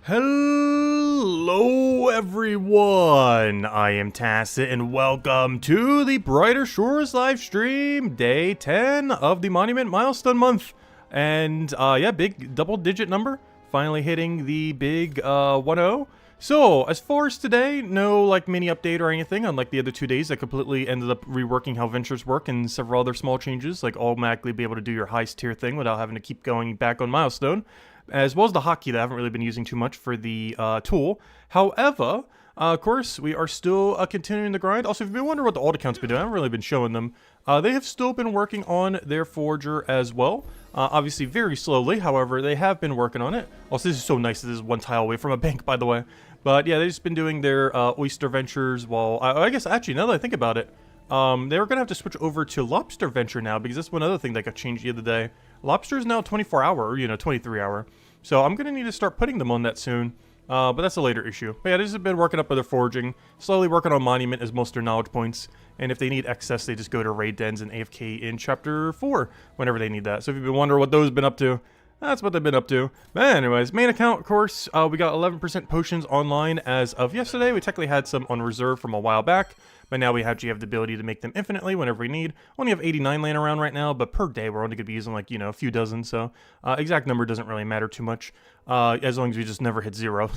Hello everyone, I am Tacit and welcome to the Brighter Shores live stream, day 10 of the Monument Milestone month. And yeah, big double digit number, finally hitting the big 1-0. So, as far as today, no like mini update or anything, unlike the other 2 days. I completely ended up reworking how ventures work and several other small changes, like automatically be able to do your highest tier thing without having to keep going back on Milestone, as well as the hotkey that I haven't really been using too much for the tool. However, of course, we are still continuing the grind. Also, if you've been wondering what the alt account's been doing, I haven't really been showing them. They have still been working on their forger as well. Obviously, very slowly. However, they have been working on it. Also, this is so nice. This is one tile away from a bank, by the way. But yeah, they've just been doing their oyster ventures while... I guess, actually, now that I think about it, they were going to have to switch over to lobster venture now, because that's one other thing that got changed the other day. Lobster is now 24-hour, 23-hour. So I'm going to need to start putting them on that soon. But that's a later issue. But yeah, this has been working up with their forging, slowly working on Monument as most of their knowledge points. And if they need excess, they just go to raid dens and AFK in Chapter 4 whenever they need that. So if you've been wondering what those have been up to, that's what they've been up to. But anyways, main account, of course, we got 11% potions online as of yesterday. We technically had some on reserve from a while back, but now we actually have the ability to make them infinitely whenever we need. Only have 89 laying around right now, but per day we're only going to be using like, a few dozen, so exact number doesn't really matter too much, as long as we just never hit 0.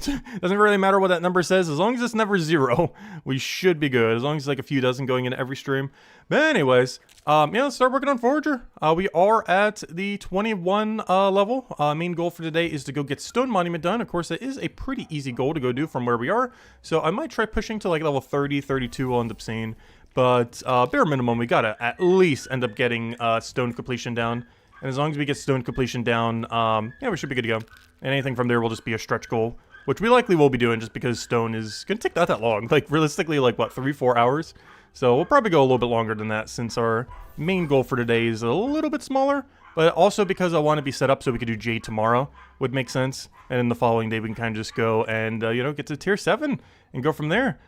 Doesn't really matter what that number says, as long as it's never 0, we should be good, as long as it's like a few dozen going into every stream. But anyways, yeah, let's start working on Forager. We are at the 21 level. Main goal for today is to go get Stone Monument done. Of course, that is a pretty easy goal to go do from where we are. So I might try pushing to like level 30, 32, we'll end up seeing. But bare minimum, we gotta at least end up getting stone completion down. And as long as we get stone completion down, yeah, we should be good to go. And anything from there will just be a stretch goal, which we likely will be doing just because stone is gonna take not that long. Like realistically, like what, 3-4 hours? So we'll probably go a little bit longer than that since our main goal for today is a little bit smaller. But also because I want to be set up so we could do Jade tomorrow would make sense. And then the following day we can kind of just go and, get to tier 7 and go from there.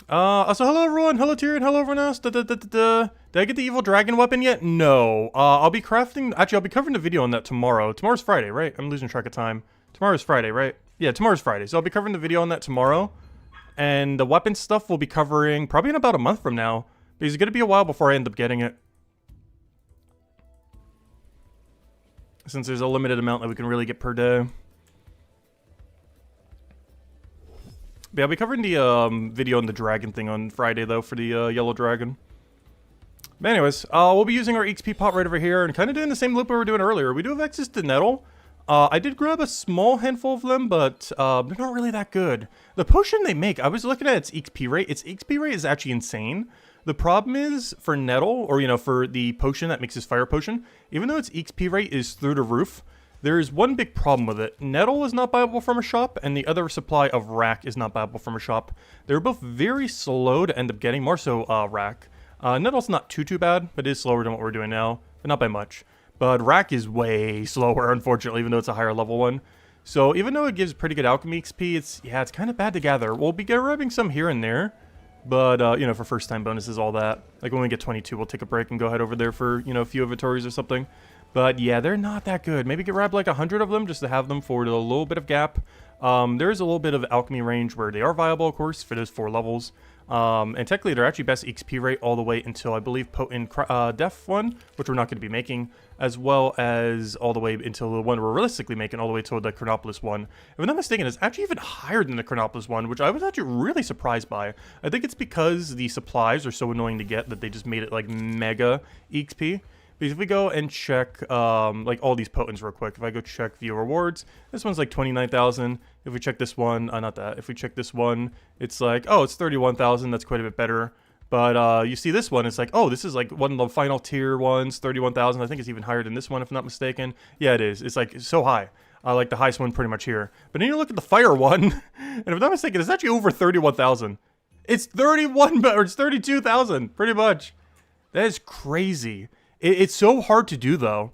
So hello everyone, hello Tyrion, hello everyone else. Did I get the evil dragon weapon yet? No. I'll be crafting, actually I'll be covering the video on that tomorrow. Tomorrow's Friday, right? I'm losing track of time. Tomorrow's Friday, right? Yeah, tomorrow's Friday. So I'll be covering the video on that tomorrow. And the weapon stuff we'll be covering probably in about a month from now. Because it's going to be a while before I end up getting it. Since there's a limited amount that we can really get per day. But yeah, I'll be covering the video on the dragon thing on Friday though for the yellow dragon. But anyways, we'll be using our XP pot right over here and kind of doing the same loop we were doing earlier. We do have access to nettle. I did grab a small handful of them, but they're not really that good. The potion they make, I was looking at its XP rate. Its XP rate is actually insane. The problem is for nettle, or for the potion that makes this fire potion, even though its XP rate is through the roof, there's one big problem with it. Nettle is not buyable from a shop, and the other supply of rack is not buyable from a shop. They're both very slow to end up getting, more so rack. Nettle's not too bad, but it is slower than what we're doing now, but not by much. But rack is way slower, unfortunately, even though it's a higher level one. So even though it gives pretty good alchemy XP, it's kind of bad to gather. We'll be grabbing some here and there, but for first time bonuses, all that. Like when we get 22, we'll take a break and go head over there for a few inventories or something. But yeah, they're not that good. Maybe grab like 100 of them just to have them for a little bit of gap. There is a little bit of alchemy range where they are viable, of course, for those 4 levels. And technically, they're actually best XP rate all the way until, I believe, Potent Def one, which we're not going to be making, as well as all the way until the one we're realistically making, all the way to the Chronopolis one. If I'm not mistaken, it's actually even higher than the Chronopolis one, which I was actually really surprised by. I think it's because the supplies are so annoying to get that they just made it, like, mega XP. Because if we go and check, like, all these potents real quick, if I go check view rewards, this one's like 29,000. If we check this one, not that. If we check this one, it's like, oh, it's 31,000. That's quite a bit better. But you see this one, it's like, oh, this is like one of the final tier ones, 31,000. I think it's even higher than this one, if I'm not mistaken. Yeah, it is. It's like so high. Like the highest one pretty much here. But then you look at the fire one, and if I'm not mistaken, it's actually over 31,000. It's 31, or it's 32,000, pretty much. That is crazy. It's so hard to do, though.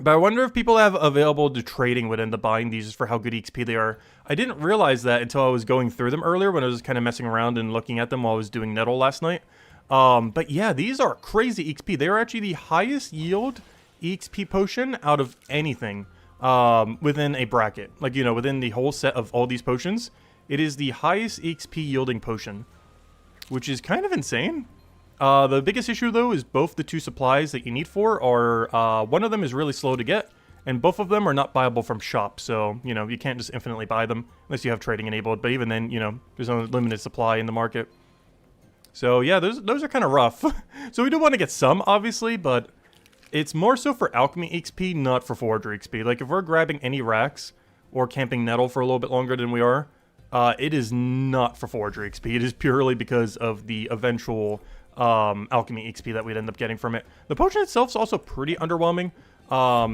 But I wonder if people have available to trading would end up buying these just for how good XP they are. I didn't realize that until I was going through them earlier when I was kind of messing around and looking at them while I was doing nettle last night. But yeah, these are crazy XP. They are actually the highest yield EXP potion out of anything. within a bracket. Like, you know, within the whole set of all these potions, it is the highest EXP yielding potion, which is kind of insane. The biggest issue, though, is both the two supplies that you need for are, one of them is really slow to get, and both of them are not buyable from shops, so, you know, you can't just infinitely buy them unless you have trading enabled, but even then, you know, there's only limited supply in the market. So, yeah, those are kind of rough. So we do want to get some, obviously, but it's more so for alchemy XP, not for forger XP. Like, if we're grabbing any racks or camping nettle for a little bit longer than we are, it is not for forger XP. It is purely because of the eventual alchemy XP that we'd end up getting from it. The potion itself is also pretty underwhelming.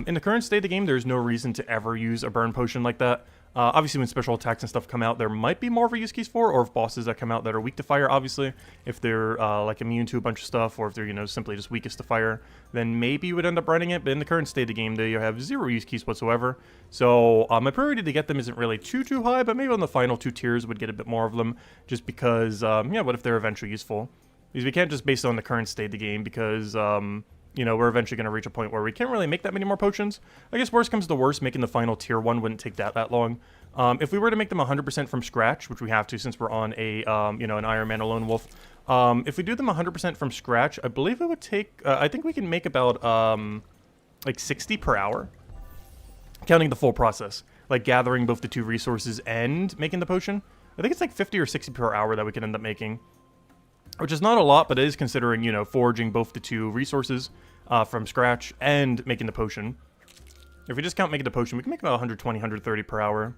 In the current state of the game, there's no reason to ever use a burn potion like that. Obviously, when special attacks and stuff come out, there might be more of a use case for, or if bosses that come out that are weak to fire, obviously. If they're, like, immune to a bunch of stuff, or if they're, you know, simply just weakest to fire, then maybe you would end up running it. But in the current state of the game, they have zero use case whatsoever. So, my priority to get them isn't really too high, but maybe on the final 2 tiers would get a bit more of them, just because, yeah, what if they're eventually useful? Because we can't just base it on the current state of the game, because, you know, we're eventually going to reach a point where we can't really make that many more potions. I guess worst comes to worst, making the final tier 1 wouldn't take that long. If we were to make them 100% from scratch, which we have to since we're on a, you know, an Iron Man Lone Wolf, if we do them 100% from scratch, I believe it would take, I think we can make about, like 60 per hour, counting the full process, like gathering both the 2 resources and making the potion. I think it's like 50 or 60 per hour that we can end up making, which is not a lot, but it is considering, you know, foraging both the 2 resources from scratch and making the potion. If we just count making the potion, we can make about 120, 130 per hour.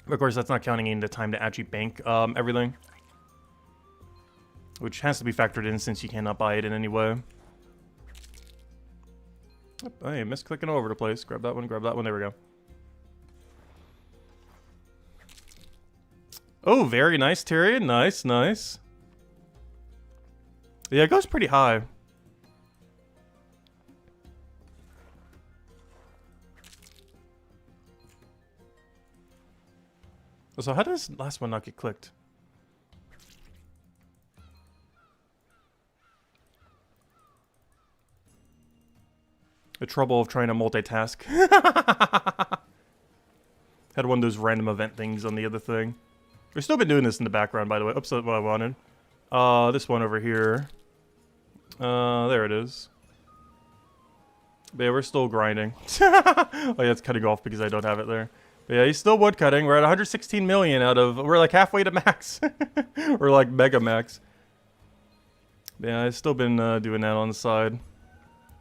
Of course, that's not counting in the time to actually bank everything, which has to be factored in since you cannot buy it in any way. Oh, hey, misclicking all over the place. Grab that one, there we go. Oh, very nice, Tyrion. Nice. Yeah, it goes pretty high. So how does this last one not get clicked? The trouble of trying to multitask. Had one of those random event things on the other thing. We've still been doing this in the background, by the way. Oops, that's what I wanted. This one over here. There it is. But yeah, we're still grinding. Oh yeah, it's cutting off because I don't have it there. But yeah, he's still woodcutting. We're at 116 million out of... We're like halfway to max. We're like mega max. But yeah, I've still been doing that on the side.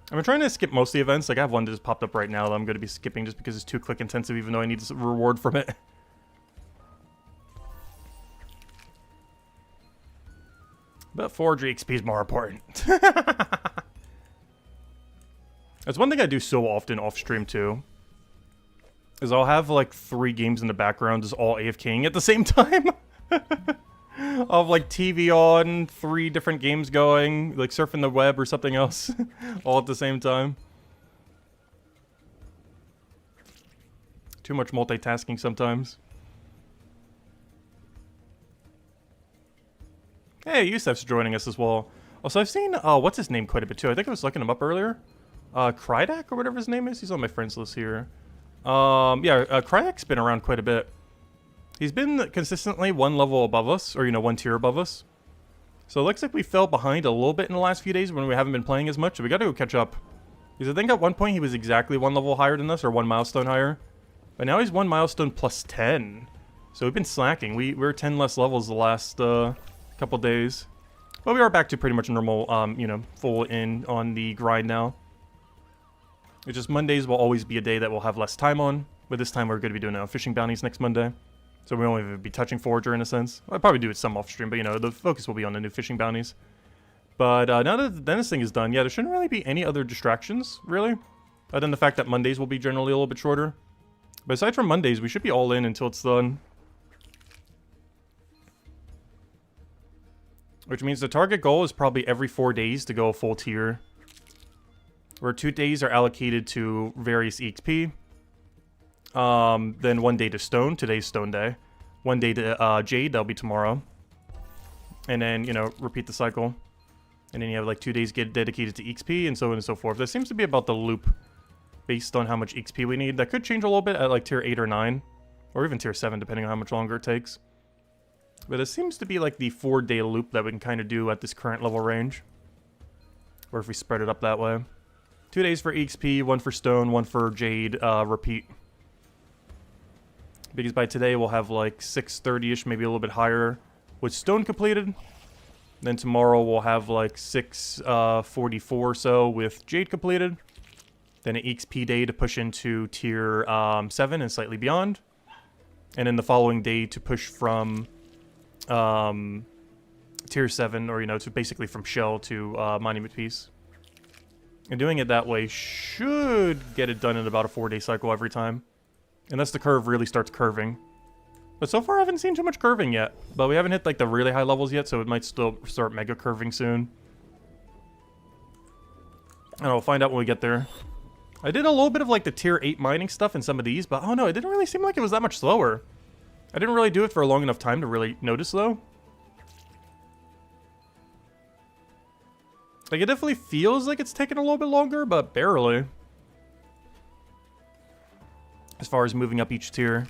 I've been trying to skip most of the events. Like, I have one that just popped up right now that I'm going to be skipping just because it's too click intensive, even though I need a reward from it. But forgery XP is more important. That's one thing I do so often off stream too. Is I'll have like 3 games in the background just all AFKing at the same time. I'll have like TV on, 3 different games going, like surfing the web or something else. All at the same time. Too much multitasking sometimes. Hey, Yusef's joining us as well. Also, I've seen, what's his name quite a bit too. I think I was looking him up earlier. Krydak or whatever his name is. He's on my friends list here. Yeah, Krydak's been around quite a bit. He's been consistently 1 level above us, or, you know, 1 tier above us. So it looks like we fell behind a little bit in the last few days when we haven't been playing as much, so we gotta go catch up. Because I think at one point he was exactly 1 level higher than us, or 1 milestone higher. But now he's 1 milestone plus 10. So we've been slacking. We're 10 less levels the last, couple days. But we are back to pretty much normal, you know, full in on the grind now. It's just Mondays will always be a day that we'll have less time on. But this time we're going to be doing fishing bounties next Monday. So we won't even be touching Forager in a sense. I'll probably do it some off stream, but you know, the focus will be on the new fishing bounties. But now that the dentist thing is done, yeah, there shouldn't really be any other distractions, really. Other than the fact that Mondays will be generally a little bit shorter. But aside from Mondays, we should be all in until it's done. Which means the target goal is probably every 4 days to go a full tier. Where 2 days are allocated to various EXP. Then 1 day to Stone. Today's Stone Day. 1 day to Jade. That'll be tomorrow. And then, you know, repeat the cycle. And then you have like 2 days get dedicated to XP and so on and so forth. That seems to be about the loop based on how much XP we need. That could change a little bit at like tier 8 or 9, or even tier 7, depending on how much longer it takes. But it seems to be like the 4-day loop that we can kind of do at this current level range. Or if we spread it up that way. 2 days for XP, 1 for stone, 1 for jade, repeat. Because by today we'll have like 630-ish, maybe a little bit higher with stone completed. Then tomorrow we'll have like 644 or so with jade completed. Then an XP day to push into tier 7 and slightly beyond. And then the following day to push from tier 7, or, you know, to basically from shell to monument piece. And doing it that way should get it done in about a 4-day cycle every time. Unless the curve really starts curving. But so far I haven't seen too much curving yet. But we haven't hit like the really high levels yet, so it might still start mega curving soon. And we'll find out when we get there. I did a little bit of like the tier 8 mining stuff in some of these, but oh no, it didn't really seem like it was that much slower. I didn't really do it for a long enough time to really notice though. Like, it definitely feels like it's taking a little bit longer, but barely. As far as moving up each tier.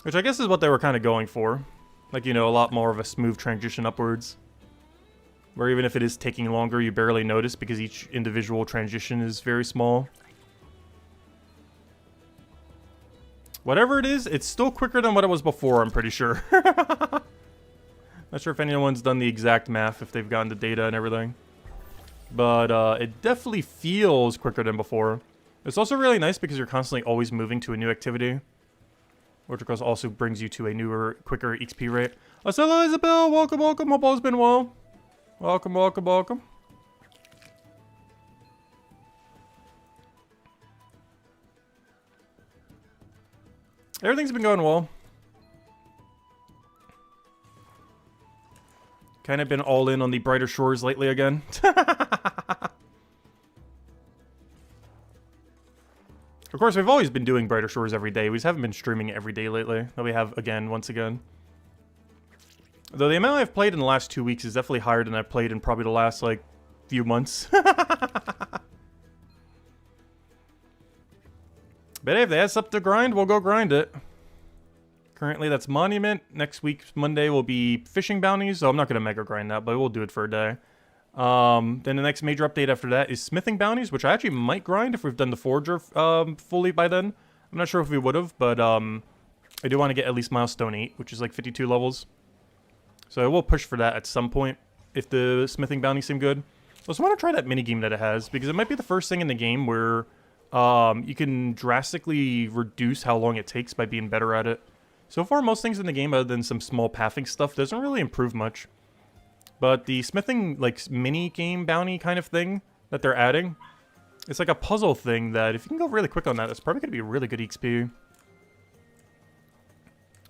Which I guess is what they were kind of going for. Like, you know, a lot more of a smooth transition upwards. Where even if it is taking longer, you barely notice because each individual transition is very small. Whatever it is, it's still quicker than what it was before, I'm pretty sure. Not sure if anyone's done the exact math, if they've gotten the data and everything. But it definitely feels quicker than before. It's also really nice because you're constantly always moving to a new activity. Which of course also brings you to a newer, quicker XP rate. Hello, Isabel! Welcome, welcome! Hope all's been well. Welcome, welcome, welcome. Everything's been going well. Kind of been all in on the brighter shores lately again. Of course, we've always been doing brighter shores every day. We just haven't been streaming it every day lately. That we have again, once again. Though the amount I've played in the last 2 weeks is definitely higher than I've played in probably the last, like, few months. But hey, if they have something to grind, we'll go grind it. Currently, that's Monument. Next week, Monday, will be fishing bounties. So I'm not going to mega grind that, but we'll do it for a day. Then the next major update after that is smithing bounties, which I actually might grind if we've done the forger fully by then. I'm not sure if we would have, but I do want to get at least Milestone 8, which is like 52 levels. So I will push for that at some point if the smithing bounties seem good. I also want to try that minigame that it has, because it might be the first thing in the game where you can drastically reduce how long it takes by being better at it. So far, most things in the game, other than some small pathing stuff, doesn't really improve much. But the smithing, like, mini-game bounty kind of thing that they're adding, it's like a puzzle thing that, if you can go really quick on that, that's probably going to be really good XP.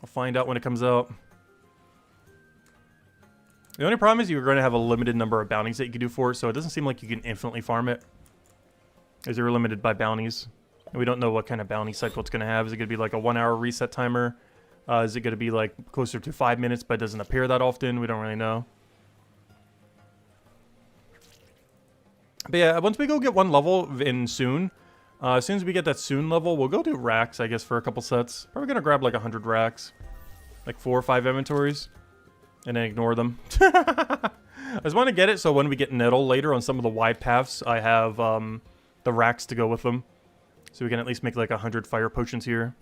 I'll find out when it comes out. The only problem is you're going to have a limited number of bounties that you can do for it, so it doesn't seem like you can infinitely farm it. As you're limited by bounties. And we don't know what kind of bounty cycle it's going to have. Is it going to be like a 1-hour reset timer? Is it going to be like closer to 5 minutes, but it doesn't appear that often? We don't really know. But yeah, once we go get one level in soon, as soon as we get that soon level, we'll go do racks, I guess, for a couple sets. Probably going to grab like 100 racks. Like 4 or 5 inventories. And then ignore them. I just want to get it so when we get nettle later on some of the wide paths, I have the racks to go with them. So we can at least make like 100 fire potions here.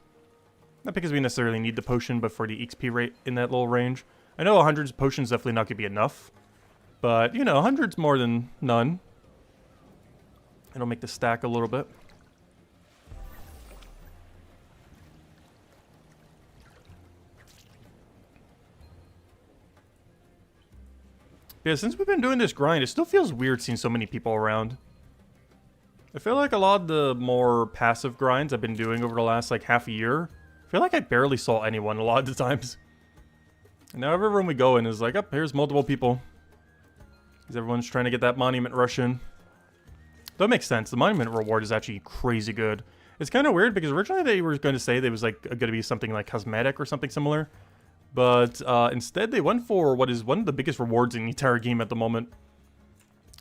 Not because we necessarily need the potion, but for the XP rate in that little range. I know 100 potions definitely not going to be enough. But, you know, 100's more than none. It'll make the stack a little bit. Yeah, since we've been doing this grind, it still feels weird seeing so many people around. I feel like a lot of the more passive grinds I've been doing over the last, like, half a year, I feel like I barely saw anyone a lot of the times. And now every room we go in is like, oh, here's multiple people. Because everyone's trying to get that monument rush in. That makes sense. The monument reward is actually crazy good. It's kind of weird because originally they were going to say there was like going to be something like cosmetic or something similar. But instead they went for what is one of the biggest rewards in the entire game at the moment.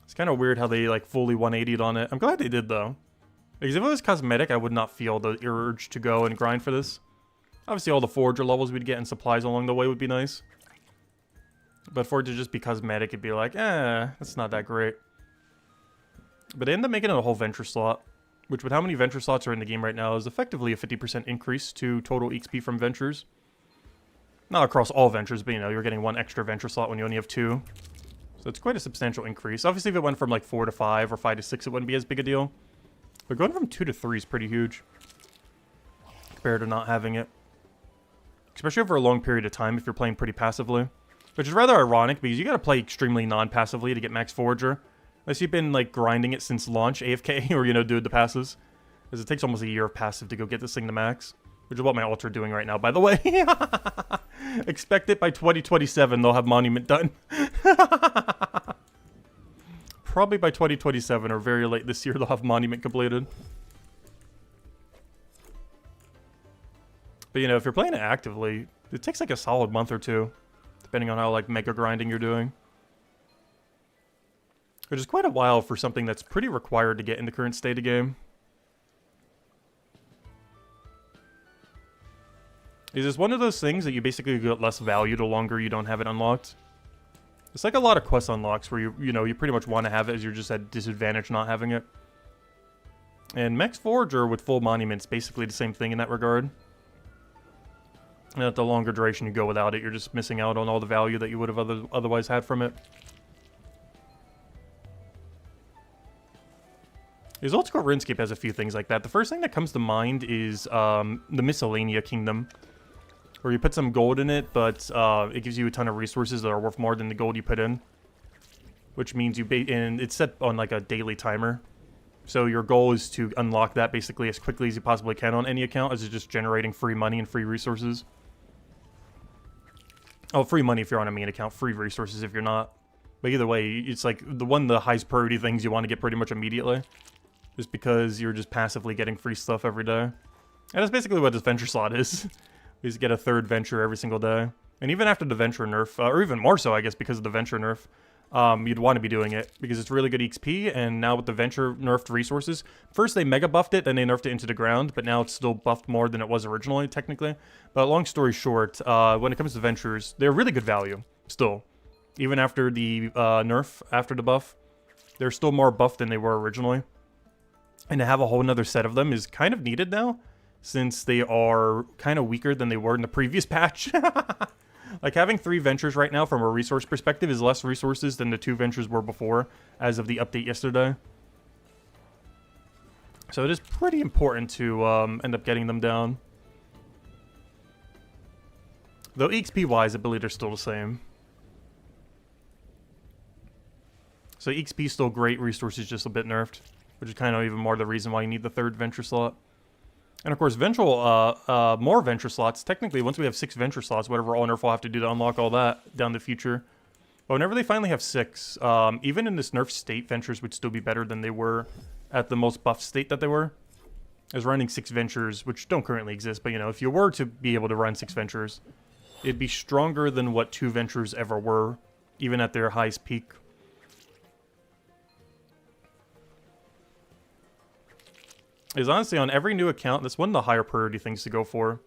It's kind of weird how they like fully 180'd on it. I'm glad they did though. Because if it was cosmetic, I would not feel the urge to go and grind for this. Obviously all the forager levels we'd get and supplies along the way would be nice. But for it to just be cosmetic, it'd be like, that's not that great. But they end up making it a whole venture slot. Which with how many venture slots are in the game right now is effectively a 50% increase to total XP from ventures. Not across all ventures, but you know, you're getting one extra venture slot when you only have 2. So it's quite a substantial increase. Obviously if it went from like 4 to 5 or 5 to 6, it wouldn't be as big a deal. But going from 2 to 3 is pretty huge. Compared to not having it. Especially over a long period of time if you're playing pretty passively. Which is rather ironic because you gotta play extremely non-passively to get max forager. Unless you've been like grinding it since launch, AFK, or you know, doing the passes. Because it takes almost a year of passive to go get this thing to max. Which is what my alts are doing right now, by the way. Expect it by 2027, they'll have Monument done. Probably by 2027 or very late this year, they'll have Monument completed. But you know, if you're playing it actively, it takes like a solid month or 2. Depending on how like mega grinding you're doing. Which is quite a while for something that's pretty required to get in the current state of game. Is this one of those things that you basically get less value the longer you don't have it unlocked? It's like a lot of quest unlocks where you know, you pretty much want to have it as you're just at disadvantage not having it. And Max Forager with full monuments basically the same thing in that regard. And at the longer duration you go without it, you're just missing out on all the value that you would have otherwise had from it. His old school RuneScape has a few things like that. The first thing that comes to mind is the Miscellanea Kingdom. Where you put some gold in it, but it gives you a ton of resources that are worth more than the gold you put in. Which means and it's set on like a daily timer. So your goal is to unlock that basically as quickly as you possibly can on any account, as it's just generating free money and free resources. Oh, free money if you're on a main account, free resources if you're not. But either way, it's like one of the highest priority things you want to get pretty much immediately. Just because you're just passively getting free stuff every day. And that's basically what this venture slot is. You just get a third venture every single day. And even after the venture nerf, or even more so I guess because of the venture nerf, you'd want to be doing it. Because it's really good XP, and now with the venture nerfed resources, first they mega buffed it, then they nerfed it into the ground, but now it's still buffed more than it was originally, technically. But long story short, when it comes to ventures, they're really good value, still. Even after the nerf, after the buff, they're still more buffed than they were originally. And to have a whole nother set of them is kind of needed now, since they are kind of weaker than they were in the previous patch. Like having 3 ventures right now from a resource perspective is less resources than the 2 ventures were before, as of the update yesterday. So it is pretty important to end up getting them down. Though XP-wise, I believe they're still the same. So XP is still great, resources just a bit nerfed. Which is kind of even more the reason why you need the 3rd venture slot. And of course, more venture slots. Technically, once we have 6 venture slots, whatever all nerf will have to do to unlock all that down the future. But whenever they finally have 6, even in this nerf state, ventures would still be better than they were at the most buff state that they were. As running 6 ventures, which don't currently exist, but you know, if you were to be able to run 6 ventures, it'd be stronger than what 2 ventures ever were, even at their highest peak. Is honestly on every new account, that's one of the higher priority things to go for.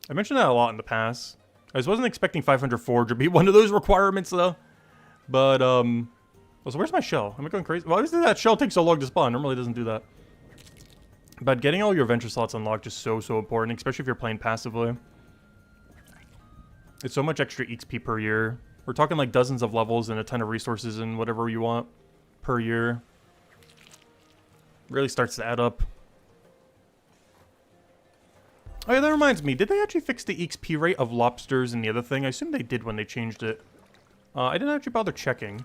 I mentioned that a lot in the past. I just wasn't expecting 500 forge to be one of those requirements though. But also, where's my shell? Am I going crazy? Why does that shell take so long to spawn? Normally it doesn't do that. But getting all your venture slots unlocked is so important, especially if you're playing passively. It's so much extra XP per year. We're talking like dozens of levels and a ton of resources and whatever you want per year. Really starts to add up. Oh yeah, that reminds me. Did they actually fix the XP rate of lobsters and the other thing? I assume they did when they changed it. I didn't actually bother checking.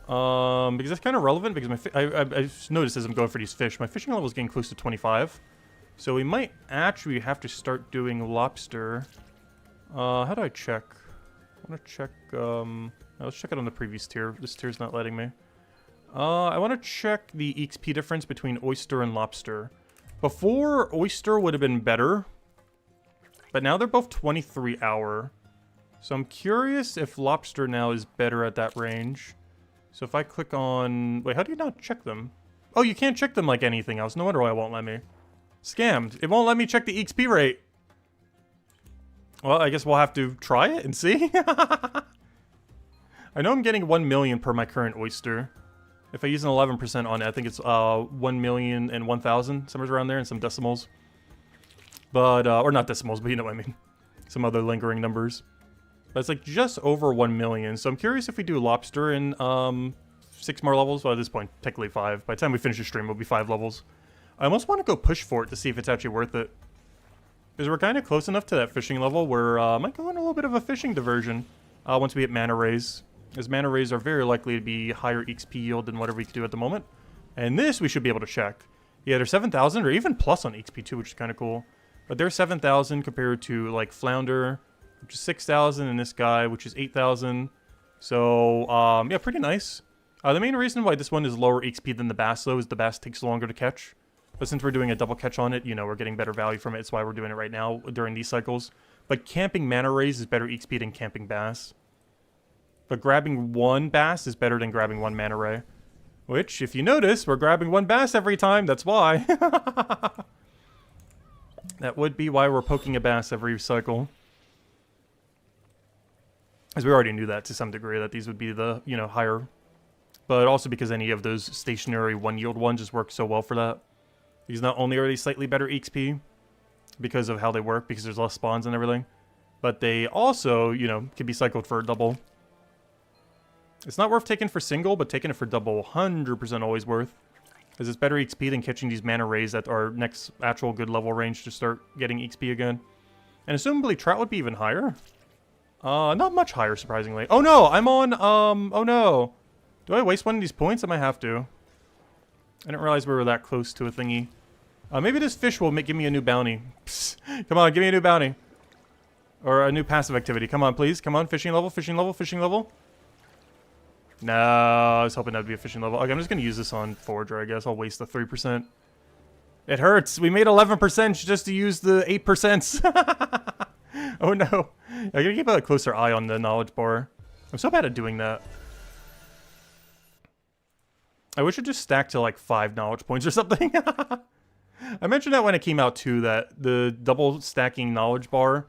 Because that's kind of relevant, because I just noticed as I'm going for these fish, my fishing level is getting close to 25. So we might actually have to start doing lobster. How do I check? I want to check, let's check it on the previous tier. This tier's not letting me. I want to check the XP difference between oyster and lobster. Before, oyster would have been better, but now they're both 23 hour. So I'm curious if lobster now is better at that range. So if I click on... Wait, how do you not check them? Oh, you can't check them like anything else. No wonder why it won't let me. Scammed. It won't let me check the XP rate. Well, I guess we'll have to try it and see. I know I'm getting 1 million per my current oyster. If I use an 11% on it, I think it's 1 million and 1,000, somewhere around there, and some decimals. But, or not decimals, but you know what I mean. Some other lingering numbers. But it's like just over 1 million. So I'm curious if we do lobster in 6 more levels. Well, at this point, technically 5. By the time we finish the stream, it'll be 5 levels. I almost want to go push for it to see if it's actually worth it. Because we're kind of close enough to that fishing level where I might go on a little bit of a fishing diversion once we get mana rays. As mana rays are very likely to be higher XP yield than whatever we can do at the moment. And this we should be able to check. Yeah, they're 7,000 or even plus on XP too, which is kind of cool. But they're 7,000 compared to like Flounder, which is 6,000, and this guy, which is 8,000. So, yeah, pretty nice. The main reason why this one is lower XP than the bass, though, is the bass takes longer to catch. But since we're doing a double catch on it, you know, we're getting better value from it. That's why we're doing it right now during these cycles. But camping mana rays is better XP than camping bass. But grabbing 1 bass is better than grabbing 1 mana ray. Which, if you notice, we're grabbing 1 bass every time. That's why. That would be why we're poking a bass every cycle. As we already knew that to some degree, that these would be the, you know, higher. But also because any of those stationary 1-yield ones just work so well for that. Because not only are they slightly better XP, because of how they work, because there's less spawns and everything, but they also, you know, can be cycled for a double. It's not worth taking for single, but taking it for double, 100% always worth. Because it's better XP than catching these mana rays at our next actual good level range to start getting XP again. And assumably trout would be even higher. Not much higher, surprisingly. Oh no, I'm on, oh no. Do I waste one of these points? I might have to. I didn't realize we were that close to a thingy. Maybe this fish will give me a new bounty. Psst. Come on, give me a new bounty. Or a new passive activity. Come on, please. Come on, fishing level, fishing level, fishing level. No, I was hoping that would be a fishing level. Okay, I'm just going to use this on Forager, I guess. I'll waste the 3%. It hurts. We made 11% just to use the 8%. Oh no. I gotta keep a closer eye on the knowledge bar. I'm so bad at doing that. I wish it just stacked to like 5 knowledge points or something. I mentioned that when it came out too, that the double stacking knowledge bar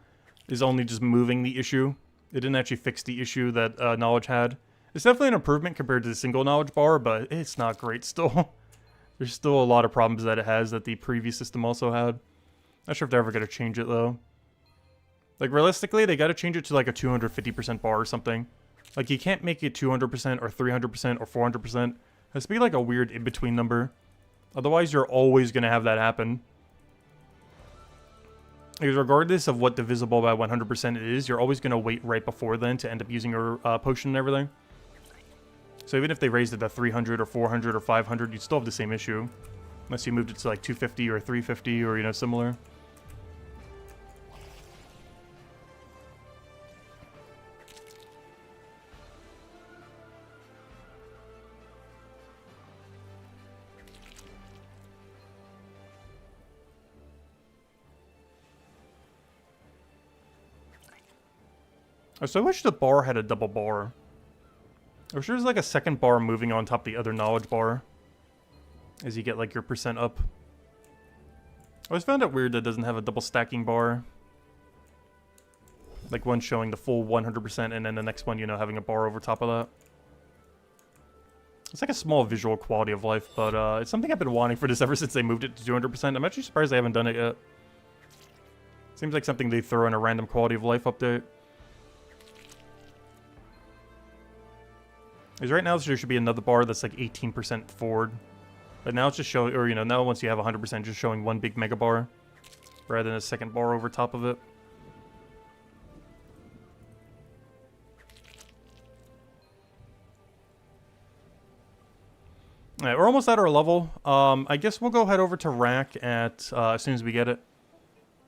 is only just moving the issue. It didn't actually fix the issue that knowledge had. It's definitely an improvement compared to the single knowledge bar, but it's not great still. There's still a lot of problems that it has that the previous system also had. Not sure if they're ever going to change it though. Like realistically, they got to change it to like a 250% bar or something. Like you can't make it 200% or 300% or 400%. It has to be like a weird in-between number. Otherwise, you're always going to have that happen. Because regardless of what divisible by 100% it is, you're always going to wait right before then to end up using your potion and everything. So even if they raised it to 300 or 400 or 500, you'd still have the same issue. Unless you moved it to like 250 or 350 or, you know, similar. So I wish the bar had a double bar. I wish there was like a second bar moving on top of the other knowledge bar. As you get like your percent up. I always found it weird that it doesn't have a double stacking bar. Like one showing the full 100% and then the next one, you know, having a bar over top of that. It's like a small visual quality of life, but it's something I've been wanting for this ever since they moved it to 200%. I'm actually surprised they haven't done it yet. Seems like something they throw in a random quality of life update. Because right now there should be another bar that's like 18% forward. But now it's just showing, or you know, now once you have 100% just showing one big mega bar. Rather than a second bar over top of it. Alright, we're almost at our level. I guess we'll go head over to Rack at as soon as we get it.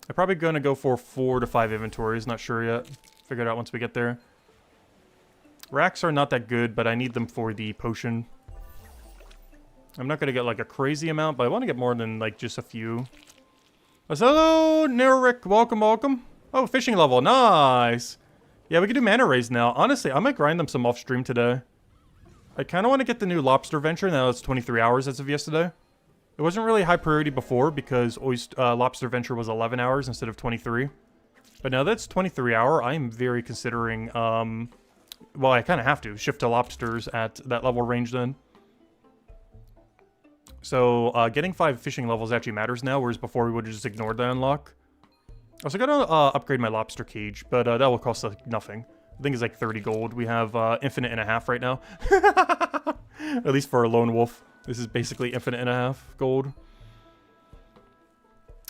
I'm probably going to go for 4 to 5 inventories, not sure yet. Figure it out once we get there. Racks are not that good, but I need them for the potion. I'm not going to get like a crazy amount, but I want to get more than like just a few. So, hello, Neric. Welcome, welcome. Oh, fishing level. Nice. Yeah, we can do mana rays now. Honestly, I might grind them some off stream today. I kind of want to get the new lobster venture now it's 23 hours as of yesterday. It wasn't really high priority before because lobster venture was 11 hours instead of 23. But now that's 23 hour, I am very considering, well, I kind of have to shift to lobsters at that level range then. So, getting 5 fishing levels actually matters now, whereas before we would have just ignored the unlock. I also gotta upgrade my lobster cage, but that will cost like nothing. I think it's like 30 gold. We have infinite and a half right now. At least for a lone wolf. This is basically infinite and a half gold.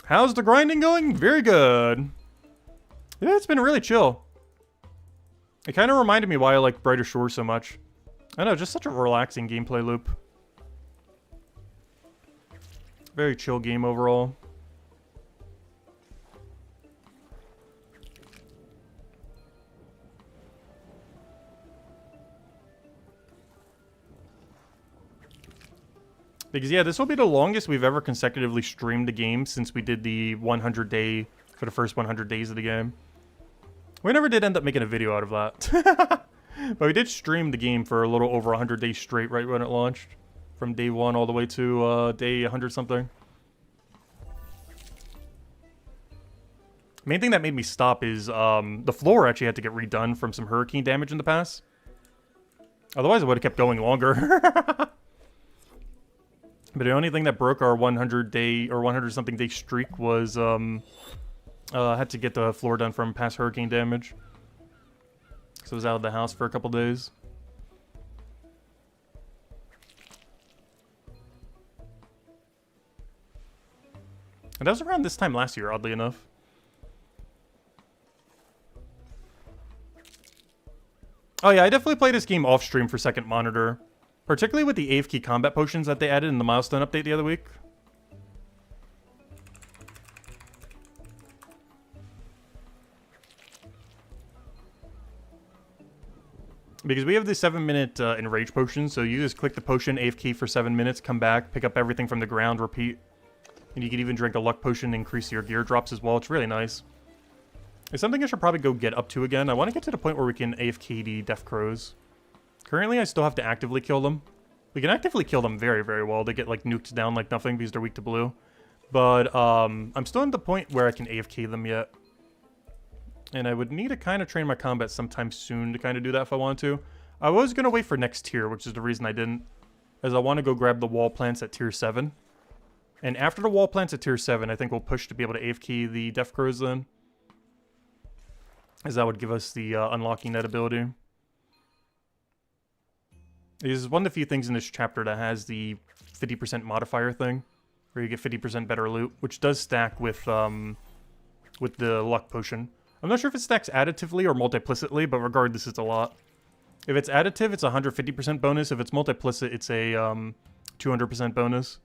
How's the grinding going? Very good. Yeah, it's been really chill. It kind of reminded me why I like Brighter Shores so much. I know, just such a relaxing gameplay loop. Very chill game overall. Because, yeah, this will be the longest we've ever consecutively streamed the game since we did the 100 day, for the first 100 days of the game. We never did end up making a video out of that. But we did stream the game for a little over 100 days straight right when it launched. From day 1 all the way to day 100 something. Main thing that made me stop is the floor actually had to get redone from some hurricane damage in the past. Otherwise it would have kept going longer. But the only thing that broke our 100 day or 100 something day streak was had to get the floor done from past hurricane damage. So I was out of the house for a couple days. And that was around this time last year, oddly enough. Oh yeah, I definitely played this game off stream for second monitor. Particularly with the AFK combat potions that they added in the Milestone update the other week. Because we have the 7-minute enrage potion, so you just click the potion, AFK for 7 minutes, come back, pick up everything from the ground, repeat. And you can even drink a luck potion to increase your gear drops as well. It's really nice. It's something I should probably go get up to again. I want to get to the point where we can AFK the Death Crows. Currently, I still have to actively kill them. We can actively kill them very, very well. They get, like, nuked down like nothing because they're weak to blue. But, I'm still at the point where I can AFK them yet. And I would need to kind of train my combat sometime soon to kind of do that if I want to. I was going to wait for next tier, which is the reason I didn't. As I want to go grab the wall plants at tier 7. And after the wall plants at tier 7, I think we'll push to be able to AFK the Death Crows then. As that would give us the unlocking that ability. It is one of the few things in this chapter that has the 50% modifier thing, where you get 50% better loot, which does stack with the luck potion. I'm not sure if it stacks additively or multiplicitly, but regardless, it's a lot. If it's additive, it's a 150% bonus. If it's multiplicit, it's a 200% bonus.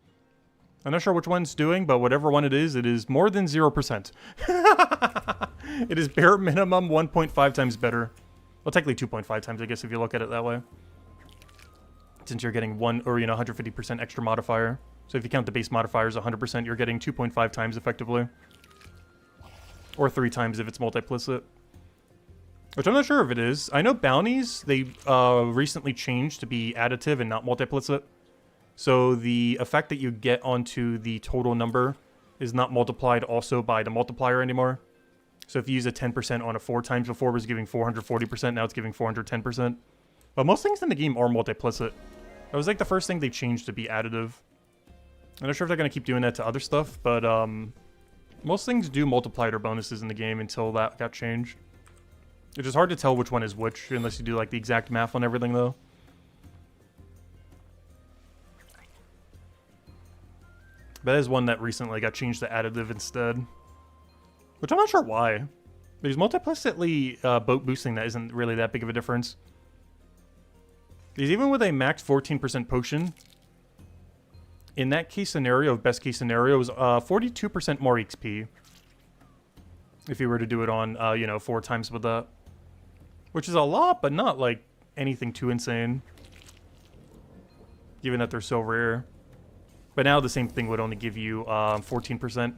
I'm not sure which one's doing, but whatever one it is more than 0%. It is bare minimum 1.5 times better. Well, technically 2.5 times, I guess, if you look at it that way. Since you're getting 150% extra modifier. So if you count the base modifier as 100%, you're getting 2.5 times effectively. Or 3 times if it's multiplicit. Which I'm not sure if it is. I know bounties, they recently changed to be additive and not multiplicit. So the effect that you get onto the total number is not multiplied also by the multiplier anymore. So if you use a 10% on a 4 times before, it was giving 440%, now it's giving 410%. But most things in the game are multiplicit. That was like the first thing they changed to be additive. I'm not sure if they're going to keep doing that to other stuff, but most things do multiplier bonuses in the game until that got changed. It's just hard to tell which one is which, unless you do like the exact math on everything though. That is one that recently got changed to additive instead. Which I'm not sure why. Because multiplicitly boat boosting that isn't really that big of a difference. Because even with a max 14% potion, in that case scenario, best case scenario, is 42% more XP. If you were to do it on, 4 times with that. Which is a lot, but not, like, anything too insane. Given that they're so rare. But now the same thing would only give you 14%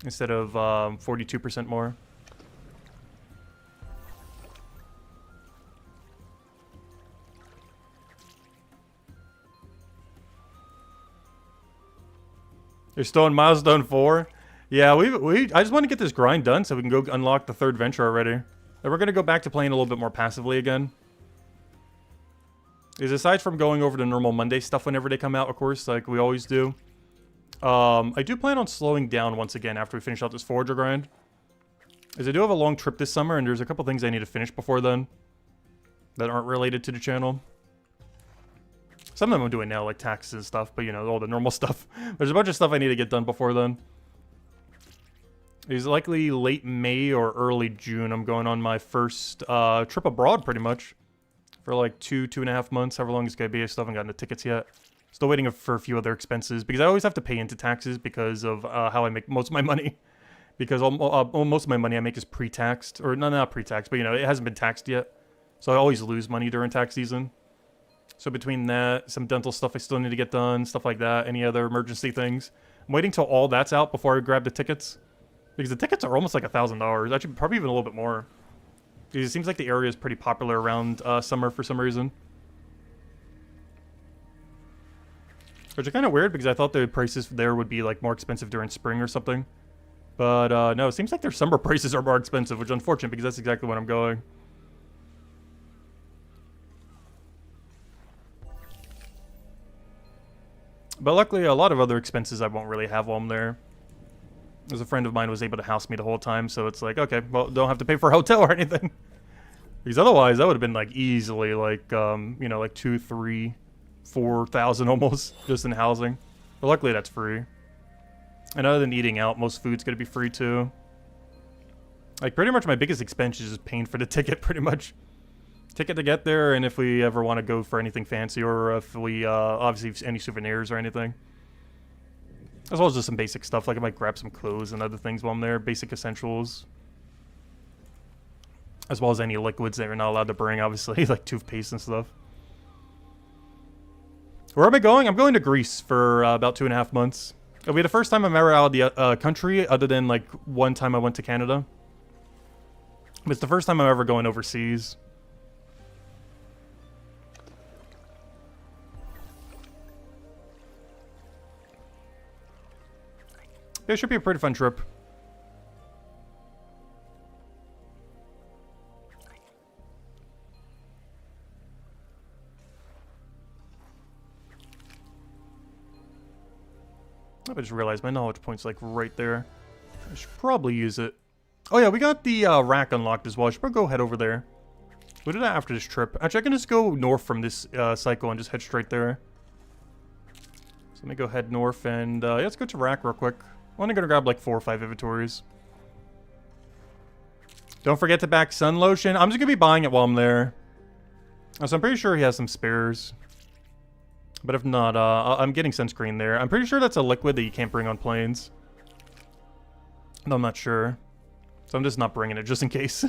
instead of 42% more. You're still in Milestone 4? Yeah, I just want to get this grind done so we can go unlock the third venture already. And we're going to go back to playing a little bit more passively again. Because aside from going over the normal Monday stuff whenever they come out, of course, like we always do. I do plan on slowing down once again after we finish out this Forager grind. Because I do have a long trip this summer, and there's a couple things I need to finish before then. That aren't related to the channel. Some of them I'm doing now, like taxes and stuff, but you know, all the normal stuff. There's a bunch of stuff I need to get done before then. It's likely late May or early June. I'm going on my first trip abroad, pretty much. For like 2.5 months, however long it's going to be. I still haven't gotten the tickets yet. Still waiting for a few other expenses, because I always have to pay into taxes because of how I make most of my money. Because most of my money I make is pre-taxed. Or, no, not pre-taxed, but you know, it hasn't been taxed yet. So I always lose money during tax season. So between that, some dental stuff I still need to get done, stuff like that, any other emergency things. I'm waiting till all that's out before I grab the tickets. Because the tickets are almost like $1,000. Actually, probably even a little bit more. Because it seems like the area is pretty popular around summer for some reason. Which is kind of weird because I thought the prices there would be like more expensive during spring or something. But no, it seems like their summer prices are more expensive, which is unfortunate because that's exactly when I'm going. But luckily, a lot of other expenses I won't really have while I'm there. As a friend of mine was able to house me the whole time, so it's like, okay, well, don't have to pay for a hotel or anything. Because otherwise, that would have been like easily like, you know, like 2, 3, 4,000 almost just in housing. But luckily, that's free. And other than eating out, most food's gonna be free too. Like pretty much my biggest expense is just paying for the ticket, pretty much. Ticket to get there, and if we ever want to go for anything fancy, or if we obviously any souvenirs or anything. As well as just some basic stuff, like I might grab some clothes and other things while I'm there, basic essentials. As well as any liquids that you're not allowed to bring, obviously, like toothpaste and stuff. Where am I going? I'm going to Greece for about 2.5 months. It'll be the first time I'm ever out of the country, other than like one time I went to Canada. But it's the first time I'm ever going overseas. Yeah, it should be a pretty fun trip. I just realized my knowledge point's like right there. I should probably use it. Oh yeah, we got the rack unlocked as well. I should probably go head over there. We'll do that after this trip. Actually, I can just go north from this cycle and just head straight there. So let me go head north and yeah, let's go to rack real quick. I'm only gonna grab like 4 or 5 inventories. Don't forget to back sun lotion. I'm just gonna be buying it while I'm there. So I'm pretty sure he has some spares. But if not, I'm getting sunscreen there. I'm pretty sure that's a liquid that you can't bring on planes. No, I'm not sure. So I'm just not bringing it, just in case.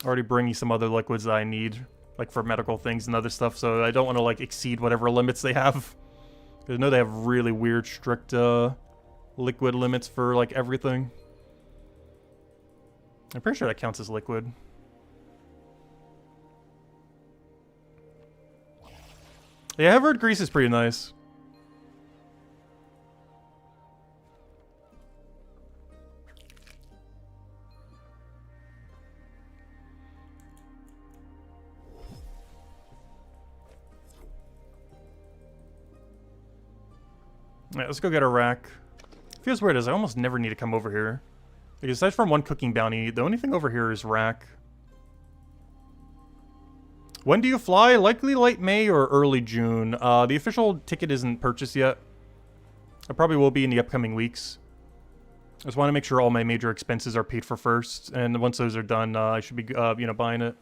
Already bringing some other liquids that I need, like for medical things and other stuff, so I don't want to like exceed whatever limits they have. I know they have really weird, strict liquid limits for like everything. I'm pretty sure that counts as liquid. Yeah, I've heard Greece is pretty nice. Alright, let's go get a rack. Feels weird as I almost never need to come over here. Because aside from one cooking bounty, the only thing over here is rack. When do you fly? Likely late May or early June. The official ticket isn't purchased yet. It probably will be in the upcoming weeks. I just want to make sure all my major expenses are paid for first, and once those are done, I should be, you know, buying it.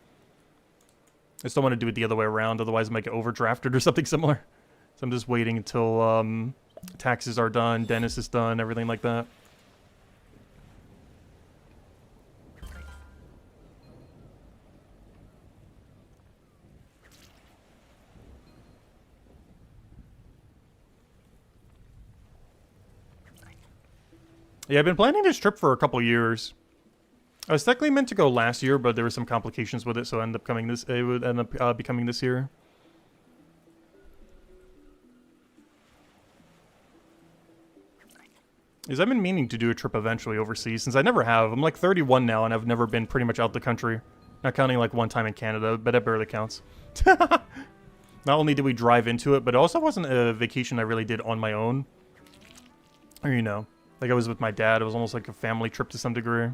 I just don't want to do it the other way around, otherwise I might get overdrafted or something similar. So I'm just waiting until taxes are done, dentist is done, everything like that. Yeah, I've been planning this trip for a couple years. I was technically meant to go last year, but there were some complications with it, so it would end up becoming this year. is I've been meaning to do a trip eventually overseas, since I never have. I'm like 31 now, and I've never been pretty much out the country. Not counting like one time in Canada, but that barely counts. Not only did we drive into it, but it also wasn't a vacation I really did on my own. Or, you know, like I was with my dad. It was almost like a family trip to some degree.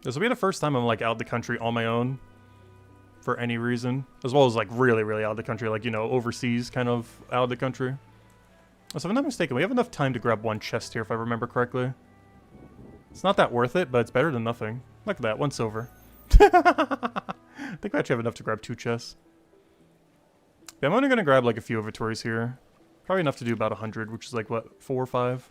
This will be the first time I'm like out the country on my own for any reason. As well as like really, really out of the country, like, you know, overseas kind of out of the country. So if I'm not mistaken, we have enough time to grab one chest here if I remember correctly. It's not that worth it, but it's better than nothing. Look at that, 1 silver. I think we actually have enough to grab 2 chests. Yeah, I'm only going to grab like a few inventories here. Probably enough to do about 100, which is like, what, 4 or 5?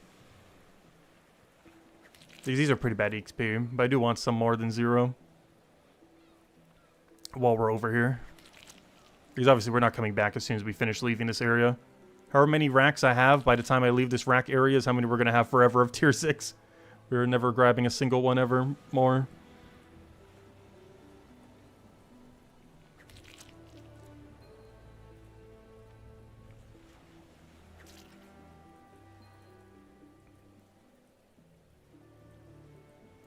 These are pretty bad XP, but I do want some more than 0. While we're over here. Because obviously we're not coming back as soon as we finish leaving this area. However many racks I have by the time I leave this rack area is how many we're going to have forever of tier 6. We're never grabbing a single one ever more.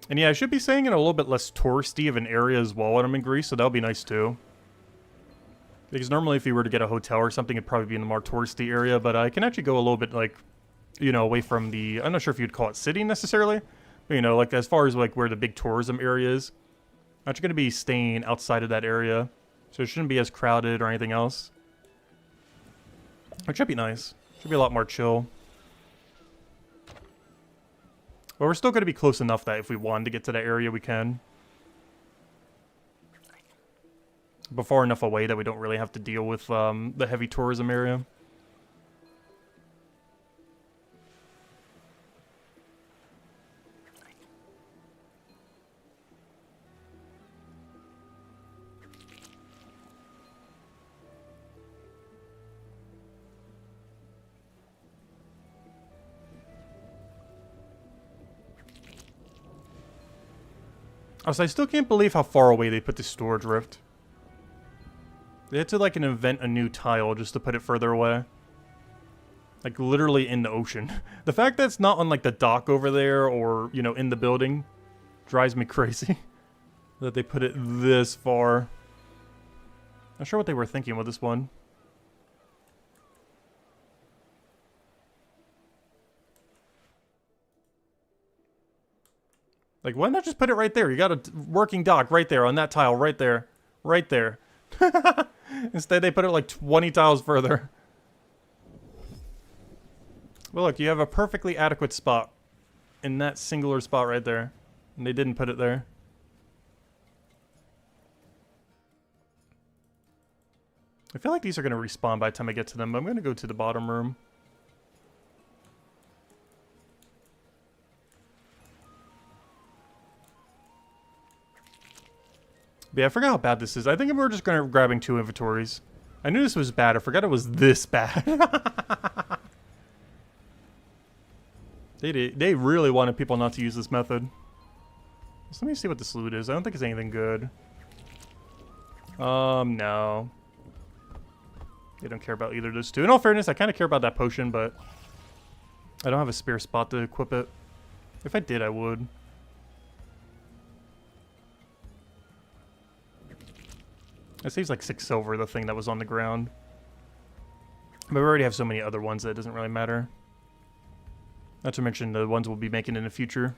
And yeah, I should be saying in a little bit less touristy of an area as well when I'm in Greece, so that'll be nice too. Because normally if you were to get a hotel or something, it'd probably be in the more touristy area, but I can actually go a little bit, like, you know, away from the, I'm not sure if you'd call it city necessarily, but, you know, like, as far as, like, where the big tourism area is, I'm actually going to be staying outside of that area, so it shouldn't be as crowded or anything else. Which should be nice. Should be a lot more chill. But we're still going to be close enough that if we wanted to get to that area, we can. But far enough away that we don't really have to deal with the heavy tourism area. Also, I still can't believe how far away they put the storage rift. They had to, like, invent a new tile just to put it further away. Like, literally in the ocean. The fact that it's not on, like, the dock over there or, you know, in the building drives me crazy. That they put it this far. Not sure what they were thinking with this one. Like, why not just put it right there? You got a working dock right there on that tile right there. Right there. Instead, they put it like 20 tiles further. Well, look, you have a perfectly adequate spot in that singular spot right there. And they didn't put it there. I feel like these are going to respawn by the time I get to them, but I'm going to go to the bottom room. But yeah, I forgot how bad this is. I think we're just grabbing 2 inventories. I knew this was bad. I forgot it was this bad. They really wanted people not to use this method. So let me see what this loot is. I don't think it's anything good. No. They don't care about either of those 2. In all fairness, I kind of care about that potion, but I don't have a spare spot to equip it. If I did, I would. It saves like 6 silver, the thing that was on the ground. But we already have so many other ones that it doesn't really matter. Not to mention the ones we'll be making in the future.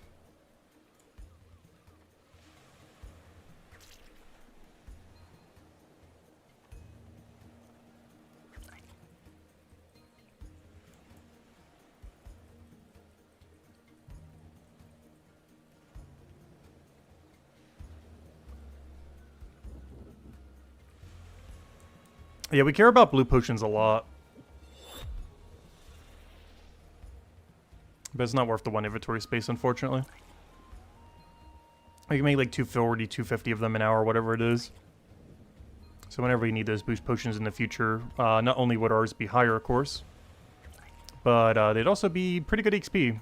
Yeah, we care about blue potions a lot. But it's not worth the 1 inventory space, unfortunately. We can make like 240, 250 of them an hour, whatever it is. So whenever you need those boost potions in the future, not only would ours be higher, of course, but they'd also be pretty good XP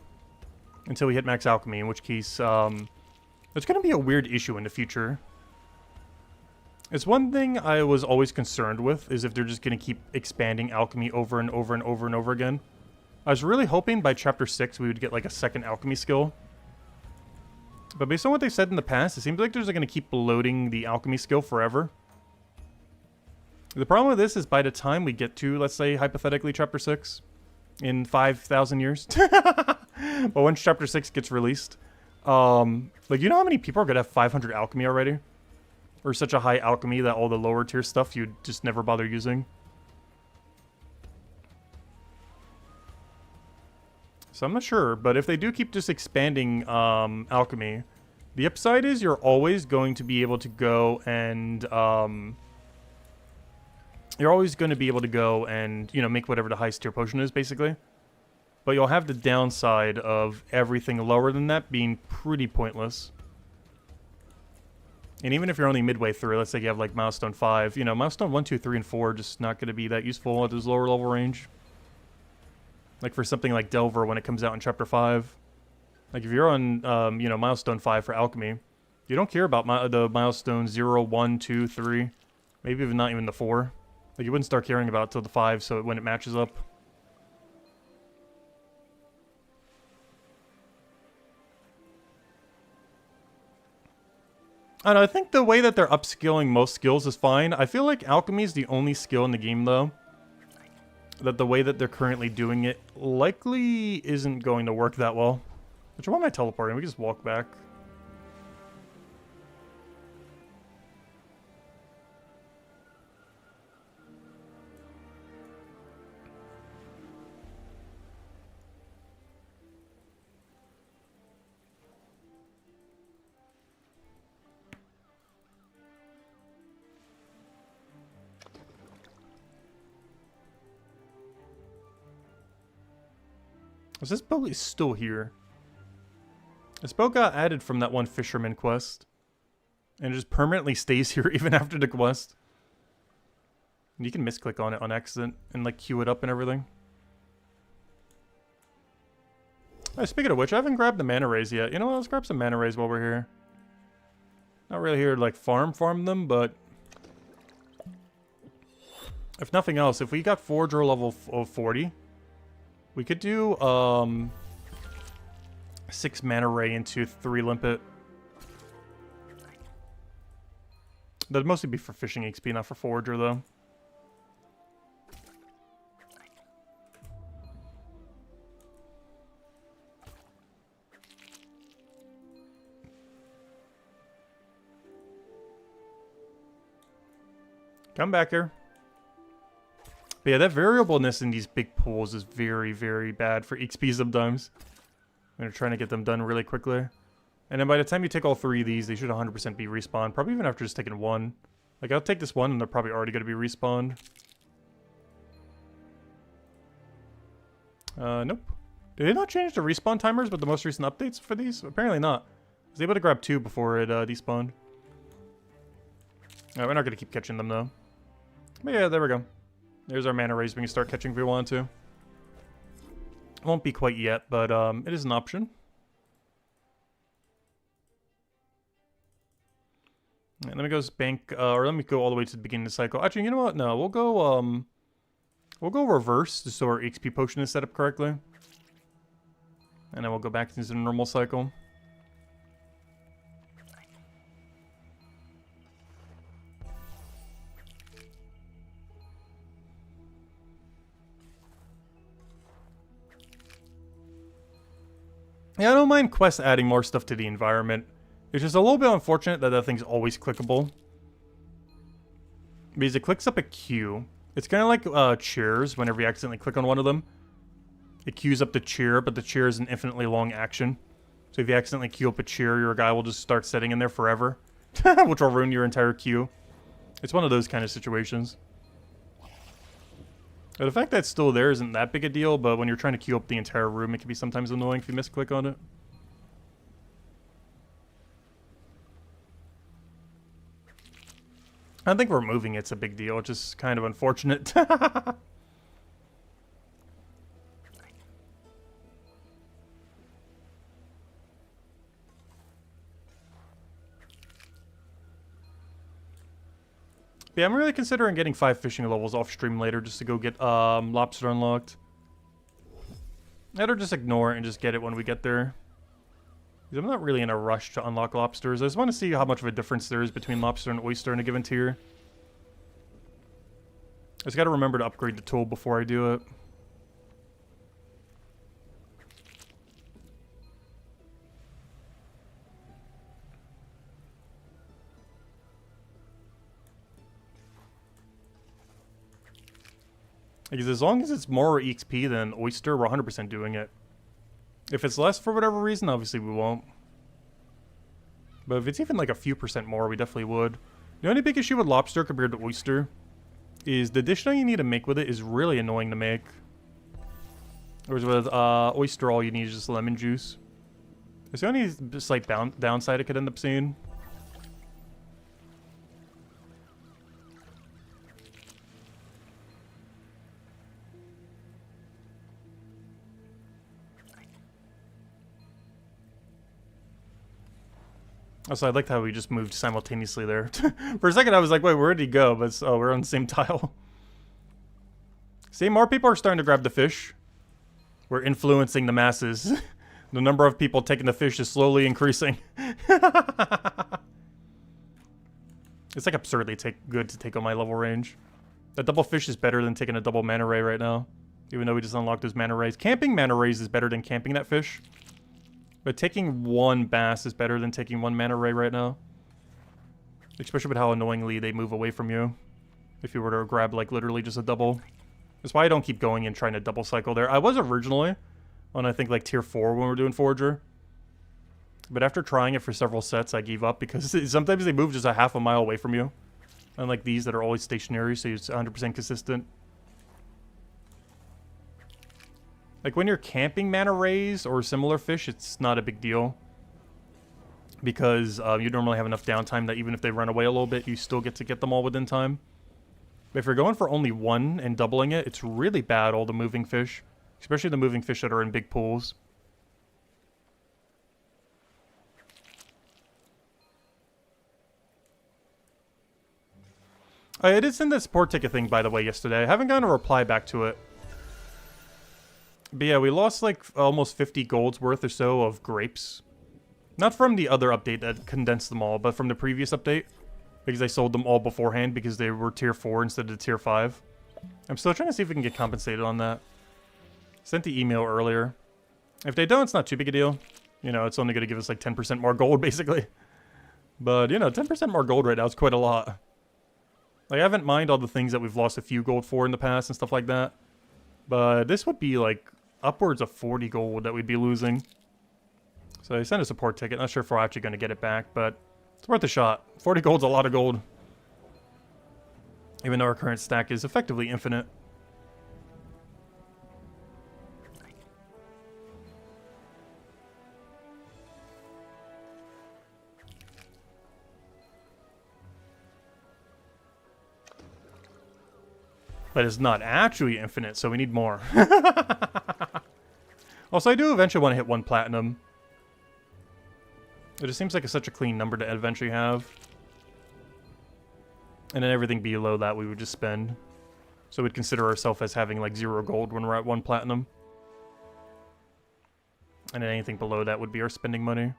until we hit max alchemy, in which case there's going to be a weird issue in the future. It's one thing I was always concerned with, is if they're just going to keep expanding alchemy over and over and over and over again. I was really hoping by chapter 6 we would get like a second alchemy skill. But based on what they said in the past, it seems like they're just going to keep loading the alchemy skill forever. The problem with this is by the time we get to, let's say, hypothetically, chapter 6, in 5,000 years. But once chapter 6 gets released, like, you know how many people are going to have 500 alchemy already? Or such a high alchemy that all the lower tier stuff you'd just never bother using? So I'm not sure, but if they do keep just expanding alchemy, the upside is you're always going to be able to go and you know, make whatever the highest tier potion is, basically. But you'll have the downside of everything lower than that being pretty pointless. And even if you're only midway through, let's say you have like Milestone 5, you know, Milestone 1, 2, 3, and 4 are just not going to be that useful at this lower level range. Like for something like Delver when it comes out in chapter 5. Like if you're on, you know, Milestone 5 for alchemy, you don't care about the Milestone 0, 1, 2, 3, maybe even not even the 4. Like you wouldn't start caring about it till the 5, so when it matches up. I don't know, I think the way that they're upskilling most skills is fine. I feel like alchemy is the only skill in the game, though, that the way that they're currently doing it likely isn't going to work that well. Which, why am I teleporting? We can just walk back. Is this boat is still here? This boat got added from that one fisherman quest. And it just permanently stays here even after the quest. And you can misclick on it on accident and like queue it up and everything. Oh, speaking of which, I haven't grabbed the mana rays yet. You know what, let's grab some mana rays while we're here. Not really here to like farm them, but if nothing else, if we got Forager level 40, we could do 6 mana ray into 3 limpet. That'd mostly be for fishing XP, not for Forager though. Come back here. But yeah, that variableness in these big pools is very, very bad for XP sometimes. When you're trying to get them done really quickly. And then by the time you take all 3 of these, they should 100% be respawned. Probably even after just taking 1. Like, I'll take this one and they're probably already going to be respawned. Nope. Did they not change the respawn timers with the most recent updates for these? Apparently not. I was able to grab 2 before it despawned. Alright, we're not going to keep catching them though. But yeah, there we go. There's our mana rays we can start catching if we want to. Won't be quite yet, but it is an option. Right, let me go bank, or let me go all the way to the beginning of the cycle. Actually, you know what? No, we'll go reverse just so our XP potion is set up correctly. And then we'll go back into the normal cycle. Yeah, I don't mind Quest adding more stuff to the environment. It's just a little bit unfortunate that that thing's always clickable. Because it clicks up a queue. It's kind of like cheers whenever you accidentally click on one of them. It queues up the cheer, but the cheer is an infinitely long action. So if you accidentally queue up a cheer, your guy will just start sitting in there forever. Which will ruin your entire queue. It's one of those kind of situations. But the fact that it's still there isn't that big a deal, but when you're trying to queue up the entire room, it can be sometimes annoying if you misclick on it. I don't think removing it's a big deal, it's just kind of unfortunate. Yeah, I'm really considering getting 5 fishing levels off stream later just to go get lobster unlocked. Better just ignore it and just get it when we get there. I'm not really in a rush to unlock lobsters. I just want to see how much of a difference there is between lobster and oyster in a given tier. I just got to remember to upgrade the tool before I do it. Because as long as it's more EXP than oyster, we're 100% doing it. If it's less for whatever reason, obviously we won't. But if it's even like a few percent more, we definitely would. The only big issue with lobster compared to oyster is the additional you need to make with it is really annoying to make. Whereas with oyster, all you need is just lemon juice. It's the only slight downside I could end up seeing. Also, I liked how we just moved simultaneously there. For a second, I was like, wait, where did he go? But oh, we're on the same tile. See, more people are starting to grab the fish. We're influencing the masses. The number of people taking the fish is slowly increasing. It's like absurdly good to take on my level range. That double fish is better than taking a double manta ray right now. Even though we just unlocked those manta rays. Camping manta rays is better than camping that fish. But taking one bass is better than taking one manta ray right now. Especially with how annoyingly they move away from you. If you were to grab, like, literally just a double. That's why I don't keep going and trying to double cycle there. I was originally on, I think, like, tier 4 when we were doing Forager. But after trying it for several sets, I gave up because sometimes they move just a half a mile away from you. Unlike these that are always stationary, so it's 100% consistent. Like, when you're camping manta rays or similar fish, it's not a big deal. Because you normally have enough downtime that even if they run away a little bit, you still get to get them all within time. But if you're going for only one and doubling it, it's really bad, all the moving fish. Especially the moving fish that are in big pools. I did send that support ticket thing, by the way, yesterday. I haven't gotten a reply back to it. But yeah, we lost like almost 50 gold's worth or so of grapes. Not from the other update that condensed them all, but from the previous update. Because I sold them all beforehand because they were tier 4 instead of tier 5. I'm still trying to see if we can get compensated on that. Sent the email earlier. If they don't, it's not too big a deal. You know, it's only going to give us like 10% more gold, basically. But, you know, 10% more gold right now is quite a lot. Like, I haven't mind all the things that we've lost a few gold for in the past and stuff like that. But this would be like upwards of 40 gold that we'd be losing. So I sent a support ticket. Not sure if we're actually going to get it back, but it's worth a shot. 40 gold's a lot of gold. Even though our current stack is effectively infinite. But it's not actually infinite, so we need more. Also, I do eventually want to hit 1 platinum. It just seems like it's such a clean number to eventually have. And then everything below that we would just spend. So we'd consider ourselves as having like 0 gold when we're at 1 platinum. And then anything below that would be our spending money. I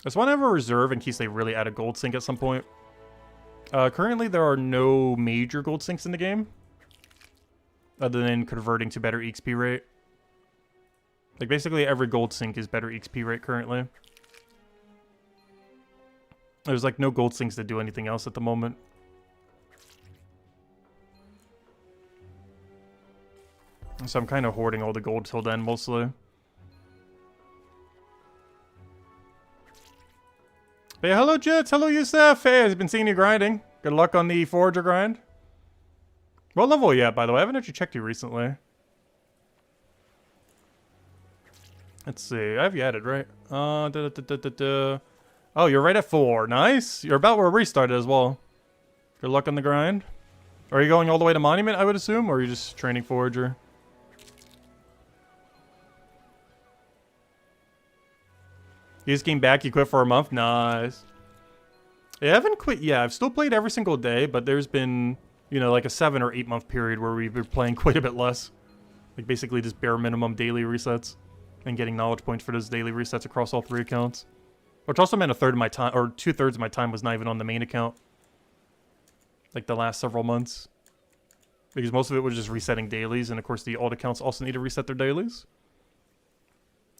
just want to have a reserve in case they really add a gold sink at some point. Currently, there are no major gold sinks in the game. Other than converting to better EXP rate. Like, basically every gold sink is better EXP rate currently. There's, like, no gold sinks that do anything else at the moment. So I'm kind of hoarding all the gold till then, mostly. Hey, hello, Jets. Hello, Yusef. Hey, I've been seeing you grinding. Good luck on the Forager grind. What level are you at, by the way? I haven't actually checked you recently. Let's see. I have you added, right? Oh, you're right at 4. Nice. You're about where we started as well. Good luck on the grind. Are you going all the way to Monument, I would assume? Or are you just training Forager? You just came back, you quit for a month? Nice. I haven't quit yet. I've still played every single day, but there's been, you know, like a 7 or 8 month period where we've been playing quite a bit less. Like basically just bare minimum daily resets and getting knowledge points for those daily resets across all 3 accounts. Which also meant a third of my time, or 2/3 of my time was not even on the main account. Like the last several months. Because most of it was just resetting dailies, and of course the alt accounts also need to reset their dailies.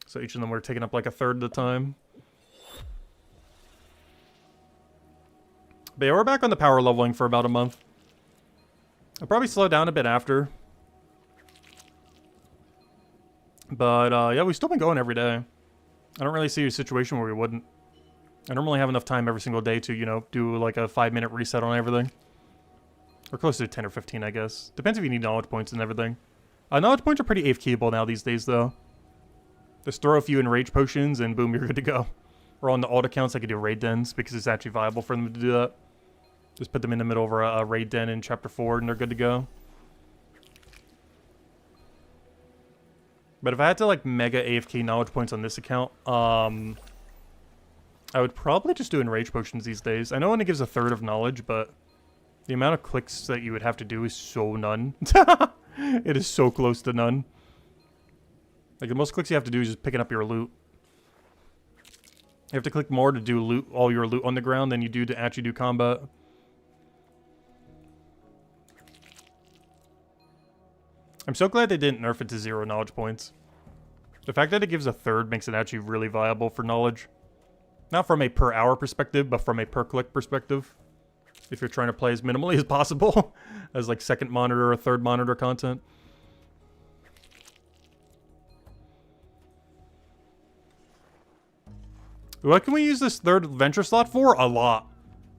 So each of them were taking up like a third of the time. But yeah, we're back on the power leveling for about a month. I'll probably slow down a bit after. But yeah, we've still been going every day. I don't really see a situation where we wouldn't. I don't really have enough time every single day to, you know, do like a 5-minute reset on everything. Or close to 10 or 15, I guess. Depends if you need knowledge points and everything. Knowledge points are pretty AFKable now these days, though. Just throw a few enrage potions and boom, you're good to go. Or on the alt accounts, I could do raid dens because it's actually viable for them to do that. Just put them in the middle of a raid den in Chapter 4 and they're good to go. But if I had to like mega AFK knowledge points on this account, I would probably just do enrage potions these days. I know it only gives a third of knowledge, but the amount of clicks that you would have to do is so none. It is so close to none. Like the most clicks you have to do is just picking up your loot. You have to click more to do loot, all your loot on the ground than you do to actually do combat. I'm so glad they didn't nerf it to 0 knowledge points. The fact that it gives a third makes it actually really viable for knowledge. Not from a per hour perspective, but from a per click perspective. If you're trying to play as minimally as possible. As like second monitor or third monitor content. What can we use this third venture slot for? A lot.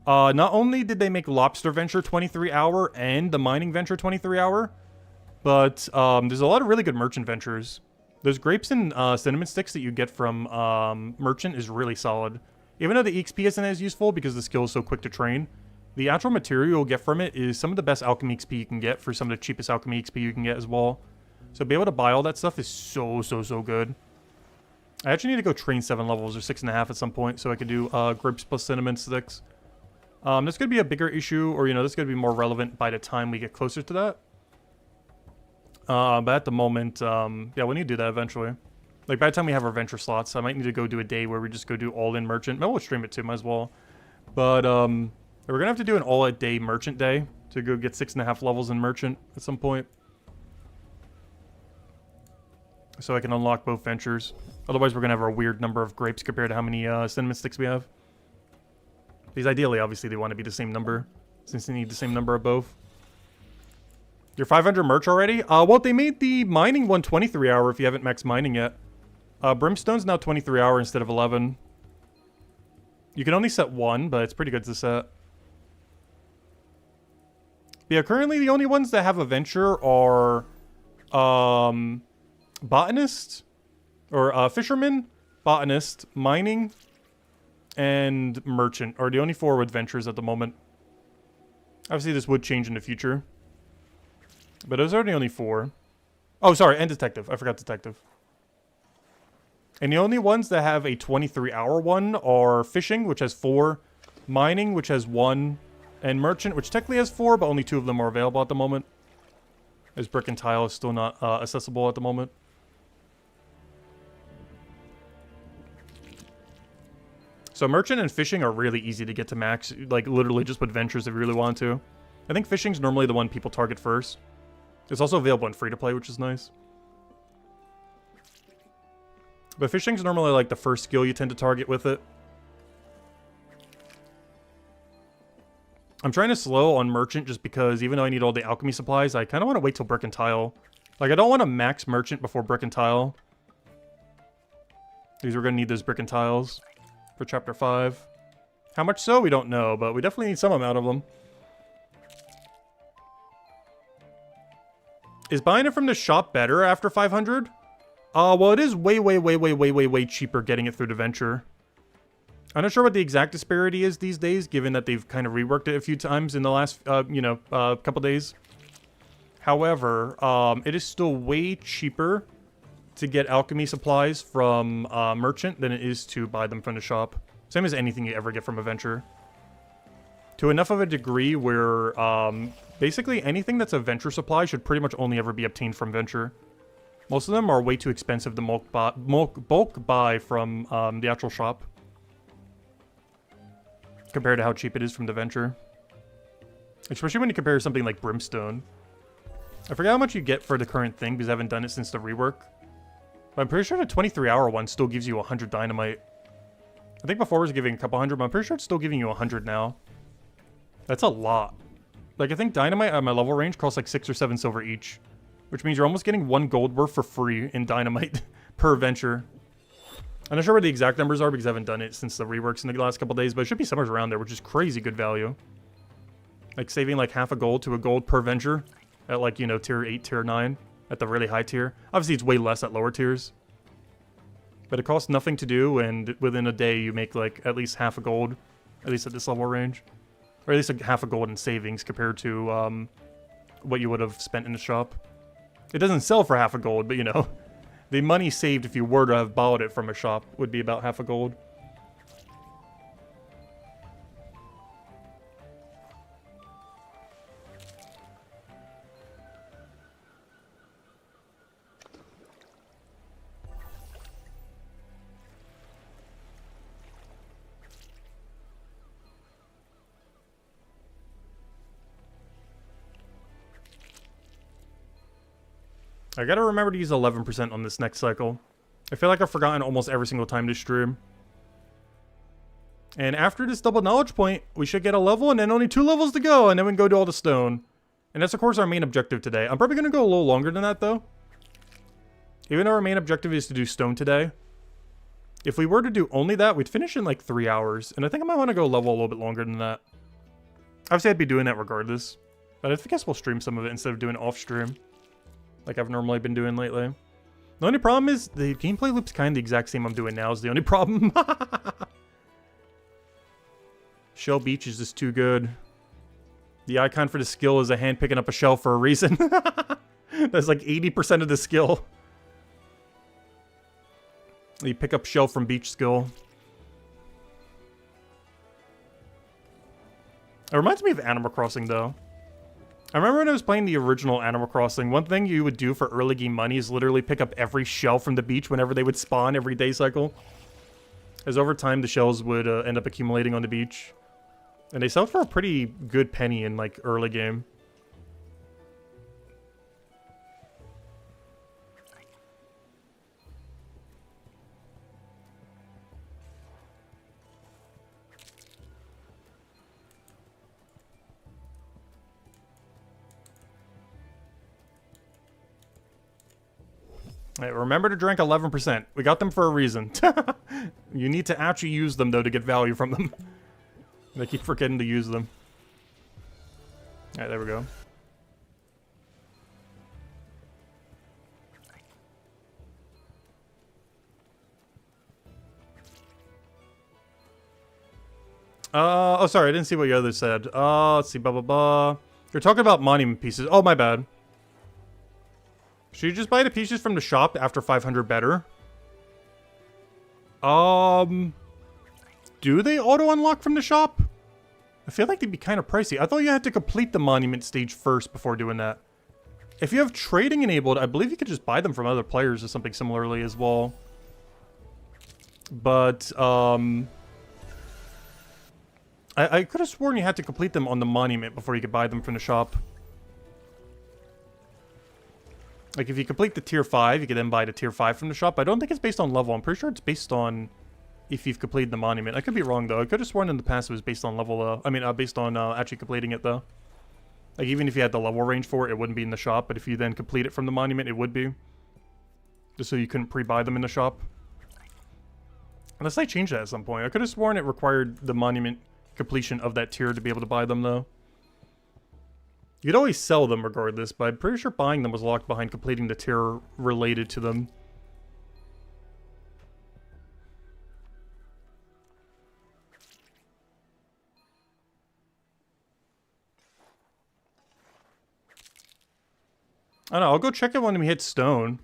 Not only did they make Lobster Venture 23 hour and the Mining Venture 23 hour, but there's a lot of really good merchant ventures. Those grapes and cinnamon sticks that you get from merchant is really solid. Even though the EXP isn't as useful because the skill is so quick to train, the actual material you'll get from it is some of the best alchemy XP you can get for some of the cheapest alchemy XP you can get as well. So be able to buy all that stuff is so good. I actually need to go train 7 levels or 6.5 at some point so I can do grapes plus cinnamon sticks. This could be a bigger issue, or, you know, this could be more relevant by the time we get closer to that. But at the moment, yeah, we need to do that eventually. Like, by the time we have our venture slots, I might need to go do a day where we just go do all-in merchant. Maybe we'll stream it too, might as well. But, we're gonna have to do an all-a-day merchant day to go get 6.5 levels in merchant at some point. So I can unlock both ventures. Otherwise, we're gonna have a weird number of grapes compared to how many cinnamon sticks we have. Because ideally, obviously, they want to be the same number, since they need the same number of both. You're 500 merch already? Well, they made the mining one 23 hour if you haven't maxed mining yet. Brimstone's now 23 hour instead of 11. You can only set 1, but it's pretty good to set. But yeah, currently the only ones that have a venture are botanist, or fisherman, botanist, mining, and merchant are the only 4 with ventures at the moment. Obviously, this would change in the future. But those are the only 4. Oh, sorry, and detective. I forgot detective. And the only ones that have a 23-hour one are fishing, which has 4, mining, which has 1, and merchant, which technically has 4, but only 2 of them are available at the moment. As brick and tile is still not accessible at the moment. So merchant and fishing are really easy to get to max. Like, literally just put ventures if you really want to. I think fishing's normally the one people target first. It's also available in free-to-play, which is nice. But fishing's normally, like, the first skill you tend to target with it. I'm trying to slow on merchant just because even though I need all the alchemy supplies, I kind of want to wait till brick and tile. Like, I don't want to max merchant before brick and tile. Because we're going to need those brick and tiles for Chapter 5. How much so? We don't know, but we definitely need some amount of them. Is buying it from the shop better after 500? Well, it is way cheaper getting it through the venture. I'm not sure what the exact disparity is these days, given that they've kind of reworked it a few times in the last, couple days. However, it is still way cheaper to get alchemy supplies from merchant than it is to buy them from the shop. Same as anything you ever get from a venture. To enough of a degree where basically anything that's a venture supply should pretty much only ever be obtained from venture. Most of them are way too expensive to bulk buy from the actual shop. Compared to how cheap it is from the Venture. Especially when you compare something like Brimstone. I forget how much you get for the current thing because I haven't done it since the rework. But I'm pretty sure the 23-hour one still gives you 100 dynamite. I think before it was giving a couple hundred, but I'm pretty sure it's still giving you 100 now. That's a lot. Like, I think dynamite at my level range costs like 6 or 7 silver each. Which means you're almost getting 1 gold worth for free in dynamite per venture. I'm not sure where the exact numbers are because I haven't done it since the reworks in the last couple days, but it should be somewhere around there, which is crazy good value. Like, saving like half a gold to a gold per venture at like, you know, tier 8, tier 9 at the really high tier. Obviously, it's way less at lower tiers. But it costs nothing to do, and within a day, you make like at least half a gold, at least at this level range. Or at least like half a gold in savings compared to what you would have spent in the shop. It doesn't sell for half a gold, but you know, the money saved if you were to have bought it from a shop would be about half a gold. I gotta remember to use 11% on this next cycle. I feel like I've forgotten almost every single time this stream. And after this double knowledge point, we should get a level and then only 2 levels to go, and then we can go do all the stone. And that's of course our main objective today. I'm probably gonna go a little longer than that though. Even though our main objective is to do stone today. If we were to do only that, we'd finish in like 3 hours. And I think I might want to go level a little bit longer than that. Obviously I'd be doing that regardless. But I guess we'll stream some of it instead of doing it off stream. Like I've normally been doing lately. The only problem is the gameplay loop's kind of the exact same I'm doing now is the only problem. Shell Beach is just too good. The icon for the skill is a hand picking up a shell for a reason. That's like 80% of the skill. You pick up shell from beach skill. It reminds me of Animal Crossing though. I remember when I was playing the original Animal Crossing, one thing you would do for early game money is literally pick up every shell from the beach whenever they would spawn every day cycle. As over time, the shells would end up accumulating on the beach. And they sell for a pretty good penny in, like, early game. Alright, remember to drink 11%. We got them for a reason. You need to actually use them, though, to get value from them. I keep forgetting to use them. Alright, there we go. Oh, sorry, I didn't see what your other said. Let's see, blah, blah, blah. You're talking about monument pieces. Oh, my bad. Should you just buy the pieces from the shop after 500 better? Do they auto-unlock from the shop? I feel like they'd be kind of pricey. I thought you had to complete the monument stage first before doing that. If you have trading enabled, I believe you could just buy them from other players or something similarly as well. But, I could have sworn you had to complete them on the monument before you could buy them from the shop. Like, if you complete the tier 5, you can then buy the tier 5 from the shop. I don't think it's based on level. I'm pretty sure it's based on if you've completed the monument. I could be wrong, though. I could have sworn in the past it was based on level, based on actually completing it, though. Like, even if you had the level range for it, it wouldn't be in the shop. But if you then complete it from the monument, it would be. Just so you couldn't pre-buy them in the shop. Unless I changed that at some point. I could have sworn it required the monument completion of that tier to be able to buy them, though. You'd always sell them regardless, but I'm pretty sure buying them was locked behind completing the tier related to them. I don't know, I'll go check it when we hit stone.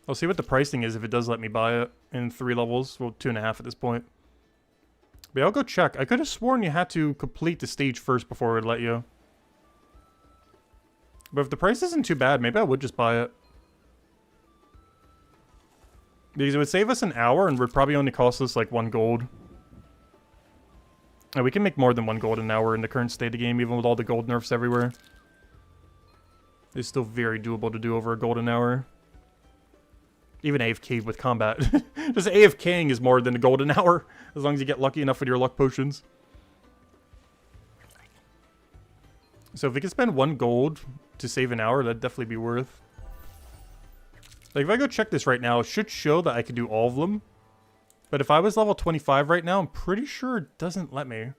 I'll see what the pricing is if it does let me buy it in 3 levels. Well, 2.5 at this point. But yeah, I'll go check. I could have sworn you had to complete the stage first before it would let you. But if the price isn't too bad, maybe I would just buy it. Because it would save us an hour and would probably only cost us like 1 gold. And we can make more than 1 gold an hour in the current state of the game, even with all the gold nerfs everywhere. It's still very doable to do over a gold an hour. Even AFK with combat. Just AFKing is more than a gold an hour, as long as you get lucky enough with your luck potions. So if we can spend 1 gold to save an hour, that'd definitely be worth. Like, if I go check this right now, it should show that I can do all of them. But if I was level 25 right now, I'm pretty sure it doesn't let me.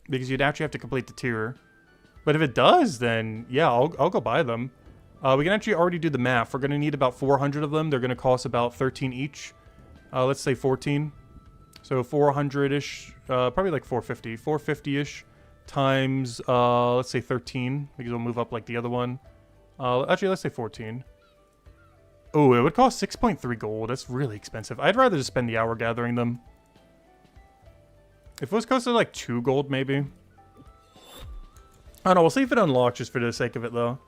Because you'd actually have to complete the tier. But if it does, then yeah, I'll go buy them. We can actually already do the math. We're going to need about 400 of them. They're going to cost about 13 each. Let's say 14. So 400-ish, probably like 450. 450-ish times, let's say 13. Because we'll move up like the other one. Actually, let's say 14. Oh, it would cost 6.3 gold. That's really expensive. I'd rather just spend the hour gathering them. If it was costing like 2 gold, maybe. I don't know. We'll see if it unlocks just for the sake of it, though.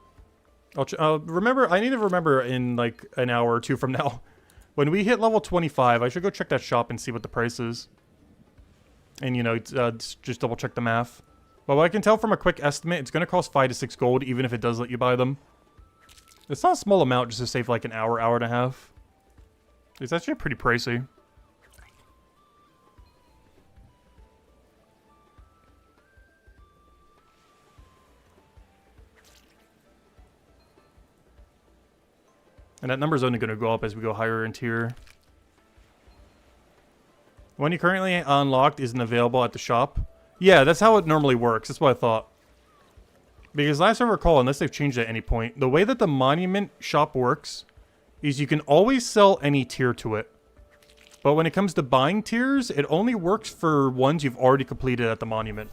Remember, I need to remember in like an hour or 2 from now. When we hit level 25, I should go check that shop and see what the price is. And, you know, just double check the math. But what I can tell from a quick estimate, it's going to cost 5 to 6 gold, even if it does let you buy them. It's not a small amount just to save like an hour, hour and a half. It's actually pretty pricey. And that number is only going to go up as we go higher in tier. One you currently unlocked isn't available at the shop. Yeah, that's how it normally works. That's what I thought. Because last I recall, unless they've changed at any point, the way that the monument shop works is you can always sell any tier to it. But when it comes to buying tiers, it only works for ones you've already completed at the monument.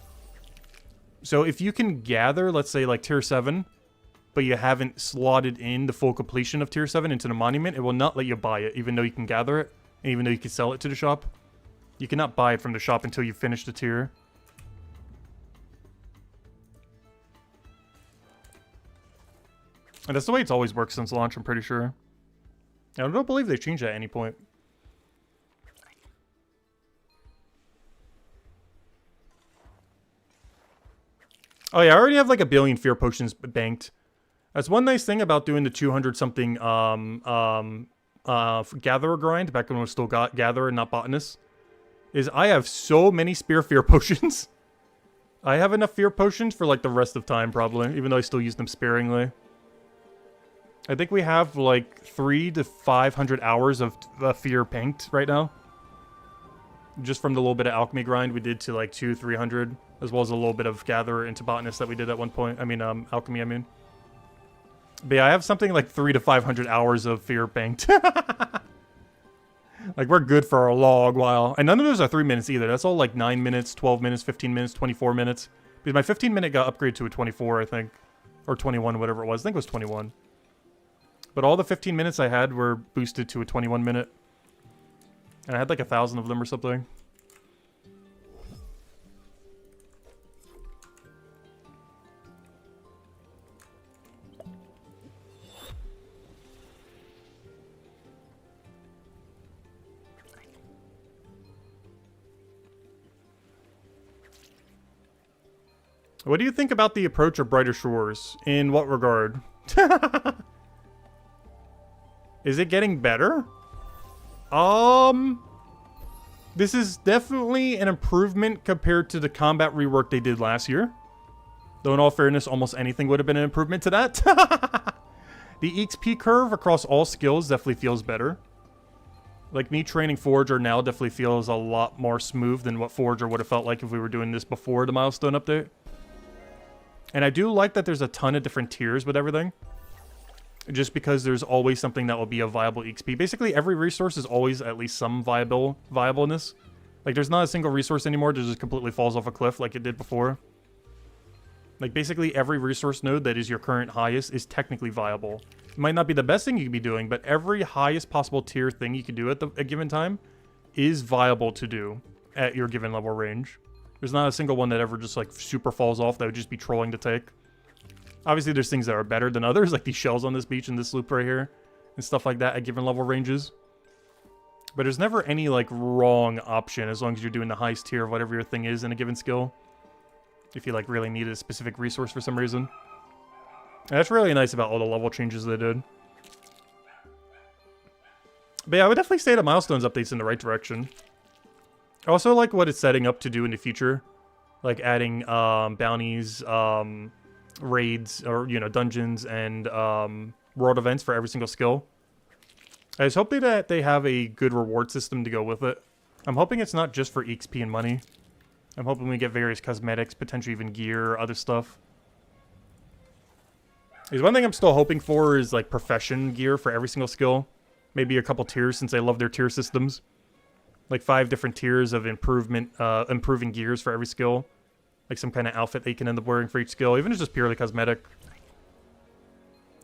So if you can gather, let's say like tier 7, but you haven't slotted in the full completion of tier 7 into the monument, it will not let you buy it, even though you can gather it, and even though you can sell it to the shop. You cannot buy it from the shop until you finish the tier. And that's the way it's always worked since launch, I'm pretty sure. I don't believe they changed that at any point. Oh yeah, I already have like 1 billion fear potions banked. That's one nice thing about doing the 200-something gatherer grind, back when we still got gatherer and not botanist, is I have so many fear potions. I have enough fear potions for like the rest of time, probably, even though I still use them sparingly. I think we have like 300 to 500 hours of fear banked right now. Just from the little bit of alchemy grind we did to like 200-300, as well as a little bit of gatherer into botanist that we did at one point. I mean, alchemy, I mean. But yeah, I have something like 300 to 500 hours of fear banked. Like, we're good for a long while. And none of those are 3 minutes either. That's all like 9 minutes, 12 minutes, 15 minutes, 24 minutes. Because my 15-minute got upgraded to a 24, I think. Or 21, whatever it was. I think it was 21. But all the 15 minutes I had were boosted to a 21-minute. And I had like 1,000 of them or something. What do you think about the approach of Brighter Shores? In what regard? Is it getting better? This is definitely an improvement compared to the combat rework they did last year. Though in all fairness, almost anything would have been an improvement to that. The XP curve across all skills definitely feels better. Like, me training Forager now definitely feels a lot more smooth than what Forager would have felt like if we were doing this before the Milestone update. And I do like that there's a ton of different tiers with everything. Just because there's always something that will be a viable XP. Basically, every resource is always at least some viableness. Like, there's not a single resource anymore that just completely falls off a cliff like it did before. Like, basically, every resource node that is your current highest is technically viable. It might not be the best thing you could be doing, but every highest possible tier thing you can do at a given time is viable to do at your given level range. There's not a single one that ever just, like, super falls off that would just be trolling to take. Obviously, there's things that are better than others, like these shells on this beach and this loop right here, and stuff like that at given level ranges. But there's never any, like, wrong option as long as you're doing the highest tier of whatever your thing is in a given skill. If you, like, really need a specific resource for some reason. And that's really nice about all the level changes they did. But yeah, I would definitely say that Milestone's update's in the right direction. I also like what it's setting up to do in the future. Like adding bounties, raids, or, you know, dungeons, and world events for every single skill. I just hope that they have a good reward system to go with it. I'm hoping it's not just for XP and money. I'm hoping we get various cosmetics, potentially even gear, other stuff. Because one thing I'm still hoping for is, like, profession gear for every single skill. Maybe a couple tiers, since I love their tier systems. Like 5 different tiers of improving gears for every skill. Like some kind of outfit that you can end up wearing for each skill, even if it's just purely cosmetic.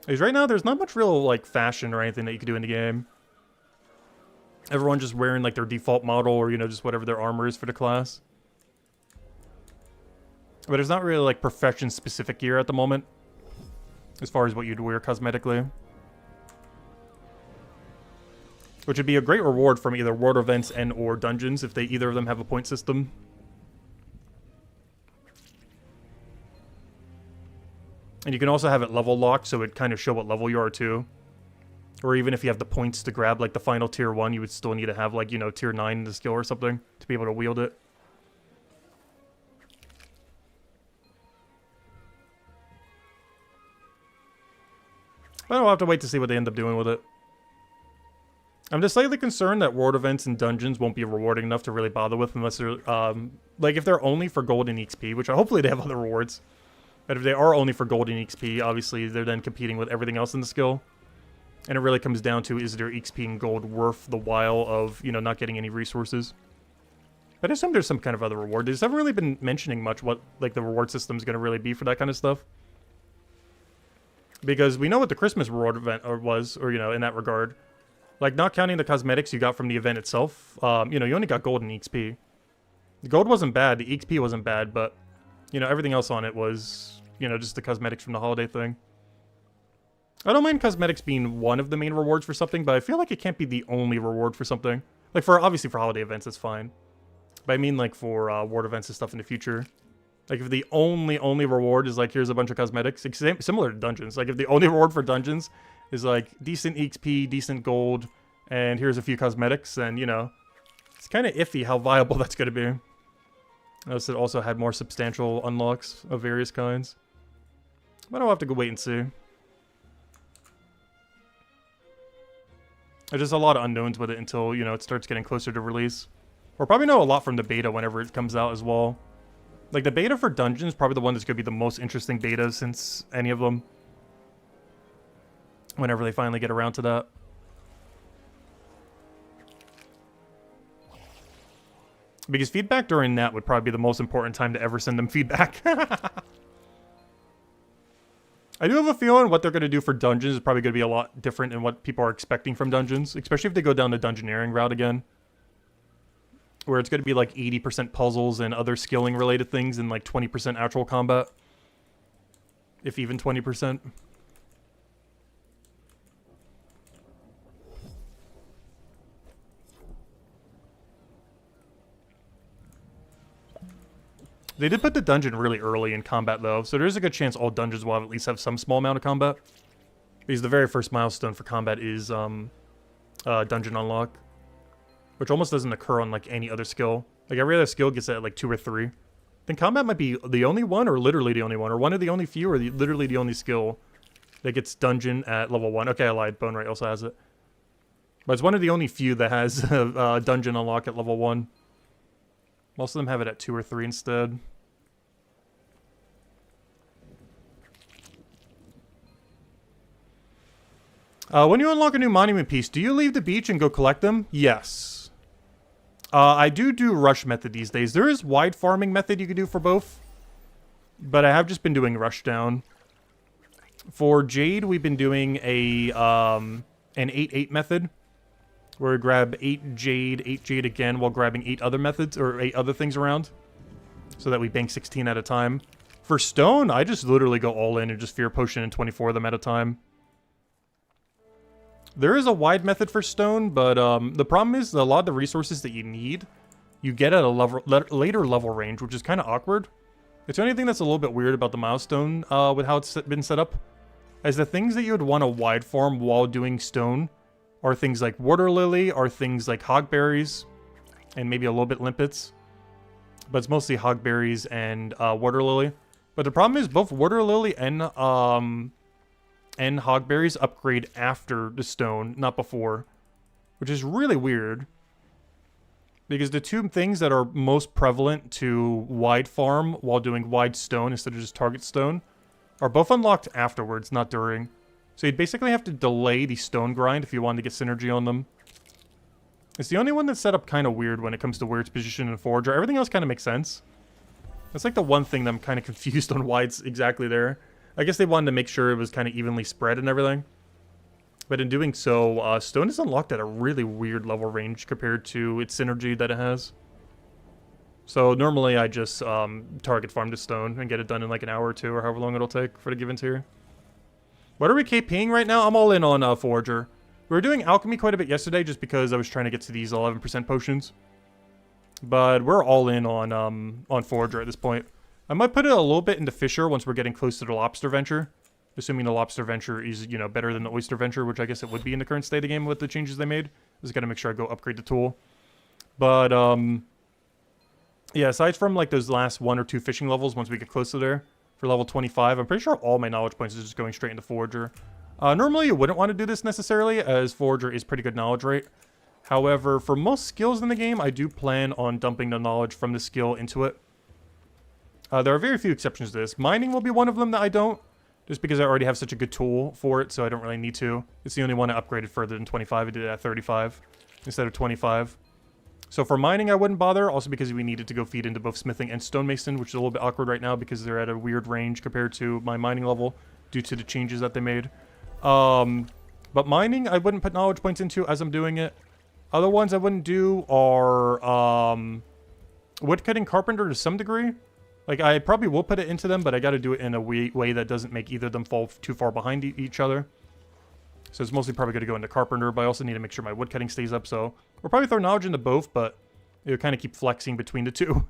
Because right now, there's not much real, like, fashion or anything that you can do in the game. Everyone just wearing, like, their default model or, you know, just whatever their armor is for the class. But there's not really, like, profession-specific gear at the moment. As far as what you'd wear cosmetically. Which would be a great reward from either world events and or dungeons if they either of them have a point system. And you can also have it level locked, so it kind of show what level you are too. Or even if you have the points to grab like the final tier 1, you would still need to have like, you know, tier 9 in the skill or something to be able to wield it. But I'll have to wait to see what they end up doing with it. I'm just slightly concerned that world events and dungeons won't be rewarding enough to really bother with unless they're, like if they're only for gold and XP, which hopefully they have other rewards. But if they are only for gold and XP, obviously they're then competing with everything else in the skill. And it really comes down to, is their XP and gold worth the while of, you know, not getting any resources? But I assume there's some kind of other reward. They just haven't really been mentioning much what, like, the reward system is going to really be for that kind of stuff. Because we know what the Christmas reward event was, or, you know, in that regard. Like, not counting the cosmetics you got from the event itself, you know, you only got gold and XP. The gold wasn't bad, the XP wasn't bad, but, you know, everything else on it was, you know, just the cosmetics from the holiday thing. I don't mind cosmetics being one of the main rewards for something, but I feel like it can't be the only reward for something. Like, for, obviously for holiday events, it's fine. But I mean, like, for world events and stuff in the future. Like, if the only reward is, like, here's a bunch of cosmetics, similar to dungeons. Like, if the only reward for dungeons is, like, decent XP, decent gold, and here's a few cosmetics, then, you know, it's kind of iffy how viable that's going to be. Unless it also had more substantial unlocks of various kinds. But I'll have to go wait and see. There's just a lot of unknowns with it until, you know, it starts getting closer to release. We'll probably know a lot from the beta whenever it comes out as well. Like, the beta for Dungeons is probably the one that's going to be the most interesting beta since any of them. Whenever they finally get around to that. Because feedback during that would probably be the most important time to ever send them feedback. I do have a feeling what they're going to do for Dungeons is probably going to be a lot different than what people are expecting from Dungeons. Especially if they go down the Dungeoneering route again. Where it's going to be like 80% puzzles and other skilling related things and like 20% actual combat. If even 20%. They did put the dungeon really early in combat though, so there's a good chance all dungeons will at least have some small amount of combat. Because the very first milestone for combat is dungeon unlock. Which almost doesn't occur on like any other skill. Like every other skill gets it at like 2 or 3. I think combat might be the only one or literally the only one. Or one of the only few or literally the only skill that gets dungeon at level 1. Okay, I lied. Bone Right also has it. But it's one of the only few that has dungeon unlock at level 1. Most of them have it at 2 or 3 instead. When you unlock a new monument piece, do you leave the beach and go collect them? Yes. I do rush method these days. There is wide farming method you can do for both. But I have just been doing rush down. For Jade, we've been doing a an 8-8 method. Where we grab 8 Jade again while grabbing 8 other methods, or 8 other things around. So that we bank 16 at a time. For stone, I just literally go all in and just fear potion and 24 of them at a time. There is a wide method for stone, but the problem is that a lot of the resources that you need, you get at a later level range, which is kind of awkward. It's the only thing that's a little bit weird about the milestone with how it's been set up, as the things that you would want to wide farm while doing stone are things like water lily, are things like hogberries, and maybe a little bit limpets. But it's mostly hogberries and water lily. But the problem is both water lily and hogberries upgrade after the stone, not before, which is really weird. Because the two things that are most prevalent to wide farm while doing wide stone instead of just target stone are both unlocked afterwards, not during. So you'd basically have to delay the stone grind if you wanted to get synergy on them. It's the only one that's set up kind of weird when it comes to where it's positioned in Forager. Everything else kind of makes sense. That's like the one thing that I'm kind of confused on why it's exactly there. I guess they wanted to make sure it was kind of evenly spread and everything. But in doing so, stone is unlocked at a really weird level range compared to its synergy that it has. So normally I just target farm to stone and get it done in like an hour or two or however long it'll take for the given tier. What are we KPing right now? I'm all in on Forager. We were doing alchemy quite a bit yesterday just because I was trying to get to these 11% potions. But we're all in on Forager at this point. I might put it a little bit into Fisher once we're getting close to the Lobster Venture. Assuming the Lobster Venture is, you know, better than the Oyster Venture, which I guess it would be in the current state of the game with the changes they made. Just gotta make sure I go upgrade the tool. But, yeah, aside from, like, those last 1 or 2 fishing levels, once we get close to there, for level 25, I'm pretty sure all my knowledge points is just going straight into Forager. Normally, you wouldn't want to do this necessarily, as Forager is pretty good knowledge rate. However, for most skills in the game, I do plan on dumping the knowledge from the skill into it. There are very few exceptions to this. Mining will be one of them that I don't, just because I already have such a good tool for it, so I don't really need to. It's the only one I upgraded further than 25. I did it at 35 instead of 25. So for mining, I wouldn't bother, also because we needed to go feed into both smithing and stonemason, which is a little bit awkward right now because they're at a weird range compared to my mining level due to the changes that they made. But mining, I wouldn't put knowledge points into as I'm doing it. Other ones I wouldn't do are woodcutting, carpenter to some degree. Like, I probably will put it into them, but I got to do it in a way that doesn't make either of them fall too far behind each other. So it's mostly probably going to go into carpenter, but I also need to make sure my woodcutting stays up. So we'll probably throw knowledge into both, but it'll kind of keep flexing between the two.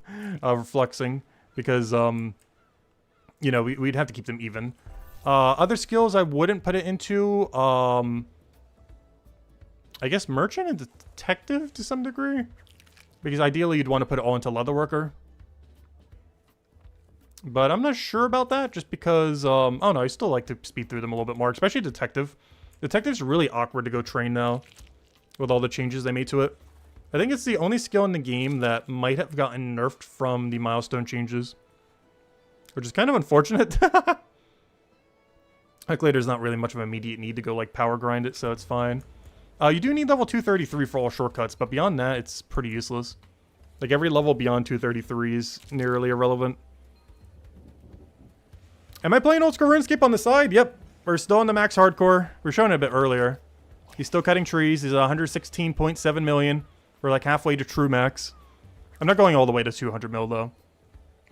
Flexing, because, you know, we'd have to keep them even. Other skills I wouldn't put it into, I guess merchant and detective to some degree. Because ideally you'd want to put it all into leatherworker. But I'm not sure about that, just because, oh no, I still like to speed through them a little bit more, especially detective. Detective's really awkward to go train now, with all the changes they made to it. I think it's the only skill in the game that might have gotten nerfed from the milestone changes. Which is kind of unfortunate. Luckily, there's not really much of an immediate need to go, like, power grind it, so it's fine. You do need level 233 for all shortcuts, but beyond that, it's pretty useless. Like, every level beyond 233 is nearly irrelevant. Am I playing old school RuneScape on the side? Yep. We're still on the max hardcore. We were showing it a bit earlier. He's still cutting trees. He's 116.7 million. We're like halfway to true max. I'm not going all the way to 200 mil though.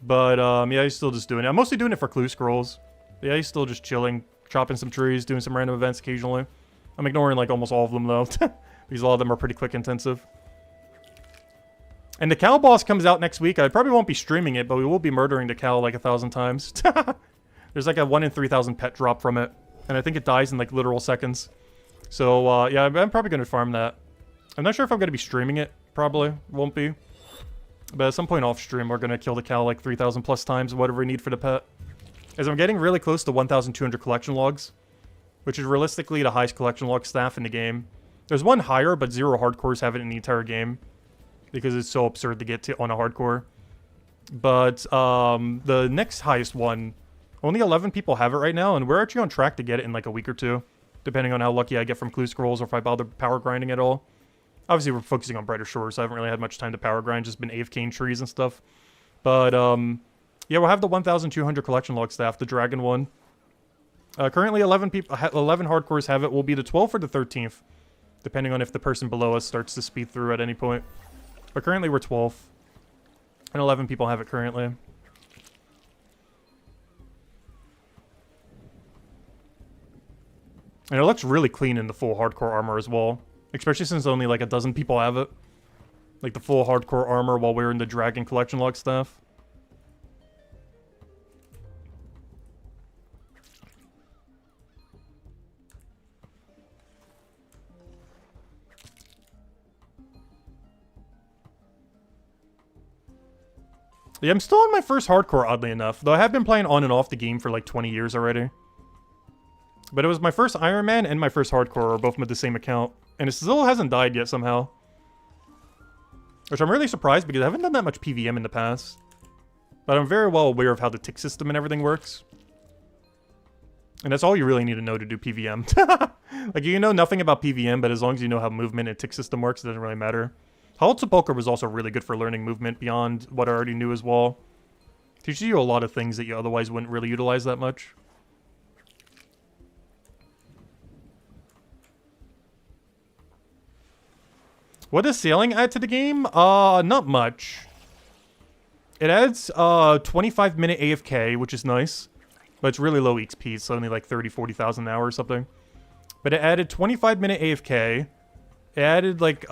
But yeah, he's still just doing it. I'm mostly doing it for clue scrolls. Yeah, he's still just chilling, chopping some trees, doing some random events occasionally. I'm ignoring like almost all of them though, because a lot of them are pretty quick intensive. And the cow boss comes out next week. I probably won't be streaming it, but we will be murdering the cow like 1,000 times. There's like a 1 in 3,000 pet drop from it. And I think it dies in like literal seconds. So yeah, I'm probably going to farm that. I'm not sure if I'm going to be streaming it. Probably won't be. But at some point off stream, we're going to kill the cow like 3,000 plus times, whatever we need for the pet. As I'm getting really close to 1,200 collection logs, which is realistically the highest collection log staff in the game. There's one higher, but 0 hardcores have it in the entire game. Because it's so absurd to get to on a hardcore. But the next highest one, only 11 people have it right now, and we're actually on track to get it in like a week or two, depending on how lucky I get from clue scrolls or if I bother power grinding at all. Obviously, we're focusing on Brighter Shores, so I haven't really had much time to power grind, just been AFKing trees and stuff. But yeah, we'll have the 1,200 collection log staff, the dragon one. Currently, 11 hardcores have it. We'll be the 12th or the 13th, depending on if the person below us starts to speed through at any point. But currently we're 12th. And 11 people have it currently. And it looks really clean in the full hardcore armor as well. Especially since only like a dozen people have it. Like the full hardcore armor while wearing the Dragon Collection Log stuff. Yeah, I'm still on my first hardcore, oddly enough. Though I have been playing on and off the game for like 20 years already. But it was my first Iron Man and my first hardcore, both with the same account. And it still hasn't died yet somehow. Which I'm really surprised because I haven't done that much PVM in the past. But I'm very well aware of how the tick system and everything works. And that's all you really need to know to do PVM. Like, you know nothing about PVM, but as long as you know how movement and tick system works, it doesn't really matter. Hold Sepulchre was also really good for learning movement beyond what I already knew as well. Teaches you a lot of things that you otherwise wouldn't really utilize that much. What does sailing add to the game? Not much. It adds 25-minute AFK, which is nice. But it's really low XP. It's only like 40,000 an hour or something. But it added 25-minute AFK. It added like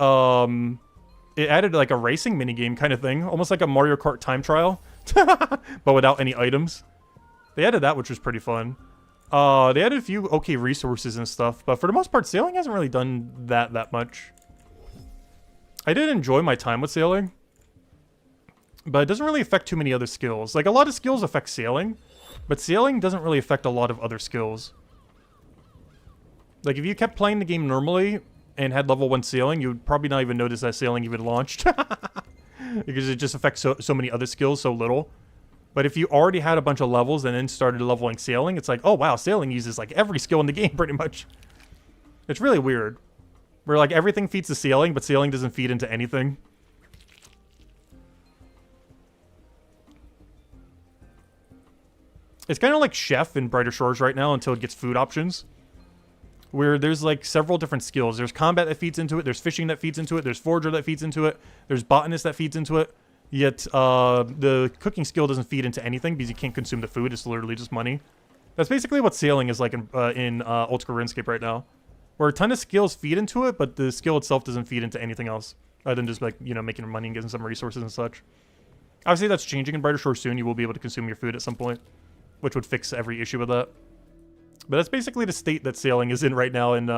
a racing minigame kind of thing. Almost like a Mario Kart time trial. But without any items. They added that, which was pretty fun. They added a few okay resources and stuff. But for the most part, sailing hasn't really done that much. I did enjoy my time with sailing. But it doesn't really affect too many other skills. Like, a lot of skills affect sailing. But sailing doesn't really affect a lot of other skills. Like, if you kept playing the game normally and had level 1 sailing, you would probably not even notice that sailing even launched. Because it just affects so many other skills so little. But if you already had a bunch of levels and then started leveling sailing, it's like, oh wow, sailing uses like every skill in the game pretty much. It's really weird. Where like everything feeds to sailing, but sailing doesn't feed into anything. It's kind of like Chef in Brighter Shores right now until it gets food options. Where there's like several different skills. There's combat that feeds into it, there's fishing that feeds into it, there's forager that feeds into it, there's botanist that feeds into it. Yet the cooking skill doesn't feed into anything because you can't consume the food, it's literally just money. That's basically what sailing is like in Old School RuneScape right now. Where a ton of skills feed into it, but the skill itself doesn't feed into anything else. Other than just like, you know, making money and getting some resources and such. Obviously that's changing in Brighter Shores soon, you will be able to consume your food at some point. Which would fix every issue with that. But that's basically the state that sailing is in right now in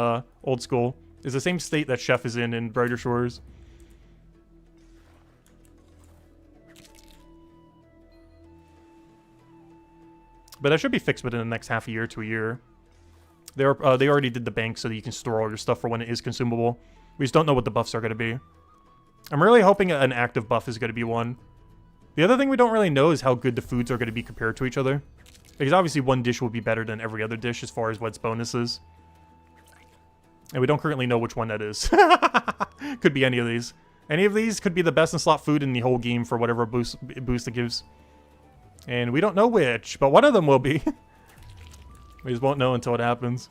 Old School. It's the same state that Chef is in Brighter Shores. But that should be fixed within the next half a year to a year. They already did the bank so that you can store all your stuff for when it is consumable. We just don't know what the buffs are going to be. I'm really hoping an active buff is going to be one. The other thing we don't really know is how good the foods are going to be compared to each other. Because obviously one dish will be better than every other dish as far as what its bonus is. And we don't currently know which one that is. Could be any of these. Any of these could be the best in slot food in the whole game for whatever boost it gives. And we don't know which, but one of them will be. We just won't know until it happens.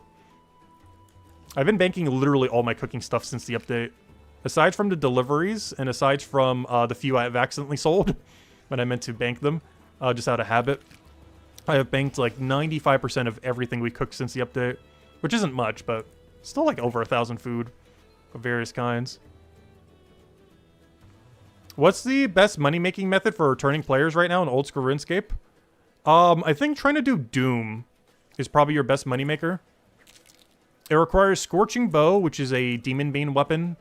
I've been banking literally all my cooking stuff since the update. Aside from the deliveries, and aside from the few I have accidentally sold, when I meant to bank them, just out of habit. I have banked like 95% of everything we cooked since the update. Which isn't much, but still like over 1,000 food of various kinds. What's the best money-making method for returning players right now in Old School RuneScape? I think trying to do Doom is probably your best moneymaker. It requires Scorching Bow, which is a Demon Bane weapon.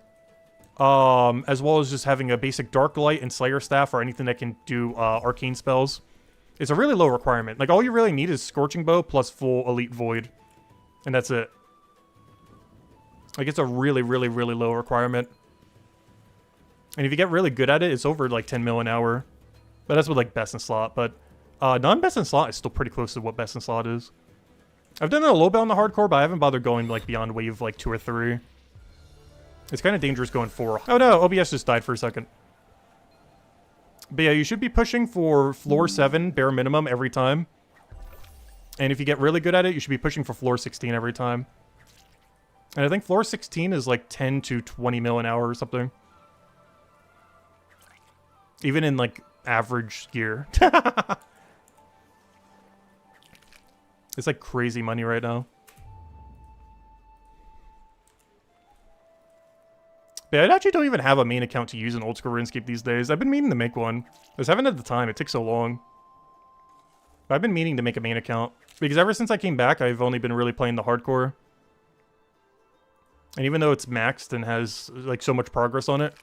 As well as just having a basic Dark Light and Slayer Staff or anything that can do arcane spells. It's a really low requirement. Like, all you really need is Scorching Bow plus full Elite Void. And that's it. Like, it's a really, really, really low requirement. And if you get really good at it, it's over, like, 10 mil an hour. But that's with, like, best in slot. But non-best in slot is still pretty close to what best in slot is. I've done it a little bit on the hardcore, but I haven't bothered going, like, beyond wave, like, 2 or 3. It's kind of dangerous going 4. Oh, no, OBS just died for a second. But yeah, you should be pushing for floor 7, bare minimum, every time. And if you get really good at it, you should be pushing for floor 16 every time. And I think floor 16 is like 10 to 20 mil an hour or something. Even in like average gear. It's like crazy money right now. Yeah, I actually don't even have a main account to use in old school RuneScape these days. I've been meaning to make one. I just haven't had the time. It takes so long. But I've been meaning to make a main account. Because ever since I came back, I've only been really playing the hardcore. And even though it's maxed and has, like, so much progress on it,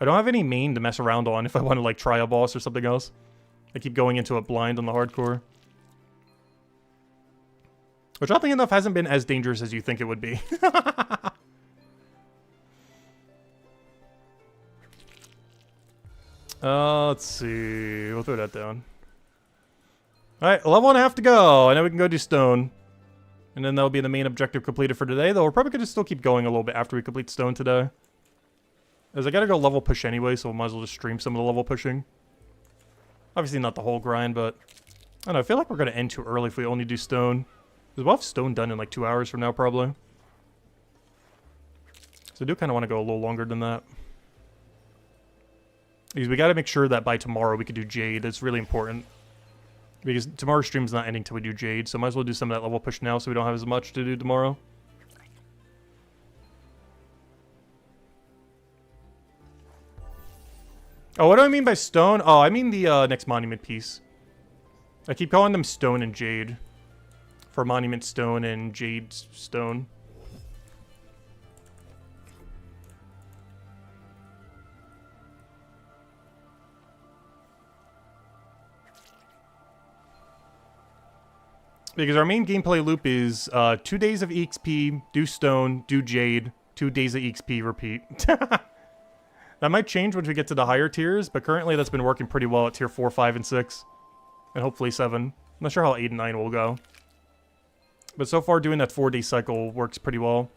I don't have any main to mess around on if I want to, like, try a boss or something else. I keep going into it blind on the hardcore. Which, oddly enough, hasn't been as dangerous as you think it would be. Let's see. We'll throw that down. Alright, level 1.5 to go. And then we can go do stone. And then that'll be the main objective completed for today. Though we're probably going to still keep going a little bit after we complete stone today. As I gotta go level push anyway, so we might as well just stream some of the level pushing. Obviously not the whole grind, but... I don't know, I feel like we're going to end too early if we only do stone. Because we'll have stone done in like 2 hours from now, probably. So I do kind of want to go a little longer than that. Because we got to make sure that by tomorrow we could do Jade. It's really important. Because tomorrow's stream's not ending till we do Jade, so might as well do some of that level push now so we don't have as much to do tomorrow. Oh, what do I mean by stone? Oh, I mean the next monument piece. I keep calling them stone and jade. For monument stone and jade stone. Because our main gameplay loop is 2 days of EXP, do stone, do jade, 2 days of EXP, repeat. That might change once we get to the higher tiers, but currently that's been working pretty well at tier 4, 5, and 6. And hopefully 7. I'm not sure how 8 and 9 will go. But so far doing that 4-day cycle works pretty well.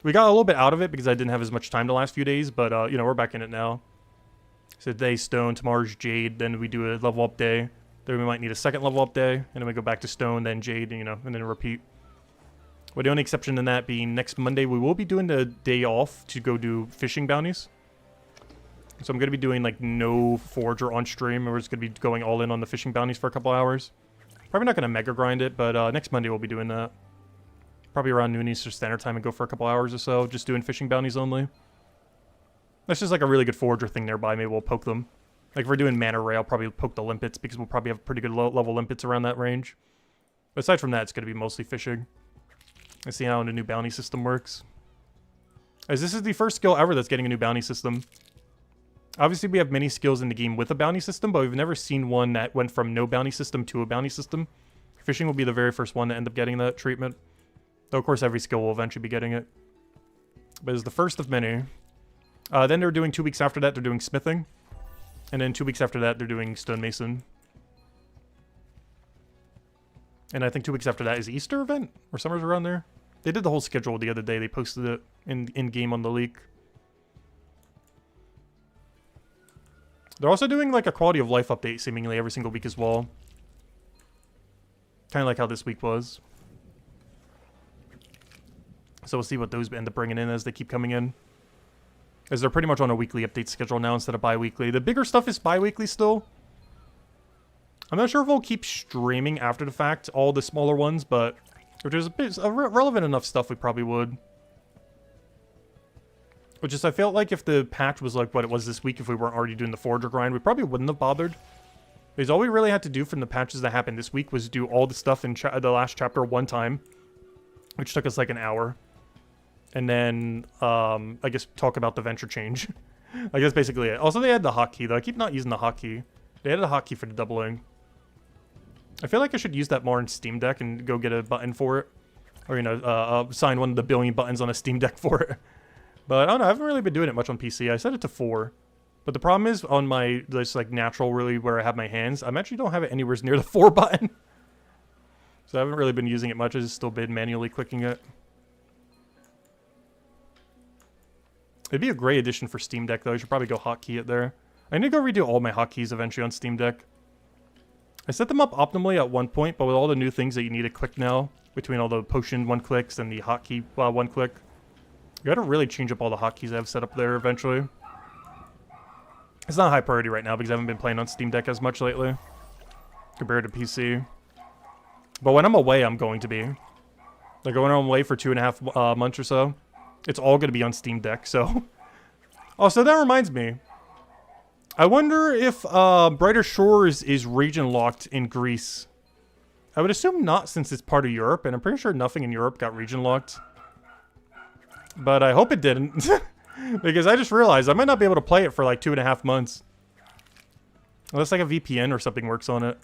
We got a little bit out of it because I didn't have as much time the last few days, but you know, we're back in it now. So today stone, tomorrow's jade, then we do a level up day. Then we might need a second level up day, and then we go back to stone, then jade, you know, and then repeat. With the only exception in that being next Monday, we will be doing the day off to go do fishing bounties. So I'm going to be doing, like, no forager on stream, and we're just going to be going all in on the fishing bounties for a couple hours. Probably not going to mega grind it, but next Monday we'll be doing that. Probably around noon Eastern Standard Time and go for a couple hours or so, just doing fishing bounties only. That's just, like, a really good forager thing nearby. Maybe we'll poke them. Like, if we're doing Mana Ray, I'll probably poke the limpets, because we'll probably have pretty good level limpets around that range. But aside from that, it's going to be mostly fishing. And see how the new bounty system works. As this is the first skill ever that's getting a new bounty system. Obviously, we have many skills in the game with a bounty system, but we've never seen one that went from no bounty system to a bounty system. Fishing will be the very first one to end up getting that treatment. Though, of course, every skill will eventually be getting it. But it's the first of many. Then they're doing 2 weeks after that, they're doing smithing. And then 2 weeks after that, they're doing stonemason. And I think 2 weeks after that is Easter event? Or somewhere around there? They did the whole schedule the other day. They posted it in-game on the leak. They're also doing, like, a quality of life update seemingly every single week as well. Kind of like how this week was. So we'll see what those end up bringing in as they keep coming in. As they're pretty much on a weekly update schedule now instead of bi-weekly. The bigger stuff is bi-weekly still. I'm not sure if we'll keep streaming after the fact, all the smaller ones, but if there's relevant enough stuff, we probably would. Which is, I felt like if the patch was like what it was this week, if we weren't already doing the forager grind, we probably wouldn't have bothered. Because all we really had to do from the patches that happened this week was do all the stuff in the last chapter one time. Which took us like an hour. And then, I guess, talk about the venture change. I guess basically it. Also, they had the hotkey, though. I keep not using the hotkey. They had a hotkey for the doubling. I feel like I should use that more in Steam Deck and go get a button for it. Or, you know, sign one of the billion buttons on a Steam Deck for it. But, I don't know, I haven't really been doing it much on PC. I set it to 4. But the problem is, on my, this, like, natural, really, where I have my hands, I actually don't have it anywhere near the 4 button. So I haven't really been using it much. I've just still been manually clicking it. It'd be a great addition for Steam Deck, though. I should probably go hotkey it there. I need to go redo all my hotkeys eventually on Steam Deck. I set them up optimally at one point, but with all the new things that you need to click now, between all the potion one-clicks and the hotkey one-click, you gotta really change up all the hotkeys I have set up there eventually. It's not a high priority right now because I haven't been playing on Steam Deck as much lately, compared to PC. But when I'm away, I'm going to be. Like, when I'm away for 2.5 months or so, it's all going to be on Steam Deck, so Oh, so that reminds me. I wonder if Brighter Shores is region locked in Greece. I would assume not, since it's part of Europe, and I'm pretty sure nothing in Europe got region locked. But I hope it didn't. Because I just realized I might not be able to play it for like 2.5 months. Unless like a VPN or something works on it.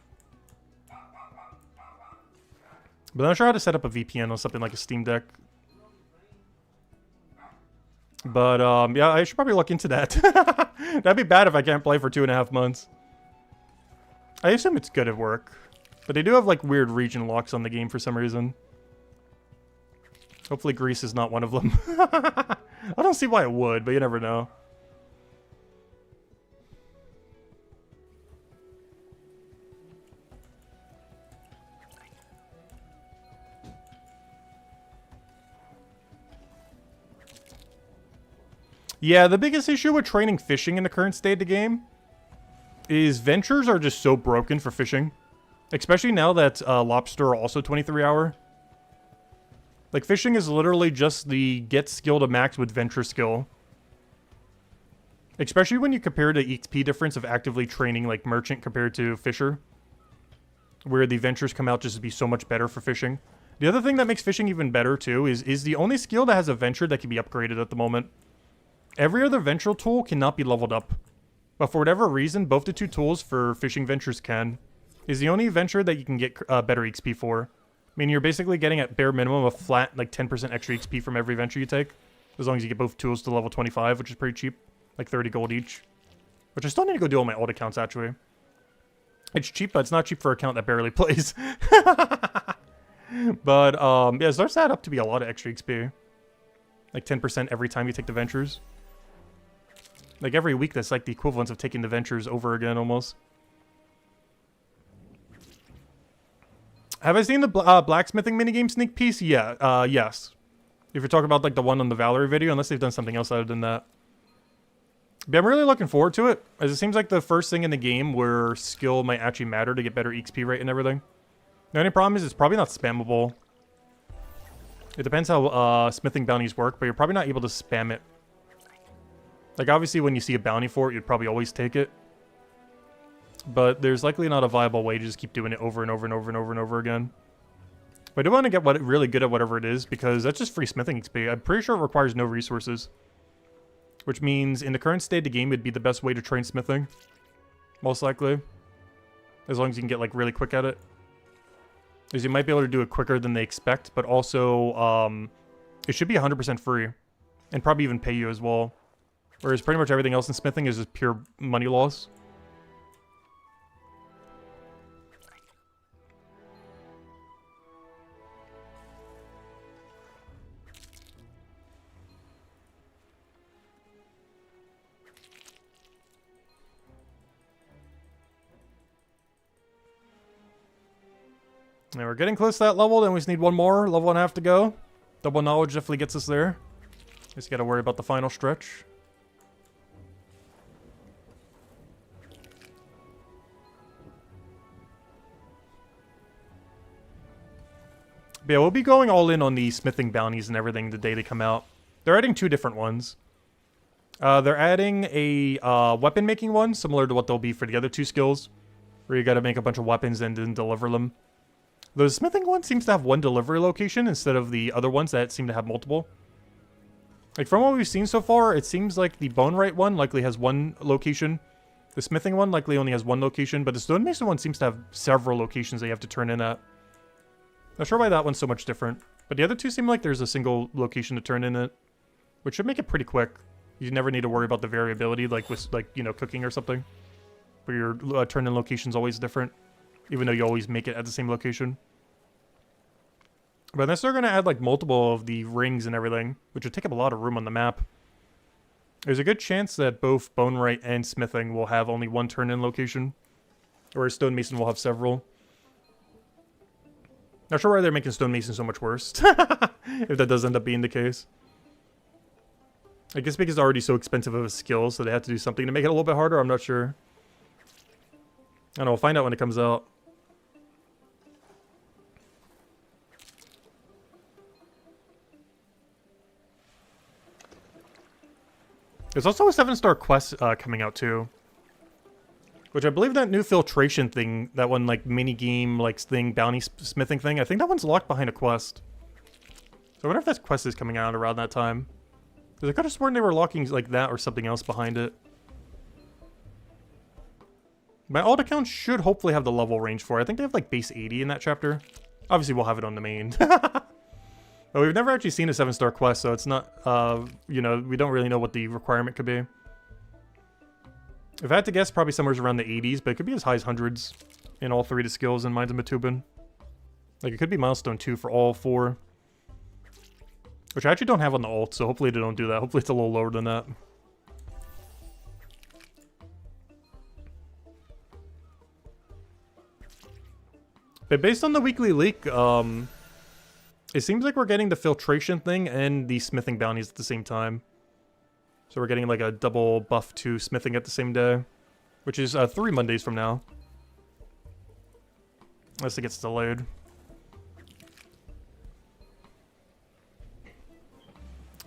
But I'm not sure how to set up a VPN on something like a Steam Deck. But, yeah, I should probably look into that. That'd be bad if I can't play for 2.5 months. I assume it's good at work. But they do have, like, weird region locks on the game for some reason. Hopefully Greece is not one of them. I don't see why it would, but you never know. Yeah, the biggest issue with training fishing in the current state of the game is ventures are just so broken for fishing. Especially now that lobster are also 23-hour. Like, fishing is literally just the get skill to max with venture skill. Especially when you compare the XP difference of actively training, like, merchant compared to fisher. Where the ventures come out just to be so much better for fishing. The other thing that makes fishing even better, too, is the only skill that has a venture that can be upgraded at the moment. Every other venture tool cannot be leveled up. But for whatever reason, both the two tools for fishing ventures can. Is the only venture that you can get better XP for. I mean, you're basically getting at bare minimum a flat, like, 10% extra XP from every venture you take. As long as you get both tools to level 25, which is pretty cheap. Like 30 gold each. Which I still need to go do on my old accounts, actually. It's cheap, but it's not cheap for an account that barely plays. But, yeah, it starts to add up to be a lot of extra XP. Like 10% every time you take the ventures. Like, every week, that's like the equivalent of taking the ventures over again, almost. Have I seen the blacksmithing minigame sneak piece? Yeah, yes. If you're talking about, like, the one on the Valerie video, unless they've done something else other than that. But I'm really looking forward to it, as it seems like the first thing in the game where skill might actually matter to get better XP rate and everything. The only problem is it's probably not spammable. It depends how smithing bounties work, but you're probably not able to spam it. Like, obviously, when you see a bounty for it, you'd probably always take it. But there's likely not a viable way to just keep doing it over and over and over and over and over again. But I do want to get really good at whatever it is, because that's just free smithing XP. I'm pretty sure it requires no resources. Which means, in the current state of the game, it'd be the best way to train smithing. Most likely. As long as you can get, like, really quick at it. Because you might be able to do it quicker than they expect, but also, it should be 100% free. And probably even pay you as well. Whereas pretty much everything else in smithing is just pure money loss. And we're getting close to that level, then we just need one more, level 1.5 to go. Double knowledge definitely gets us there. Just gotta worry about the final stretch. But yeah, we'll be going all in on the smithing bounties and everything the day they come out. They're adding 2 different ones. They're adding a weapon making one, similar to what they'll be for the other 2 skills. Where you gotta make a bunch of weapons and then deliver them. The smithing one seems to have 1 delivery location instead of the other ones that seem to have multiple. Like, from what we've seen so far, it seems like the Bonewright one likely has 1 location. The smithing one likely only has 1 location, but the stonemason one seems to have several locations that you have to turn in at. Not sure why that one's so much different. But the other 2 seem like there's a single location to turn in it. Which should make it pretty quick. You never need to worry about the variability, like with, like, you know, cooking or something. Where your turn-in location's always different. Even though you always make it at the same location. But unless they're going to add, like, multiple of the rings and everything, which would take up a lot of room on the map, there's a good chance that both Bonewright and smithing will have only 1 turn-in location. Whereas stonemason will have several. Not sure why they're making stonemason so much worse. If that does end up being the case. I guess because it's already so expensive of a skill, so they have to do something to make it a little bit harder. I'm not sure. I don't know, we'll find out when it comes out. There's also a 7-star quest coming out too. Which I believe that new filtration thing, that one like mini game like thing, bounty smithing thing, I think that one's locked behind a quest. So I wonder if that quest is coming out around that time. Because I could have sworn they were locking like that or something else behind it. My alt account should hopefully have the level range for it. I think they have like base 80 in that chapter. Obviously we'll have it on the main. But we've never actually seen a 7-star quest, so it's not, you know, we don't really know what the requirement could be. If I had to guess, probably somewhere around the 80s, but it could be as high as hundreds in all 3 of the skills in Mines of Matubin. Like, it could be Milestone 2 for all 4. Which I actually don't have on the alt, so hopefully they don't do that. Hopefully it's a little lower than that. But based on the weekly leak, it seems like we're getting the filtration thing and the smithing bounties at the same time. So we're getting like a double buff to smithing at the same day. Which is 3 Mondays from now. Unless it gets delayed.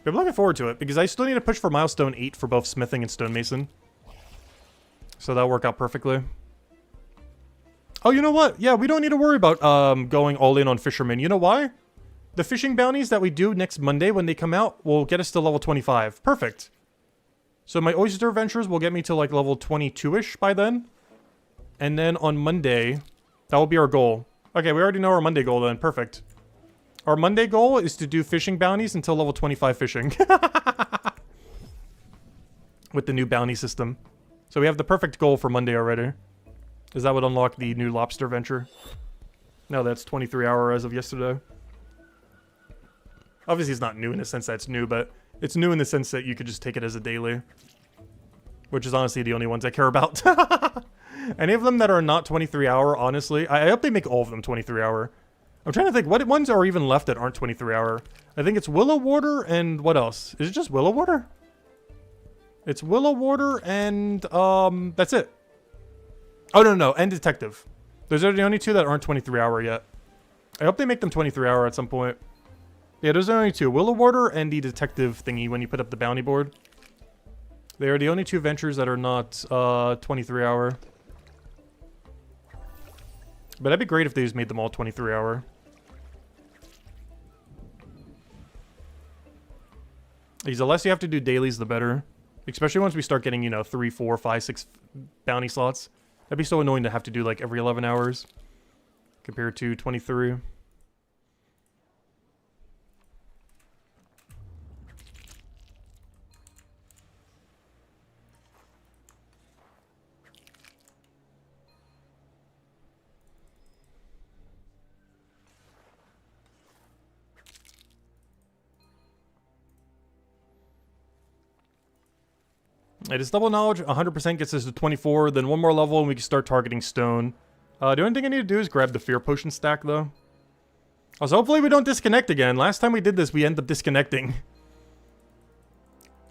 But I'm looking forward to it, because I still need to push for Milestone 8 for both smithing and stonemason. So that'll work out perfectly. Oh, you know what? Yeah, we don't need to worry about going all in on fishermen. You know why? The fishing bounties that we do next Monday when they come out will get us to level 25. Perfect. So my oyster ventures will get me to like level 22-ish by then. And then on Monday, that will be our goal. Okay, we already know our Monday goal then. Perfect. Our Monday goal is to do fishing bounties until level 25 fishing. With the new bounty system. So we have the perfect goal for Monday already. Is that would unlock the new lobster venture? No, that's 23 hour as of yesterday. Obviously it's not new in the sense that it's new, but it's new in the sense that you could just take it as a daily. Which is honestly the only ones I care about. Any of them that are not 23 hour, honestly, I hope they make all of them 23 hour. I'm trying to think, what ones are even left that aren't 23 hour? I think it's Willow Water and what else? Is it just Willow Water? It's Willow Water and, that's it. Oh, no, and Detective. Those are the only 2 that aren't 23 hour yet. I hope they make them 23 hour at some point. Yeah, those are the only 2. Willow Water and the Detective thingy when you put up the bounty board. They are the only 2 ventures that are not, 23 hour. But that'd be great if they just made them all 23 hour. Because the less you have to do dailies, the better. Especially once we start getting, you know, 3, 4, 5, 6 bounty slots. That'd be so annoying to have to do, like, every 11 hours. Compared to 23. It is double knowledge, 100% gets us to 24, then 1 more level and we can start targeting stone. The only thing I need to do is grab the fear potion stack though. Also, hopefully we don't disconnect again. Last time we did this, we ended up disconnecting.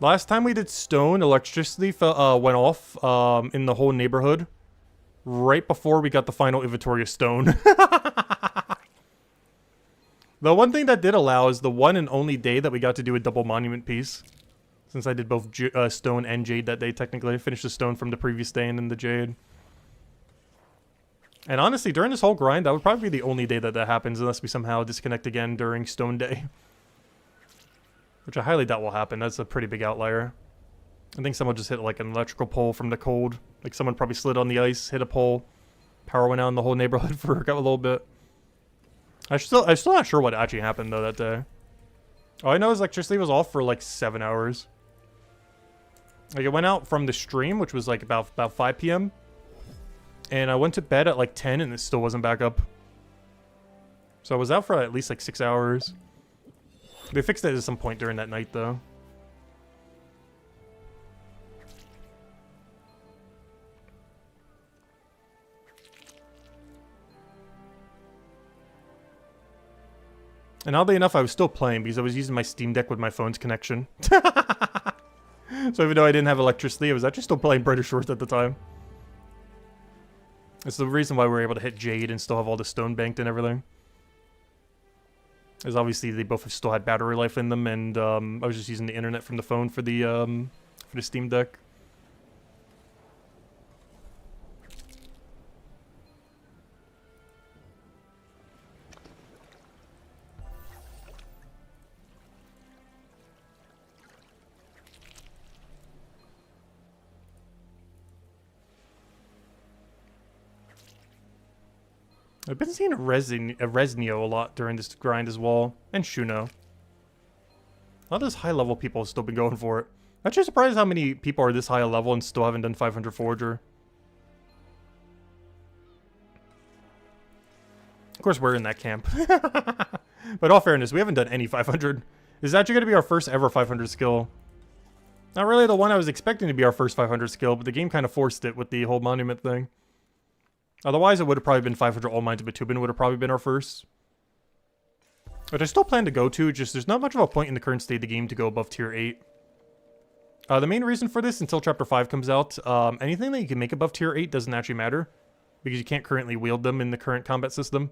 Last time we did stone, electricity went off in the whole neighborhood. Right before we got the final inventory of stone. The one thing that did allow is the one and only day that we got to do a double monument piece. Since I did both stone and jade that day, technically. I finished the stone from the previous day and then the jade. And honestly, during this whole grind, that would probably be the only day that that happens, unless we somehow disconnect again during stone day. Which I highly doubt will happen. That's a pretty big outlier. I think someone just hit like an electrical pole from the cold. Like someone probably slid on the ice, hit a pole. Power went out in the whole neighborhood for a little bit. I'm still not sure what actually happened though that day. All I know is electricity was off for like 7 hours. Like, it went out from the stream, which was, like, about 5 p.m. And I went to bed at, like, 10, and it still wasn't back up. So I was out for at least, like, 6 hours. They fixed it at some point during that night, though. And oddly enough, I was still playing because I was using my Steam Deck with my phone's connection. So even though I didn't have electricity, I was actually still playing Brighter Shores at the time. It's the reason why we were able to hit Jade and still have all the stone banked and everything. Is obviously they both still had battery life in them, and I was just using the internet from the phone for the for the Steam Deck. I've been seeing a Reznio a lot during this grind as well, and Shuno. A lot of those high-level people have still been going for it. I'm actually surprised how many people are this high a level and still haven't done 500 Forager. Of course, we're in that camp. But in all fairness, we haven't done any 500. This is actually going to be our first ever 500 skill. Not really the one I was expecting to be our first 500 skill, but the game kind of forced it with the whole monument thing. Otherwise, it would have probably been 500 All Mines of Batubin would have probably been our first. Which I still plan to go to, just there's not much of a point in the current state of the game to go above tier 8. The main reason for this, until Chapter 5 comes out, anything that you can make above tier 8 doesn't actually matter. Because you can't currently wield them in the current combat system.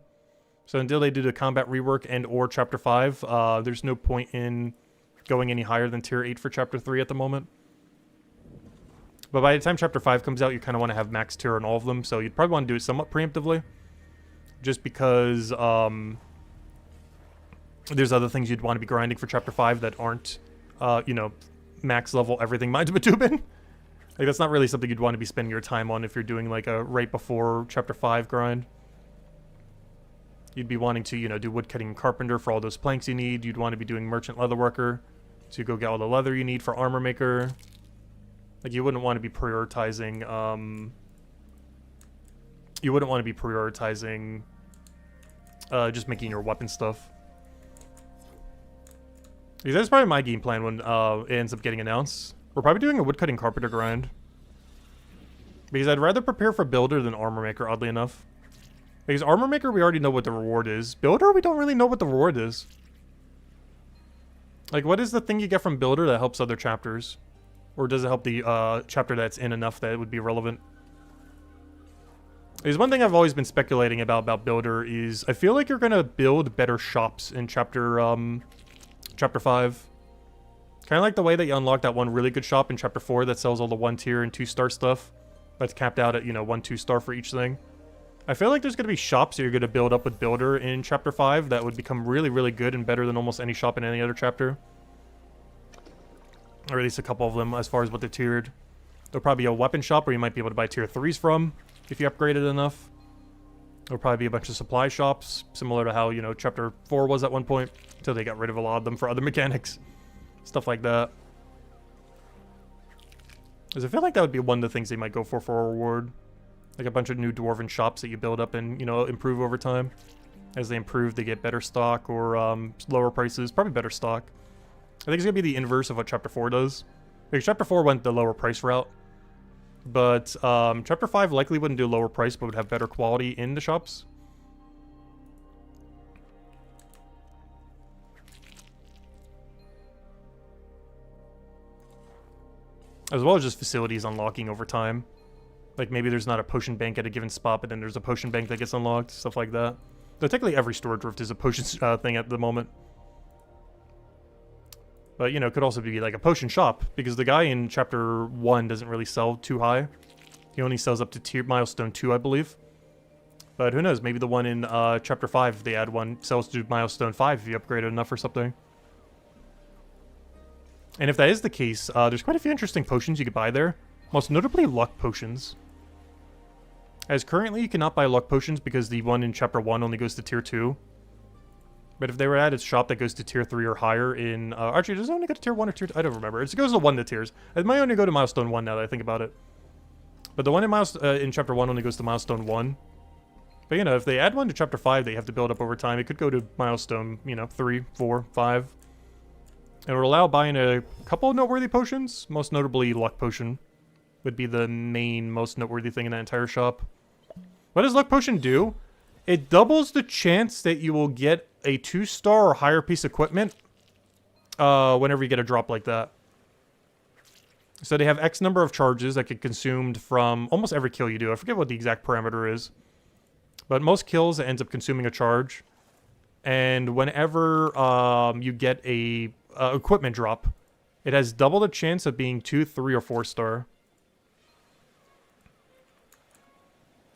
So until they do the combat rework and or Chapter 5, there's no point in going any higher than tier 8 for Chapter 3 at the moment. But by the time Chapter 5 comes out, you kind of want to have max tier on all of them, so you'd probably want to do it somewhat preemptively. Just because there's other things you'd want to be grinding for Chapter 5 that aren't, you know, max level everything Mines of Batubin. Like, that's not really something you'd want to be spending your time on if you're doing, like, a right before Chapter 5 grind. You'd be wanting to, you know, do woodcutting and carpenter for all those planks you need. You'd want to be doing merchant leatherworker to go get all the leather you need for armor maker. Like, you wouldn't want to be prioritizing, just making your weapon stuff. Because that's probably my game plan when, it ends up getting announced. We're probably doing a woodcutting carpenter grind. Because I'd rather prepare for builder than armor maker, oddly enough. Because armor maker, we already know what the reward is. Builder, we don't really know what the reward is. Like, what is the thing you get from builder that helps other chapters? Or does it help the chapter that's in enough that it would be relevant? There's one thing I've always been speculating about Builder is I feel like you're going to build better shops in Chapter 5. Kind of like the way that you unlock that one really good shop in Chapter 4 that sells all the 1 tier and 2 star stuff. That's capped out at, you know, 1 2 star for each thing. I feel like there's going to be shops that you're going to build up with Builder in Chapter 5 that would become really, really good and better than almost any shop in any other chapter. Or at least a couple of them as far as what they're tiered. There'll probably be a weapon shop where you might be able to buy tier 3s from if you upgrade it enough. There'll probably be a bunch of supply shops, similar to how, you know, Chapter 4 was at one point, until they got rid of a lot of them for other mechanics. Stuff like that. Because I feel like that would be one of the things they might go for a reward. Like a bunch of new dwarven shops that you build up and, you know, improve over time. As they improve, they get better stock or lower prices, probably better stock. I think it's going to be the inverse of what Chapter 4 does. Because Chapter 4 went the lower price route. But Chapter 5 likely wouldn't do lower price, but would have better quality in the shops. As well as just facilities unlocking over time. Like maybe there's not a potion bank at a given spot, but then there's a potion bank that gets unlocked. Stuff like that. Though technically every storage rift is a potion thing at the moment. But, you know, it could also be like a potion shop, because the guy in Chapter 1 doesn't really sell too high. He only sells up to Milestone 2, I believe. But who knows, maybe the one in Chapter 5, if they add one, sells to Milestone 5 if you upgrade it enough or something. And if that is the case, there's quite a few interesting potions you could buy there. Most notably, luck potions. As currently, you cannot buy luck potions because the one in Chapter 1 only goes to Tier 2. But if they were at a shop that goes to Tier 3 or higher in... actually, does it only go to Tier 1 or Tier 2? I don't remember. It goes to 1 to tiers. It might only go to Milestone 1 now that I think about it. But the one in Chapter 1 only goes to Milestone 1. But, you know, if they add one to Chapter 5, they have to build up over time. It could go to Milestone, you know, 3, 4, 5. It will allow buying a couple of noteworthy potions. Most notably, Luck Potion would be the main, most noteworthy thing in that entire shop. What does Luck Potion do? It doubles the chance that you will get a 2-star or higher piece of equipment whenever you get a drop like that. So they have X number of charges that get consumed from almost every kill you do. I forget what the exact parameter is. But most kills, it ends up consuming a charge. And whenever you get a equipment drop, It has double the chance of being 2, 3, or 4 star.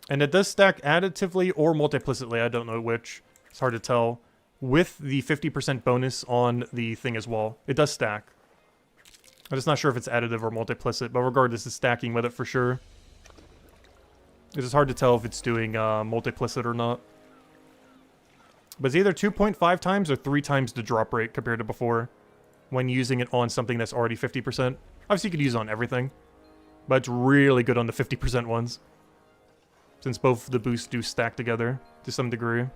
And it does stack additively or multiplicitly, I don't know which. It's hard to tell. With the 50% bonus on the thing as well. It does stack. I'm just not sure if it's additive or multiplicit, but regardless, it's stacking with it for sure. It is hard to tell if it's doing multiplicit or not. But it's either 2.5 times or 3 times the drop rate compared to before when using it on something that's already 50%. Obviously, you could use it on everything, but it's really good on the 50% ones, since both the boosts do stack together to some degree.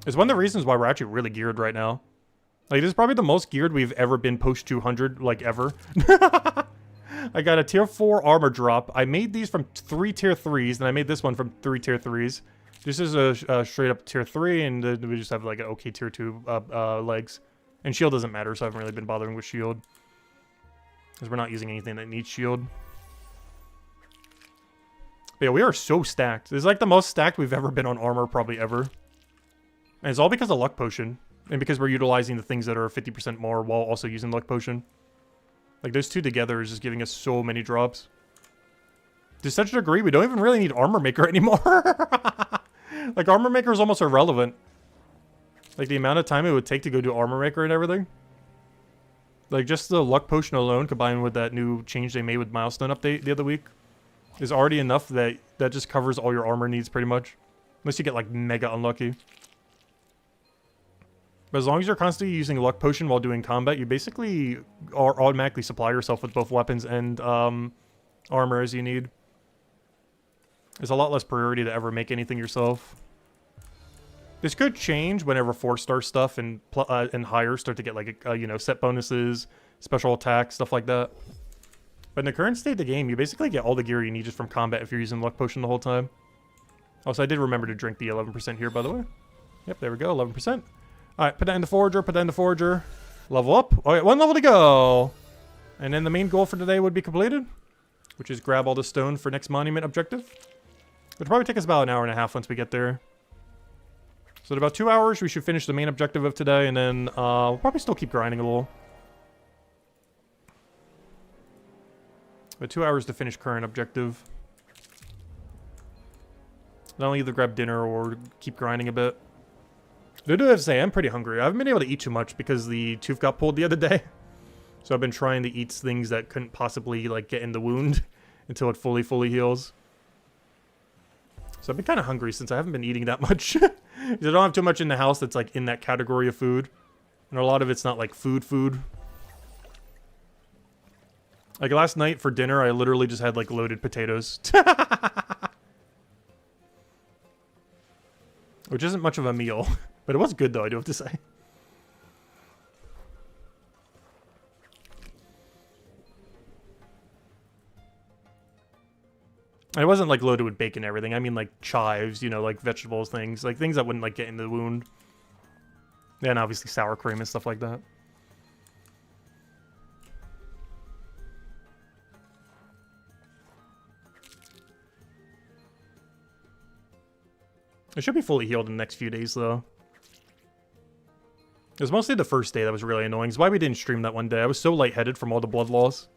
It's one of the reasons why we're actually really geared right now. Like, this is probably the most geared we've ever been post 200, like, ever. I got a tier 4 armor drop. I made these from 3 tier 3s, and I made this one from 3 tier 3s. This is a straight up tier 3, and we just have like an okay tier 2 legs. And shield doesn't matter, so I haven't really been bothering with shield, because we're not using anything that needs shield. But yeah, we are so stacked. This is like the most stacked we've ever been on armor, probably ever. And it's all because of Luck Potion. And because we're utilizing the things that are 50% more while also using Luck Potion. Like, those two together is just giving us so many drops. To such a degree, we don't even really need Armor Maker anymore. Like, Armor Maker is almost irrelevant. Like, the amount of time it would take to go do Armor Maker and everything. Like, just the Luck Potion alone, combined with that new change they made with Milestone update the other week, is already enough that just covers all your armor needs, pretty much. Unless you get, like, mega unlucky. But as long as you're constantly using Luck Potion while doing combat, you basically automatically supply yourself with both weapons and armor as you need. There's a lot less priority to ever make anything yourself. This could change whenever 4-star stuff and higher start to get, like, you know, set bonuses, special attacks, stuff like that. But in the current state of the game, you basically get all the gear you need just from combat if you're using Luck Potion the whole time. Also, I did remember to drink the 11% here, by the way. Yep, there we go, 11%. Alright, put that in the Forager, put that in the Forager. Level up. Alright, 1 level to go. And then the main goal for today would be completed, which is grab all the stone for next monument objective. It'll probably take us about an hour and a half once we get there. So in about 2 hours, we should finish the main objective of today, and then we'll probably still keep grinding a little. But 2 hours to finish current objective. Then I'll either grab dinner or keep grinding a bit. I do have to say, I'm pretty hungry. I haven't been able to eat too much because the tooth got pulled the other day. So I've been trying to eat things that couldn't possibly, like, get in the wound until it fully heals. So I've been kind of hungry since I haven't been eating that much. I don't have too much in the house that's, like, in that category of food. And a lot of it's not, like, food. Like, last night for dinner, I literally just had, like, loaded potatoes. Which isn't much of a meal. But it was good, though, I do have to say. And it wasn't, like, loaded with bacon and everything. I mean, like, chives, you know, like, vegetables, things. Like, things that wouldn't, like, get in the wound. Yeah, and obviously sour cream and stuff like that. It should be fully healed in the next few days, though. It was mostly the first day that was really annoying. It's why we didn't stream that one day. I was so lightheaded from all the blood loss.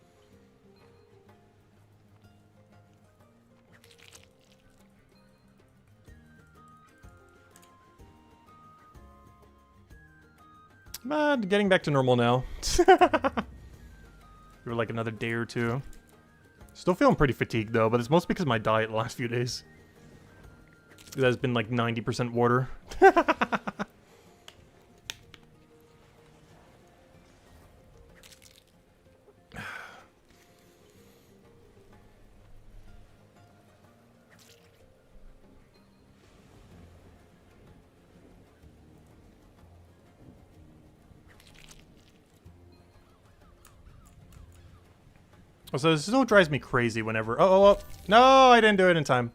But getting back to normal now. For like another day or two. Still feeling pretty fatigued though, but it's mostly because of my diet the last few days. It has been like 90% water. So this still drives me crazy whenever... Oh, no, I didn't do it in time.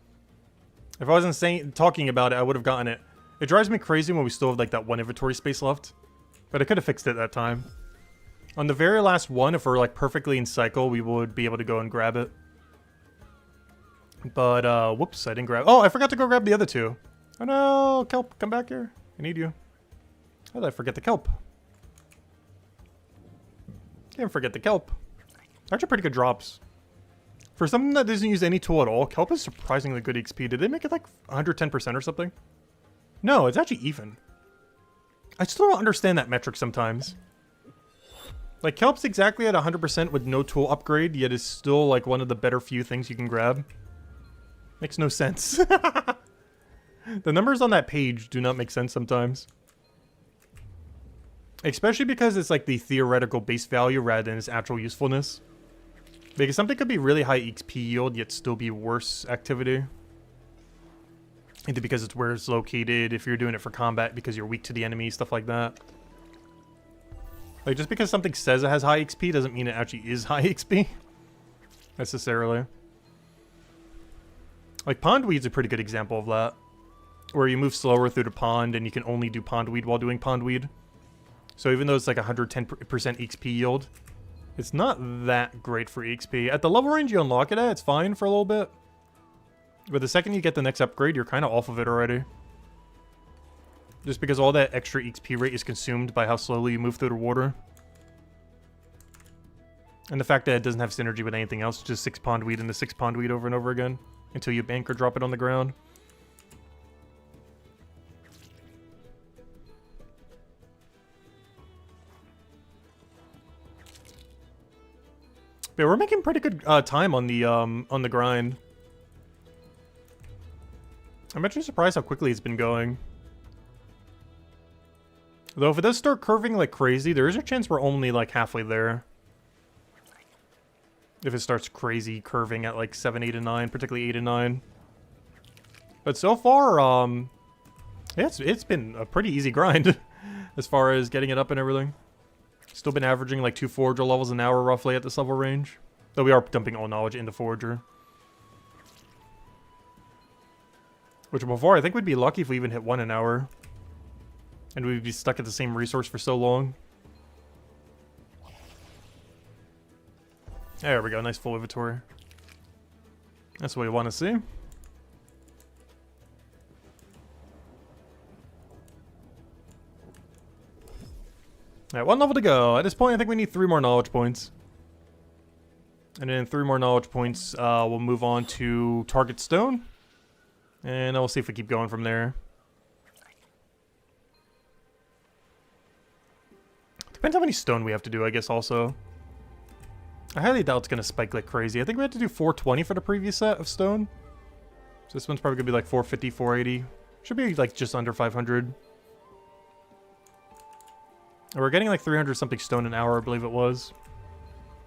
If I wasn't talking about it, I would have gotten it. It drives me crazy when we still have like that one inventory space left. But I could have fixed it that time. On the very last one, if we're like perfectly in cycle, we would be able to go and grab it. But, whoops, I didn't grab... Oh, I forgot to go grab the other two. Oh no, Kelp, come back here. I need you. How did I forget the kelp? Can't forget the kelp. Actually pretty good drops. For something that doesn't use any tool at all, kelp is surprisingly good XP. Did they make it like 110% or something? No, it's actually even. I still don't understand that metric sometimes. Like, kelp's exactly at 100% with no tool upgrade, yet is still like one of the better few things you can grab. Makes no sense. The numbers on that page do not make sense sometimes. Especially because it's like the theoretical base value rather than its actual usefulness. Because something could be really high XP yield, yet still be worse activity. Either because it's where it's located, if you're doing it for combat because you're weak to the enemy, stuff like that. Like, just because something says it has high XP doesn't mean it actually is high XP. Necessarily. Like, pondweed's a pretty good example of that. Where you move slower through the pond and you can only do pondweed while doing pondweed. So even though it's like 110% XP yield, it's not that great for XP. At the level range you unlock it at, it's fine for a little bit. But the second you get the next upgrade, you're kind of off of it already. Just because all that extra XP rate is consumed by how slowly you move through the water. And the fact that it doesn't have synergy with anything else, just 6 pondweed into 6 pondweed over and over again. Until you bank or drop it on the ground. But we're making pretty good time on the grind. I'm actually surprised how quickly it's been going. Though if it does start curving like crazy, there is a chance we're only like halfway there. If it starts crazy curving at like 7, 8, and 9, particularly 8 and 9. But so far, yeah, it's been a pretty easy grind as far as getting it up and everything. Still been averaging like 2 Forager levels an hour roughly at this level range. Though we are dumping all knowledge into Forager. Which before, I think we'd be lucky if we even hit 1 an hour. And we'd be stuck at the same resource for so long. There we go, nice full inventory. That's what we want to see. Alright, 1 level to go. At this point, I think we need 3 more knowledge points. And then 3 more knowledge points, we'll move on to Target Stone. And we'll see if we keep going from there. Depends how many stone we have to do, I guess, also. I highly doubt it's going to spike like crazy. I think we had to do 420 for the previous set of stone. So this one's probably going to be like 450, 480. Should be like just under 500. And we're getting like 300 something stone an hour, I believe it was.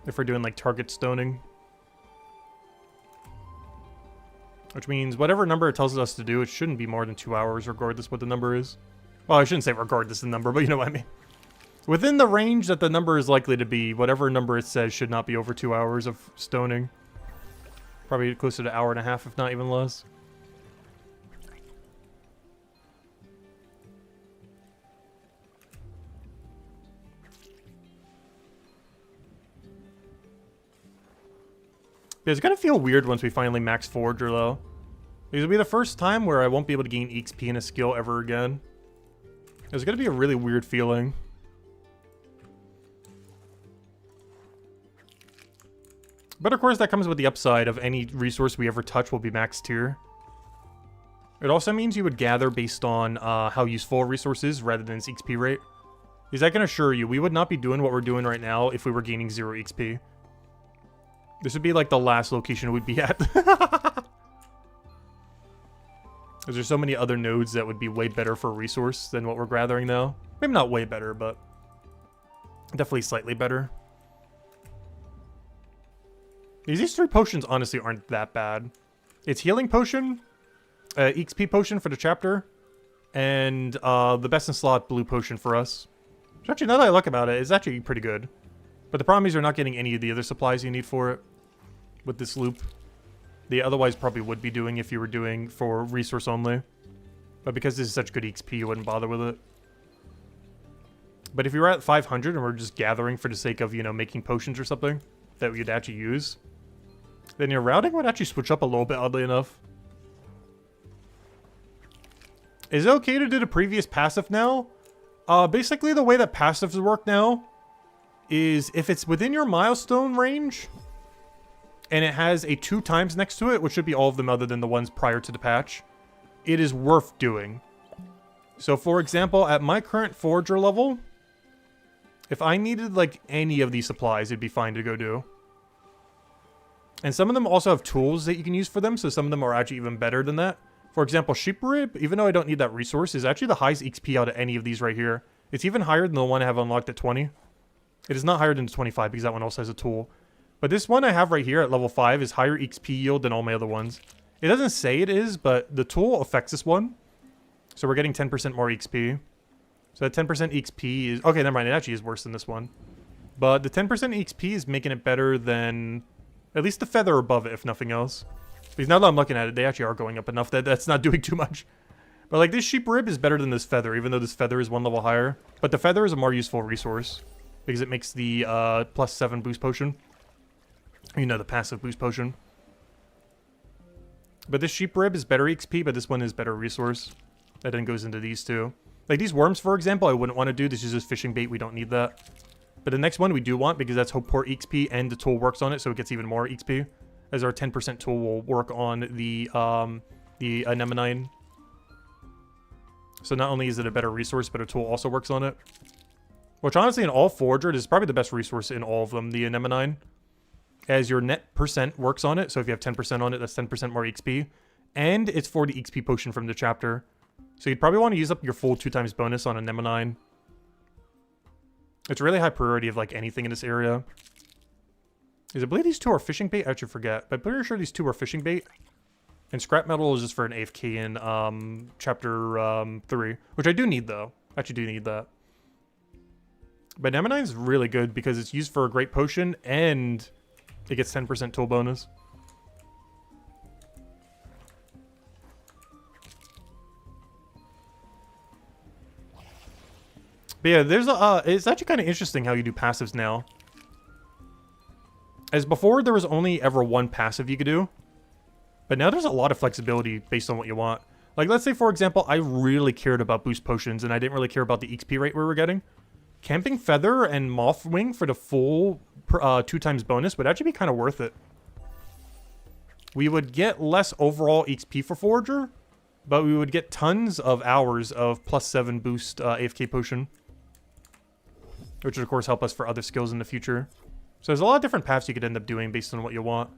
If we're doing like target stoning. Which means whatever number it tells us to do, it shouldn't be more than 2 hours regardless what the number is. Well, I shouldn't say regardless the number, but you know what I mean. Within the range that the number is likely to be, whatever number it says should not be over 2 hours of stoning. Probably closer to 1.5 hours, if not even less. Yeah, it's gonna feel weird once we finally max Forager, though. It'll be the first time where I won't be able to gain XP in a skill ever again. It's gonna be a really weird feeling. But of course, that comes with the upside of any resource we ever touch will be max tier. It also means you would gather based on how useful a resource is rather than its XP rate. Because I can assure you, we would not be doing what we're doing right now if we were gaining 0 XP. This would be like the last location we'd be at. Because there's so many other nodes that would be way better for a resource than what we're gathering now. Maybe not way better, but definitely slightly better. These 3 potions honestly aren't that bad. It's healing potion, XP potion for the chapter, and the best in slot blue potion for us. Which actually, now that I look about it, it's actually pretty good. But the problem is you're not getting any of the other supplies you need for it with this loop. They otherwise probably would be doing if you were doing for resource only. But because this is such good XP, you wouldn't bother with it. But if you're at 500 and we're just gathering for the sake of, you know, making potions or something that we'd actually use, then your routing would actually switch up a little bit, oddly enough. Is it okay to do the previous passive now? Basically the way that passives work now is if it's within your milestone range and it has a 2 times next to it, which should be all of them other than the ones prior to the patch, it is worth doing. So for example, at my current forager level, if I needed like any of these supplies, it'd be fine to go do. And some of them also have tools that you can use for them, so some of them are actually even better than that. For example, sheep rib, even though I don't need that resource, is actually the highest XP out of any of these right here. It's even higher than the one I have unlocked at 20. It is not higher than 25 because that one also has a tool. But this one I have right here at level 5 is higher XP yield than all my other ones. It doesn't say it is, but the tool affects this one. So we're getting 10% more XP. So that 10% XP is... Okay, never mind. It actually is worse than this one. But the 10% XP is making it better than... At least the feather above it, if nothing else. Because now that I'm looking at it, they actually are going up enough that that's not doing too much. But like this sheep rib is better than this feather, even though this feather is 1 level higher. But the feather is a more useful resource. Because it makes the +7 boost potion. You know, the passive boost potion. But this sheep rib is better XP, but this one is better resource. That then goes into these two. Like these worms, for example, I wouldn't want to do. This is just fishing bait. We don't need that. But the next one we do want because that's Hopeport XP and the tool works on it, so it gets even more XP. As our 10% tool will work on the anemone. So not only is it a better resource, but a tool also works on it. Which honestly, in all forager, it is probably the best resource in all of them, the anemone. As your net percent works on it, so if you have 10% on it, that's 10% more XP. And it's for the XP potion from the chapter. So you'd probably want to use up your full 2 times bonus on anemone. It's really high priority of like anything in this area. Is I believe these 2 are fishing bait? I actually forget. But I'm pretty sure these 2 are fishing bait. And scrap metal is just for an AFK in chapter 3. Which I do need though. I actually do need that. But anemone is really good because it's used for a great potion and it gets 10% tool bonus. But yeah, there's it's actually kind of interesting how you do passives now. As before, there was only ever one passive you could do. But now there's a lot of flexibility based on what you want. Like, let's say, for example, I really cared about boost potions and I didn't really care about the XP rate we were getting. Camping Feather and Moth Wing for the full 2 times bonus would actually be kind of worth it. We would get less overall XP for Forager, but we would get tons of hours of +7 boost AFK potion. Which would, of course, help us for other skills in the future. So there's a lot of different paths you could end up doing based on what you want.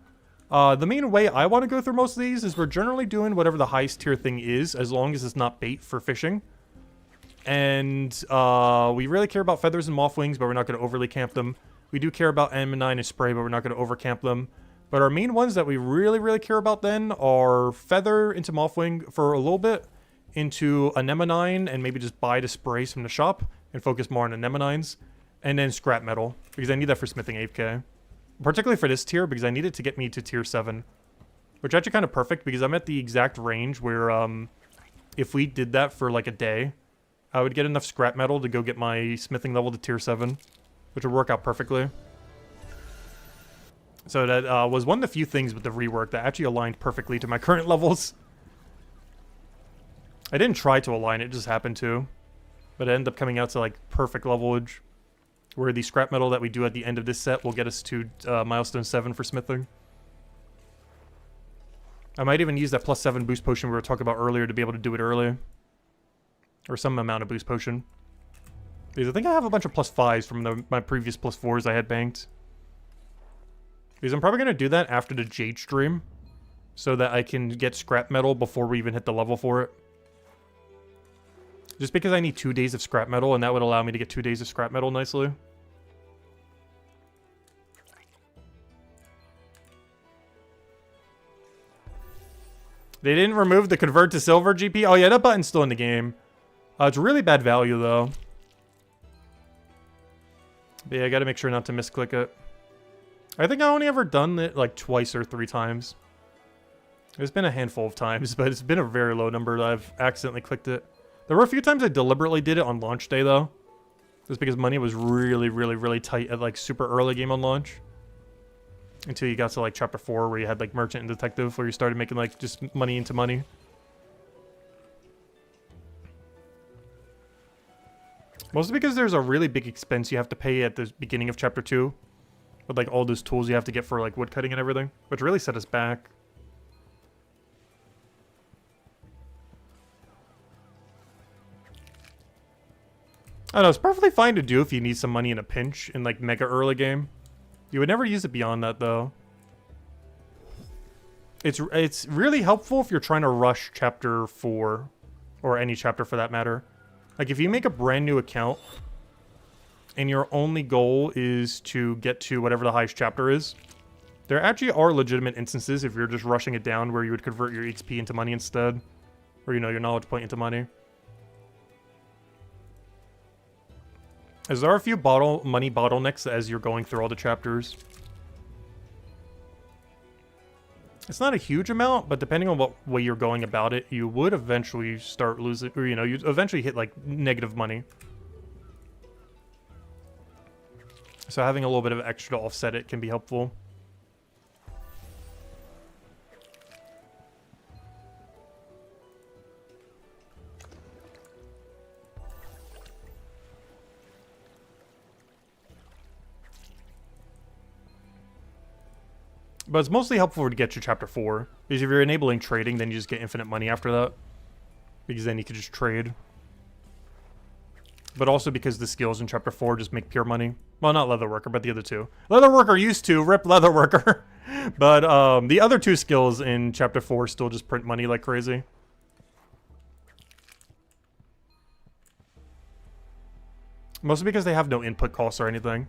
The main way I want to go through most of these is we're generally doing whatever the highest tier thing is, as long as it's not bait for fishing. And we really care about feathers and moth wings, but we're not going to overly camp them. We do care about M9 and spray, but we're not going to overcamp them. But our main ones that we really care about then are feather into moth wing for a little bit, into anemone, and maybe just buy the sprays from the shop and focus more on anemones, and then scrap metal, because I need that for smithing AFK. Particularly for this tier, because I need it to get me to tier 7. Which is actually kind of perfect, because I'm at the exact range where, if we did that for like a day, I would get enough scrap metal to go get my smithing level to tier 7, which would work out perfectly. So that was one of the few things with the rework that actually aligned perfectly to my current levels. I didn't try to align, it just happened to. But it ended up coming out to like perfect levelage. Where the scrap metal that we do at the end of this set will get us to milestone 7 for smithing. I might even use that +7 boost potion we were talking about earlier to be able to do it early. Or some amount of boost potion. Because I think I have a bunch of +5s from my previous +4s I had banked. Because I'm probably going to do that after the Jade stream. So that I can get scrap metal before we even hit the level for it. Just because I need 2 days of scrap metal, and that would allow me to get 2 days of scrap metal nicely. They didn't remove the convert to silver GP? Oh yeah, that button's still in the game. It's really bad value though. But yeah, I gotta make sure not to misclick it. I think I only ever done it like twice or 3 times. It's been a handful of times, but it's been a very low number that I've accidentally clicked it. There were a few times I deliberately did it on launch day though. Just because money was really tight at like super early game on launch. Until you got to like chapter 4 where you had like merchant and detective where you started making like just money into money. Mostly because there's a really big expense you have to pay at the beginning of chapter 2. With like all those tools you have to get for like wood cutting and everything. Which really set us back. I don't know, it's perfectly fine to do if you need some money in a pinch in like mega early game. You would never use it beyond that though. It's really helpful if you're trying to rush chapter 4. Or any chapter for that matter. Like if you make a brand new account and your only goal is to get to whatever the highest chapter is, there actually are legitimate instances if you're just rushing it down where you would convert your XP into money instead. Or, you know, your knowledge point into money. As there are a few money bottlenecks as you're going through all the chapters. It's not a huge amount, but depending on what way you're going about it, you would eventually start losing, or, you know, you'd eventually hit, like, negative money. So having a little bit of extra to offset it can be helpful. But it's mostly helpful to get you chapter 4. Because if you're enabling trading, then you just get infinite money after that. Because then you can just trade. But also because the skills in chapter 4 just make pure money. Well, not Leatherworker, but the other two. Leatherworker used to, rip Leatherworker. But the other two skills in chapter 4 still just print money like crazy. Mostly because they have no input costs or anything.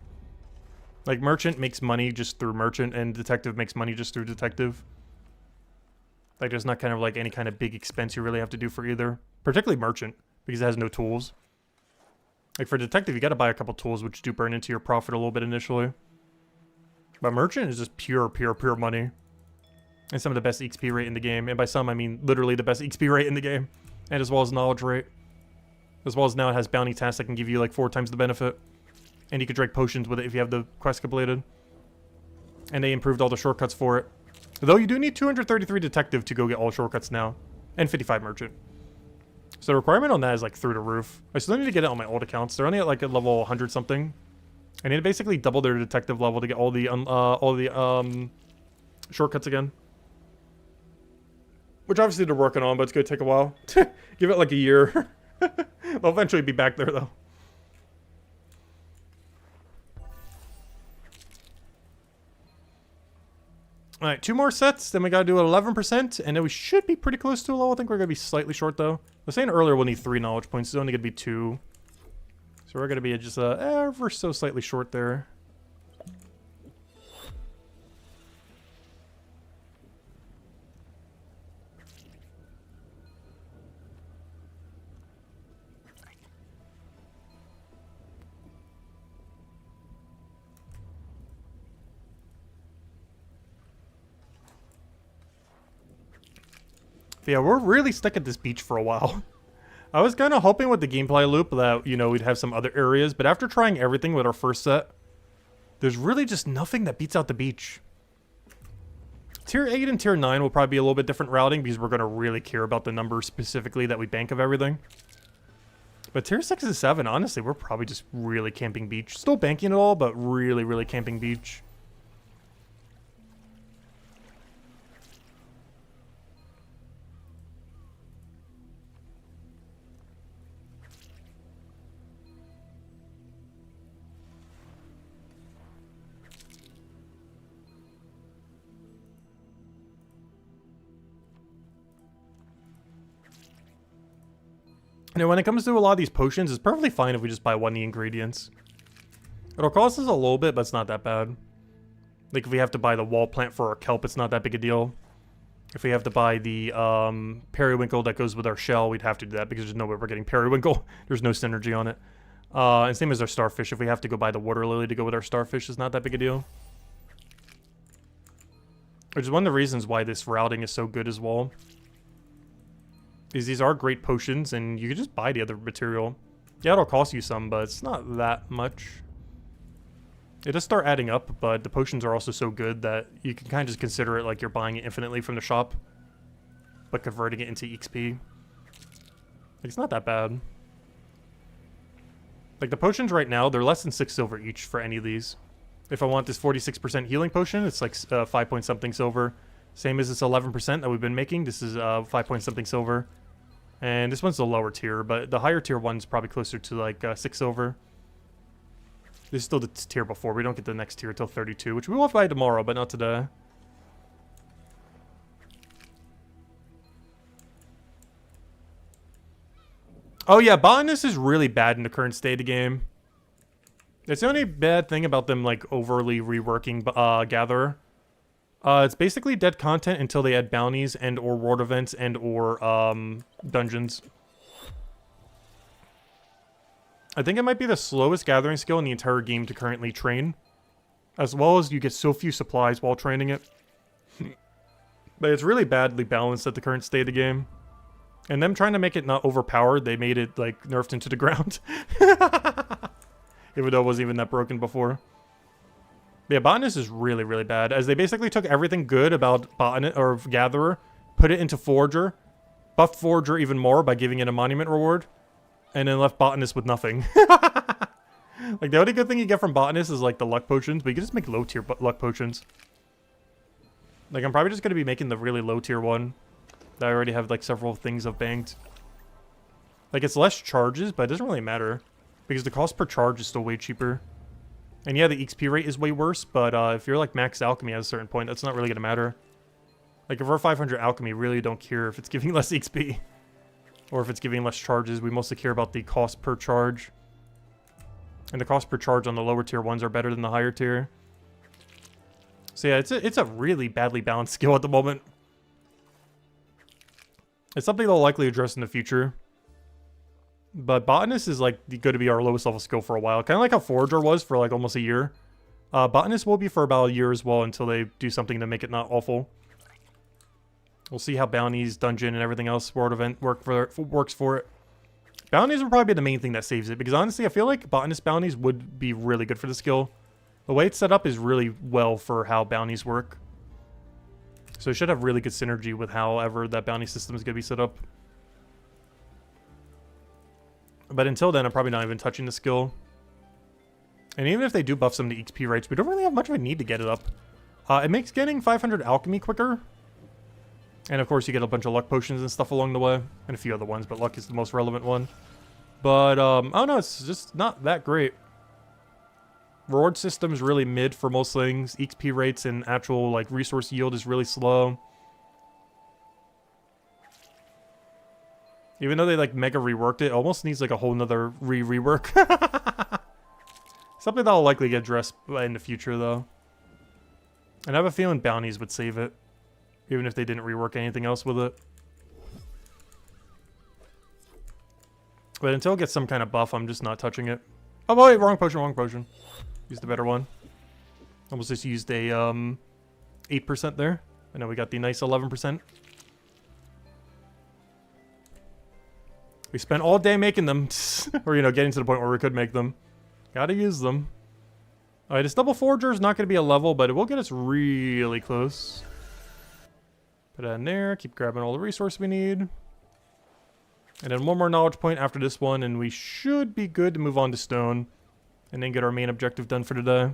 Like, Merchant makes money just through Merchant, and Detective makes money just through Detective. Like, there's not kind of, like, any kind of big expense you really have to do for either. Particularly Merchant, because it has no tools. Like, for Detective, you gotta buy a couple tools, which do burn into your profit a little bit initially. But Merchant is just pure money. And some of the best XP rate in the game. And by some, I mean literally the best XP rate in the game. And as well as knowledge rate. As well as now it has bounty tasks that can give you, like, 4 times the benefit. And you could drink potions with it if you have the quest completed. And they improved all the shortcuts for it. Though you do need 233 Detective to go get all shortcuts now. And 55 Merchant. So the requirement on that is like through the roof. I still need to get it on my old accounts. They're only at like a level 100 something. I need to basically double their Detective level to get all the shortcuts again. Which obviously they're working on, but it's going to take a while. Give it like a year. They'll eventually be back there though. Alright, 2 more sets, then we gotta do 11%, and then we should be pretty close to a level. I think we're gonna be slightly short, though. I was saying earlier we'll need 3 knowledge points, it's only gonna be 2. So we're gonna be just ever so slightly short there. But yeah, we're really stuck at this beach for a while. I was kind of hoping with the gameplay loop that, you know, we'd have some other areas, but after trying everything with our first set, there's really just nothing that beats out the beach. Tier 8 and Tier 9 will probably be a little bit different routing because we're going to really care about the numbers specifically that we bank of everything. But Tier 6 and 7, honestly, we're probably just really camping beach. Still banking it all, but really camping beach. Now, when it comes to a lot of these potions, it's perfectly fine if we just buy one of the ingredients. It'll cost us a little bit, but it's not that bad. Like, if we have to buy the wall plant for our kelp, it's not that big a deal. If we have to buy the periwinkle that goes with our shell, we'd have to do that because there's no way we're getting periwinkle. There's no synergy on it. And same as our starfish. If we have to go buy the water lily to go with our starfish, it's not that big a deal. Which is one of the reasons why this routing is so good as well. These are great potions, and you can just buy the other material. Yeah, it'll cost you some, but it's not that much. It does start adding up, but the potions are also so good that you can kind of just consider it like you're buying it infinitely from the shop, but converting it into XP. Like, it's not that bad. Like, the potions right now, they're less than 6 silver each for any of these. If I want this 46% healing potion, it's like 5 point something silver. Same as this 11% that we've been making. This is 5 point something silver. And this one's the lower tier, but the higher tier one's probably closer to like 6 silver. This is still the tier before. We don't get the next tier until 32, which we will buy tomorrow, but not today. Oh yeah, botanist is really bad in the current state of the game. It's the only bad thing about them like overly reworking Gatherer. It's basically dead content until they add bounties and or world events and or dungeons. I think it might be the slowest gathering skill in the entire game to currently train. As well as you get so few supplies while training it. But it's really badly balanced at the current state of the game. And them trying to make it not overpowered, they made it like nerfed into the ground. Even though it wasn't even that broken before. But yeah, botanist is really, really bad. As they basically took everything good about botanist or gatherer, put it into forager, buffed forager even more by giving it a monument reward, and then left botanist with nothing. Like, the only good thing you get from botanist is like the luck potions, but you can just make low tier luck potions. Like, I'm probably just going to be making the really low tier one. That I already have like several things of banked. Like, it's less charges, but it doesn't really matter. Because the cost per charge is still way cheaper. And yeah, the XP rate is way worse, but if you're like max alchemy at a certain point, that's not really going to matter. Like, if we're 500 alchemy, really don't care if it's giving less XP. Or if it's giving less charges. We mostly care about the cost per charge. And the cost per charge on the lower tier ones are better than the higher tier. So yeah, it's a really badly balanced skill at the moment. It's something they'll likely address in the future. But botanist is like going to be our lowest level skill for a while. Kind of like how forager was for like almost a year. Botanist will be for about a year as well until they do something to make it not awful. We'll see how bounties, dungeon, and everything else world event works for it. Bounties will probably be the main thing that saves it. Because honestly, I feel like botanist bounties would be really good for the skill. The way it's set up is really well for how bounties work. So it should have really good synergy with however that bounty system is going to be set up. But until then, I'm probably not even touching the skill. And even if they do buff some of the XP rates, we don't really have much of a need to get it up. It makes getting 500 alchemy quicker. And of course, you get a bunch of luck potions and stuff along the way. And a few other ones, but luck is the most relevant one. But, I don't know, it's just not that great. Reward system's really mid for most things. XP rates and actual, like, resource yield is really slow. Even though they, like, mega reworked it almost needs, like, a whole nother rework. Something that'll likely get addressed in the future, though. And I have a feeling bounties would save it. Even if they didn't rework anything else with it. But until it gets some kind of buff, I'm just not touching it. Oh, wait, wrong potion. Used the better one. Almost just used a 8% there. And now we got the nice 11%. We spent all day making them. Or, you know, getting to the point where we could make them. Gotta use them. Alright, this double forager is not going to be a level, but it will get us really close. Put that in there. Keep grabbing all the resources we need. And then one more knowledge point after this one, and we should be good to move on to stone. And then get our main objective done for today.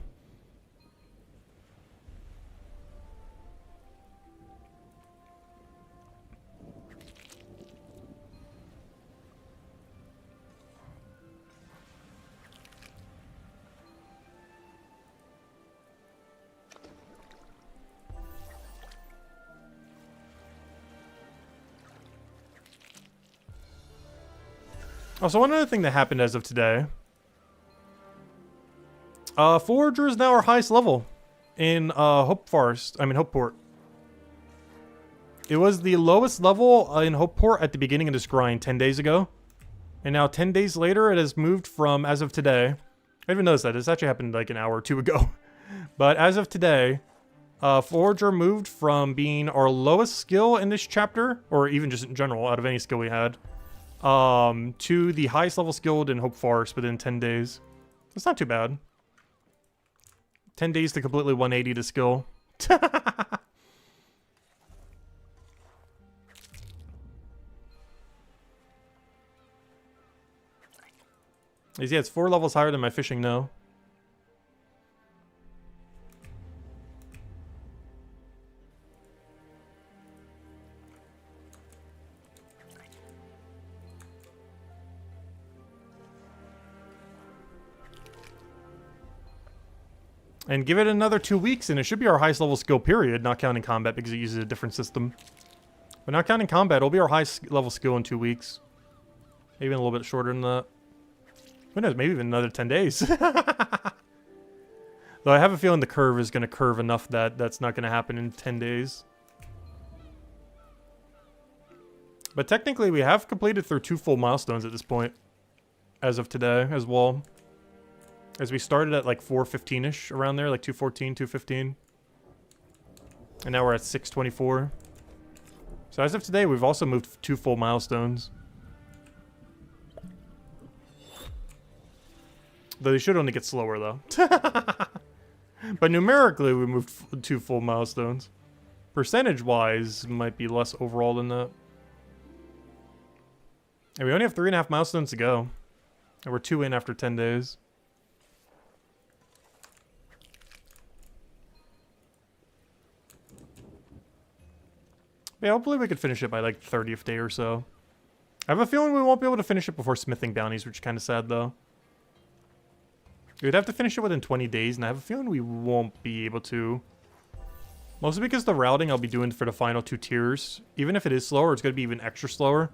Also, one other thing that happened as of today. Forager is now our highest level in Hopeport. It was the lowest level in Hopeport at the beginning of this grind 10 days ago. And now 10 days later, it has moved from, as of today, I didn't even notice that. This actually happened like an hour or two ago. But as of today, Forager moved from being our lowest skill in this chapter, or even just in general, out of any skill we had, to the highest level skilled in Hope Forest within 10 days. That's not too bad. 10 days to completely 180 to skill. Yeah, it's 4 levels higher than my fishing now. And give it another 2 weeks, and it should be our highest level skill period, not counting combat because it uses a different system. But not counting combat, it'll be our highest level skill in 2 weeks. Maybe a little bit shorter than that. Who knows, maybe even another 10 days. Though I have a feeling the curve is going to curve enough that that's not going to happen in 10 days. But technically, we have completed through 2 full milestones at this point. As of today, as well. As we started at like 4:15-ish, around there, like 2:14, 2:15. And now we're at 6:24. So as of today, we've also moved 2 full milestones. Though they should only get slower, though. But numerically, we moved 2 full milestones. Percentage-wise, might be less overall than that. And we only have 3.5 milestones to go. And we're 2 in after 10 days. Yeah, hopefully we could finish it by like 30th day or so. I have a feeling we won't be able to finish it before smithing bounties, which is kind of sad though. We'd have to finish it within 20 days, and I have a feeling we won't be able to. Mostly because the routing I'll be doing for the final 2 tiers, even if it is slower, it's going to be even extra slower.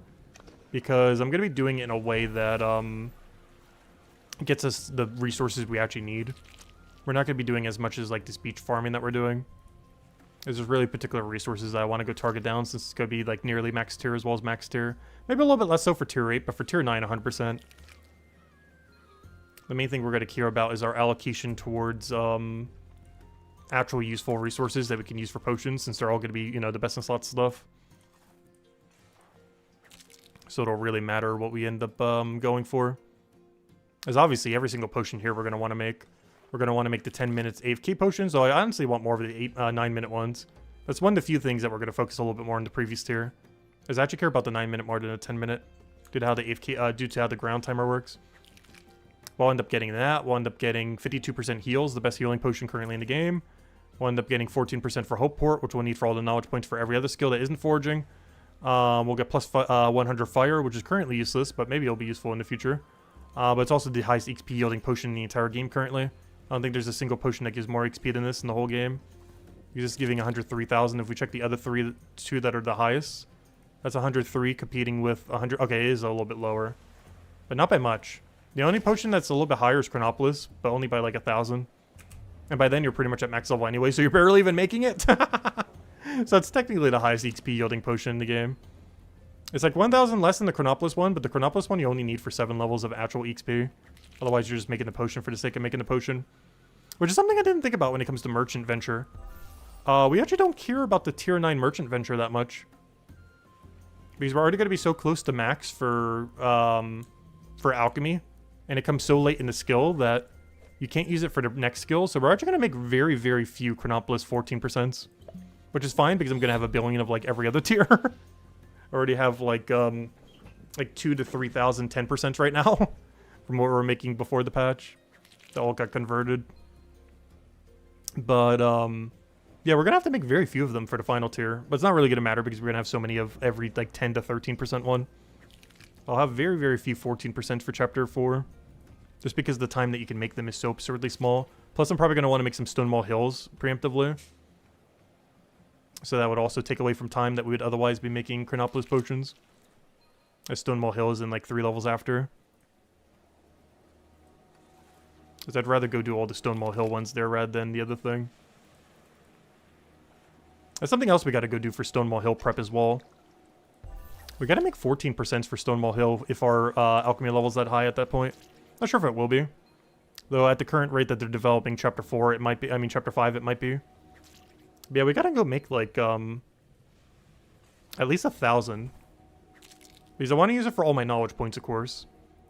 Because I'm going to be doing it in a way that gets us the resources we actually need. We're not going to be doing as much as like this beach farming that we're doing. There's really particular resources that I want to go target down, since it's going to be like nearly max tier as well as max tier. Maybe a little bit less so for tier 8, but for tier 9, 100%. The main thing we're going to care about is our allocation towards actual useful resources that we can use for potions, since they're all going to be, you know, the best in slot stuff. So it'll really matter what we end up going for. As obviously every single potion here we're going to want to make. We're going to want to make the 10 minutes AFK potions, so I honestly want more of the 9-minute ones. That's one of the few things that we're going to focus a little bit more on the previous tier. Is I actually care about the 9-minute more than the 10-minute, due to how the AFK, due to how the ground timer works. We'll end up getting that. We'll end up getting 52% heals, the best healing potion currently in the game. We'll end up getting 14% for Hope Port, which we'll need for all the knowledge points for every other skill that isn't foraging. We'll get plus 100 fire, which is currently useless, but maybe it'll be useful in the future. But it's also the highest XP yielding potion in the entire game currently. I don't think there's a single potion that gives more XP than this in the whole game. You're just giving 103,000. If we check the other 2 that are the highest, that's 103 competing with 100. Okay, it is a little bit lower, but not by much. The only potion that's a little bit higher is Chronopolis, but only by like 1,000. And by then you're pretty much at max level anyway, so you're barely even making it. So it's technically the highest XP yielding potion in the game. It's like 1,000 less than the Chronopolis one, but the Chronopolis one you only need for 7 levels of actual XP. Otherwise, you're just making the potion for the sake of making the potion. Which is something I didn't think about when it comes to Merchant Venture. We actually don't care about the Tier 9 Merchant Venture that much. Because we're already going to be so close to max for Alchemy. And it comes so late in the skill that you can't use it for the next skill. So we're actually going to make very, very few Chronopolis 14%. Which is fine, because I'm going to have a billion of like every other tier. I already have like 2 to 3,000 10% right now. From what we were making before the patch. That all got converted. But, yeah, we're going to have to make very few of them for the final tier. But it's not really going to matter because we're going to have so many of every, like, 10 to 13% one. I'll have very, very few 14% for Chapter 4. Just because the time that you can make them is so absurdly small. Plus, I'm probably going to want to make some Stonewall Hills preemptively. So that would also take away from time that we would otherwise be making Chronopolis potions. As Stonewall Hill is in, like, 3 levels after. Because I'd rather go do all the Stonewall Hill ones there rather than the other thing. That's something else we got to go do for Stonewall Hill prep as well. We got to make 14% for Stonewall Hill if our alchemy level's that high at that point. Not sure if it will be. Though at the current rate that they're developing Chapter 4, it might be. I mean, Chapter 5, it might be. But yeah, we got to go make, like, at least 1,000. Because I want to use it for all my knowledge points, of course.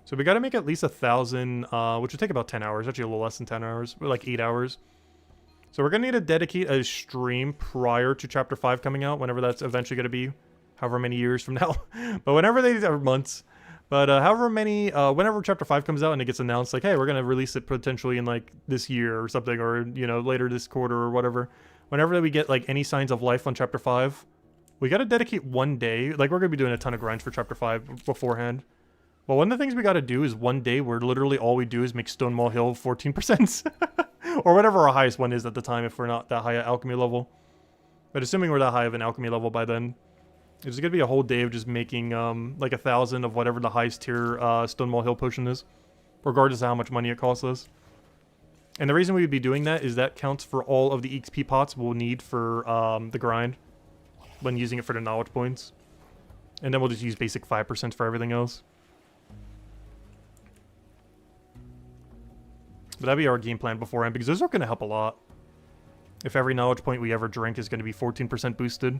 So we got to make at least 1,000, which would take about 10 hours. Actually, a little less than 10 hours. Like 8 hours. So we're going to need to dedicate a stream prior to Chapter 5 coming out, whenever that's eventually going to be. However many years from now. But whenever they are months. But however many, whenever Chapter 5 comes out and it gets announced, like, hey, we're going to release it potentially in, like, this year or something, or, you know, later this quarter or whatever. Whenever we get, like, any signs of life on Chapter 5, we got to dedicate one day. Like, we're going to be doing a ton of grinds for Chapter 5 beforehand. But one of the things we got to do is one day where literally all we do is make Stonewall Hill 14%. Or whatever our highest one is at the time if we're not that high at alchemy level. But assuming we're that high of an alchemy level by then, it's going to be a whole day of just making like 1,000 of whatever the highest tier Stonewall Hill potion is. Regardless of how much money it costs us. And the reason we would be doing that is that counts for all of the XP pots we'll need for the grind. When using it for the knowledge points. And then we'll just use basic 5% for everything else. But that'd be our game plan beforehand, because those are going to help a lot. If every knowledge point we ever drink is going to be 14% boosted.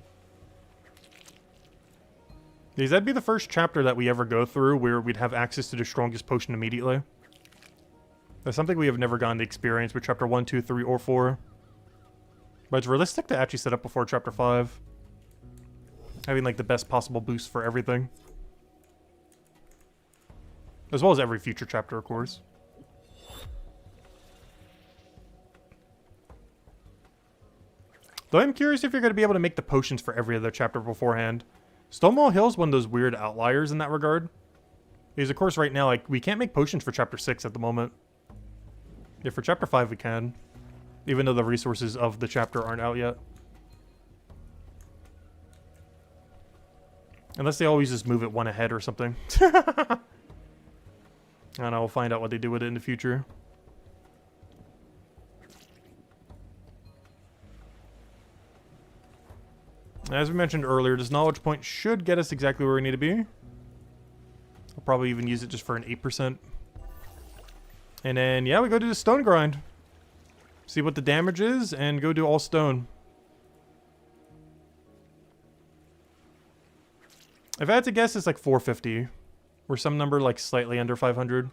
Because that'd be the first chapter that we ever go through where we'd have access to the strongest potion immediately. That's something we have never gotten to experience with Chapter 1, 2, 3, or 4. But it's realistic to actually set up before Chapter 5. Having like the best possible boost for everything. As well as every future chapter, of course. Though I'm curious if you're going to be able to make the potions for every other chapter beforehand. Stonewall Hill is one of those weird outliers in that regard. Because of course right now, like, we can't make potions for Chapter 6 at the moment. Yeah, for Chapter 5 we can. Even though the resources of the chapter aren't out yet. Unless they always just move it one ahead or something. And I'll find out what they do with it in the future. As we mentioned earlier, this knowledge point should get us exactly where we need to be. I'll probably even use it just for an 8%. And then, yeah, we go do the stone grind. See what the damage is, and go do all stone. If I had to guess, it's like 450. Or some number like slightly under 500.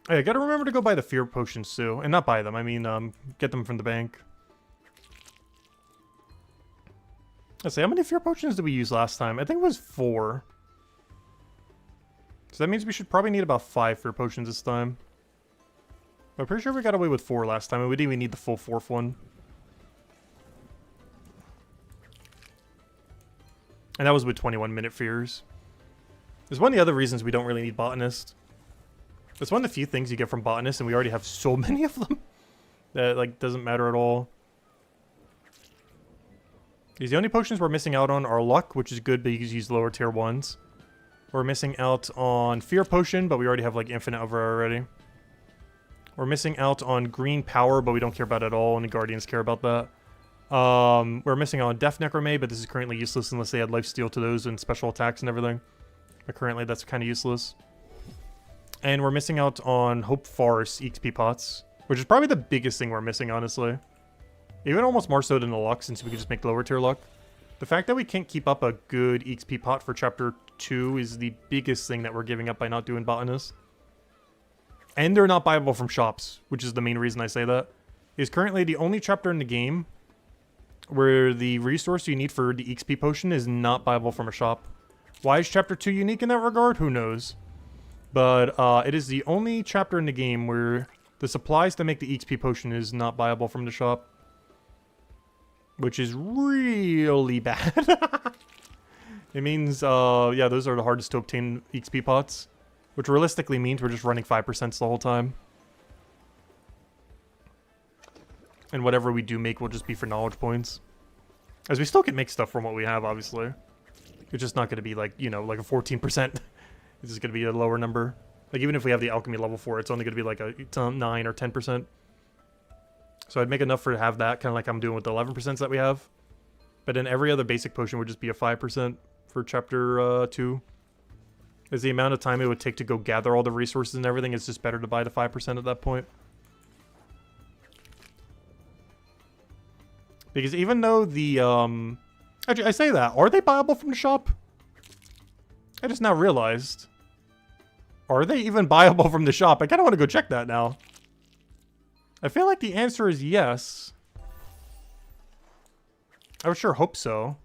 Hey, I gotta remember to go buy the fear potions too. And not buy them, I mean, get them from the bank. Let's see, how many fear potions did we use last time? I think it was 4. So that means we should probably need about 5 fear potions this time. But I'm pretty sure we got away with 4 last time, and we didn't even need the full 4th one. And that was with 21-minute fears. There's one of the other reasons we don't really need Botanist. It's one of the few things you get from Botanist, and we already have so many of them that, like, doesn't matter at all. The only potions we're missing out on are Luck, which is good because you use lower tier ones. We're missing out on Fear Potion, but we already have, like, Infinite over already. We're missing out on Green Power, but we don't care about it at all, and the Guardians care about that. We're missing out on Death Necromay, but this is currently useless unless they add Lifesteal to those and special attacks and everything. But currently that's kind of useless. And we're missing out on Hope Forest XP pots, which is probably the biggest thing we're missing, honestly. Even almost more so than the luck, since we could just make lower tier luck. The fact that we can't keep up a good XP pot for Chapter 2 is the biggest thing that we're giving up by not doing Botanist. And they're not buyable from shops, which is the main reason I say that. Is currently the only chapter in the game where the resource you need for the XP potion is not buyable from a shop. Why is Chapter 2 unique in that regard? Who knows? But it is the only chapter in the game where the supplies to make the XP potion is not buyable from the shop. Which is really bad. It means, yeah, those are the hardest to obtain XP pots. Which realistically means we're just running 5% the whole time. And whatever we do make will just be for knowledge points. As we still can make stuff from what we have, obviously. It's just not going to be like, you know, like a 14%. This is going to be a lower number. Like, even if we have the alchemy level 4, it's only going to be like a 9 or 10%. So I'd make enough for to have that, kind of like I'm doing with the 11% that we have. But then every other basic potion would just be a 5% for Chapter 2. Is the amount of time it would take to go gather all the resources and everything, it's just better to buy the 5% at that point. Because even though the, actually, I say that. Are they buyable from the shop? I just now realized. Are they even buyable from the shop? I kind of want to go check that now. I feel like the answer is yes. I would sure hope so.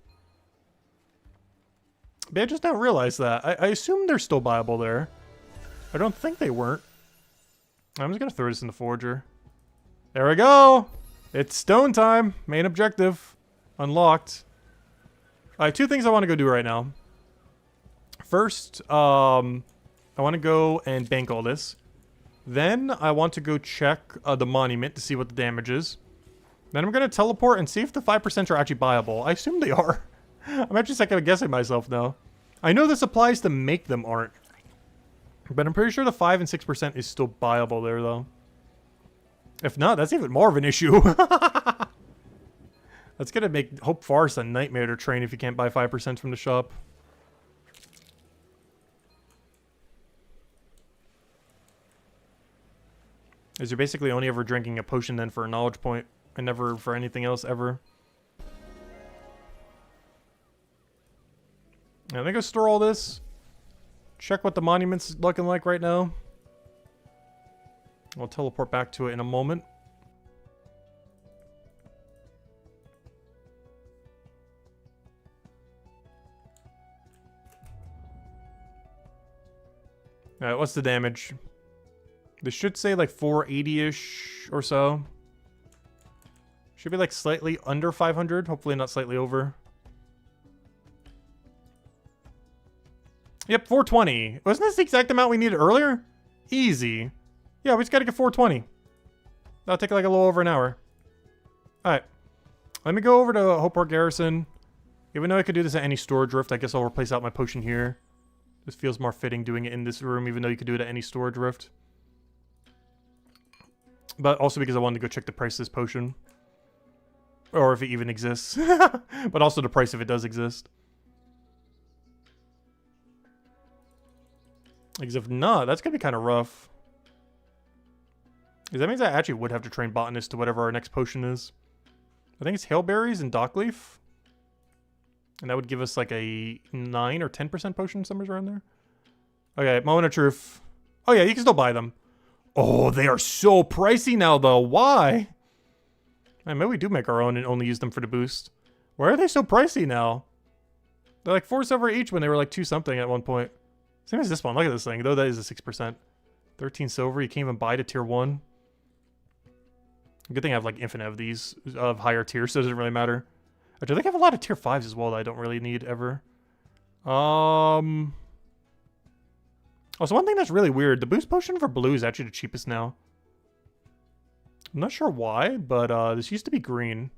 But I just now realized that. I assume they're still buyable there. I don't think they weren't. I'm just going to throw this in the forger. There we go. It's stone time. Main objective. Unlocked. I have two things I want to go do right now. First, I want to go and bank all this. Then I want to go check the monument to see what the damage is. Then I'm going to teleport and see if the 5% are actually buyable. I assume they are. I'm actually second guessing myself now. I know this applies to make them aren't. But I'm pretty sure the 5 and 6% is still buyable there though. If not, that's even more of an issue. That's going to make Hope Forest a nightmare to train if you can't buy 5% from the shop. Is you're basically only ever drinking a potion then for a knowledge point and never for anything else ever. I'm gonna go store all this. Check what the monument's looking like right now. I'll teleport back to it in a moment. Alright, what's the damage? This should say like 480-ish or so. Should be like slightly under 500. Hopefully not slightly over. Yep, 420. Wasn't this the exact amount we needed earlier? Easy. Yeah, we just gotta get 420. That'll take like a little over an hour. Alright. Let me go over to Hopeport Garrison. Even though I could do this at any storage rift, I guess I'll replace out my potion here. This feels more fitting doing it in this room, even though you could do it at any storage rift. But also because I wanted to go check the price of this potion. Or if it even exists. But also the price if it does exist. Because if not, that's going to be kind of rough. Because that means I actually would have to train Botanist to whatever our next potion is. I think it's Hailberries and Dockleaf. And that would give us like a 9 or 10% potion, somewhere around there. Okay, moment of truth. Oh yeah, you can still buy them. Oh, they are so pricey now though. Why? Man, maybe we do make our own and only use them for the boost. Why are they so pricey now? They're like 4 silver each when they were like 2 something at one point. Same as this one. Look at this thing. Though that is a 6%. 13 silver. You can't even buy to tier 1. Good thing I have like infinite of these of higher tiers, so it doesn't really matter. I do think I have a lot of tier 5s as well that I don't really need ever. Also, one thing that's really weird. The boost potion for blue is actually the cheapest now. I'm not sure why, but this used to be green.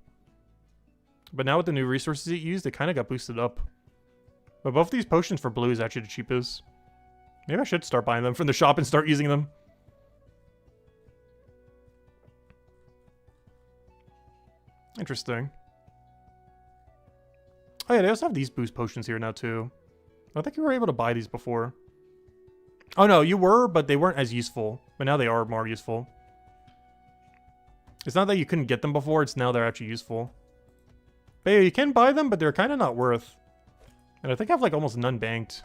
But now with the new resources it used, it kind of got boosted up. But both these potions for blue is actually the cheapest. Maybe I should start buying them from the shop and start using them. Interesting. Oh yeah, they also have these boost potions here now too. I think you were able to buy these before. Oh no, you were, but they weren't as useful. But now they are more useful. It's not that you couldn't get them before, it's now they're actually useful. But yeah, you can buy them, but they're kind of not worth. And I think I have like almost none banked.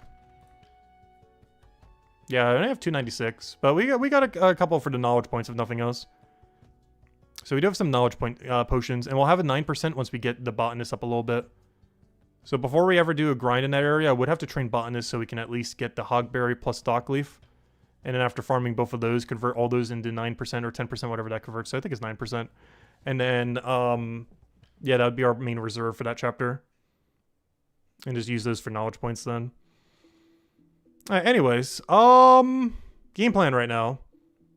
Yeah, I only have 296. But we got a couple for the knowledge points, if nothing else. So we do have some knowledge point potions. And we'll have a 9% once we get the botanist up a little bit. So before we ever do a grind in that area, I would have to train botanist so we can at least get the hogberry plus dockleaf. And then after farming both of those, convert all those into 9% or 10%, whatever that converts. So I think it's 9%. And then, yeah, that would be our main reserve for that chapter. And just use those for knowledge points then. Alright, anyways, game plan right now.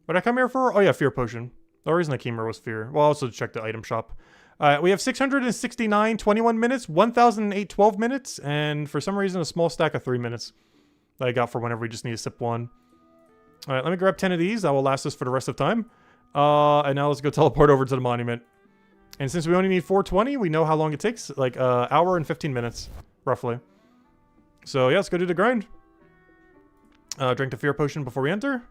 What did I come here for? Oh yeah, fear potion. The reason I came here was fear. Well, also to check the item shop. We have 669 21 minutes, 1008 12 minutes, and for some reason a small stack of 3 minutes that I got for whenever we just need to sip one. Alright, let me grab 10 of these. That will last us for the rest of time. And now let's go teleport over to the monument. And since we only need 420, we know how long it takes. Like, hour and 15 minutes, roughly. So, yeah, let's go do the grind. Drink the fear potion before we enter.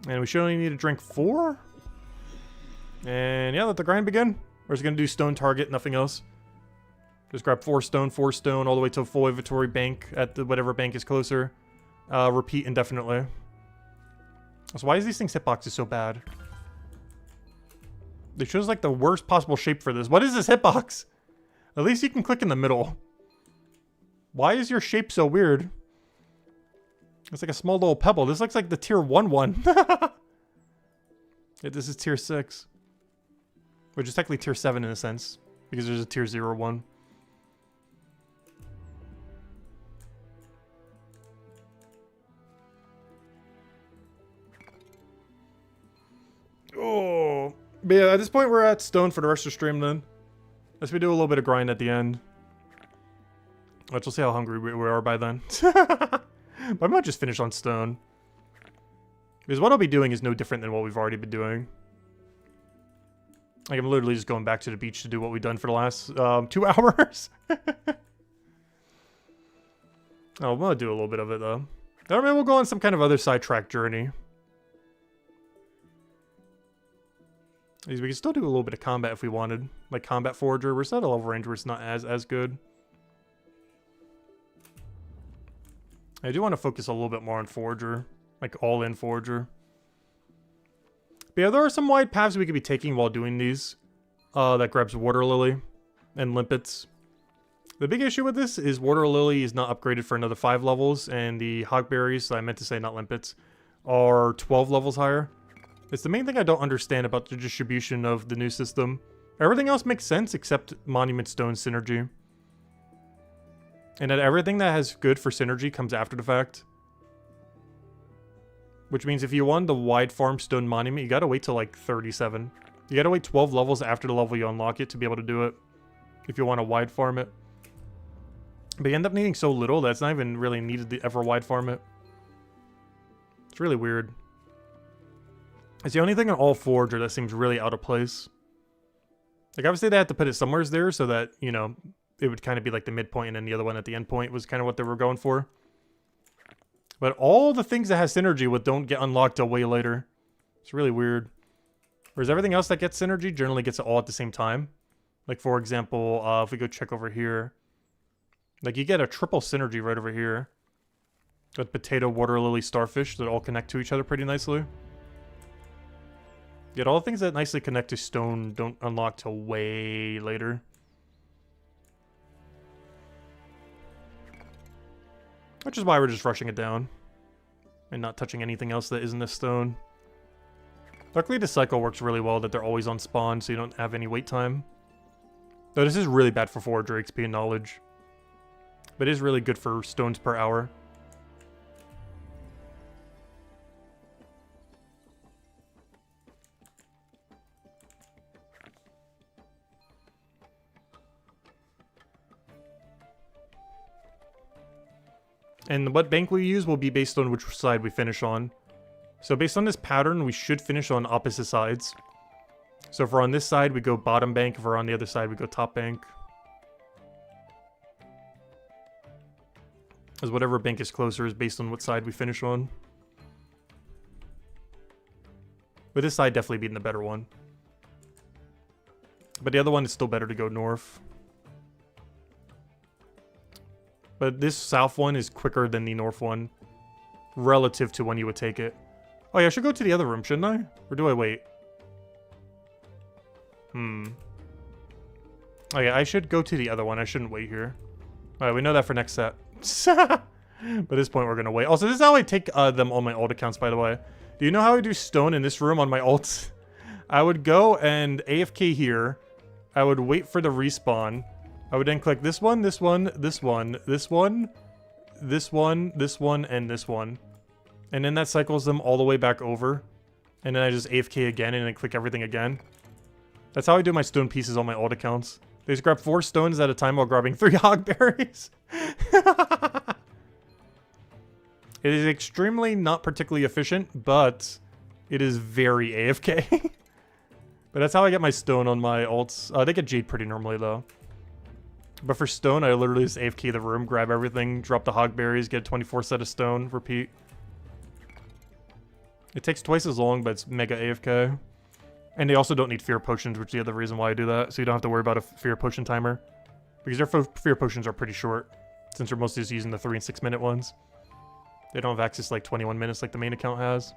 And we should only need to drink 4. And yeah, let the grind begin. We're just going to do stone target, nothing else. Just grab 4 stone, all the way to full inventory bank at the whatever bank is closer. Repeat indefinitely. So why is these things hitboxes so bad? They chose like the worst possible shape for this. What is this hitbox? At least you can click in the middle. Why is your shape so weird? It's like a small little pebble. This looks like the tier 1. Yeah, this is tier 6. Which is technically tier 7 in a sense. Because there's a tier 0 one. Oh. But yeah, at this point we're at stone for the rest of the stream then. Unless we do a little bit of grind at the end. Which we'll see how hungry we are by then. But I might just finish on stone. Because what I'll be doing is no different than what we've already been doing. Like, I'm literally just going back to the beach to do what we've done for the last 2 hours. Oh, I'm gonna do a little bit of it, though. Or maybe we'll go on some kind of other sidetrack journey. We can still do a little bit of combat if we wanted. Like Combat Forager. We're still at a level range where it's not as good. I do want to focus a little bit more on Forager. Like all-in Forager. But yeah, there are some wide paths we could be taking while doing these. That grabs Water Lily and Limpets. The big issue with this is Water Lily is not upgraded for another 5 levels, and the Hogberries, I meant to say not Limpets, are 12 levels higher. It's the main thing I don't understand about the distribution of the new system. Everything else makes sense except Monument Stone synergy. And that everything that has good for synergy comes after the fact. Which means if you want the wide farm stone monument, you gotta wait till like 37. You gotta wait 12 levels after the level you unlock it to be able to do it. If you want to wide farm it. But you end up needing so little that it's not even really needed to ever wide farm it. It's really weird. It's the only thing in all Forager that seems really out of place. Like, obviously they had to put it somewhere there so that, you know, it would kind of be like the midpoint and then the other one at the end point was kind of what they were going for. But all the things that has synergy with don't get unlocked till way later. It's really weird. Whereas everything else that gets synergy generally gets it all at the same time. Like, for example, if we go check over here. Like, you get a triple synergy right over here. With Potato, Water Lily, Starfish that all connect to each other pretty nicely. Yet all the things that nicely connect to stone don't unlock till way later. Which is why we're just rushing it down. And not touching anything else that isn't a stone. Luckily the cycle works really well that they're always on spawn so you don't have any wait time. Though this is really bad for Forager XP and knowledge. But it is really good for stones per hour. And what bank we use will be based on which side we finish on. So based on this pattern, we should finish on opposite sides. So if we're on this side, we go bottom bank. If we're on the other side, we go top bank. As whatever bank is closer is based on what side we finish on. But this side definitely being the better one. But the other one is still better to go north. But this south one is quicker than the north one. Relative to when you would take it. Oh yeah, I should go to the other room, shouldn't I? Or do I wait? Oh yeah, I should go to the other one. I shouldn't wait here. Alright, we know that for next set. But at this point, we're gonna wait. Also, this is how I take them on my alt accounts, by the way. Do you know how I do stone in this room on my alts? I would go and AFK here. I would wait for the respawn. I would then click this one, this one, this one, this one, this one, this one, and this one. And then that cycles them all the way back over. And then I just AFK again and then click everything again. That's how I do my stone pieces on my alt accounts. They just grab 4 stones at a time while grabbing 3 hogberries. It is extremely not particularly efficient, but it is very AFK. But that's how I get my stone on my alts. They get Jade pretty normally, though. But for stone, I literally just AFK the room, grab everything, drop the hogberries, get a 24 set of stone, repeat. It takes twice as long, but it's mega AFK. And they also don't need fear potions, which is the other reason why I do that. So you don't have to worry about a fear potion timer. Because their fear potions are pretty short, since you're mostly just using the 3 and 6 minute ones. They don't have access to like 21 minutes like the main account has.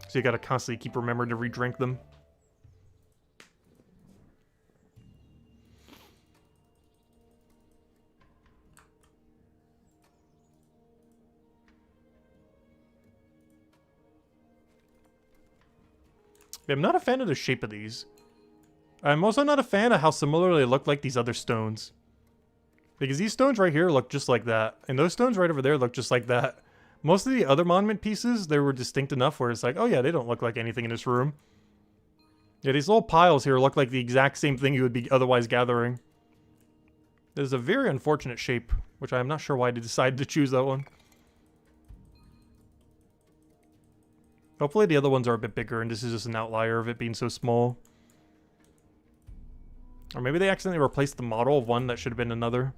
So you gotta constantly keep remembering to re-drink them. Yeah, I'm not a fan of the shape of these. I'm also not a fan of how similar they look like these other stones. Because these stones right here look just like that. And those stones right over there look just like that. Most of the other monument pieces, they were distinct enough where it's like, oh yeah, they don't look like anything in this room. Yeah, these little piles here look like the exact same thing you would be otherwise gathering. There's a very unfortunate shape, which I'm not sure why they decided to choose that one. Hopefully the other ones are a bit bigger and this is just an outlier of it being so small. Or maybe they accidentally replaced the model of one that should have been another.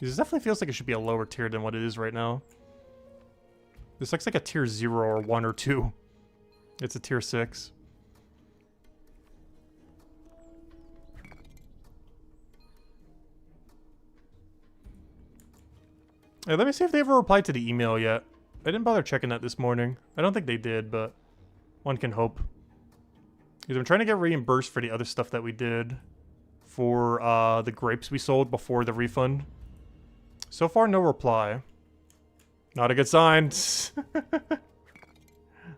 This definitely feels like it should be a lower tier than what it is right now. This looks like a tier 0 or 1 or 2. It's a tier 6. Hey, let me see if they ever replied to the email yet. I didn't bother checking that this morning. I don't think they did, but one can hope. Because I'm trying to get reimbursed for the other stuff that we did for the grapes we sold before the refund. So far, no reply. Not a good sign. I don't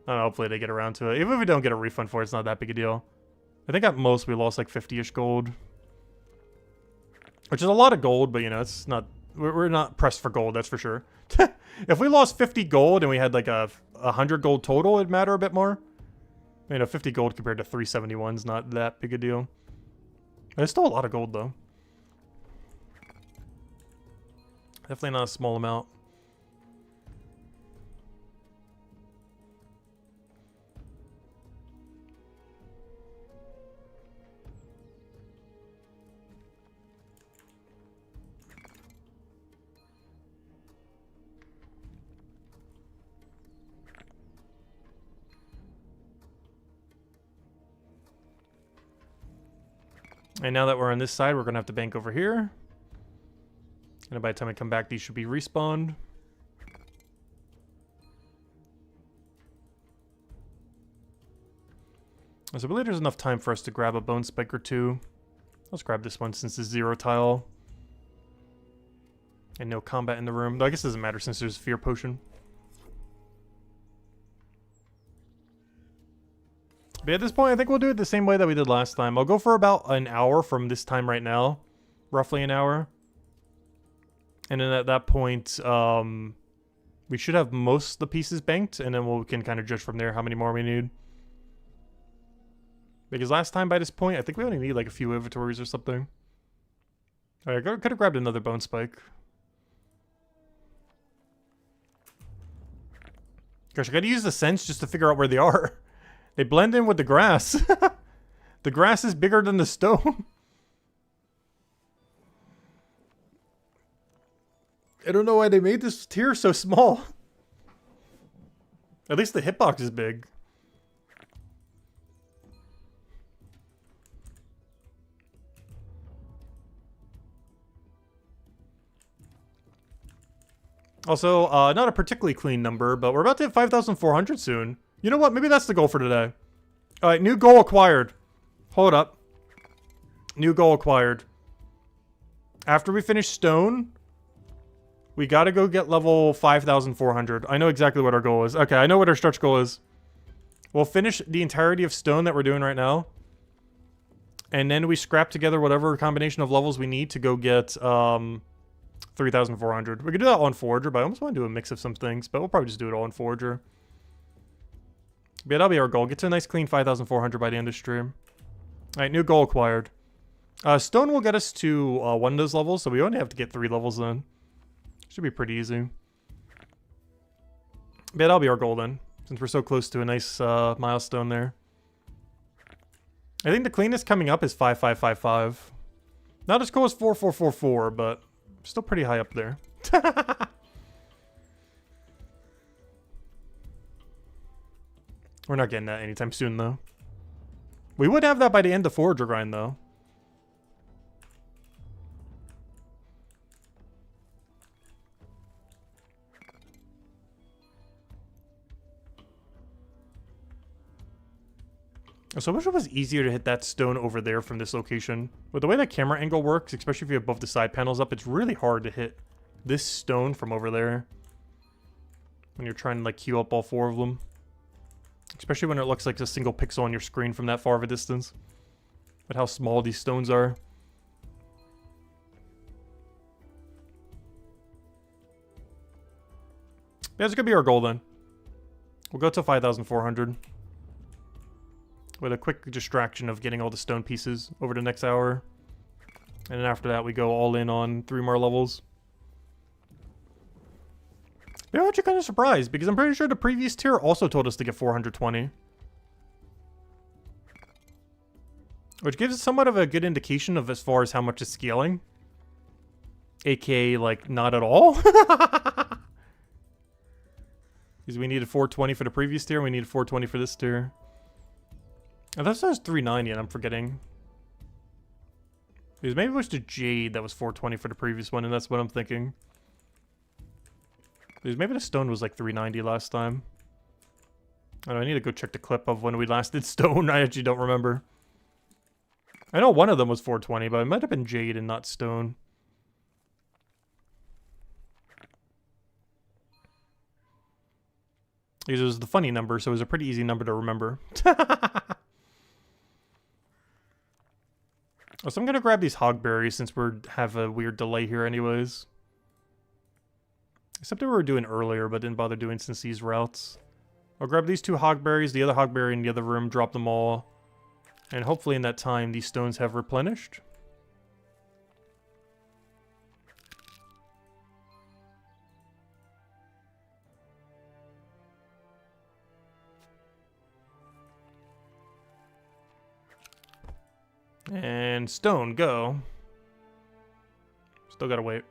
know, hopefully they get around to it. Even if we don't get a refund for it, it's not that big a deal. I think at most we lost like 50-ish gold. Which is a lot of gold, but you know, it's not... We're not pressed for gold, that's for sure. If we lost 50 gold and we had like a 100 gold total, it'd matter a bit more. You know, 50 gold compared to 371 is not that big a deal. It's still a lot of gold, though. Definitely not a small amount. And now that we're on this side, we're going to have to bank over here. And by the time I come back, these should be respawned. So I believe there's enough time for us to grab a bone spike or two. Let's grab this one since it's 0 tile. And no combat in the room. Though I guess it doesn't matter since there's fear potion. But at this point, I think we'll do it the same way that we did last time. I'll go for about an hour from this time right now. Roughly an hour. And then at that point, we should have most of the pieces banked. And then we can kind of judge from there how many more we need. Because last time by this point, I think we only need like a few inventories or something. Alright, I could have grabbed another bone spike. Gosh, I gotta use the sense just to figure out where they are. They blend in with the grass. The grass is bigger than the stone. I don't know why they made this tier so small. At least the hitbox is big. Also, not a particularly clean number, but we're about to hit 5,400 soon. You know what? Maybe that's the goal for today. Alright, new goal acquired. Hold up. New goal acquired. After we finish stone, we gotta go get level 5,400. I know exactly what our goal is. Okay, I know what our stretch goal is. We'll finish the entirety of stone that we're doing right now. And then we scrap together whatever combination of levels we need to go get 3,400. We could do that on Forager, but I almost want to do a mix of some things. But we'll probably just do it all on Forager. But yeah, that'll be our goal. Get to a nice clean 5,400 by the end of stream. Alright, new goal acquired. Stone will get us to one of those levels, so we only have to get 3 levels then. Should be pretty easy. But yeah, that'll be our goal then, since we're so close to a nice milestone there. I think the cleanest coming up is 5555. Not as cool as 4444, but still pretty high up there. We're not getting that anytime soon, though. We would have that by the end of Forager Grind, though. So I wish it was easier to hit that stone over there from this location. With the way that camera angle works, especially if you have both the side panels up, it's really hard to hit this stone from over there. When you're trying to like queue up all four of them. Especially when it looks like a single pixel on your screen from that far of a distance. But how small these stones are. Yeah, that's gonna be our goal then. We'll go to 5,400. With a quick distraction of getting all the stone pieces over the next hour. And then after that, we go all in on 3 more levels. I'm actually kind of surprised, because I'm pretty sure the previous tier also told us to get 420. Which gives us somewhat of a good indication of as far as how much is scaling. AKA, like, not at all. Because we needed 420 for the previous tier, and we needed 420 for this tier. I thought it was 390 and I'm forgetting. Because maybe it was the Jade that was 420 for the previous one, and that's what I'm thinking. Because maybe the stone was like 390 last time. I don't know, I need to go check the clip of when we last did stone. I actually don't remember. I know one of them was 420, but it might have been Jade and not stone. Because it was the funny number, so it was a pretty easy number to remember. So I'm going to grab these hogberries since we have a weird delay here anyways. Except that we were doing earlier, but didn't bother doing since these routes. I'll grab these 2 hogberries, the other hogberry in the other room, drop them all. And hopefully in that time, these stones have replenished. And stone, go. Still gotta wait.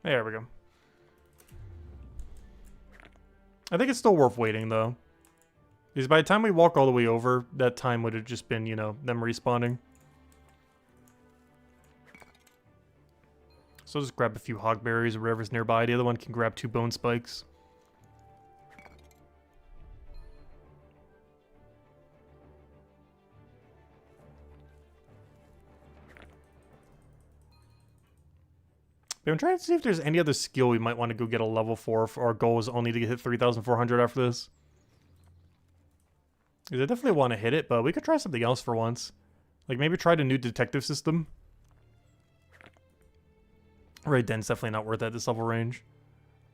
There we go. I think it's still worth waiting, though. Because by the time we walk all the way over, that time would have just been, you know, them respawning. So I'll just grab a few hogberries or whatever's nearby. The other one can grab 2 bone spikes. I'm trying to see if there's any other skill we might want to go get a level for if our goal is only to hit 3,400 after this. Because I definitely want to hit it, but we could try something else for once. Like maybe try the new detective system. Right then, it's definitely not worth it at this level range.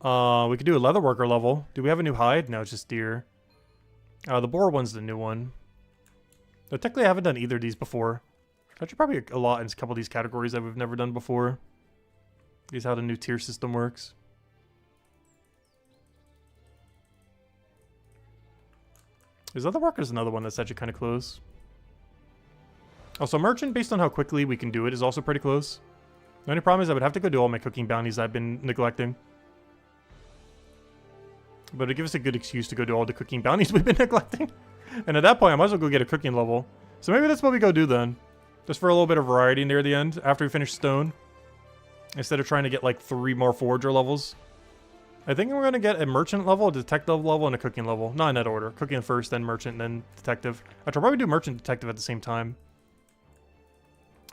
We could do a leatherworker level. Do we have a new hide? No, it's just deer. The boar one's the new one. But technically I haven't done either of these before. Actually probably a lot in a couple of these categories that we've never done before. Is how the new tier system works. His other worker is another one that's actually kind of close. Also, merchant, based on how quickly we can do it, is also pretty close. The only problem is I would have to go do all my cooking bounties I've been neglecting. But it gives us a good excuse to go do all the cooking bounties we've been neglecting. And at that point, I might as well go get a cooking level. So maybe that's what we go do then. Just for a little bit of variety near the end, after we finish stone. Instead of trying to get like 3 more forager levels. I think we're going to get a merchant level, a detective level, and a cooking level. Not in that order. Cooking first, then merchant, then detective. I'll probably do merchant detective at the same time.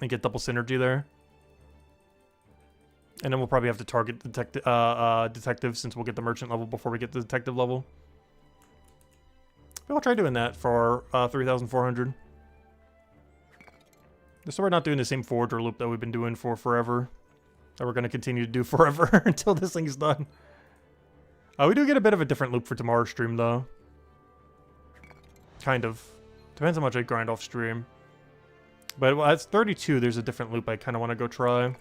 And get double synergy there. And then we'll probably have to target detective since we'll get the merchant level before we get the detective level. But I'll try doing that for 3,400. So we're not doing the same forager loop that we've been doing for forever. That we're going to continue to do forever until this thing's done. We do get a bit of a different loop for tomorrow's stream, though. Kind of. Depends how much I grind off stream. But at 32, there's a different loop I kind of want to go try.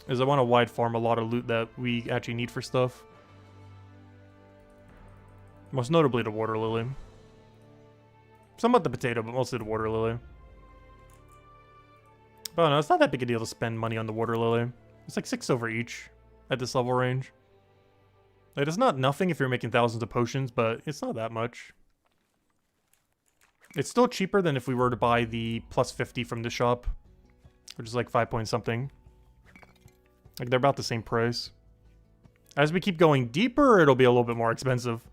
Is I want to wide farm a lot of loot that we actually need for stuff. Most notably the water lily. Somewhat the potato, but mostly the water lily. But no, it's not that big a deal to spend money on the water lily. It's like 6 over each at this level range. Like, it's not nothing if you're making thousands of potions, but it's not that much. It's still cheaper than if we were to buy the plus 50 from the shop, which is like 5 point something. Like, they're about the same price. As we keep going deeper, it'll be a little bit more expensive.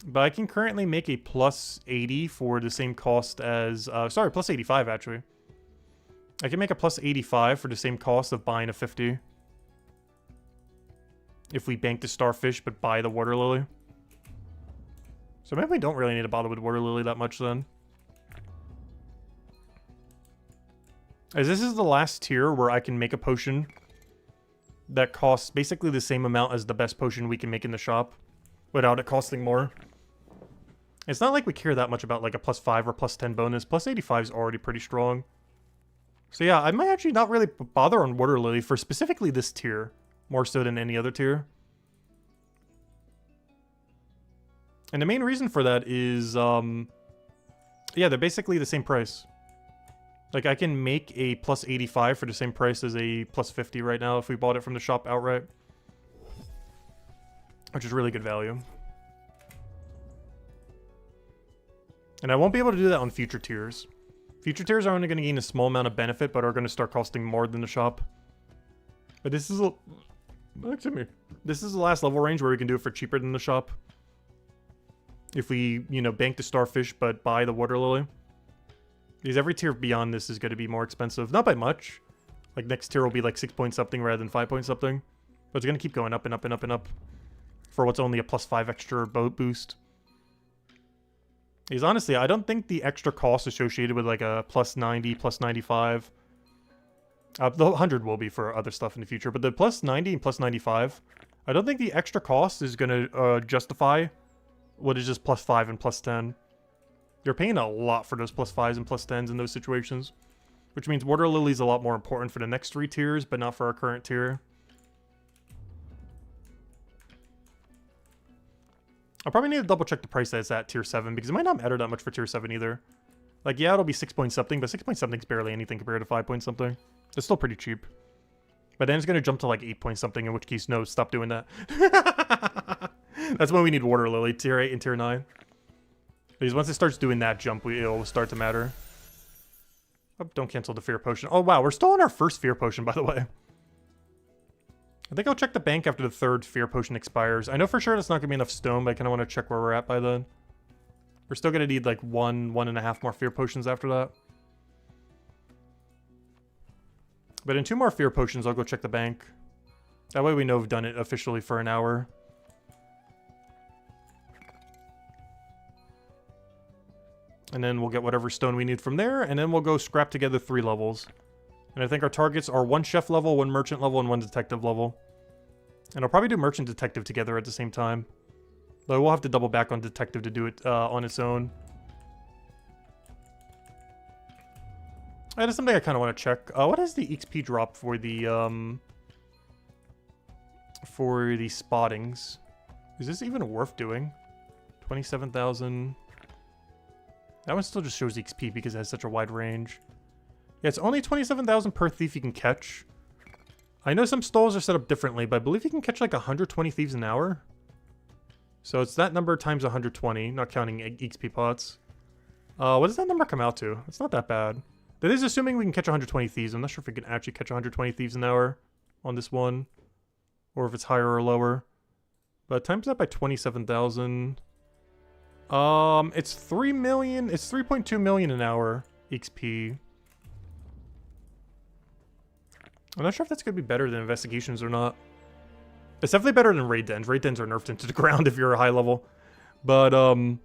But I can currently make a plus 80 for the same cost as... sorry, plus 85, actually. I can make a plus 85 for the same cost of buying a 50. If we bank the starfish, but buy the water lily. So maybe we don't really need to bother with water lily that much, then. As this is the last tier where I can make a potion that costs basically the same amount as the best potion we can make in the shop, without it costing more. It's not like we care that much about like a plus 5 or plus 10 bonus. Plus 85 is already pretty strong. So yeah, I might actually not really bother on water lily for specifically this tier, more so than any other tier. And the main reason for that is, yeah, they're basically the same price. Like, I can make a plus 85 for the same price as a plus 50 right now if we bought it from the shop outright. Which is really good value. And I won't be able to do that on future tiers. Future tiers are only going to gain a small amount of benefit, but are going to start costing more than the shop. But this is a... Excuse me. This is the last level range where we can do it for cheaper than the shop. If we, you know, bank the starfish, but buy the water lily. Because every tier beyond this is going to be more expensive. Not by much. Like, next tier will be like 6 point something rather than 5 point something. But it's going to keep going up and up and up and up. For what's only a plus 5 extra boat boost. Because honestly, I don't think the extra cost associated with like a plus 90, plus 95... the 100 will be for other stuff in the future, but the plus 90 and plus 95, I don't think the extra cost is going to justify what is just plus 5 and plus 10. You're paying a lot for those plus 5s and plus 10s in those situations. Which means water lily's a lot more important for the next 3 tiers, but not for our current tier. I'll probably need to double check the price that it's at tier 7, because it might not matter that much for tier 7 either. Like, yeah, it'll be 6 point something, but 6 point something's barely anything compared to 5 point something. It's still pretty cheap. But then it's going to jump to like 8 point something, in which case, no, stop doing that. That's when we need water lily, tier 8 and tier 9. Because once it starts doing that jump, it'll start to matter. Oh, don't cancel the fear potion. Oh, wow, we're still on our first fear potion, by the way. I think I'll check the bank after the 3rd fear potion expires. I know for sure that's not going to be enough stone, but I kind of want to check where we're at by then. We're still going to need like 1.5 more fear potions after that. But in 2 more fear potions, I'll go check the bank. That way we know we've done it officially for an hour. And then we'll get whatever stone we need from there, and then we'll go scrap together 3 levels. And I think our targets are 1 chef level, 1 merchant level, and 1 detective level. And I'll probably do merchant detective together at the same time. Though we'll have to double back on detective to do it on its own. That is something I kind of want to check. What is the XP drop for the spottings? Is this even worth doing? 27,000. That one still just shows XP because it has such a wide range. Yeah, it's only 27,000 per thief you can catch. I know some stalls are set up differently, but I believe you can catch like 120 thieves an hour. So it's that number times 120, not counting XP pots. What does that number come out to? It's not that bad. That is assuming we can catch 120 thieves. I'm not sure if we can actually catch 120 thieves an hour on this one. Or if it's higher or lower. But times that by 27,000. It's 3 million. It's 3.2 million an hour XP. I'm not sure if that's going to be better than investigations or not. It's definitely better than raid dens. Raid dens are nerfed into the ground if you're a high level. But, I'm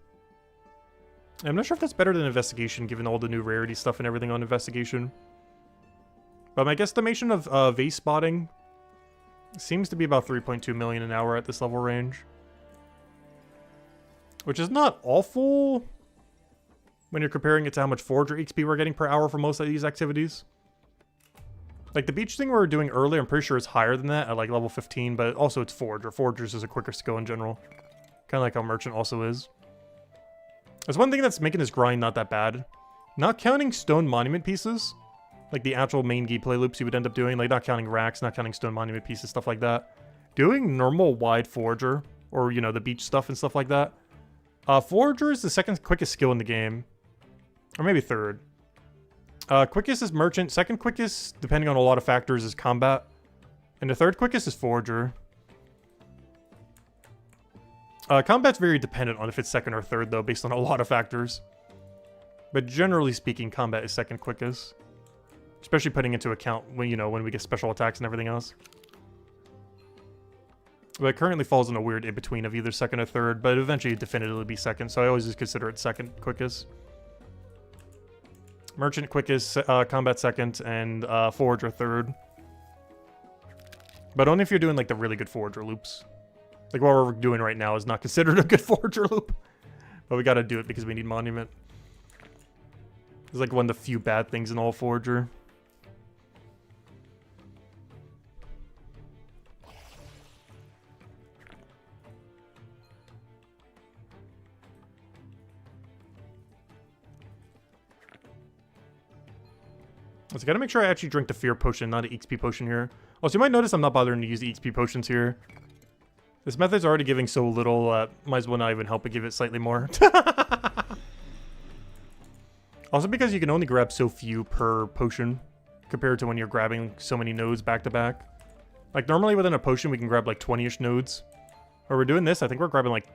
not sure if that's better than investigation, given all the new rarity stuff and everything on investigation. But my guesstimation of vase spotting seems to be about 3.2 million an hour at this level range. Which is not awful when you're comparing it to how much Forager XP we're getting per hour for most of these activities. Like, the beach thing we were doing earlier, I'm pretty sure it's higher than that at, like, level 15, but also it's Forager. Foragers is a quicker skill in general. Kind of like how Merchant also is. There's one thing that's making this grind not that bad. Not counting stone monument pieces, like the actual main gameplay loops you would end up doing, like not counting racks, not counting stone monument pieces, stuff like that. Doing normal wide forager, or, you know, the beach stuff and stuff like that. Forager is the second quickest skill in the game. Or maybe third. Quickest is Merchant. Second quickest, depending on a lot of factors, is Combat. And the third quickest is Forager. Combat's very dependent on if it's second or third, though, based on a lot of factors. But generally speaking, Combat is second quickest. Especially putting into account when, you know, when we get special attacks and everything else. But it currently falls in a weird in-between of either second or third, but eventually it definitively be second, so I always just consider it second quickest. Merchant quickest, Combat second, and Forager third. But only if you're doing like the really good Forager loops. Like what we're doing right now is not considered a good Forager loop. But we gotta do it because we need Monument. It's like one of the few bad things in all Forager. So I gotta make sure I actually drink the Fear Potion, not an XP Potion here. Also, you might notice I'm not bothering to use the XP Potions here. This method's already giving so little, might as well not even help it give it slightly more. Also because you can only grab so few per potion, compared to when you're grabbing so many nodes back to back. Like, normally within a potion we can grab like 20-ish nodes. Or we're doing this, I think we're grabbing like,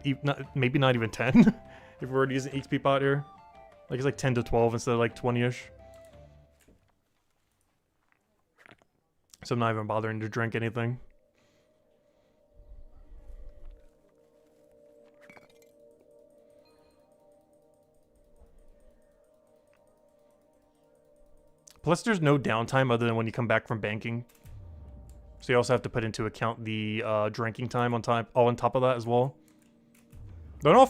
maybe not even 10, if we're using XP pot here. Like, it's like 10 to 12 instead of like 20-ish. So I'm not even bothering to drink anything. Plus there's no downtime other than when you come back from banking. So you also have to put into account the drinking time on top of that as well. But in all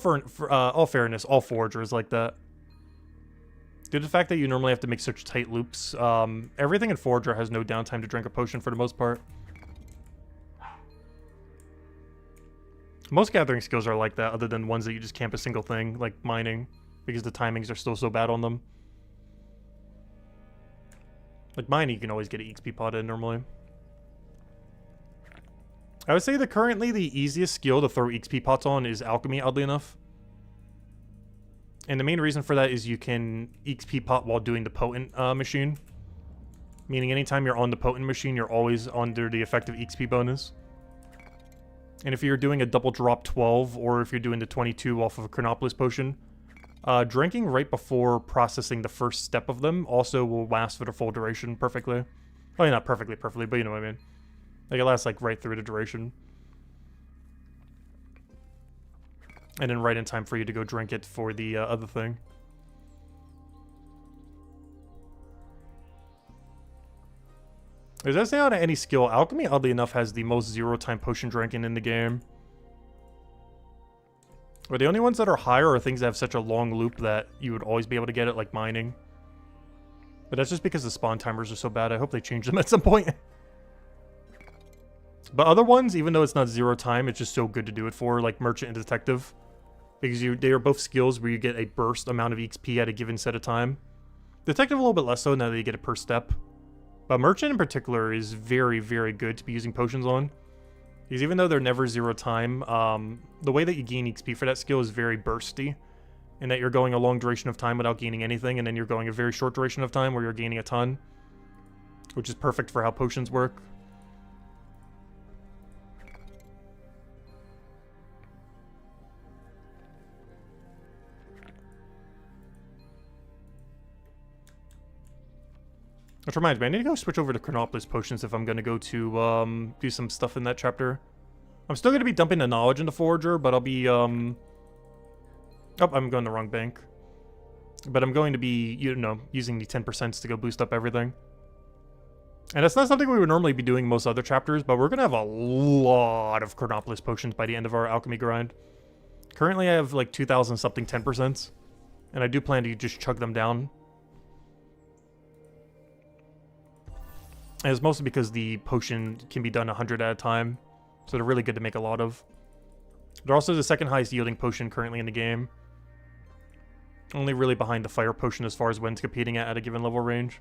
fairness, all foragers like that. Due to the fact that you normally have to make such tight loops, everything in Forager has no downtime to drink a potion for the most part. Most gathering skills are like that, other than ones that you just camp a single thing, like mining, because the timings are still so bad on them. Like mining, you can always get an XP pot in normally. I would say that currently the easiest skill to throw XP pots on is Alchemy, oddly enough. And the main reason for that is you can XP pot while doing the Potent machine. Meaning anytime you're on the Potent machine, you're always under the effective XP bonus. And if you're doing a double drop 12, or if you're doing the 22 off of a Chronopolis potion, drinking right before processing the first step of them also will last for the full duration perfectly. Well, not perfectly, but you know what I mean. Like, it lasts like right through the duration. And then right in time for you to go drink it for the other thing. Does that say out of any skill? Alchemy, oddly enough, has the most zero-time potion drinking in the game. Or the only ones that are higher are things that have such a long loop that you would always be able to get it, like mining. But that's just because the spawn timers are so bad. I hope they change them at some point. But other ones, even though it's not zero time, it's just so good to do it for, like Merchant and Detective. Because they are both skills where you get a burst amount of XP at a given set of time. Detective a little bit less so now that you get it per step. But Merchant in particular is very, very good to be using potions on. Because even though they're never zero time, the way that you gain XP for that skill is very bursty. In that you're going a long duration of time without gaining anything, and then you're going a very short duration of time where you're gaining a ton. Which is perfect for how potions work. Which reminds me, I need to go switch over to Chronopolis potions if I'm going to go to do some stuff in that chapter. I'm still going to be dumping the knowledge into Forager, but I'll be... Oh, I'm going the wrong bank. But I'm going to be, you know, using the 10% to go boost up everything. And that's not something we would normally be doing in most other chapters, but we're going to have a lot of Chronopolis potions by the end of our alchemy grind. Currently I have like 2,000 something 10%, and I do plan to just chug them down. And it's mostly because the potion can be done 100 at a time, so they're really good to make a lot of. They're also the second highest yielding potion currently in the game. Only really behind the fire potion as far as when's competing at a given level range.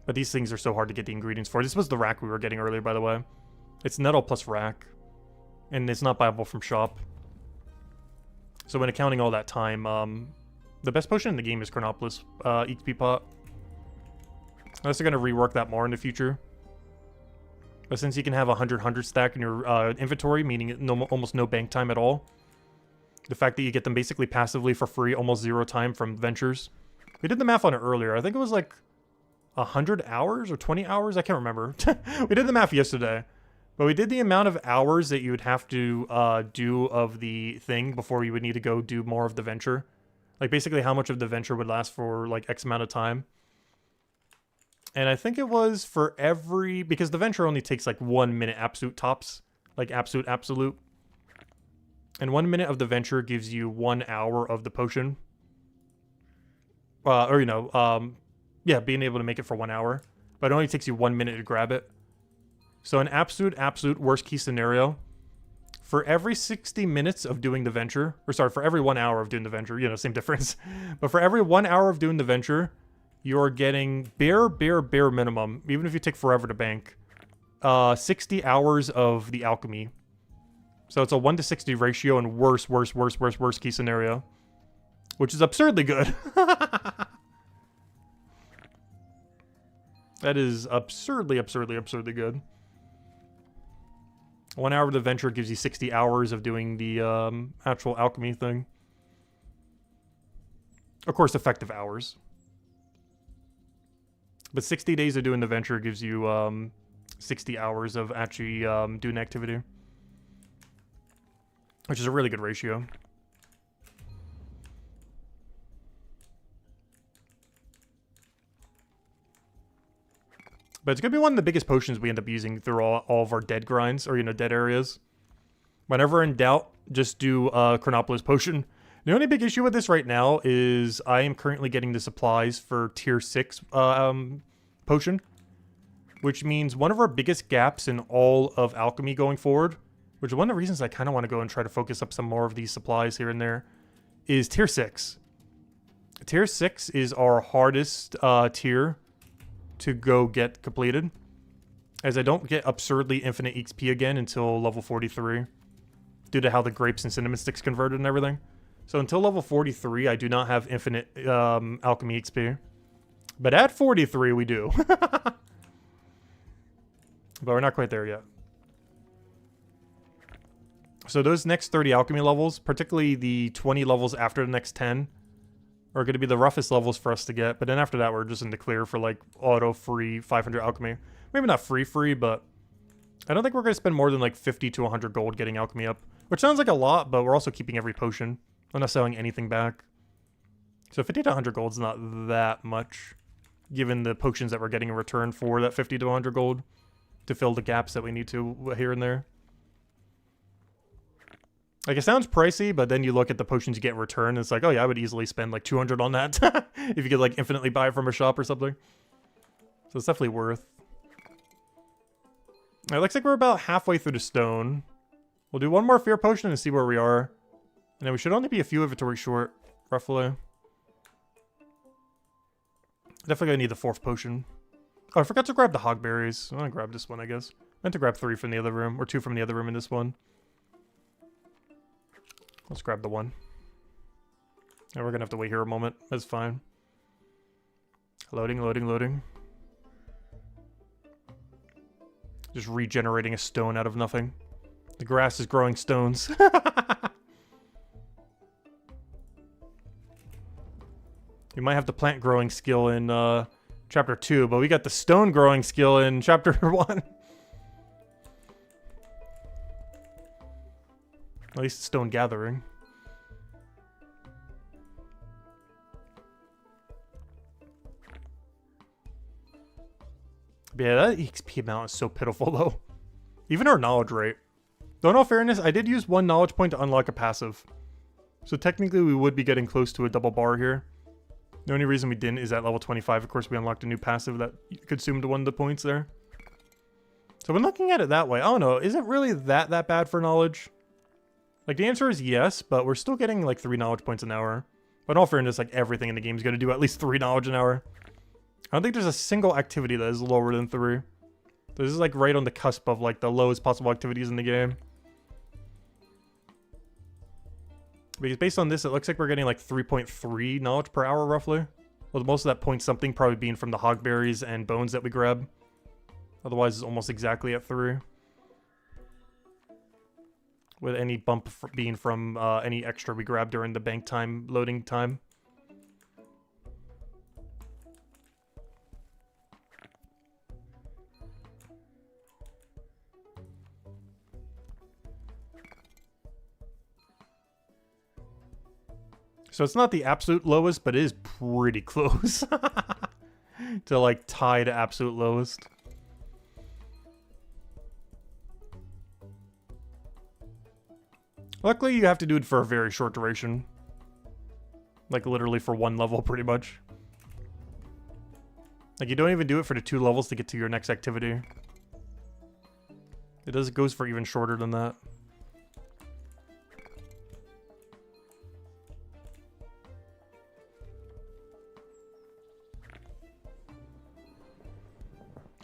But these things are so hard to get the ingredients for. This was the rack we were getting earlier, by the way. It's nettle plus rack. And it's not buyable from shop. So when accounting all that time, the best potion in the game is Chronopolis XP pot. Unless they're going to rework that more in the future. But since you can have a 100 stack in your inventory, meaning almost no bank time at all, the fact that you get them basically passively for free, almost 0 time from ventures. We did the math on it earlier. I think it was like 100 hours or 20 hours. I can't remember. We did the math yesterday. But we did the amount of hours that you would have to do of the thing before you would need to go do more of the venture. Like basically how much of the venture would last for like X amount of time. And I think it was for every... Because the venture only takes like 1 minute absolute tops. Like absolute. And 1 minute of the venture gives you 1 hour of the potion. Or, you know, yeah, being able to make it for 1 hour. But it only takes you 1 minute to grab it. So an absolute worst case scenario, for every 60 minutes of doing the venture, or sorry, for every 1 hour of doing the venture, you know, same difference. But for every 1 hour of doing the venture, you're getting bare minimum, even if you take forever to bank, 60 hours of the alchemy. So it's a 1 to 60 ratio and worst case scenario, which is absurdly good. That is absurdly good. 1 hour of the venture gives you 60 hours of doing the actual alchemy thing. Of course, effective hours. But 60 days of doing the venture gives you 60 hours of actually doing activity. Which is a really good ratio. But it's going to be one of the biggest potions we end up using through all of our dead grinds, or, you know, dead areas. Whenever in doubt, just do Chronopolis potion. The only big issue with this right now is I am currently getting the supplies for tier 6 potion. Which means one of our biggest gaps in all of alchemy going forward, which is one of the reasons I kind of want to go and try to focus up some more of these supplies here and there, is tier 6. Tier 6 is our hardest tier to go get completed, as I don't get absurdly infinite XP again until level 43, due to how the grapes and cinnamon sticks converted and everything. So until level 43, I do not have infinite alchemy XP. But at 43, we do. But we're not quite there yet. So those next 30 alchemy levels, particularly the 20 levels after the next 10, are going to be the roughest levels for us to get. But then after that, we're just in the clear for like auto free 500 alchemy. Maybe not free, but I don't think we're going to spend more than like 50 to 100 gold getting alchemy up. Which sounds like a lot, but we're also keeping every potion. I'm not selling anything back. So 50 to 100 gold is not that much, given the potions that we're getting in return for that 50 to 100 gold to fill the gaps that we need to here and there. Like, it sounds pricey, but then you look at the potions you get in return, and it's like, oh yeah, I would easily spend like 200 on that if you could like infinitely buy it from a shop or something. So it's definitely worth. It looks like we're about halfway through the stone. We'll do one more fear potion and see where we are. And then we should only be a few inventory short, roughly. Definitely gonna need the 4th potion. Oh, I forgot to grab the hogberries. I'm gonna grab this one, I guess. I meant to grab 3 from the other room, or 2 from the other room in this one. Let's grab the 1. And we're gonna have to wait here a moment. That's fine. Loading. Just regenerating a stone out of nothing. The grass is growing stones. We might have the plant growing skill in chapter 2, but we got the stone growing skill in chapter 1. At least stone gathering. But yeah, that XP amount is so pitiful though. Even our knowledge rate. Though in all fairness, I did use 1 knowledge point to unlock a passive. So technically we would be getting close to a double bar here. The only reason we didn't is at level 25, of course, we unlocked a new passive that consumed 1 of the points there. So when looking at it that way, I don't know, is it really that bad for knowledge? Like, the answer is yes, but we're still getting, like, 3 knowledge points an hour. But in all fairness, like, everything in the game is going to do at least 3 knowledge an hour. I don't think there's a single activity that is lower than 3. This is, like, right on the cusp of, like, the lowest possible activities in the game. Because based on this, it looks like we're getting, like, 3.3 knowledge per hour, roughly. With most of that point something probably being from the hogberries and bones that we grab. Otherwise, it's almost exactly at 3. With any bump being from any extra we grab during the bank time, loading time. So it's not the absolute lowest, but it is pretty close to like tie to absolute lowest. Luckily, you have to do it for a very short duration. Like literally for 1 level, pretty much. Like you don't even do it for the 2 levels to get to your next activity. It goes for even shorter than that.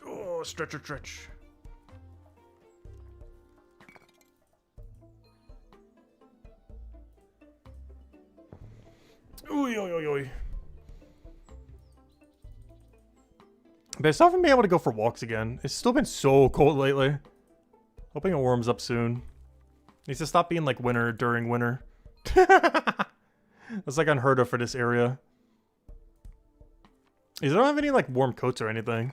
Oh, stretch. Oy. But I still haven't been able to go for walks again. It's still been so cold lately. Hoping it warms up soon. Needs to stop being like winter during winter. That's like unheard of for this area. They don't have any like warm coats or anything.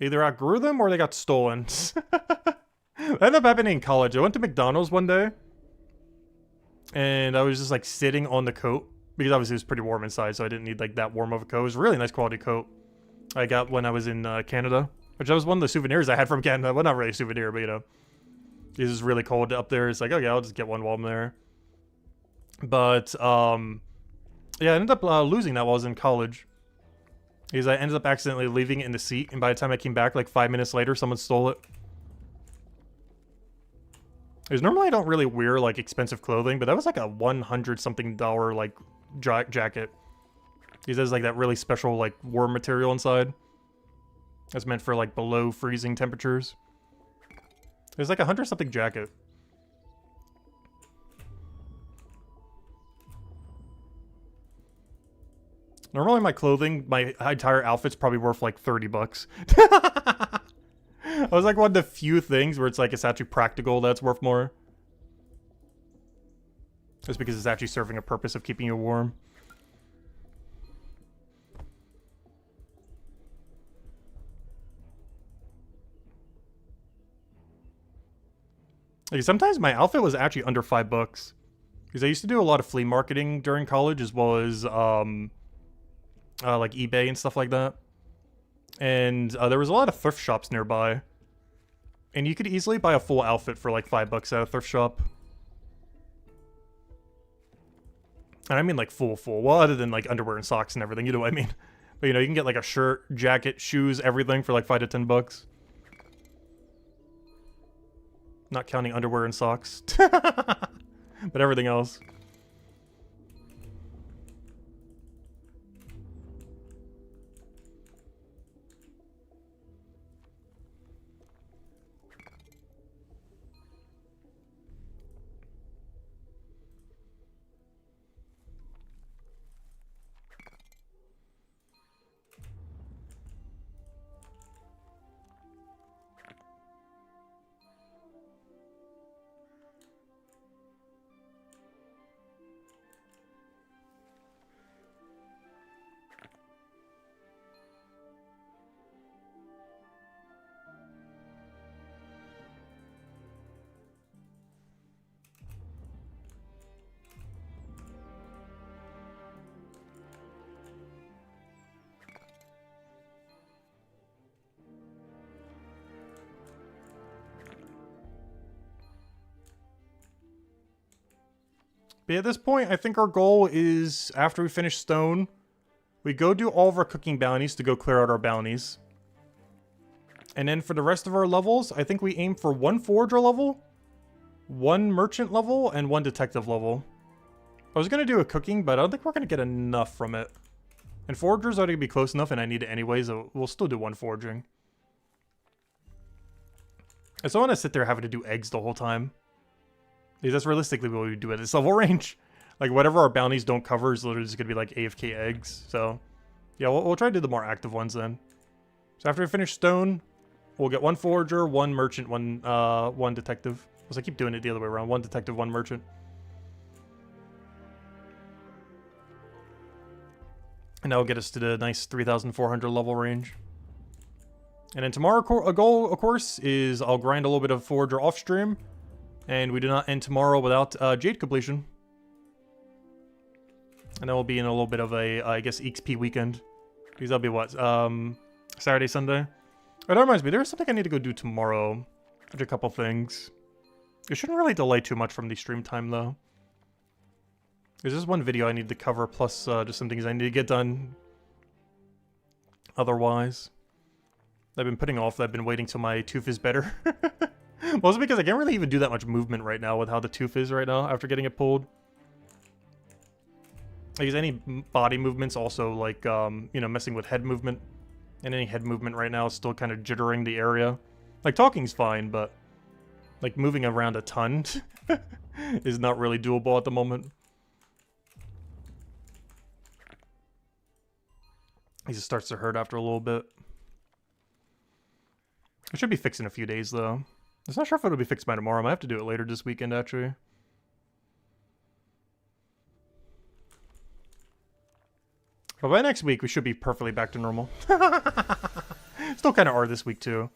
Either outgrew them or they got stolen. That ended up happening in college. I went to McDonald's one day. And I was just like sitting on the coat. Because obviously it was pretty warm inside, so I didn't need like that warm of a coat. It was a really nice quality coat I got when I was in Canada. Which that was one of the souvenirs I had from Canada. Well, not really a souvenir, but you know. This is really cold up there. It's like, okay, I'll just get one while I'm there. But, yeah, I ended up losing that while I was in college. Because I ended up accidentally leaving it in the seat. And by the time I came back, like 5 minutes later, someone stole it. Because normally I don't really wear, like, expensive clothing. But that was like a $100-something, like, jacket. Because there's, like, that really special, like, warm material inside. That's meant for, like, below freezing temperatures. It's like a $100-something jacket. Normally my clothing, my entire outfit's probably worth like 30 bucks. I was like one of the few things where it's like it's actually practical that's worth more. Just because it's actually serving a purpose of keeping you warm. Like sometimes my outfit was actually under $5. Because I used to do a lot of flea marketing during college as well as like eBay and stuff like that. And there was a lot of thrift shops nearby. And you could easily buy a full outfit for like $5 at a thrift shop. And I mean like full. Well, other than like underwear and socks and everything, you know what I mean. But you know, you can get like a shirt, jacket, shoes, everything for like $5 to $10. Not counting underwear and socks. But everything else. But at this point, I think our goal is, after we finish Stone, we go do all of our cooking bounties to go clear out our bounties. And then for the rest of our levels, I think we aim for 1 forager level. 1 merchant level and 1 detective level. I was going to do a cooking, but I don't think we're going to get enough from it. And foragers are going to be close enough, and I need it anyways, so we'll still do 1 foraging. I still want to sit there having to do eggs the whole time. Because that's realistically what we do at this level range. Like, whatever our bounties don't cover is literally just going to be like AFK eggs. So, yeah, we'll try to do the more active ones then. So after we finish stone, we'll get 1 forager, 1 merchant, 1 detective. Because I keep doing it the other way around. 1 detective, 1 merchant. And that will get us to the nice 3,400 level range. And then tomorrow, a goal, of course, is I'll grind a little bit of forager off stream. And we do not end tomorrow without Jade completion. And then we'll be in a little bit of a, I guess, XP weekend. Because that'll be what? Saturday, Sunday? Oh, that reminds me, there's something I need to go do tomorrow. There's a couple things. It shouldn't really delay too much from the stream time, though. There's just one video I need to cover, plus just some things I need to get done. Otherwise, I've been putting off that I've been waiting till my tooth is better. Mostly because I can't really even do that much movement right now with how the tooth is right now after getting it pulled. Because any body movements also, like, you know, messing with head movement. And any head movement right now is still kind of jittering the area. Like, talking's fine, but, like, moving around a ton is not really doable at the moment. It just starts to hurt after a little bit. It should be fixed in a few days, though. I'm not sure if it'll be fixed by tomorrow. I might have to do it later this weekend, actually. But by next week, we should be perfectly back to normal. Still kind of are this week, too.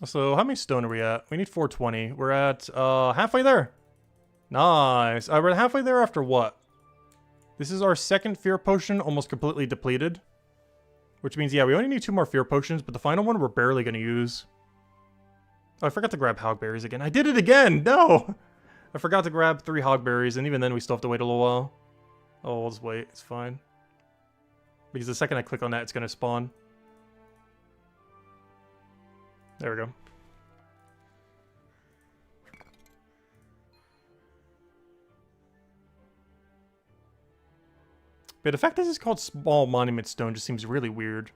So, how many stone are we at? We need 420. We're at, halfway there. Nice. We're halfway there after what? This is our second fear potion, almost completely depleted. Which means, yeah, we only need 2 more fear potions, but the final one we're barely going to use. Oh, I forgot to grab hogberries again. I did it again! No! I forgot to grab 3 hogberries, and even then we still have to wait a little while. Oh, we'll just wait. It's fine. Because the second I click on that, it's going to spawn. There we go. But the fact that it's called Small Monument Stone just seems really weird.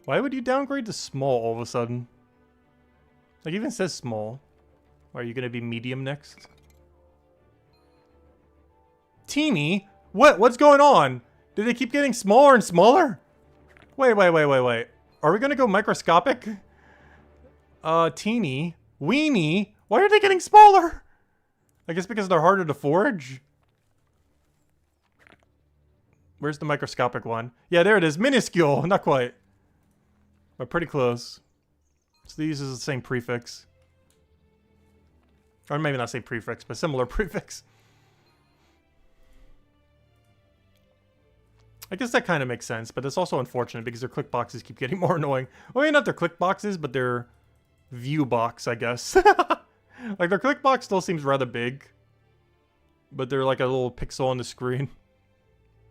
Why would you downgrade to small all of a sudden? Like, it even says small. Are you going to be medium next? Teeny? What's going on? Did they keep getting smaller and smaller? Wait. Are we going to go microscopic? Teeny? Weenie? Why are they getting smaller? I guess because they're harder to forage? Where's the microscopic one? Yeah, there it is. Minuscule. Not quite. But pretty close. So these is the same prefix. Or maybe not same prefix, but similar prefix. I guess that kind of makes sense, but it's also unfortunate because their click boxes keep getting more annoying. Well, maybe not their click boxes, but their view box, I guess. Like, their click box still seems rather big. But they're like a little pixel on the screen.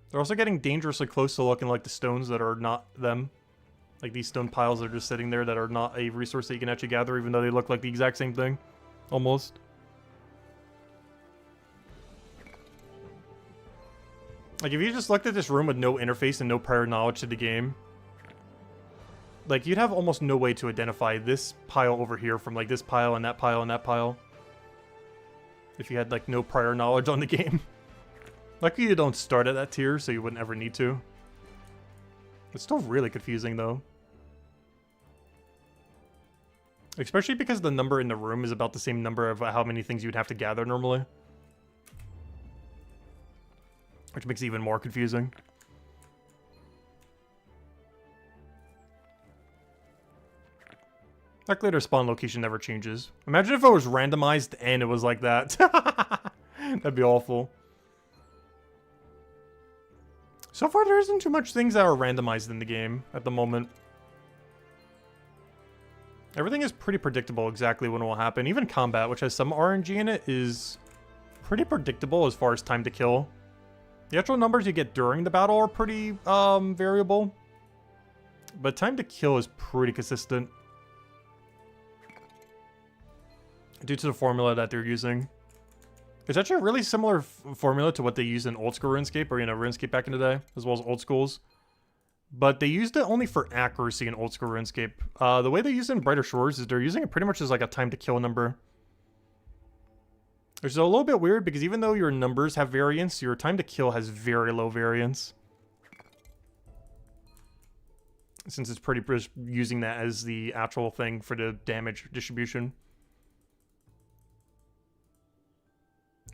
They're also getting dangerously close to looking like the stones that are not them. Like these stone piles that are just sitting there that are not a resource that you can actually gather, even though they look like the exact same thing. Almost. Like, if you just looked at this room with no interface and no prior knowledge to the game, like, you'd have almost no way to identify this pile over here from, like, this pile and that pile and that pile. If you had, like, no prior knowledge on the game. Luckily you don't start at that tier, so you wouldn't ever need to. It's still really confusing, though. Especially because the number in the room is about the same number of how many things you'd have to gather normally. Which makes it even more confusing. Luckily their spawn location never changes. Imagine if it was randomized and it was like that. That'd be awful. So far there isn't too much things that are randomized in the game at the moment. Everything is pretty predictable exactly when it will happen. Even combat, which has some RNG in it, is pretty predictable as far as time to kill. The actual numbers you get during the battle are pretty variable. But time to kill is pretty consistent. due to the formula that they're using. It's actually a really similar formula to what they used in old school RuneScape, or, you know, RuneScape back in the day, as well as old schools. But they used it only for accuracy in old school RuneScape. The way they use it in Brighter Shores is they're using it pretty much as like a time to kill number. Which is a little bit weird because even though your numbers have variance, your time to kill has very low variance. Since it's pretty much using that as the actual thing for the damage distribution.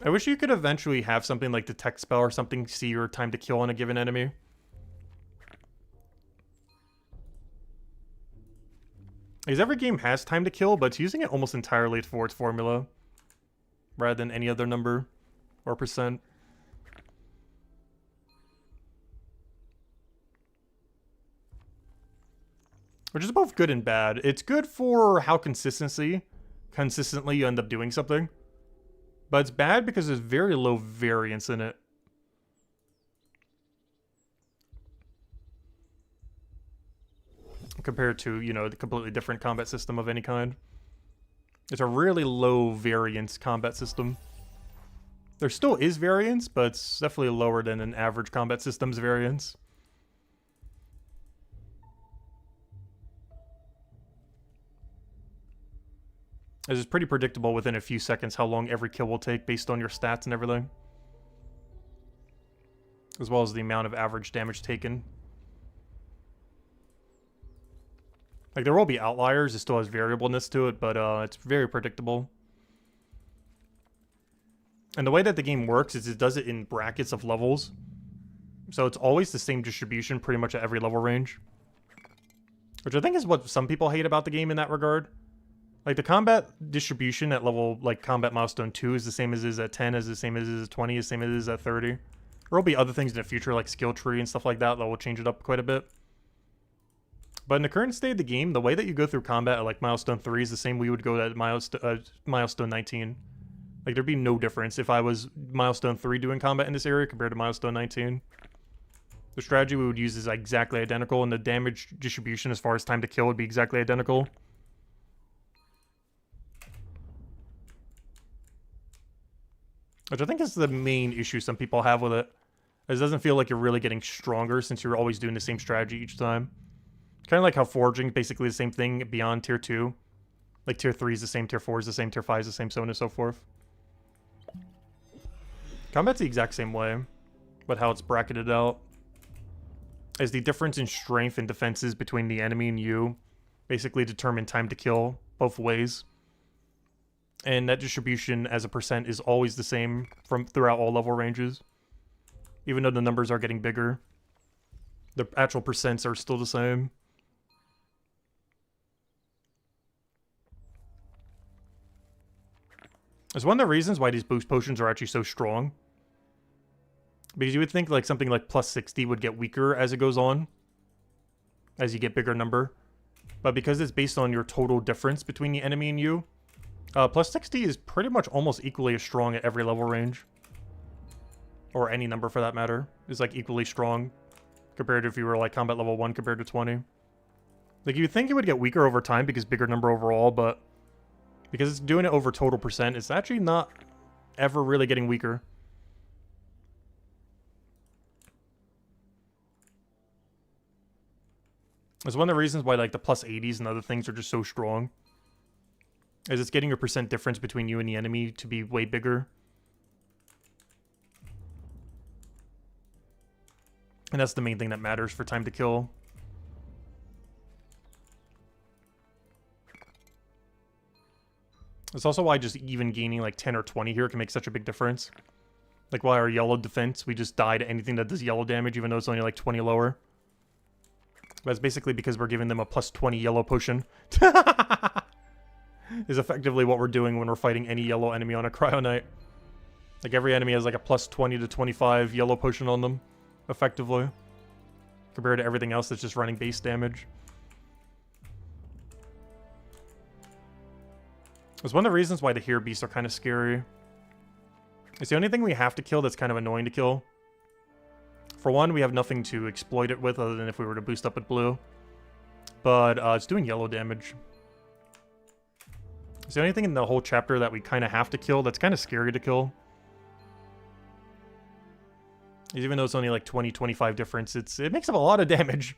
I wish you could eventually have something like Detect Spell or something see your time to kill on a given enemy. Because every game has time to kill, but it's using it almost entirely for its formula, rather than any other number or percent. Which is both good and bad. It's good for how consistently you end up doing something. But it's bad because there's very low variance in it. Compared to, you know, the completely different combat system of any kind. It's a really low variance combat system. There still is variance, but it's definitely lower than an average combat system's variance. It's pretty predictable within a few seconds how long every kill will take based on your stats and everything. As well as the amount of average damage taken. Like, there will be outliers, it still has variableness to it, but it's very predictable. And the way that the game works is it does it in brackets of levels. So it's always the same distribution pretty much at every level range. Which I think is what some people hate about the game in that regard. Like, the combat distribution at level, like, Combat Milestone 2 is the same as it is at 10, is the same as it is at 20, is the same as it is at 30. There will be other things in the future, like skill tree and stuff like that, that will change it up quite a bit. But in the current state of the game, the way that you go through combat at, like, Milestone 3 is the same we would go at Milestone 19. Like, there'd be no difference if I was Milestone 3 doing combat in this area compared to Milestone 19. The strategy we would use is exactly identical, and the damage distribution as far as time to kill would be exactly identical. Which I think is the main issue some people have with it. It doesn't feel like you're really getting stronger since you're always doing the same strategy each time. Kind of like how foraging, basically the same thing beyond tier 2. Like tier 3 is the same, tier 4 is the same, tier 5 is the same, so on and so forth. Combat's the exact same way, but how it's bracketed out is the difference in strength and defenses between the enemy and you basically determine time to kill both ways. And that distribution as a percent is always the same from throughout all level ranges. Even though the numbers are getting bigger, the actual percents are still the same. It's one of the reasons why these boost potions are actually so strong. Because you would think like something like plus 60 would get weaker as it goes on, as you get bigger number. But because it's based on your total difference between the enemy and you, plus 60 is pretty much almost equally as strong at every level range. Or any number for that matter. Is like equally strong compared to if you were like combat level 1 compared to 20. Like you'd think it would get weaker over time because bigger number overall, but because it's doing it over total percent, it's actually not ever really getting weaker. It's one of the reasons why like the plus 80s and other things are just so strong. Is it's getting a percent difference between you and the enemy to be way bigger. And that's the main thing that matters for time to kill. It's also why just even gaining like 10 or 20 here can make such a big difference. Like while our yellow defense, we just die to anything that does yellow damage, even though it's only like 20 lower. That's basically because we're giving them a plus 20 yellow potion. Is effectively what we're doing when we're fighting any yellow enemy on a Cryo Knight. Like every enemy has like a plus 20 to 25 yellow potion on them, effectively. Compared to everything else that's just running base damage. It's one of the reasons why the Here Beasts are kind of scary. It's the only thing we have to kill that's kind of annoying to kill. For one, we have nothing to exploit it with other than if we were to boost up with blue. But it's doing yellow damage. Is there anything in the whole chapter that we kind of have to kill that's kind of scary to kill? Even though it's only like 20, 25 difference, it makes up a lot of damage.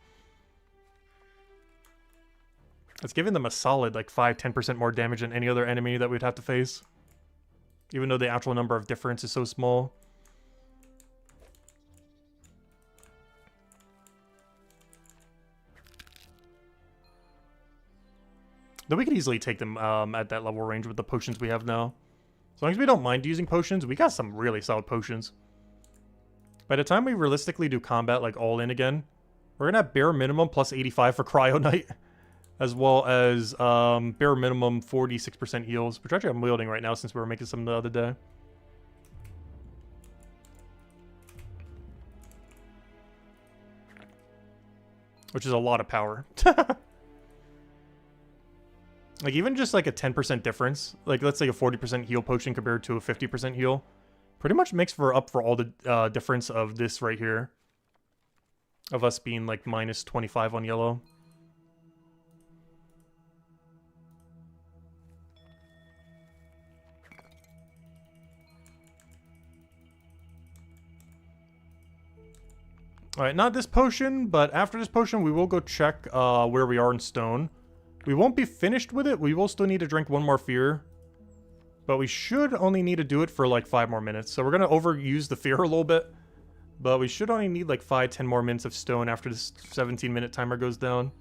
It's giving them a solid like 5-10% more damage than any other enemy that we'd have to face. Even though the actual number of difference is so small. Though we could easily take them at that level range with the potions we have now. As long as we don't mind using potions, we got some really solid potions. By the time we realistically do combat like all in again, we're gonna have bare minimum plus 85 for Cryo Knight, as well as bare minimum 46% heals, which actually I'm wielding right now since we were making some the other day. Which is a lot of power. Like, even just, like, a 10% difference, like, let's say a 40% heal potion compared to a 50% heal, pretty much makes up for all the difference of this right here. Of us being, like, minus 25 on yellow. Alright, not this potion, but after this potion, we will go check where we are in stone. We won't be finished with it. We will still need to drink one more fear. But we should only need to do it for like 5 more minutes. So we're going to overuse the fear a little bit. But we should only need like 5-10 more minutes of stone after this 17-minute timer goes down.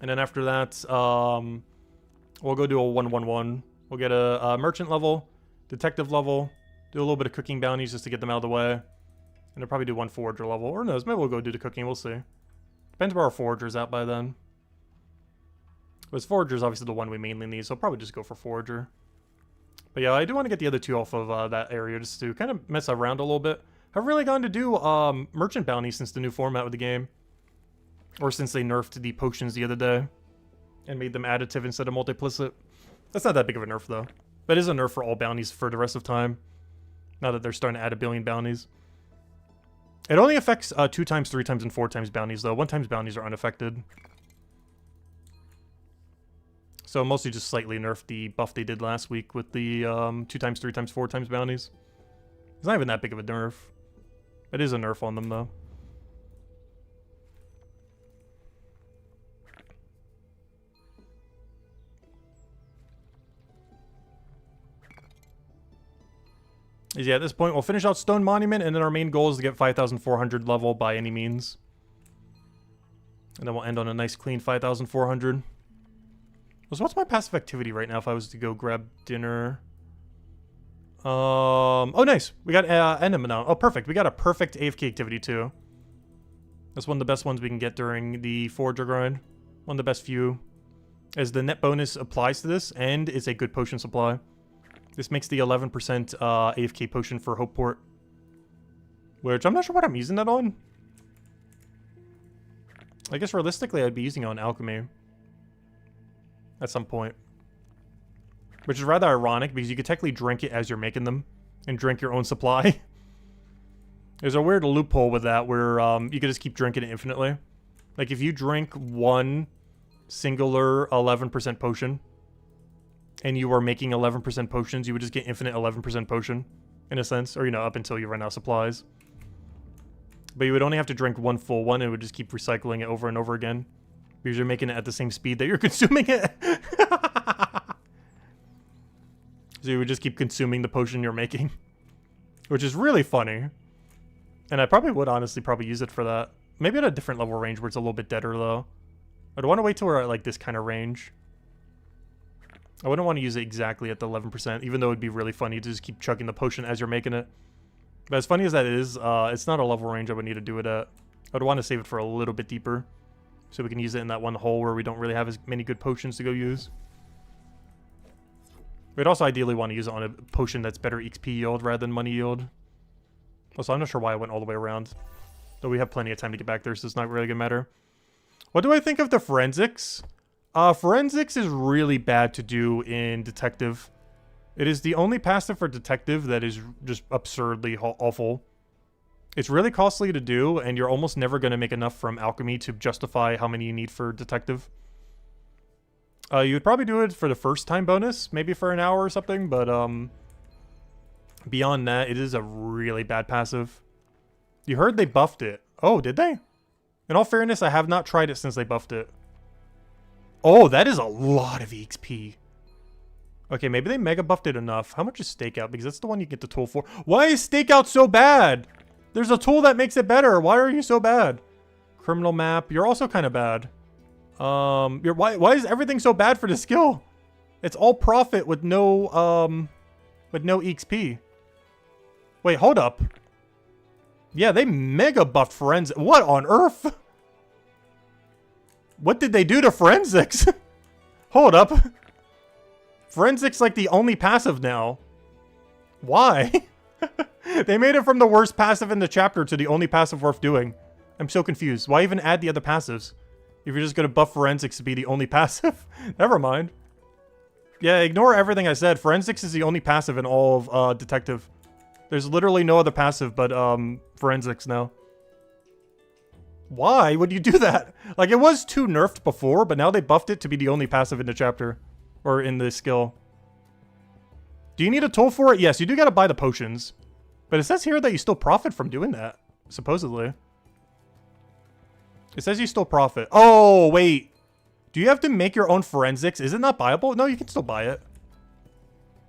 And then after that, we'll go do a 1-1-1. We'll get a merchant level, detective level, do a little bit of cooking bounties just to get them out of the way. And they'll probably do 1 forager level. Or no, maybe we'll go do the cooking. We'll see. Depends where our forager's at by then. But Forager's obviously the one we mainly need, so I'll probably just go for Forager. But yeah, I do want to get the other 2 off of that area just to kind of mess around a little bit. I've really gone to do merchant bounty since the new format of the game. Or since they nerfed the potions the other day. And made them additive instead of multiplicit. That's not that big of a nerf though. But it is a nerf for all bounties for the rest of time. Now that they're starting to add 1 billion bounties. It only affects 2 times, 3 times, and 4 times bounties though. 1 times bounties are unaffected. So mostly just slightly nerfed the buff they did last week with the 2 times, 3 times, 4 times bounties. It's not even that big of a nerf. It is a nerf on them though. Yeah, at this point we'll finish out Stone Monument, and then our main goal is to get 5,400 level by any means. And then we'll end on a nice clean 5,400. So what's my passive activity right now if I was to go grab dinner? Oh, nice. We got enema now. Oh, perfect. We got a perfect AFK activity, too. That's one of the best ones we can get during the Forager grind. One of the best few. As the net bonus applies to this, and it's a good potion supply. This makes the 11% AFK potion for Hopeport. Which, I'm not sure what I'm using that on. I guess realistically, I'd be using it on Alchemy. At some point. Which is rather ironic, because you could technically drink it as you're making them. And drink your own supply. There's a weird loophole with that, where you could just keep drinking it infinitely. Like, if you drink one singular 11% potion, and you are making 11% potions, you would just get infinite 11% potion, in a sense. Or, you know, up until you run out of supplies. But you would only have to drink one full one, and it would just keep recycling it over and over again. Because you're making it at the same speed that you're consuming it. So you would just keep consuming the potion you're making. Which is really funny. And I probably would honestly probably use it for that. Maybe at a different level range where it's a little bit deader though. I'd want to wait till we're at like this kind of range. I wouldn't want to use it exactly at the 11%, even though it'd be really funny to just keep chugging the potion as you're making it. But as funny as that is, it's not a level range I would need to do it at. I would want to save it for a little bit deeper. So we can use it in that one hole where we don't really have as many good potions to go use. We'd also ideally want to use it on a potion that's better XP yield rather than money yield. Also, I'm not sure why I went all the way around. Though we have plenty of time to get back there, so it's not really gonna matter. What do I think of the forensics? Forensics is really bad to do in detective. It is the only passive for detective that is just absurdly awful. It's really costly to do, and you're almost never going to make enough from alchemy to justify how many you need for detective. You would probably do it for the first time bonus, maybe for an hour or something, but beyond that, it is a really bad passive. You heard they buffed it. Oh, did they? In all fairness, I have not tried it since they buffed it. Oh, that is a lot of EXP. Okay, maybe they mega buffed it enough. How much is Stakeout? Because that's the one you get the tool for. Why is Stakeout so bad? There's a tool that makes it better. Why are you so bad? Criminal map. You're also kind of bad. Why is everything so bad for the skill? It's all profit with no EXP. Wait, hold up. Yeah, they mega buffed forensics. What on earth? What did they do to forensics? Hold up. Forensics like the only passive now. Why? They made it from the worst passive in the chapter to the only passive worth doing. I'm so confused. Why even add the other passives? If you're just gonna buff forensics to be the only passive. Never mind. Yeah, ignore everything I said. Forensics is the only passive in all of detective. There's literally no other passive but forensics now. Why would you do that? Like, it was too nerfed before, but now they buffed it to be the only passive in the chapter. Or in the skill. Do you need a tool for it? Yes, you do gotta buy the potions. But it says here that you still profit from doing that. Supposedly. It says you still profit. Oh, wait. Do you have to make your own forensics? Is it not buyable? No, you can still buy it.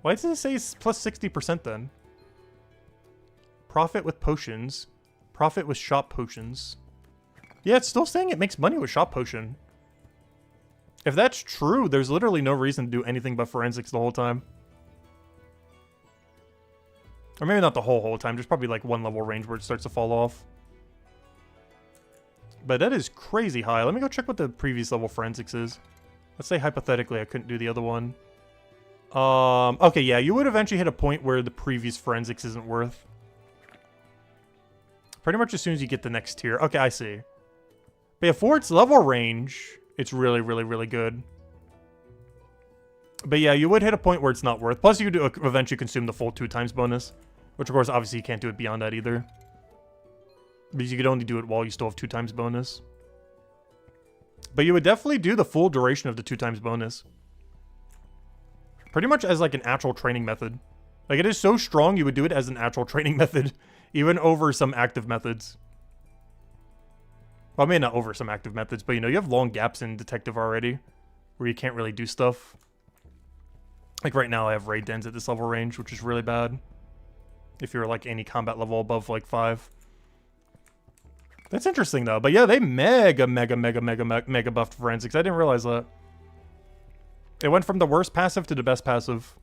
Why does it say it's plus 60% then? Profit with potions. Profit with shop potions. Yeah, it's still saying it makes money with shop potion. If that's true, there's literally no reason to do anything but forensics the whole time. Or maybe not the whole time. There's probably like one level range where it starts to fall off. But that is crazy high. Let me go check what the previous level forensics is. Let's say hypothetically I couldn't do the other one. Okay, yeah, you would eventually hit a point where the previous forensics isn't worth. Pretty much as soon as you get the next tier. Okay, I see. But yeah, for its level range, it's really, really, really good. But yeah, you would hit a point where it's not worth. Plus, you do eventually consume the full 2 times bonus. Which, of course, obviously you can't do it beyond that either. Because you could only do it while you still have 2 times bonus. But you would definitely do the full duration of the 2 times bonus. Pretty much as like an actual training method. Like, it is so strong, you would do it as an actual training method. Even over some active methods. Well, maybe not over some active methods, but you know, you have long gaps in detective already. Where you can't really do stuff. Like right now I have raid dens at this level range, which is really bad. If you're like any combat level above like 5. That's interesting though. But yeah, they mega buffed forensics. I didn't realize that. It went from the worst passive to the best passive.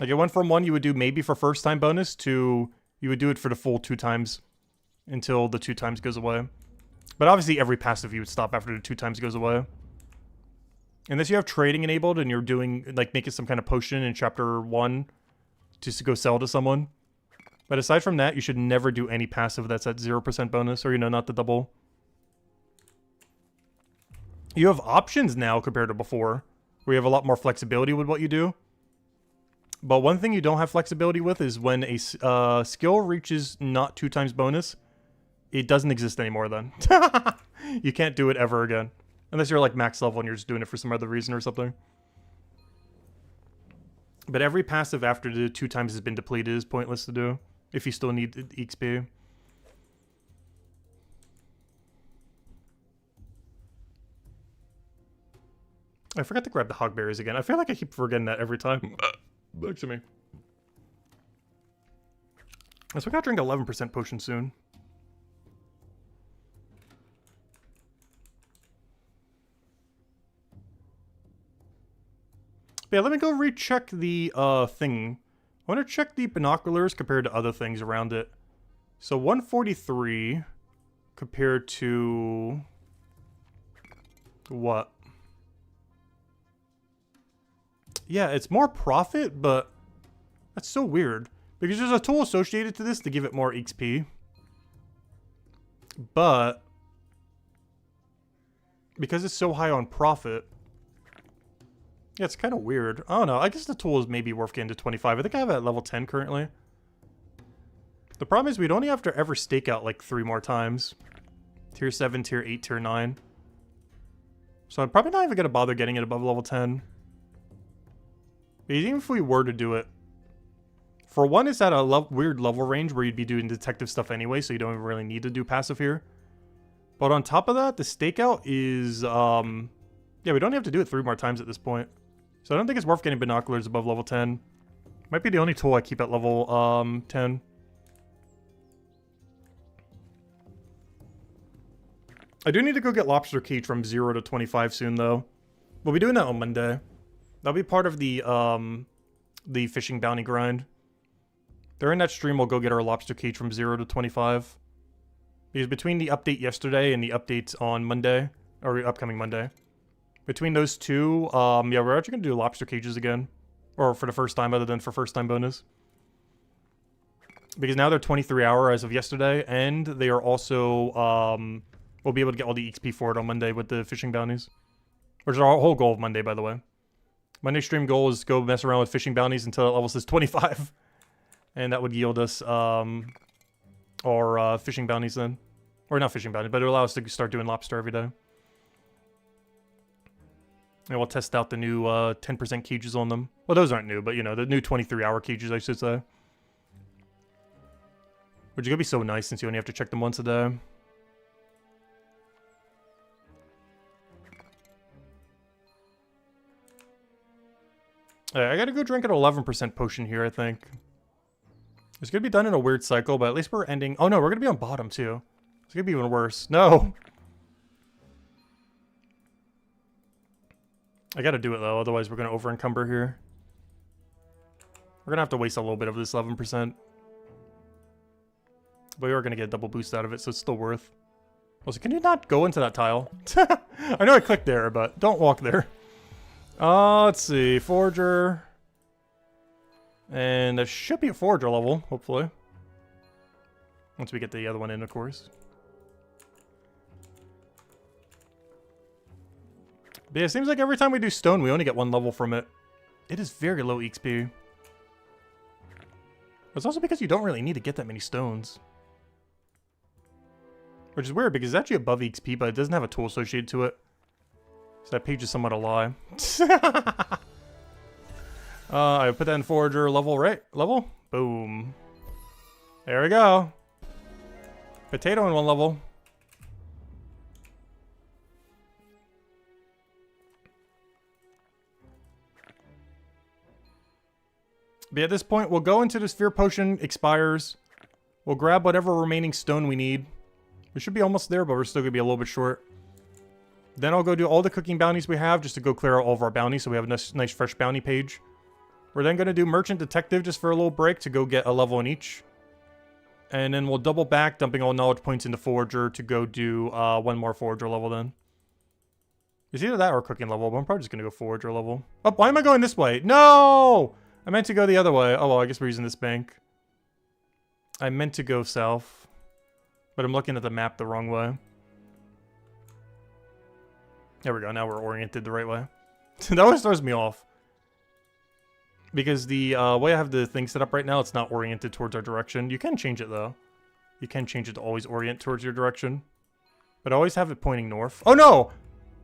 Like, it went from one you would do maybe for first time bonus to you would do it for the full 2 times until the 2 times goes away. But obviously every passive you would stop after the 2 times goes away. Unless you have trading enabled and you're doing, like, making some kind of potion in chapter 1 to go sell to someone. But aside from that, you should never do any passive that's at 0% bonus, or, you know, not the double. You have options now compared to before, where you have a lot more flexibility with what you do. But one thing you don't have flexibility with is when a skill reaches not 2 times bonus, it doesn't exist anymore then. You can't do it ever again. Unless you're like max level and you're just doing it for some other reason or something. But every passive after the 2 times has been depleted is pointless to do. If you still need XP. I forgot to grab the hogberries again. I feel like I keep forgetting that every time. Back to me. So we gotta drink 11% potion soon. But yeah, let me go recheck the thing. I want to check the binoculars compared to other things around it. So 143 compared to what? Yeah, it's more profit, but that's so weird. Because there's a tool associated to this to give it more XP. But because it's so high on profit, yeah, it's kind of weird. I don't know. I guess the tool is maybe worth getting to 25. I think I have it at level 10 currently. The problem is we'd only have to ever stake out like 3 more times. Tier 7, Tier 8, Tier 9. So I'm probably not even going to bother getting it above level 10. Because even if we were to do it, for one, it's at a weird level range where you'd be doing detective stuff anyway, so you don't even really need to do passive here. But on top of that, the stakeout is, yeah, we don't have to do it 3 more times at this point. So I don't think it's worth getting binoculars above level 10. Might be the only tool I keep at level 10. I do need to go get lobster cage from 0 to 25 soon, though. We'll be doing that on Monday. That'll be part of the fishing bounty grind. During that stream, we'll go get our lobster cage from 0 to 25. Because between the update yesterday and the updates on Monday, or upcoming Monday, between those two, yeah, we're actually going to do lobster cages again. Or for the first time, other than for first time bonus. Because now they're 23-hour as of yesterday, and they are also, we'll be able to get all the XP for it on Monday with the fishing bounties. Which is our whole goal of Monday, by the way. Monday stream goal is go mess around with fishing bounties until it level says 25. And that would yield us, our fishing bounties then. Or not fishing bounties, but it'll allow us to start doing lobster every day. And we'll test out the new 10% cages on them. Well, those aren't new, but you know, the new 23-hour cages, I should say. Which is going to be so nice since you only have to check them once a day. I gotta go drink an 11% potion here, I think. It's gonna be done in a weird cycle, but at least we're ending... Oh no, we're gonna be on bottom too. It's gonna be even worse. No! I gotta do it though, otherwise we're gonna over-encumber here. We're gonna have to waste a little bit of this 11%. But we are gonna get a double boost out of it, so it's still worth. Also, can you not go into that tile? I know I clicked there, but don't walk there. Let's see. Forager. And that should be a Forager level, hopefully. Once we get the other one in, of course. But yeah, it seems like every time we do stone, we only get 1 level from it. It is very low XP. It's also because you don't really need to get that many stones. Which is weird, because it's actually above XP, but it doesn't have a tool associated to it. So that page is somewhat a lie. I put that in Forager level, right? Level? Boom. There we go. Potato in 1 level. But at this point, we'll go into the sphere potion, expires. We'll grab whatever remaining stone we need. We should be almost there, but we're still going to be a little bit short. Then I'll go do all the cooking bounties we have just to go clear out all of our bounties so we have a nice fresh bounty page. We're then going to do Merchant Detective just for a little break to go get a level in each. And then we'll double back, dumping all knowledge points into Forager to go do 1 more Forager level then. It's either that or cooking level, but I'm probably just going to go Forager level. Oh, why am I going this way? No! I meant to go the other way. Oh, well, I guess we're using this bank. I meant to go south. But I'm looking at the map the wrong way. There we go, now we're oriented the right way. That always throws me off. Because the way I have the thing set up right now, it's not oriented towards our direction. You can change it, though. You can change it to always orient towards your direction. But I always have it pointing north. Oh, no!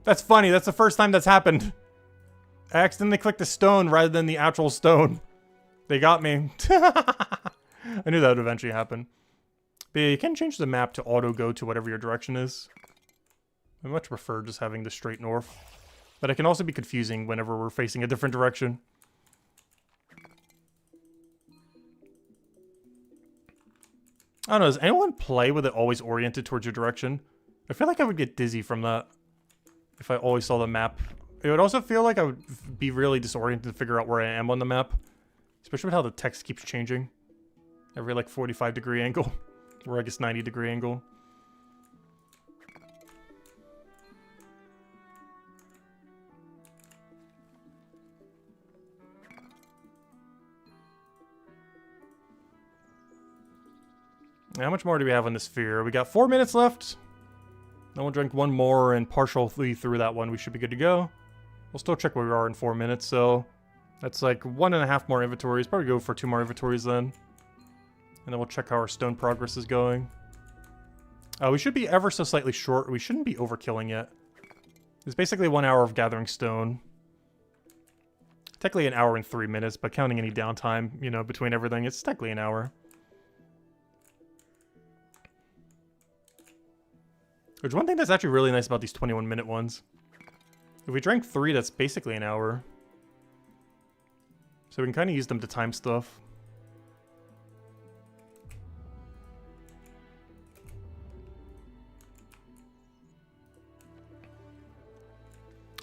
That's funny, that's the first time that's happened. I accidentally clicked the stone rather than the actual stone. They got me. I knew that would eventually happen. But yeah, you can change the map to auto-go to whatever your direction is. I much prefer just having the straight north. But it can also be confusing whenever we're facing a different direction. I don't know, does anyone play with it always oriented towards your direction? I feel like I would get dizzy from that. If I always saw the map. It would also feel like I would be really disoriented to figure out where I am on the map. Especially with how the text keeps changing. Every like 45-degree angle. Or I guess 90-degree angle. How much more do we have on this sphere? We got 4 minutes left. Then we'll drink 1 more and partially through that one. We should be good to go. We'll still check where we are in 4 minutes, so that's like 1.5 more inventories. Probably go for 2 more inventories then. And then we'll check how our stone progress is going. We should be ever so slightly short. We shouldn't be overkilling yet. It's basically 1 hour of gathering stone. Technically an hour and 3 minutes, but counting any downtime, you know, between everything, it's technically an hour. Which one thing that's actually really nice about these 21-minute ones. If we drank 3, that's basically an hour. So we can kind of use them to time stuff.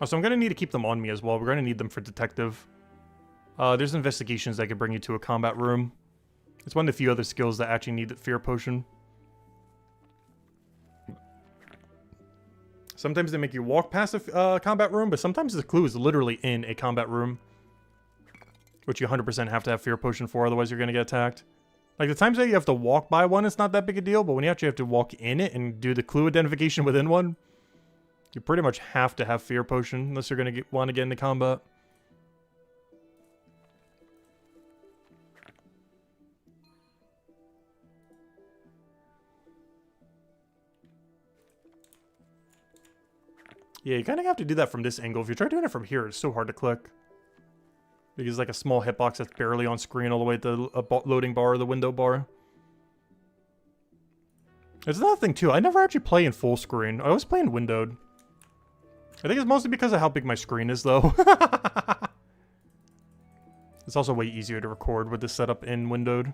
Oh, so I'm going to need to keep them on me as well. We're going to need them for detective. There's investigations that could bring you to a combat room. It's one of the few other skills that actually need the fear potion. Sometimes they make you walk past a combat room, but sometimes the clue is literally in a combat room. Which you 100% have to have fear potion for, otherwise you're going to get attacked. Like, the times that you have to walk by one, it's not that big a deal, but when you actually have to walk in it and do the clue identification within one, you pretty much have to have fear potion, unless you're going to want to get into combat. Yeah, you kind of have to do that from this angle. If you try doing it from here, it's so hard to click. Because like a small hitbox that's barely on screen all the way to a loading bar or the window bar. There's another thing too, I never actually play in full screen. I always play in windowed. I think it's mostly because of how big my screen is though. It's also way easier to record with this setup in windowed.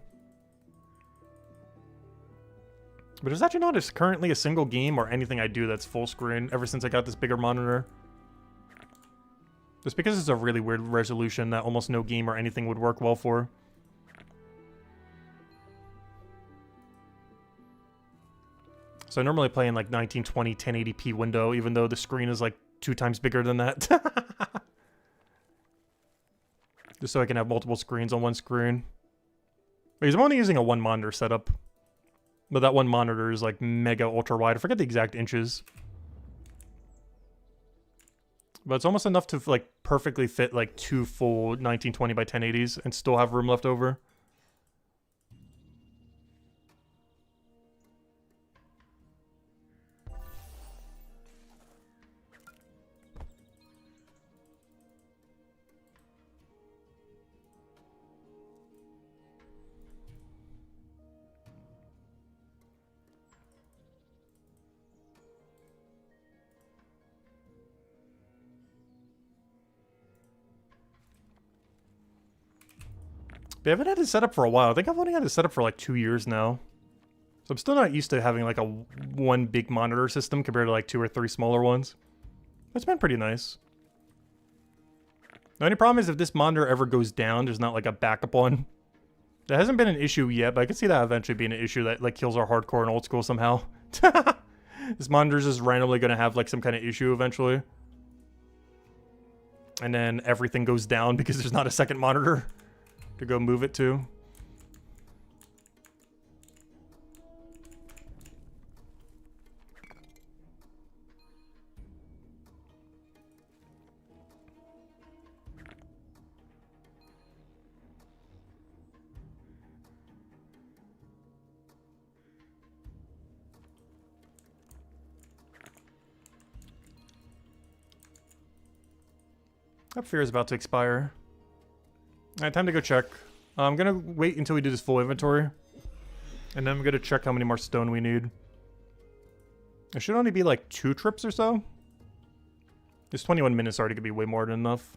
But there's actually not currently a single game or anything I do that's full screen ever since I got this bigger monitor. Just because it's a really weird resolution that almost no game or anything would work well for. So I normally play in like 1920 1080p window, even though the screen is like 2 times bigger than that. Just so I can have multiple screens on one screen. Because I'm only using a 1 monitor setup. But that one monitor is like mega ultra wide. I forget the exact inches. But it's almost enough to like perfectly fit like 2 full 1920 by 1080s and still have room left over. But I haven't had it set up for a while. I think I've only had it set up for like 2 years now. So I'm still not used to having like a 1 big monitor system compared to like 2 or 3 smaller ones. It's been pretty nice. The only problem is if this monitor ever goes down, there's not like a backup one. That hasn't been an issue yet, but I can see that eventually being an issue that like kills our hardcore and old school somehow. This monitor's just randomly going to have like some kind of issue eventually. And then everything goes down because there's not a second monitor to go move it to. That fear is about to expire. Alright, time to go check. I'm gonna wait until we do this full inventory. And then I'm gonna check how many more stone we need. It should only be like 2 trips or so. This 21 minutes already could be way more than enough.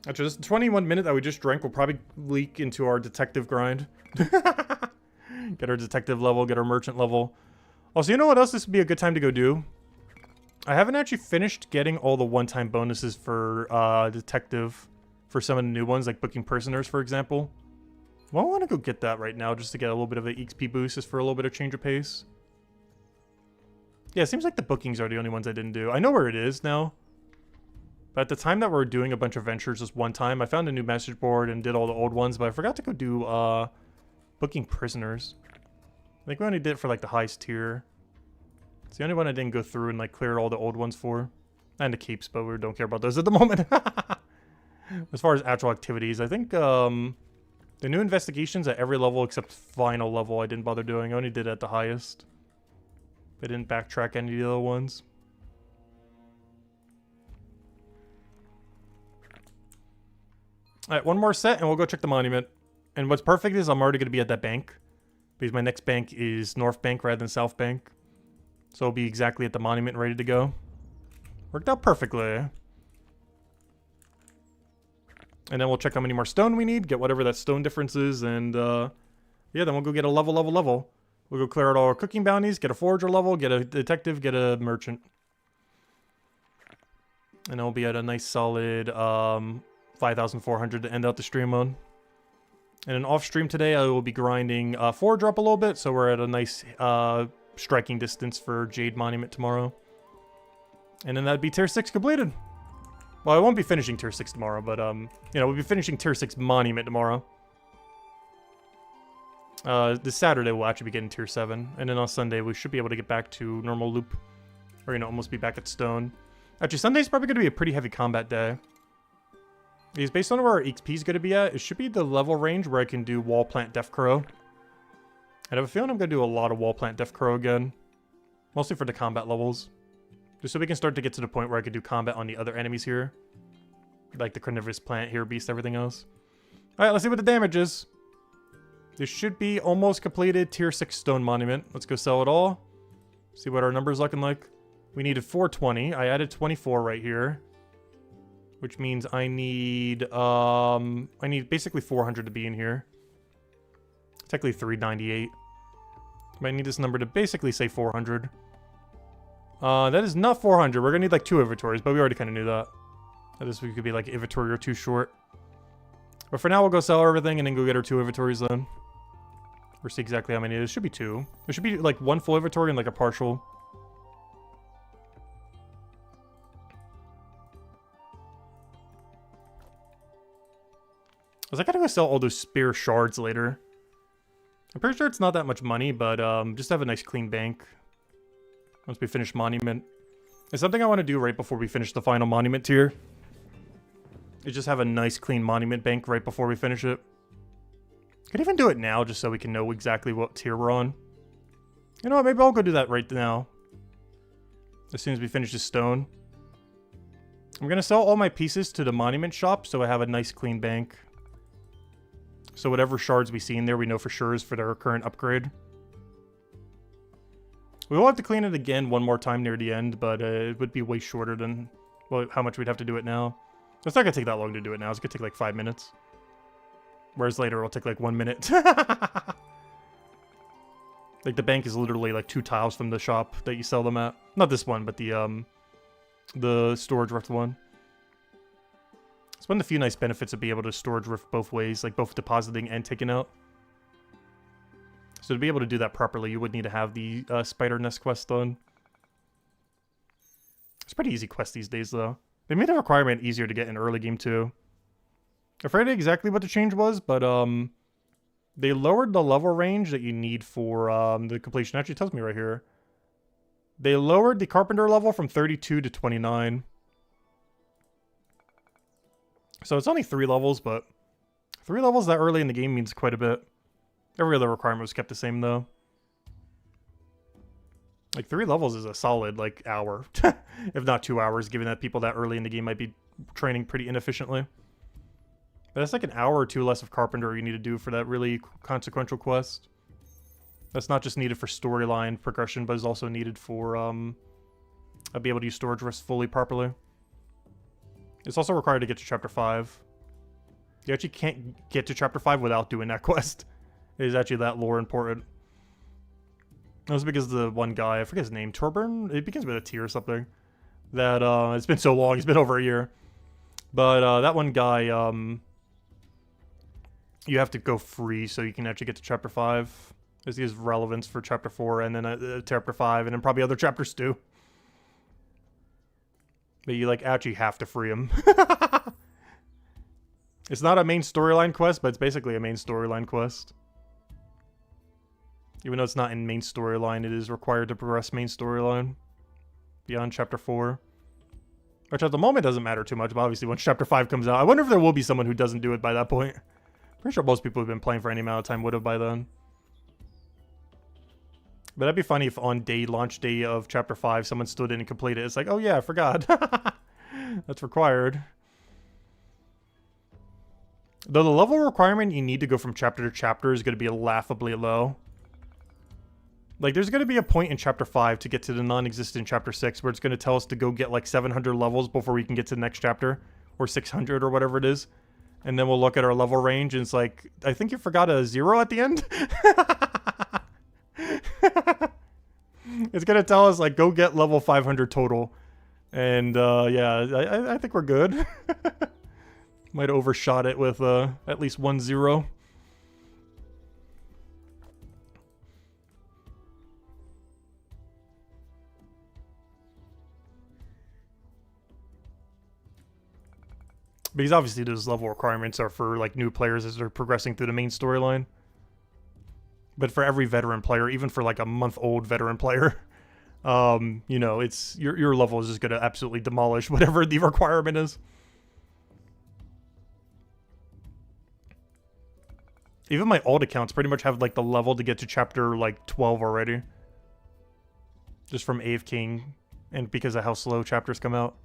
Actually, this 21 minute that we just drank will probably leak into our detective grind. Get our detective level, get our merchant level. Also, you know what else this would be a good time to go do? I haven't actually finished getting all the one-time bonuses for detective for some of the new ones, like booking prisoners, for example. Well, I want to go get that right now just to get a little bit of an XP boost, just for a little bit of change of pace. Yeah, it seems like the bookings are the only ones I didn't do. I know where it is now. But at the time that we're doing a bunch of ventures just one time, I found a new message board and did all the old ones, but I forgot to go do booking prisoners. I think we only did it for like the highest tier. It's the only one I didn't go through and like clear all the old ones for. And the capes, but we don't care about those at the moment. As far as actual activities, I think the new investigations at every level except final level I didn't bother doing. I only did it at the highest. They didn't backtrack any of the other ones. Alright, one more set and we'll go check the monument. And what's perfect is I'm already going to be at that bank. Because my next bank is North Bank rather than South Bank. So I'll be exactly at the monument ready to go. Worked out perfectly. And then we'll check how many more stone we need, get whatever that stone difference is, and yeah, then we'll go get a level. We'll go clear out all our cooking bounties, get a forager level, get a detective, get a merchant. And I'll be at a nice solid 5,400 to end out the stream on. And then off stream today, I will be grinding forager up a little bit, so we're at a nice striking distance for Jade Monument tomorrow. And then that'd be tier 6 completed. Well, I won't be finishing tier 6 tomorrow, but you know, we'll be finishing tier 6 Monument tomorrow. This Saturday we'll actually be getting tier 7, and then on Sunday we should be able to get back to normal loop. Or, you know, almost be back at stone. Actually, Sunday's probably going to be a pretty heavy combat day. Because based on where our XP is going to be at, it should be the level range where I can do Wall Plant Death Crow. And I have a feeling I'm going to do a lot of Wall Plant Death Crow again. Mostly for the combat levels. Just so we can start to get to the point where I can do combat on the other enemies here. Like the Carnivorous Plant, Hero Beast, everything else. Alright, let's see what the damage is. This should be almost completed tier 6 stone monument. Let's go sell it all. See what our numbers looking like. We needed 420. I added 24 right here. Which means I need basically 400 to be in here. Technically 398. But I need this number to basically say 400. That is not 400. We're gonna need like 2 inventories, but we already kind of knew that. This week could be like inventory or 2 short. But for now, we'll go sell everything and then go get our 2 inventories then. We'll see exactly how many it is. Should be 2. There should be like 1 full inventory and like a partial. I gotta go sell all those spear shards later. I'm pretty sure it's not that much money, but just have a nice clean bank. Once we finish monument. It's something I want to do right before we finish the final monument tier. Is just have a nice clean monument bank right before we finish it. Could even do it now just so we can know exactly what tier we're on. You know what, maybe I'll go do that right now. As soon as we finish this stone. I'm gonna sell all my pieces to the monument shop so I have a nice clean bank. So whatever shards we see in there we know for sure is for their current upgrade. We will have to clean it again one more time near the end, but it would be way shorter than well, how much we'd have to do it now. It's not going to take that long to do it now. It's going to take like 5 minutes. Whereas later it'll take like 1 minute. Like the bank is literally like 2 tiles from the shop that you sell them at. Not this one, but the storage rift one. It's one of the few nice benefits of being able to storage rift both ways, like both depositing and taking out. So to be able to do that properly, you would need to have the spider nest quest done. It's a pretty easy quest these days, though. They made the requirement easier to get in early game, too. I forget exactly what the change was, but they lowered the level range that you need for the completion. Actually, it tells me right here. They lowered the carpenter level from 32 to 29. So it's only 3 levels, but 3 levels that early in the game means quite a bit. Every other requirement was kept the same, though. Like, 3 levels is a solid, like, hour. If not 2 hours, given that people that early in the game might be training pretty inefficiently. But that's like an hour or 2 less of Carpenter you need to do for that really consequential quest. That's not just needed for storyline progression, but is also needed for, be able to use storage rifts fully properly. It's also required to get to Chapter 5. You actually can't get to Chapter 5 without doing that quest. It is actually that lore important. That was because the one guy, I forget his name, Torburn? It begins with a T or something. That, it's been so long, it's been over a year. But, that one guy, you have to go free so you can actually get to Chapter 5. This gives relevance for Chapter 4 and then Chapter 5 and then probably other chapters too. But you, like, actually have to free him. It's not a main storyline quest, but it's basically a main storyline quest. Even though it's not in main storyline, it is required to progress main storyline beyond Chapter 4. Which at the moment doesn't matter too much, but obviously once Chapter 5 comes out, I wonder if there will be someone who doesn't do it by that point. Pretty sure most people who've been playing for any amount of time would have by then. But that'd be funny if on launch day of chapter 5, someone still didn't complete it. It's like, oh yeah, I forgot. That's required. Though the level requirement you need to go from chapter to chapter is going to be laughably low. Like, there's going to be a point in chapter 5 to get to the non-existent chapter 6 where it's going to tell us to go get like 700 levels before we can get to the next chapter. Or 600 or whatever it is. And then we'll look at our level range and it's like, I think you forgot a 0 at the end? It's going to tell us like, go get level 500 total. And yeah, I think we're good. Might have overshot it with at least 1 0. Because obviously those level requirements are for like new players as they're progressing through the main storyline. But for every veteran player, even for like a month-old veteran player, you know, it's your level is just going to absolutely demolish whatever the requirement is. Even my alt accounts pretty much have like the level to get to chapter like 12 already. Just from Ave King and because of how slow chapters come out.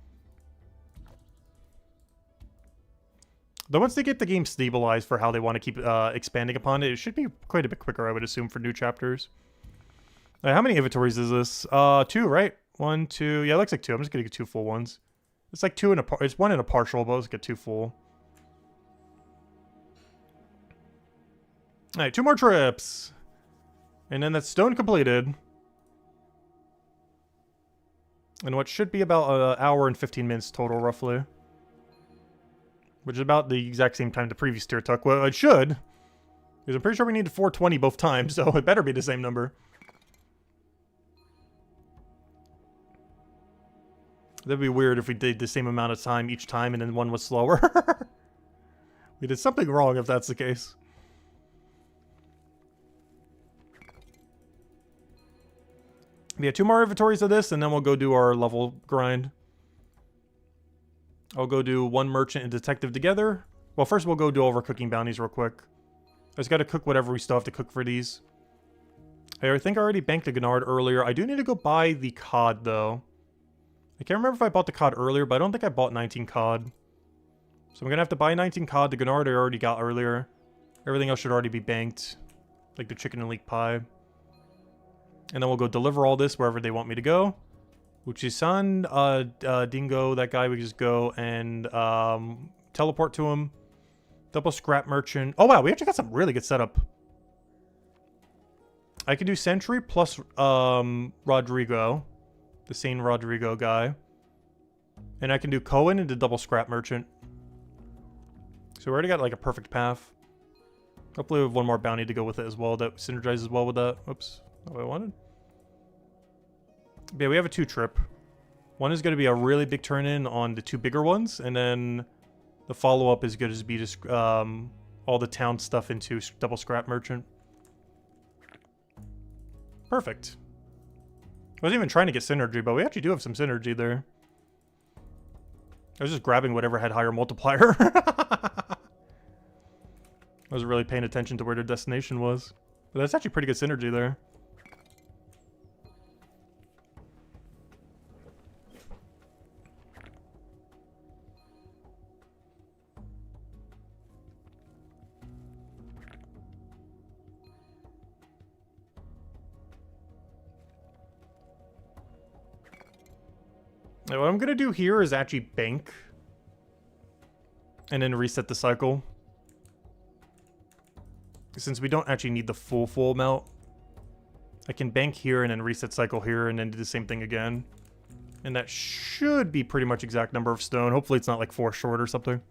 Though once they get the game stabilized for how they want to keep expanding upon it, it should be quite a bit quicker, I would assume, for new chapters. How many inventories is this? 2, right? 1, 2. Yeah, it looks like 2. I'm just going to get 2 full ones. It's like 2 and a it's 1 and a partial, but let's get 2 full. Alright, 2 more trips. And then that's stone completed. And what should be about an hour and 15 minutes total, roughly. Which is about the exact same time the previous tier took. Well, it should. Because I'm pretty sure we needed 420 both times, so it better be the same number. That'd be weird if we did the same amount of time each time and then one was slower. We did something wrong if that's the case. Yeah, 2 more inventories of this, and then we'll go do our level grind. I'll go do 1 merchant and detective together. Well, first we'll go do all of our cooking bounties real quick. I just gotta cook whatever we still have to cook for these. I think I already banked the Gennard earlier. I do need to go buy the cod, though. I can't remember if I bought the cod earlier, but I don't think I bought 19 cod. So I'm gonna have to buy 19 cod. The Gennard I already got earlier. Everything else should already be banked. Like the chicken and leek pie. And then we'll go deliver all this wherever they want me to go. Uchi-san, Dingo, that guy, we just go and teleport to him. Double scrap merchant. Oh wow, we actually got some really good setup. I can do Sentry plus Rodrigo. The same Rodrigo guy. And I can do Cohen and the double scrap merchant. So we already got like a perfect path. Hopefully we have 1 more bounty to go with it as well that synergizes well with that. Oops, not what I wanted. Yeah, we have a 2 trip. One is going to be a really big turn in on the 2 bigger ones, and then the follow-up is going to be just all the town stuff into double scrap merchant. Perfect. I wasn't even trying to get synergy, but we actually do have some synergy there. I was just grabbing whatever had higher multiplier. I wasn't really paying attention to where their destination was. But that's actually pretty good synergy there. Now, what I'm going to do here is actually bank. And then reset the cycle. Since we don't actually need the full amount. I can bank here and then reset cycle here and then do the same thing again. And that should be pretty much exact number of stone. Hopefully it's not like 4 short or something.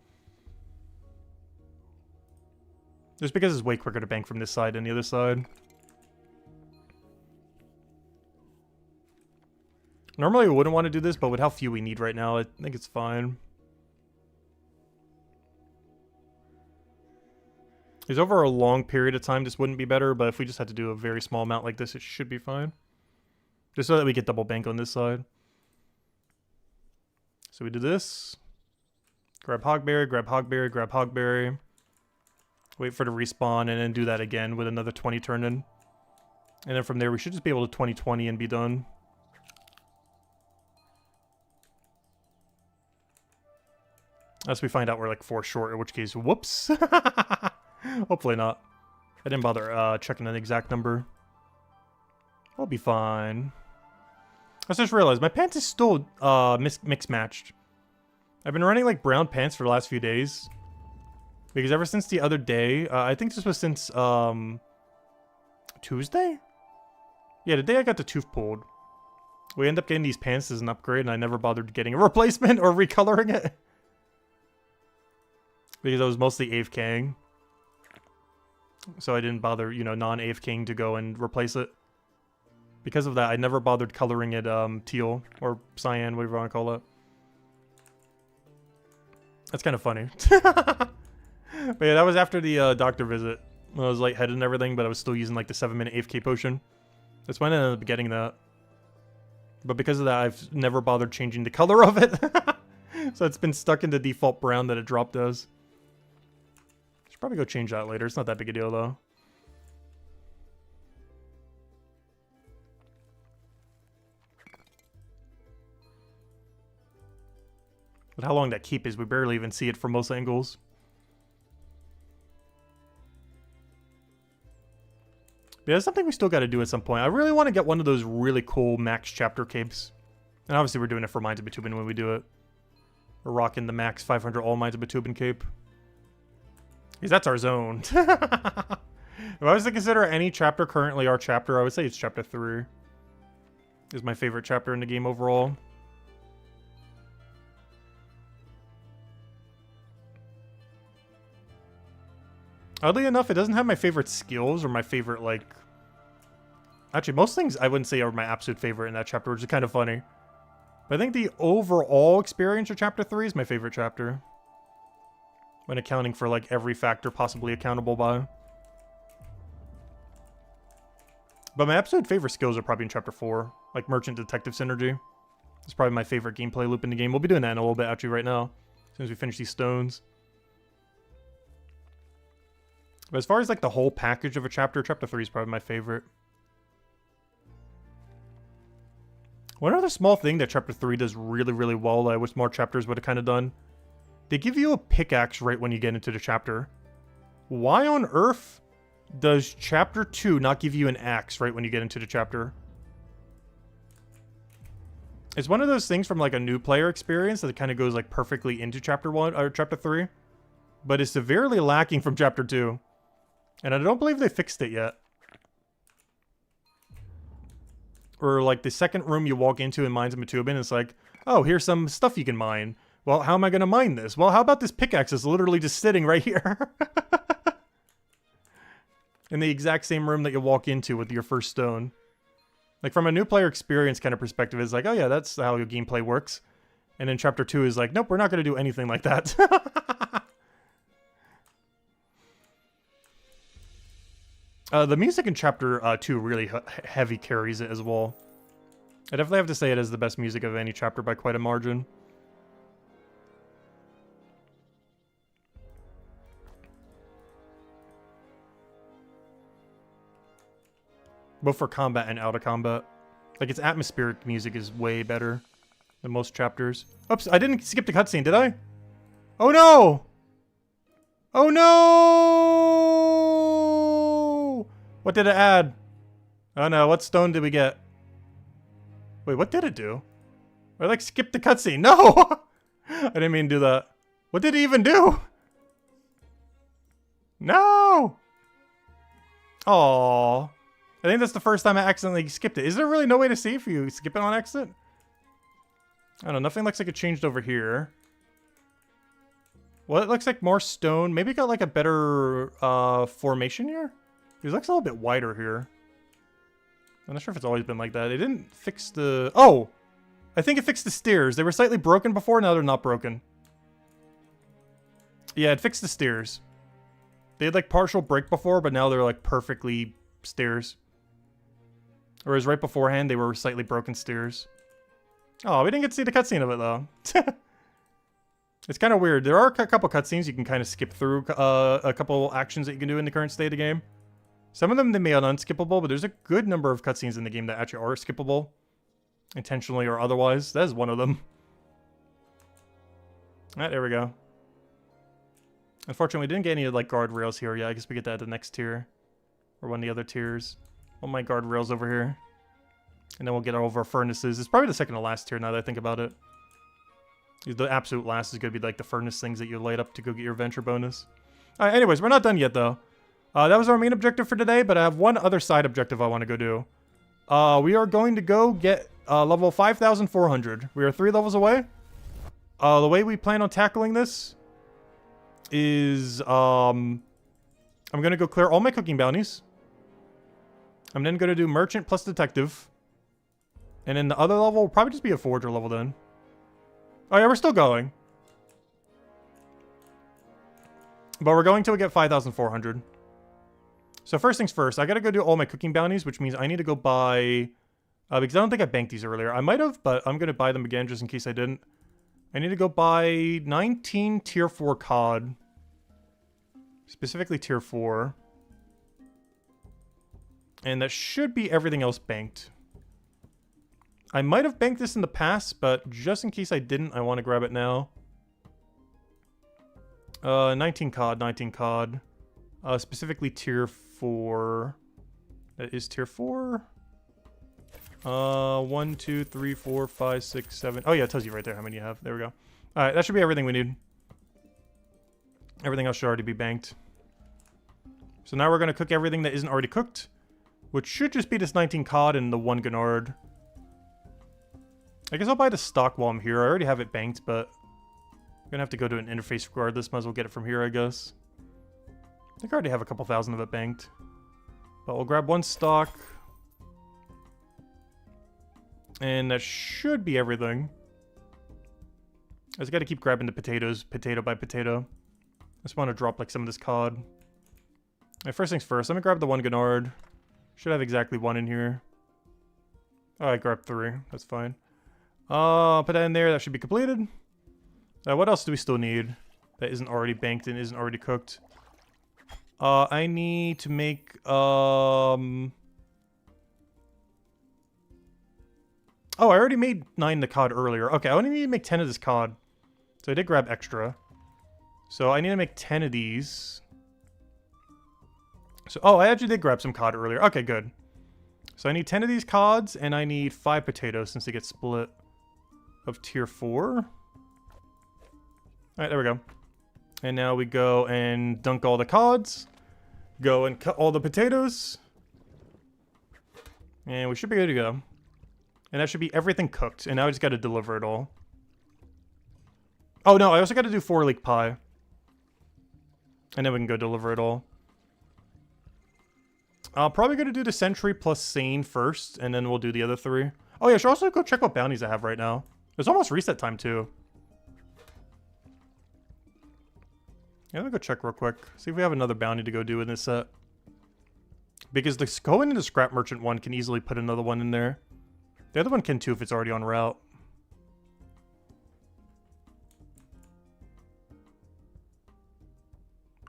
Just because it's way quicker to bank from this side than the other side. Normally I wouldn't want to do this, but with how few we need right now, I think it's fine. Because over a long period of time, this wouldn't be better, but if we just had to do a very small amount like this, it should be fine. Just so that we get double bank on this side. So we do this. Grab Hogberry, grab Hogberry, grab Hogberry. Wait for the respawn, and then do that again with another 20 turn in. And then from there, we should just be able to 2020 and be done. Unless we find out we're like 4 short, in which case, whoops. Hopefully not. I didn't bother checking an exact number. I'll be fine. I just realized my pants is still mix matched. I've been running like brown pants for the last few days. Because ever since the other day, I think this was since Tuesday? Yeah, the day I got the tooth pulled. We end up getting these pants as an upgrade, and I never bothered getting a replacement or recoloring it. Because I was mostly AFKing. So I didn't bother, you know, non-AFKing to go and replace it. Because of that, I never bothered coloring it teal or cyan, whatever you want to call it. That's kind of funny. But yeah, that was after the doctor visit. When I was lightheaded and everything, but I was still using like the 7-minute AFK potion. That's when I ended up getting that. But because of that, I've never bothered changing the color of it. So it's been stuck in the default brown that it dropped as. Should probably go change that later. It's not that big a deal though. But how long that keep is, we barely even see it from most angles. But yeah, that's something we still got to do at some point. I really want to get one of those really cool max chapter capes. And obviously we're doing it for Minds of Batubin when we do it. We're rocking the max 500 all Minds of Batubin cape. Because that's our zone. If I was to consider any chapter currently our chapter, I would say it's chapter 3. Is my favorite chapter in the game overall. Oddly enough, it doesn't have my favorite skills or my favorite, like... Actually, most things I wouldn't say are my absolute favorite in that chapter, which is kind of funny. But I think the overall experience of Chapter 3 is my favorite chapter. When accounting for, like, every factor possibly accountable by. But my absolute favorite skills are probably in Chapter 4. Like, Merchant Detective Synergy. It's probably my favorite gameplay loop in the game. We'll be doing that in a little bit, actually, right now. As soon as we finish these stones. But as far as like the whole package of a chapter, chapter 3 is probably my favorite. One other small thing that chapter 3 does really, really well that I wish more chapters would have kind of done. They give you a pickaxe right when you get into the chapter. Why on earth does chapter 2 not give you an axe right when you get into the chapter? It's one of those things from like a new player experience that kind of goes like perfectly into chapter 1 or chapter 3. But is severely lacking from chapter 2. And I don't believe they fixed it yet. Or like the second room you walk into in Mines of Matubin, it's like, oh, here's some stuff you can mine. Well, how am I going to mine this? Well, how about this pickaxe is literally just sitting right here. In the exact same room that you walk into with your first stone. Like from a new player experience kind of perspective, it's like, oh yeah, that's how your gameplay works. And then chapter 2 is like, nope, we're not going to do anything like that. The music in chapter 2 really heavy carries it as well. I definitely have to say it is the best music of any chapter by quite a margin. Both for combat and out of combat. Like its atmospheric music is way better than most chapters. Oops, I didn't skip the cutscene, did I? Oh no! Oh no! What did it add? Oh no, what stone did we get? Wait, what did it do? I like skipped the cutscene. No! I didn't mean to do that. What did it even do? No! Aww. I think that's the first time I accidentally skipped it. Is there really no way to see if you skip it on accident? I don't know, nothing looks like it changed over here. Well, it looks like more stone. Maybe it got like a better formation here? It looks a little bit wider here. I'm not sure if it's always been like that. It didn't fix the... Oh! I think it fixed the stairs. They were slightly broken before, now they're not broken. Yeah, it fixed the stairs. They had like partial break before, but now they're like perfectly stairs. Whereas right beforehand, they were slightly broken stairs. Oh, we didn't get to see the cutscene of it though. It's kind of weird. There are a couple cutscenes you can kind of skip through a couple actions that you can do in the current state of the game. Some of them they made unskippable, but there's a good number of cutscenes in the game that actually are skippable. Intentionally or otherwise. That is one of them. Alright, there we go. Unfortunately, we didn't get any like guardrails here yet. I guess we get that at the next tier. Or one of the other tiers. All my guardrails over here. And then we'll get over furnaces. It's probably the second to last tier now that I think about it. The absolute last is going to be like the furnace things that you light up to go get your adventure bonus. Alright, anyways, we're not done yet though. That was our main objective for today, but I have one other side objective I want to go do. We are going to go get level 5,400. We are 3 levels away. The way we plan on tackling this is I'm going to go clear all my cooking bounties. I'm then going to do merchant plus detective. And then the other level will probably just be a forger level then. Oh yeah, we're still going. But we're going till we get 5,400. So first things first, I gotta go do all my cooking bounties, which means I need to go buy... because I don't think I banked these earlier. I might have, but I'm gonna buy them again just in case I didn't. I need to go buy 19 tier 4 cod. Specifically tier 4. And that should be everything else banked. I might have banked this in the past, but just in case I didn't, I want to grab it now. 19 cod, 19 cod. Specifically tier 4. That is tier 4. 1, 2, 3, 4, 5, 6, 7. Oh yeah, it tells you right there how many you have. There we go. Alright, that should be everything we need. Everything else should already be banked. So now we're going to cook everything that isn't already cooked. Which should just be this 19 cod and the 1 Gennard. I guess I'll buy the stock while I'm here. I already have it banked, but I'm going to have to go to an interface regardless. Might as well get it from here, I guess. I think I already have a couple thousand of it banked. But we'll grab 1 stock. And that should be everything. I just got to keep grabbing the potatoes, potato by potato. I just want to drop like some of this cod. Alright, first things first, let me grab the 1 Gennard. Should have exactly 1 in here. Oh, I grabbed 3. That's fine. Put that in there. That should be completed. What else do we still need that isn't already banked and isn't already cooked? I need to make, Oh, I already made 9 the cod earlier. Okay, I only need to make 10 of this cod. So I did grab extra. So I need to make 10 of these. So, oh, I actually did grab some cod earlier. Okay, good. So I need 10 of these cods, and I need 5 potatoes since they get split of tier 4. Alright, there we go. And now we go and dunk all the cods. Go and cut all the potatoes. And we should be good to go. And that should be everything cooked. And now I just got to deliver it all. Oh, no, I also got to do 4 leek pie. And then we can go deliver it all. I'm probably going to do the sentry plus sane first. And then we'll do the other 3. Oh, yeah, I should also go check what bounties I have right now. It's almost reset time, too. Yeah, let me go check real quick. See if we have another bounty to go do in this set. Because the going into scrap merchant one can easily put another one in there. The other one can too if it's already on route.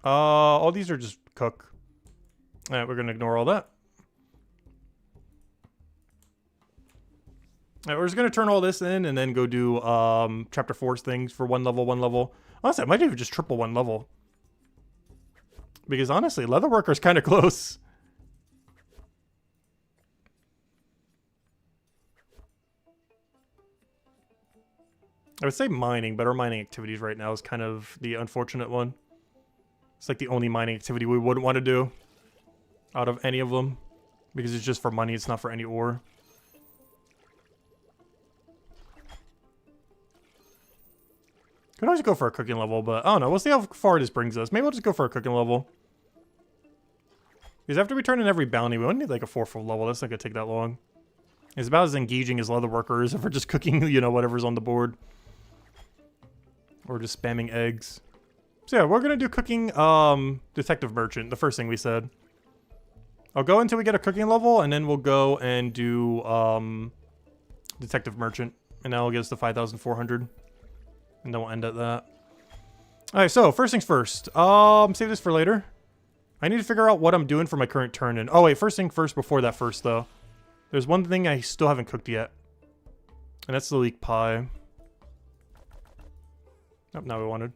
All these are just cook. Alright, we're gonna ignore all that. Alright, we're just gonna turn all this in and then go do chapter 4's things for 1 level, 1 level. Honestly, I might even just triple 1 level. Because honestly, Leatherworker's kind of close. I would say mining, but our mining activities right now is kind of the unfortunate one. It's like the only mining activity we wouldn't want to do out of any of them. Because it's just for money, it's not for any ore. Could always go for a cooking level, but I don't know. We'll see how far this brings us. Maybe we'll just go for a cooking level. Because after we turn in every bounty, we only need like a 4 full level. That's not going to take that long. It's about as engaging as Leatherworker is if we're just cooking, you know, whatever's on the board. Or just spamming eggs. So yeah, we're going to do cooking Detective Merchant, the first thing we said. I'll go until we get a cooking level, and then we'll go and do Detective Merchant. And that'll get us to 5,400. And then we'll end at that. Alright, so first things first. Save this for later. I need to figure out what I'm doing for my current turn-in. Oh, wait. First thing first before that first, though. There's one thing I still haven't cooked yet. And that's the leek pie. Oh, now we wanted.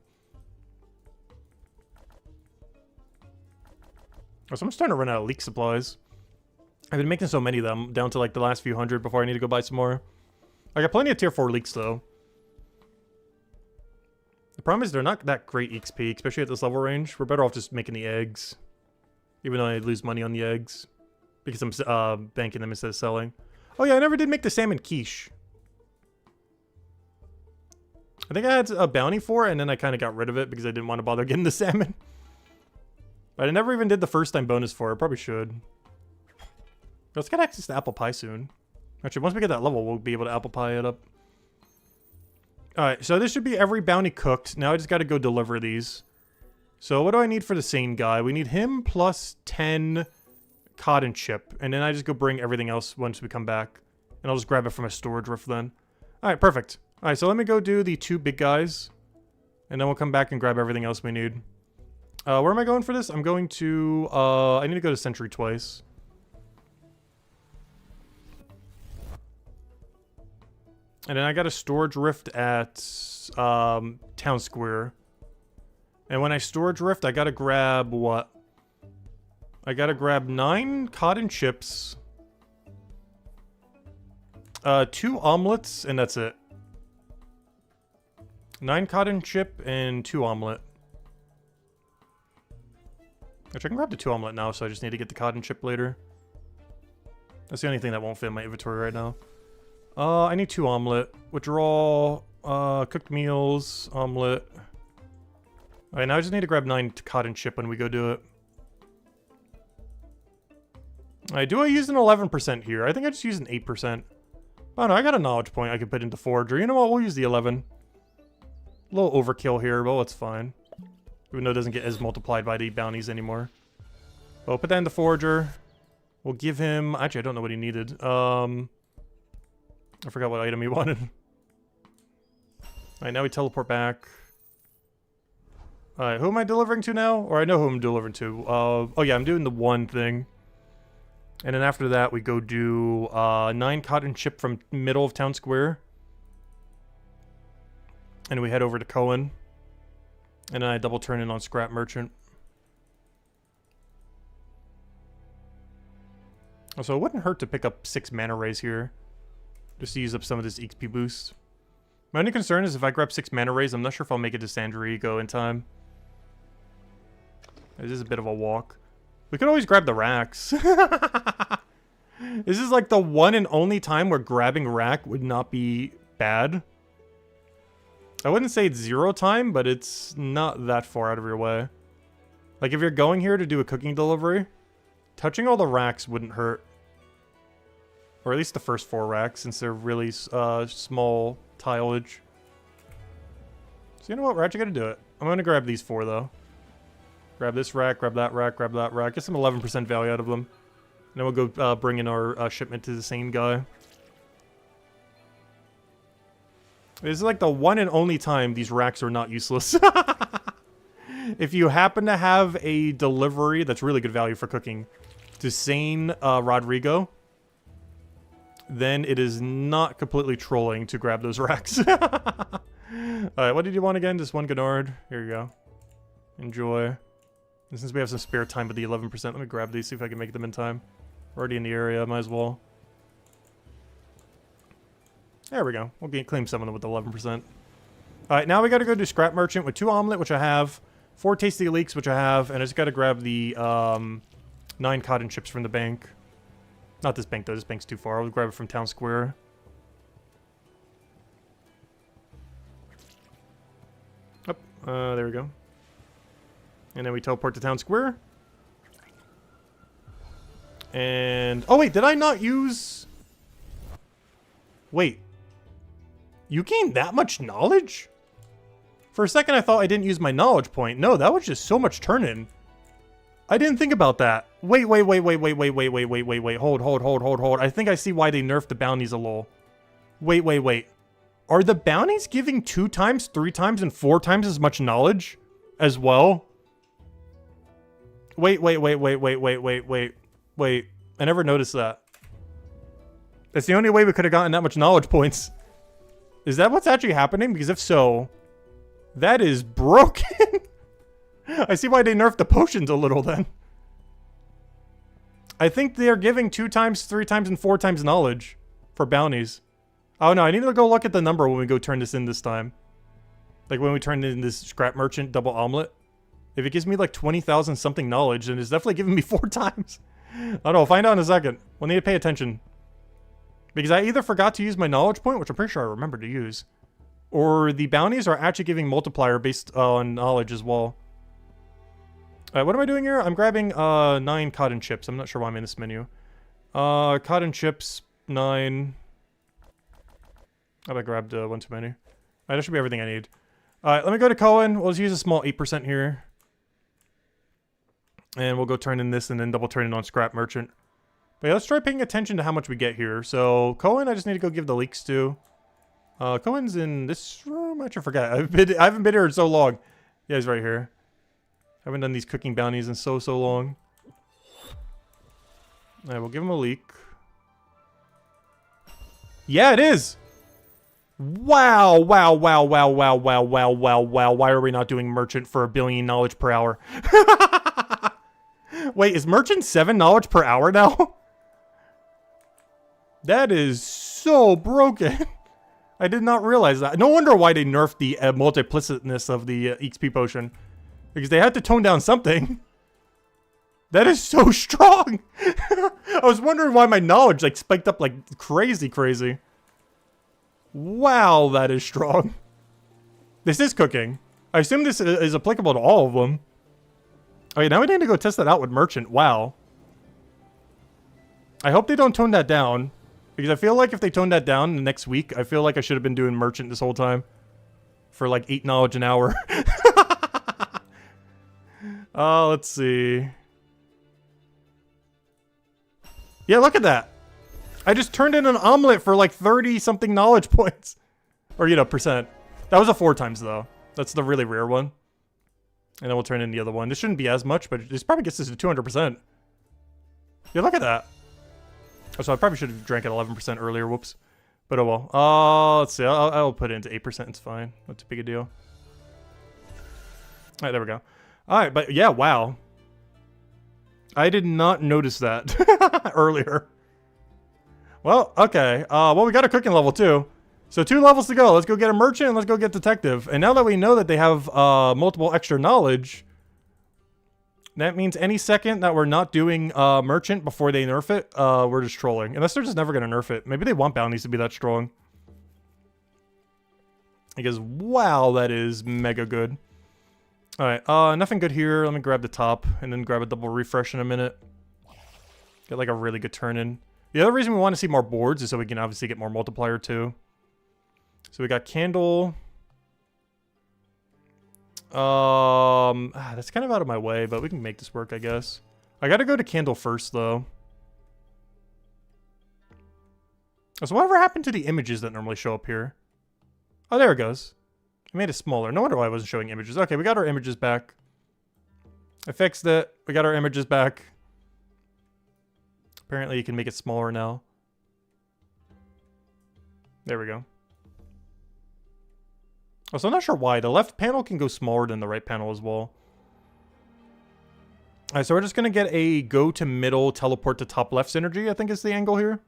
Oh, so I'm starting to run out of leek supplies. I've been making so many of them, down to like the last few hundred before I need to go buy some more. I got plenty of tier 4 leeks, though. The problem is they're not that great XP, especially at this level range. We're better off just making the eggs. Even though I lose money on the eggs. Because I'm banking them instead of selling. Oh yeah, I never did make the salmon quiche. I think I had a bounty for it, and then I kind of got rid of it because I didn't want to bother getting the salmon. But I never even did the first time bonus for it. Probably should. Let's get access to apple pie soon. Actually, once we get that level, we'll be able to apple pie it up. Alright, so this should be every bounty cooked. Now I just got to go deliver these. So what do I need for the sane guy? We need him plus 10 cod and chip. And then I just go bring everything else once we come back. And I'll just grab it from a storage rift then. Alright, perfect. Alright, so let me go do the 2 big guys. And then we'll come back and grab everything else we need. Where am I going for this? I'm going to... I need to go to Sentry twice. And then I got a storage rift at Town Square. And when I storage rift, I gotta grab what? I gotta grab 9 cod and chips. 2 omelets, and that's it. 9 cod and chip and 2 omelet. Actually, I can grab the 2 omelet now, so I just need to get the cod and chip later. That's the only thing that won't fit in my inventory right now. I need 2 omelet, which are all cooked meals, omelet. Alright, now I just need to grab 9 cod and chip when we go do it. Alright, do I use an 11% here? I think I just use an 8%. Oh no, I got a knowledge point I could put into Forager. You know what, we'll use the 11. A little overkill here, but it's fine. Even though it doesn't get as multiplied by the bounties anymore. But we'll put that into Forager. We'll give him... Actually, I don't know what he needed. I forgot what item he wanted. Alright, now we teleport back. Alright, who am I delivering to now? Or I know who I'm delivering to. Oh yeah, I'm doing the 1 thing. And then after that, we go do 9 cod and chip from middle of Town Square. And we head over to Cohen. And then I double turn in on Scrap Merchant. So it wouldn't hurt to pick up 6 mana rays here. Just to use up some of this XP boost. My only concern is if I grab 6 mana rays, I'm not sure if I'll make it to Sandrigo in time. This is a bit of a walk. We could always grab the racks. This is like the one and only time where grabbing rack would not be bad. I wouldn't say it's 0 time, but it's not that far out of your way. Like if you're going here to do a cooking delivery, touching all the racks wouldn't hurt. Or at least the first 4 racks, since they're really small tileage. So you know what, we're actually going to do it. I'm going to grab these 4 though. Grab this rack, grab that rack, grab that rack. Get some 11% value out of them. And then we'll go bring in our shipment to the same guy. This is like the one and only time these racks are not useless. If you happen to have a delivery that's really good value for cooking to Sane Rodrigo, then it is not completely trolling to grab those racks. Alright, what did you want again? Just 1 Gennard. Here you go. Enjoy. And since we have some spare time with the 11%, let me grab these, see if I can make them in time. We're already in the area, might as well. There we go. We'll claim some of them with 11%. Alright, now we gotta go do Scrap Merchant with 2 omelet, which I have. 4 tasty leeks, which I have. And I just gotta grab the 9 cod and chips from the bank. Not this bank, though. This bank's too far. I'll grab it from Town Square. Oh, there we go. And then we teleport to Town Square. And... oh, wait. Did I not use... wait. You gained that much knowledge? For a second, I thought I didn't use my knowledge point. No, that was just so much turn-in. I didn't think about that. Wait. Hold. I think I see why they nerfed the bounties a little. Wait. Are the bounties giving 2 times, 3 times, and 4 times as much knowledge as well? Wait. I never noticed that. That's the only way we could have gotten that much knowledge points. Is that what's actually happening? Because if so, that is broken. I see why they nerfed the potions a little then. I think they're giving 2 times, 3 times, and 4 times knowledge for bounties. Oh no, I need to go look at the number when we go turn this in this time. Like when we turn in this scrap merchant double omelet. If it gives me like 20,000 something knowledge, then it's definitely giving me 4 times. I don't know, I'll find out in a second. We'll need to pay attention. Because I either forgot to use my knowledge point, which I'm pretty sure I remember to use, or the bounties are actually giving multiplier based on knowledge as well. What am I doing here? I'm grabbing 9 cotton chips. I'm not sure why I'm in this menu. Cotton chips, 9. I grabbed one too many. Alright, that should be everything I need. Alright, let me go to Cohen. We'll just use a small 8% here. And we'll go turn in this and then double turn it on Scrap Merchant. But yeah, let's try paying attention to how much we get here. So, Cohen, I just need to go give the leaks to. Cohen's in this room? I actually forgot. I haven't been here in so long. Yeah, he's right here. I haven't done these cooking bounties in so long. Alright, we'll give him a leak. Yeah, it is! Wow. Why are we not doing merchant for 1 billion knowledge per hour? Wait, is merchant 7 knowledge per hour now? That is so broken. I did not realize that. No wonder why they nerfed the multiplicitness of the XP potion. Because they had to tone down something. That is so strong. I was wondering why my knowledge like spiked up like crazy. Wow, that is strong. This is cooking. I assume this is applicable to all of them. Okay, now we need to go test that out with merchant. Wow. I hope they don't tone that down. Because I feel like if they tone that down the next week, I feel like I should have been doing merchant this whole time. For like 8 knowledge an hour. Let's see. Yeah, look at that. I just turned in an omelet for like 30 something knowledge points. Or, you know, percent. That was a 4 times though. That's the really rare one. And then we'll turn in the other one. This shouldn't be as much, but this probably gets us to 200%. Yeah, look at that. Oh, so I probably should have drank at 11% earlier. Whoops. But oh well. Let's see. I'll put it into 8%. It's fine. Not too big a deal. Alright, there we go. Alright, but yeah, wow. I did not notice that earlier. Well, okay. Well, we got a cooking level too. So 2 levels to go. Let's go get a merchant and let's go get detective. And now that we know that they have multiple extra knowledge, that means any second that we're not doing merchant before they nerf it, we're just trolling. Unless they're just never going to nerf it. Maybe they want bounties to be that strong. Because, wow, that is mega good. Alright, nothing good here. Let me grab the top and then grab a double refresh in a minute. Get like a really good turn in. The other reason we want to see more boards is so we can obviously get more multiplier too. So we got candle. That's kind of out of my way, but we can make this work, I guess. I gotta go to candle first, though. So whatever happened to the images that normally show up here? Oh, there it goes. I made it smaller. No wonder why I wasn't showing images. Okay, we got our images back. I fixed it. We got our images back. Apparently you can make it smaller now. There we go. Oh, so I'm not sure why. The left panel can go smaller than the right panel as well. Alright, so we're just going to get a go to middle, teleport to top left synergy, I think is the angle here.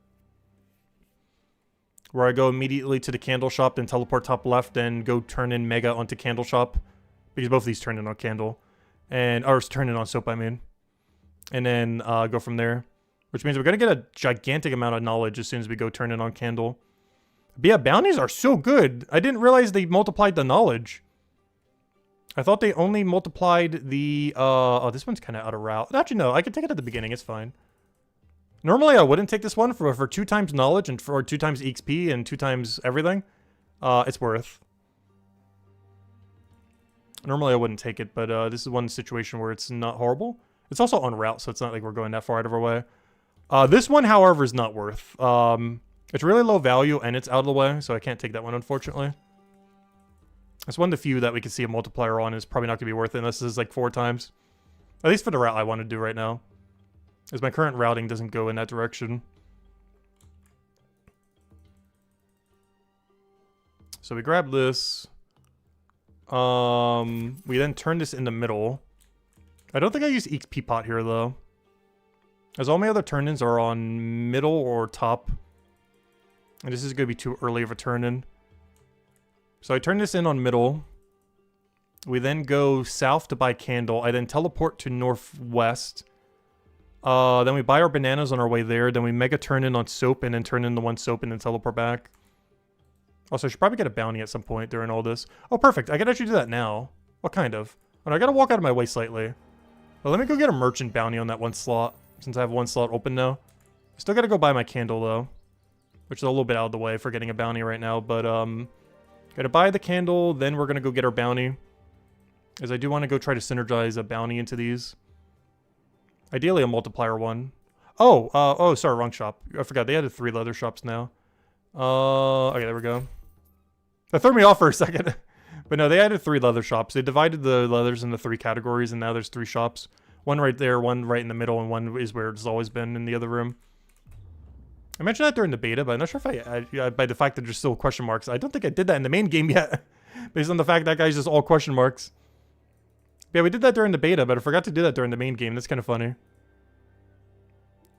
Where I go immediately to the candle shop, then teleport top left, then go turn in Mega onto candle shop. Because both of these turn in on candle. Or turn in on soap, I mean. And then go from there. Which means we're going to get a gigantic amount of knowledge as soon as we go turn in on candle. But yeah, bounties are so good. I didn't realize they multiplied the knowledge. I thought they only multiplied the... oh, this one's kind of out of route. Actually, no. I can take it at the beginning. It's fine. Normally, I wouldn't take this one for 2 times knowledge and for 2 times XP and 2 times everything. It's worth. Normally, I wouldn't take it, but this is one situation where it's not horrible. It's also on route, so it's not like we're going that far out of our way. This one, however, is not worth. It's really low value, and it's out of the way, so I can't take that one, unfortunately. It's one of the few that we can see a multiplier on. Is probably not going to be worth it unless this is like 4 times. At least for the route I want to do right now. As my current routing doesn't go in that direction. So we grab this. We then turn this in the middle. I don't think I use XP pot here though. As all my other turn-ins are on middle or top. And this is going to be too early of a turn-in. So I turn this in on middle. We then go south to buy candle. I then teleport to northwest. Then we buy our bananas on our way there. Then we mega turn in on soap and then turn in the one soap and then teleport back. Also, I should probably get a bounty at some point during all this. Oh, perfect. I can actually do that now. What kind of? Oh, I gotta walk out of my way slightly. Well, let me go get a merchant bounty on that one slot. Since I have one slot open now. Still gotta go buy my candle though. Which is a little bit out of the way for getting a bounty right now. But, gotta buy the candle. Then we're gonna go get our bounty. As I do want to go try to synergize a bounty into these. Ideally a multiplier one. Oh, sorry, wrong shop. I forgot, they added 3 leather shops now. Okay, there we go. That threw me off for a second. But no, they added 3 leather shops. They divided the leathers into 3 categories, and now there's 3 shops. One right there, one right in the middle, and one is where it's always been in the other room. I mentioned that during the beta, but I'm not sure if I by the fact that there's still question marks. I don't think I did that in the main game yet. Based on the fact that guy's just all question marks. Yeah, we did that during the beta, but I forgot to do that during the main game. That's kind of funny.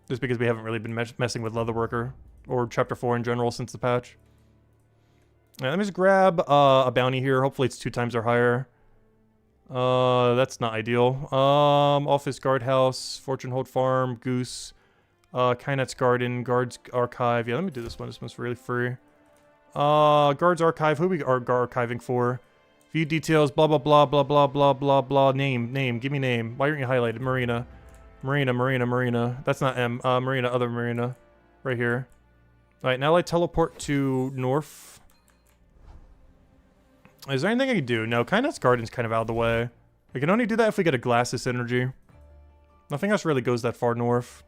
Just because we haven't really been messing with Leatherworker. Or Chapter 4 in general since the patch. Alright, let me just grab a bounty here. Hopefully it's 2 times or higher. That's not ideal. Office, Guardhouse, Fortune Hold Farm, Goose, Kynet's Garden, Guards Archive. Yeah, let me do this one. This one's really free. Guards Archive. Who we are archiving for? View details, blah, blah, blah, blah, blah, blah, blah, blah. Name. Give me name. Why aren't you highlighted? Marina. That's not M. Marina, other Marina. Right here. Alright, now I teleport to north. Is there anything I can do? No, Kynet's Garden's kind of out of the way. I can only do that if we get a Glasses energy. Nothing else really goes that far north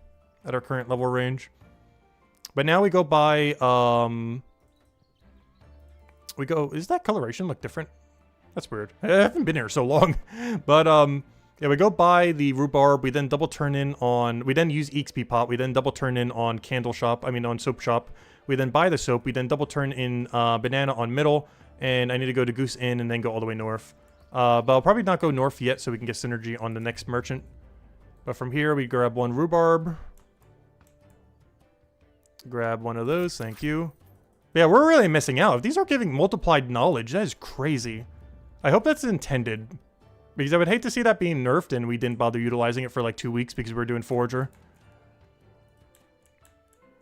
at our current level range. But now we go by, is that coloration look different? That's weird. I haven't been here so long. But, yeah, we go buy the rhubarb. We then double turn in on... We then use XP pot. We then double turn in on candle shop. I mean, on soap shop. We then buy the soap. We then double turn in banana on middle. And I need to go to Goose Inn and then go all the way north. But I'll probably not go north yet so we can get synergy on the next merchant. But from here, we grab 1 rhubarb. Grab 1 of those. Thank you. But yeah, we're really missing out. If these are giving multiplied knowledge, that is crazy. I hope that's intended. Because I would hate to see that being nerfed and we didn't bother utilizing it for like 2 weeks because we were doing Forager.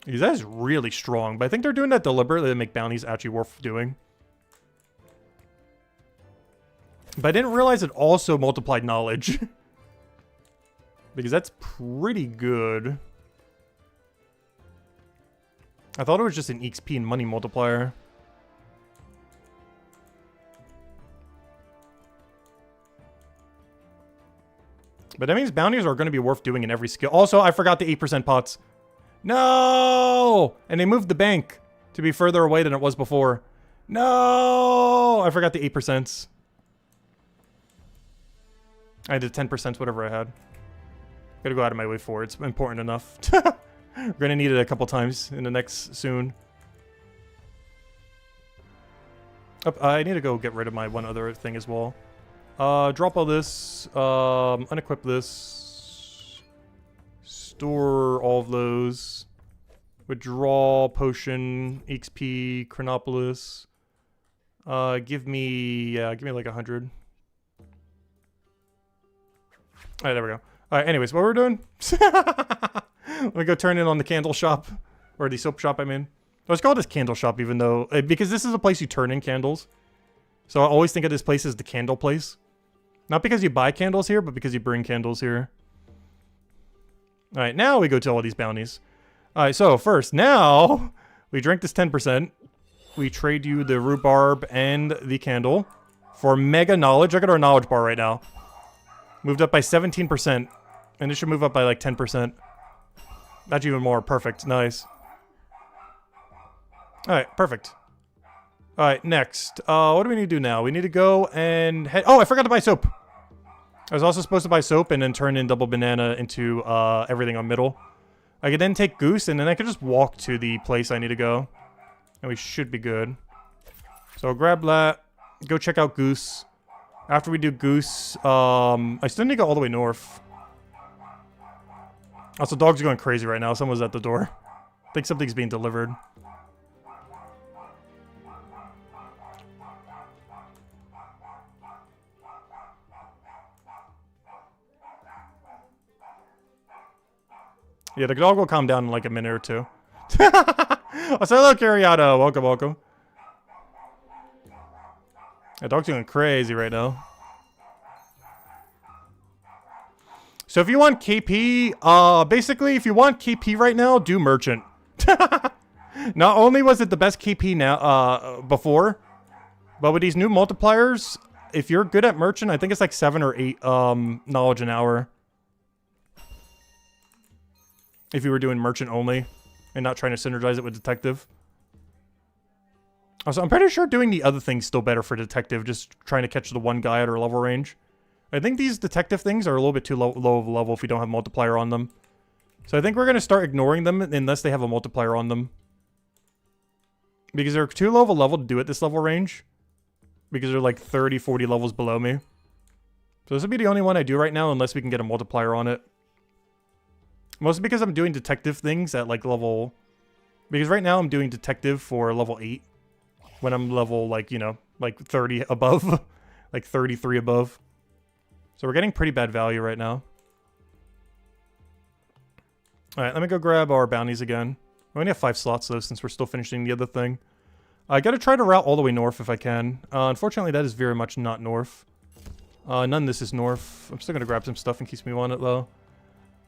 Because that is really strong. But I think they're doing that deliberately to make bounties actually worth doing. But I didn't realize it also multiplied knowledge. Because that's pretty good. I thought it was just an XP and money multiplier. But that means bounties are going to be worth doing in every skill. Also, I forgot the 8% pots. No! And they moved the bank to be further away than it was before. No! I forgot the 8%. I did 10%, whatever I had. Gotta go out of my way for it. It's important enough. We're gonna need it a couple times in the next soon. Oh, I need to go get rid of my one other thing as well. Drop all this. Unequip this. Store all of those. Withdraw, potion, XP, Chronopolis. Give me like 100. Alright, there we go. Alright, anyways, what we're doing? Let me go turn in on the candle shop. Or the soap shop, I mean. I was called this candle shop even though... because this is a place you turn in candles. So I always think of this place as the candle place. Not because you buy candles here, but because you bring candles here. Alright, now we go to all these bounties. Alright, so first, now... we drink this 10%. We trade you the rhubarb and the candle. For mega knowledge. Look at our knowledge bar right now. Moved up by 17%. And it should move up by like 10%. That's even more. Perfect. Nice. Alright, perfect. Alright, next. What do we need to do now? We need to go and head... Oh, I forgot to buy soap. I was also supposed to buy soap and then turn in double banana into everything on middle. I could then take Goose and then I could just walk to the place I need to go. And we should be good. So I'll grab that. Go check out Goose. After we do Goose, I still need to go all the way north. Also, dogs are going crazy right now. Someone's at the door. I think something's being delivered. Yeah, the dog will calm down in like a minute or two. I'll say hello, Cariato. Welcome, welcome. The dog's going crazy right now. So if you want KP, basically, if you want KP right now, do Merchant. Not only was it the best KP now, before, but with these new multipliers, if you're good at Merchant, I think it's like 7 or 8 knowledge an hour. If you were doing Merchant only and not trying to synergize it with Detective. Also, I'm pretty sure doing the other thing's still better for Detective, just trying to catch the one guy at our level range. I think these Detective things are a little bit too low of a level if we don't have multiplier on them. So I think we're going to start ignoring them unless they have a multiplier on them. Because they're too low of a level to do at this level range. Because they're like 30, 40 levels below me. So this would be the only one I do right now unless we can get a multiplier on it. Mostly because I'm doing Detective things at like level... Because right now I'm doing Detective for level 8. When I'm level like, you know, like 30 above. Like 33 above. So we're getting pretty bad value right now. Alright, let me go grab our bounties again. We only have 5 slots though since we're still finishing the other thing. I gotta try to route all the way north if I can. Unfortunately that is very much not north. None of this is north. I'm still gonna grab some stuff in case we want it though.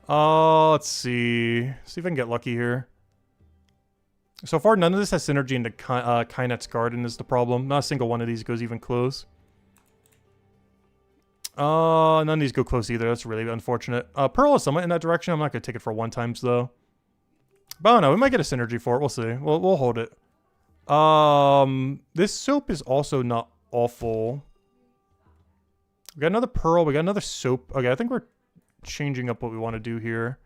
Let's see. See if I can get lucky here. So far, none of this has synergy into Kynet's Garden is the problem. Not a single one of these goes even close. None of these go close either. That's really unfortunate. Pearl is somewhat in that direction. I'm not going to take it for one times, though. But I don't know. We might get a synergy for it. We'll see. We'll hold it. This soap is also not awful. We got another Pearl. We got another soap. Okay, I think we're changing up what we want to do here.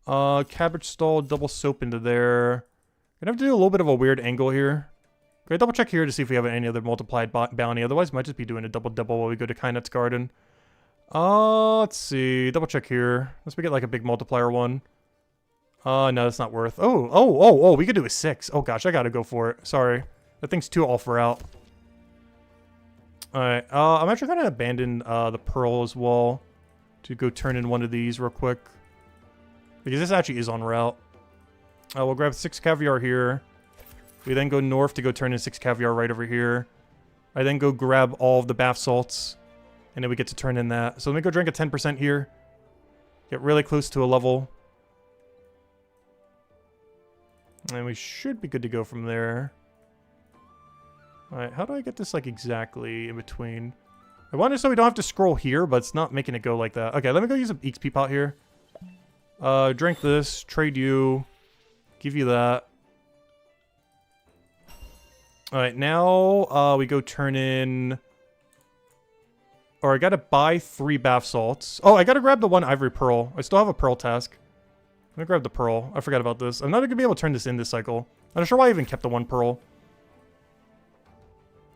Cabbage stall, double soap into there. Gonna have to do a little bit of a weird angle here. Go double check here to see if we have any other multiplied bounty. Otherwise, might just be doing a double while we go to Kynet's Garden. Let's see. Double check here. Unless we get like a big multiplier one. No, that's not worth. Oh, we could do a 6. Oh gosh, I gotta go for it. Sorry. That thing's too all for out. Alright, I'm actually gonna abandon the Pearl as well. To go turn in one of these real quick. Because this actually is on route. We'll grab 6 caviar here. We then go north to go turn in 6 caviar right over here. I then go grab all of the bath salts. And then we get to turn in that. So let me go drink a 10% here. Get really close to a level. And we should be good to go from there. Alright, how do I get this like exactly in between? I want it so we don't have to scroll here, but it's not making it go like that. Okay, let me go use an XP pot here. Drink this, trade you, give you that. Alright, now we go turn in... Or I gotta buy 3 bath salts. Oh, I gotta grab the 1 ivory pearl. I still have a pearl task. Let me grab the pearl. I forgot about this. I'm not gonna be able to turn this in this cycle. I'm not sure why I even kept the 1 pearl.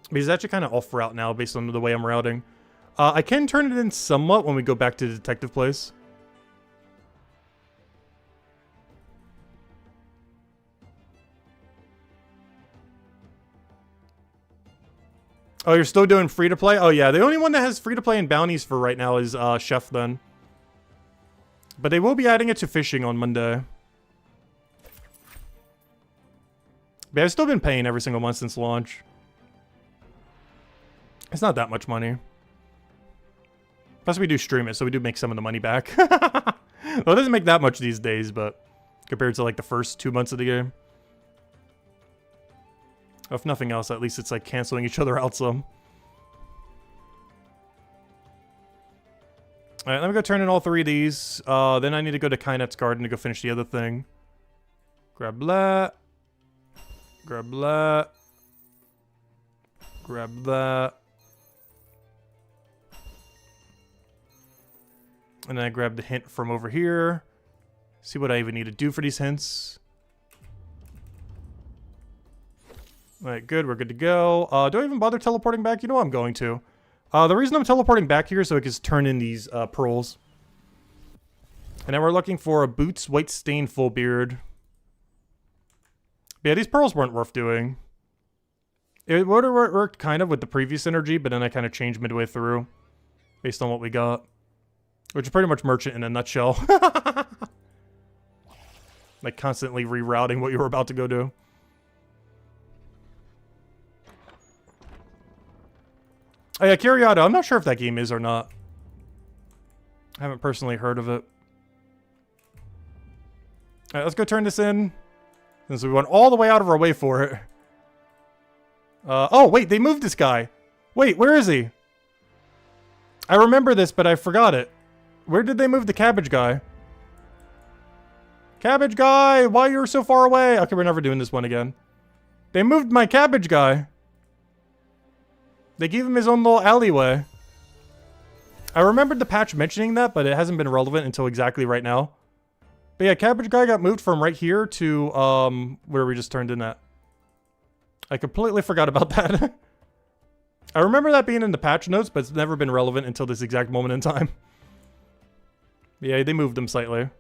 Because it's actually kind of off route now based on the way I'm routing. I can turn it in somewhat when we go back to the detective place. Oh, you're still doing free-to-play? Oh, yeah. The only one that has free-to-play and bounties for right now is Chef, then. But they will be adding it to fishing on Monday. But I've still been paying every single month since launch. It's not that much money. Plus, we do stream it, so we do make some of the money back. Well, it doesn't make that much these days, but compared to, like, the first 2 months of the game. If nothing else, at least it's like canceling each other out some. Alright, let me go turn in all 3 of these. Then I need to go to Kynet's Garden to go finish the other thing. Grab that. Grab that. Grab that. And then I grab the hint from over here. See what I even need to do for these hints. Alright, good. We're good to go. Do I even bother teleporting back? You know I'm going to. The reason I'm teleporting back here is so I can turn in these pearls. And then we're looking for a Boots White Stain Full Beard. But yeah, these pearls weren't worth doing. It would have worked kind of with the previous energy, but then I kind of changed midway through. Based on what we got. Which is pretty much Merchant in a nutshell. Like constantly rerouting what you were about to go do. Oh yeah, Curiado. I'm not sure if that game is or not. I haven't personally heard of it. Alright, let's go turn this in. Since we went all the way out of our way for it. Oh, wait, they moved this guy. Wait, where is he? I remember this, but I forgot it. Where did they move the cabbage guy? Cabbage guy, why you're so far away? Okay, we're never doing this one again. They moved my cabbage guy. They gave him his own little alleyway. I remembered the patch mentioning that, but it hasn't been relevant until exactly right now. But yeah, cabbage guy got moved from right here to where we just turned in at. I completely forgot about that. I remember that being in the patch notes, but it's never been relevant until this exact moment in time. Yeah, they moved him slightly.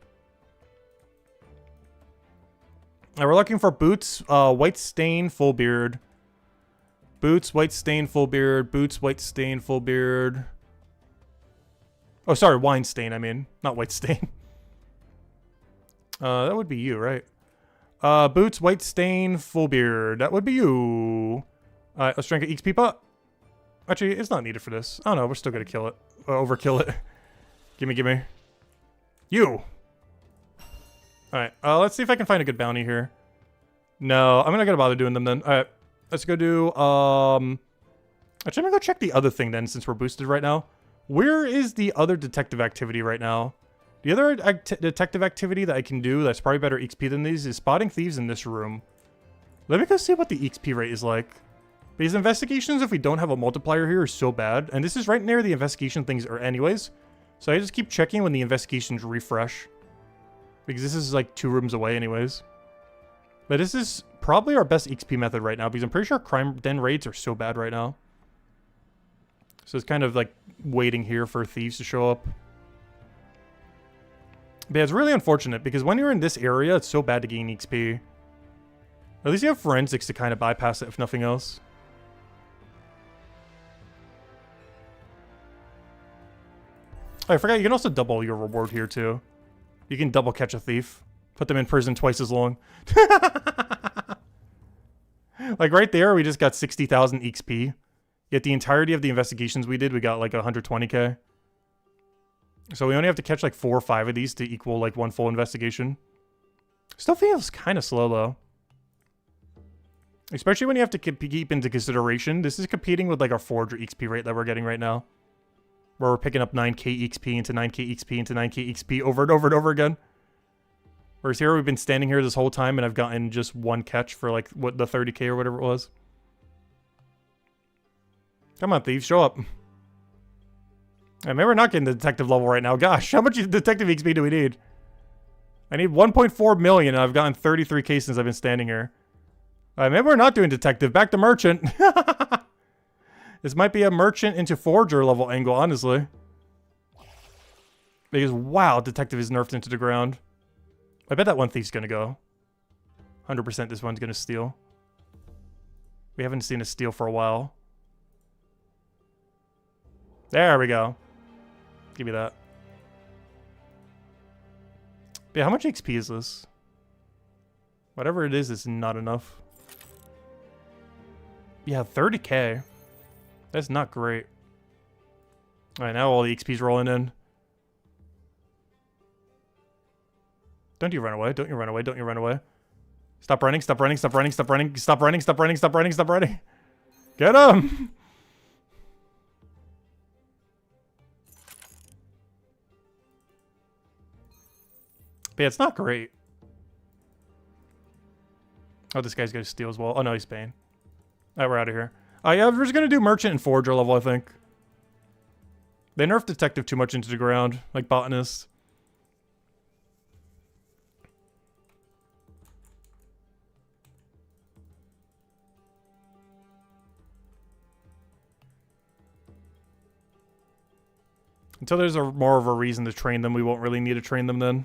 Now we're looking for Boots, White Stain, Full Beard. Boots, White Stain, Full Beard. Boots, White Stain, Full Beard. Oh, sorry, Wine Stain, I mean. Not White Stain. That would be you, right? Boots, White Stain, Full Beard. That would be you. Alright, let's drink an XP pot. Actually, it's not needed for this. Oh no, we're still gonna kill it. Overkill it. Gimme. You! Alright, let's see if I can find a good bounty here. No, I'm not gonna bother doing them then. Alright, let's go do, actually, I'm gonna go check the other thing then, since we're boosted right now. Where is the other detective activity right now? The other detective activity that I can do that's probably better XP than these is spotting thieves in this room. Let me go see what the XP rate is like. Because investigations, if we don't have a multiplier here, are so bad. And this is right near the investigation things are anyways. So I just keep checking when the investigations refresh. Because this is like 2 rooms away anyways. But this is probably our best XP method right now. Because I'm pretty sure crime den raids are so bad right now. So it's kind of like waiting here for thieves to show up. But yeah, it's really unfortunate because when you're in this area, it's so bad to gain XP. At least you have forensics to kind of bypass it, if nothing else. Oh, I forgot you can also double your reward here too. You can double catch a thief. Put them in prison twice as long. Like right there, we just got 60,000 XP. Yet the entirety of the investigations we did, we got like 120k. So we only have to catch like 4 or 5 of these to equal like 1 full investigation. Still feels kind of slow though. Especially when you have to keep into consideration. This is competing with like our Forger XP rate that we're getting right now. Where we're picking up 9k XP into 9k XP into 9k XP over and over and over again. Whereas here we've been standing here this whole time and I've gotten just 1 catch for like what the 30k or whatever it was. Come on, thieves, show up. I mean, we're not getting the detective level right now. Gosh, how much detective XP do we need? I need 1.4 million and I've gotten 33k since I've been standing here. Maybe we're not doing detective. Back to merchant. This might be a merchant into forger level angle, honestly. Because, wow, detective is nerfed into the ground. I bet that one thief's gonna go. 100% this one's gonna steal. We haven't seen a steal for a while. There we go. Give me that. But yeah, how much XP is this? Whatever it is not enough. Yeah, 30k. That's not great. Alright, now all the XP's rolling in. Don't you run away. Don't you run away. Don't you run away. Stop running. Stop running. Stop running. Stop running. Stop running. Stop running. Stop running. Stop running. Get him! But yeah, it's not great. Oh, this guy's gonna steal as well. Oh no, he's paying. Alright, we're out of here. Yeah, we're just gonna do merchant and forger level, I think. They nerfed detective too much into the ground, like botanist. Until there's more of a reason to train them, we won't really need to train them then.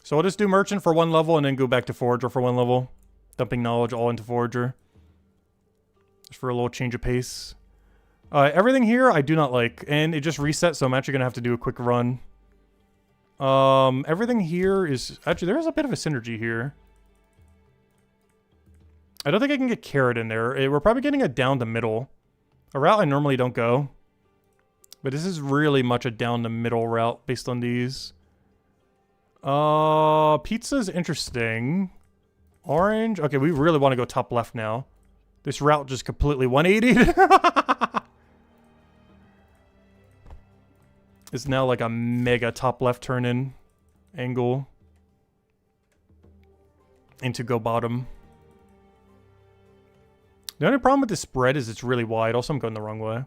So we'll just do merchant for 1 level and then go back to forager for 1 level. Dumping knowledge all into forager. Just for a little change of pace. Everything here I do not like. And it just reset, so I'm actually going to have to do a quick run. Everything here is... Actually, there's a bit of a synergy here. I don't think I can get carrot in there. We're probably getting a down the middle. A route I normally don't go. But this is really much a down the middle route based on these. Pizza's interesting. Orange. Okay, we really want to go top left now. This route just completely 180'd. It's now like a mega top left turn in angle. And to go bottom. The only problem with this spread is it's really wide. Also, I'm going the wrong way.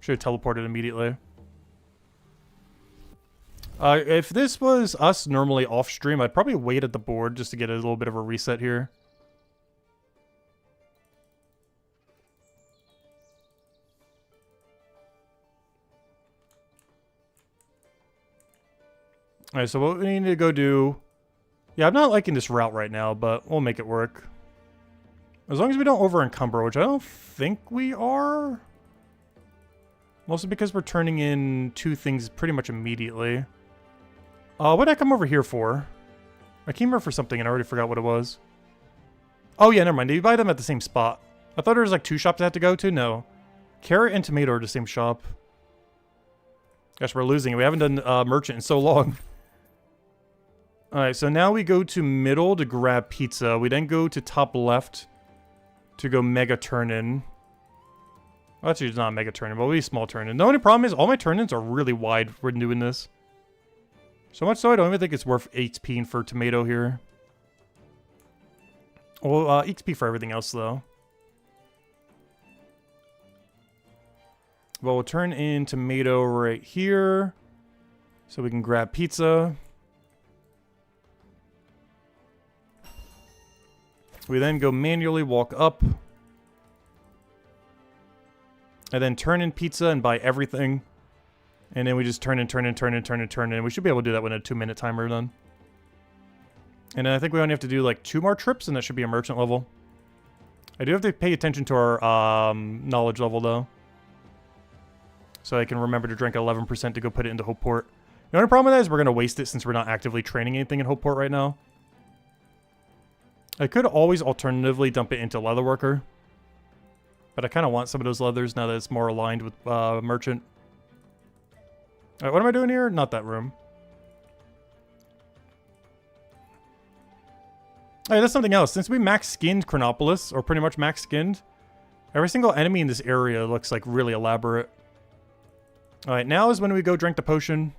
Should have teleported immediately. If this was us normally off stream, I'd probably wait at the board just to get a little bit of a reset here. Alright, so what we need to go do... Yeah, I'm not liking this route right now, but we'll make it work. As long as we don't over-encumber, which I don't think we are. Mostly because we're turning in 2 things pretty much immediately. What did I come over here for? I came here for something and I already forgot what it was. Oh yeah, never mind. Did you buy them at the same spot? I thought there was like 2 shops I had to go to. No. Carrot and tomato are the same shop. Gosh, we're losing it. We haven't done merchant in so long. Alright, so now we go to middle to grab pizza. We then go to top left to go mega turn-in. Well, actually, it's not a mega turn-in, but it'll be a small turn-in. The only problem is all my turn-ins are really wide when doing this. So much so I don't even think it's worth XP for tomato here. Well, XP for everything else, though. Well, we'll turn in tomato right here. So we can grab pizza. We then go manually walk up. And then turn in pizza and buy everything. And then we just turn in. We should be able to do that with a 2-minute timer then. And then I think we only have to do like 2 more trips and that should be a merchant level. I do have to pay attention to our knowledge level though. So I can remember to drink 11% to go put it into Hopeport. The only problem with that is we're going to waste it since we're not actively training anything in Hopeport right now. I could always alternatively dump it into Leatherworker. But I kind of want some of those leathers now that it's more aligned with Merchant. Alright, what am I doing here? Not that room. Alright, that's something else. Since we max-skinned Chronopolis, or pretty much max-skinned, every single enemy in this area looks like really elaborate. Alright, now is when we go drink the potion.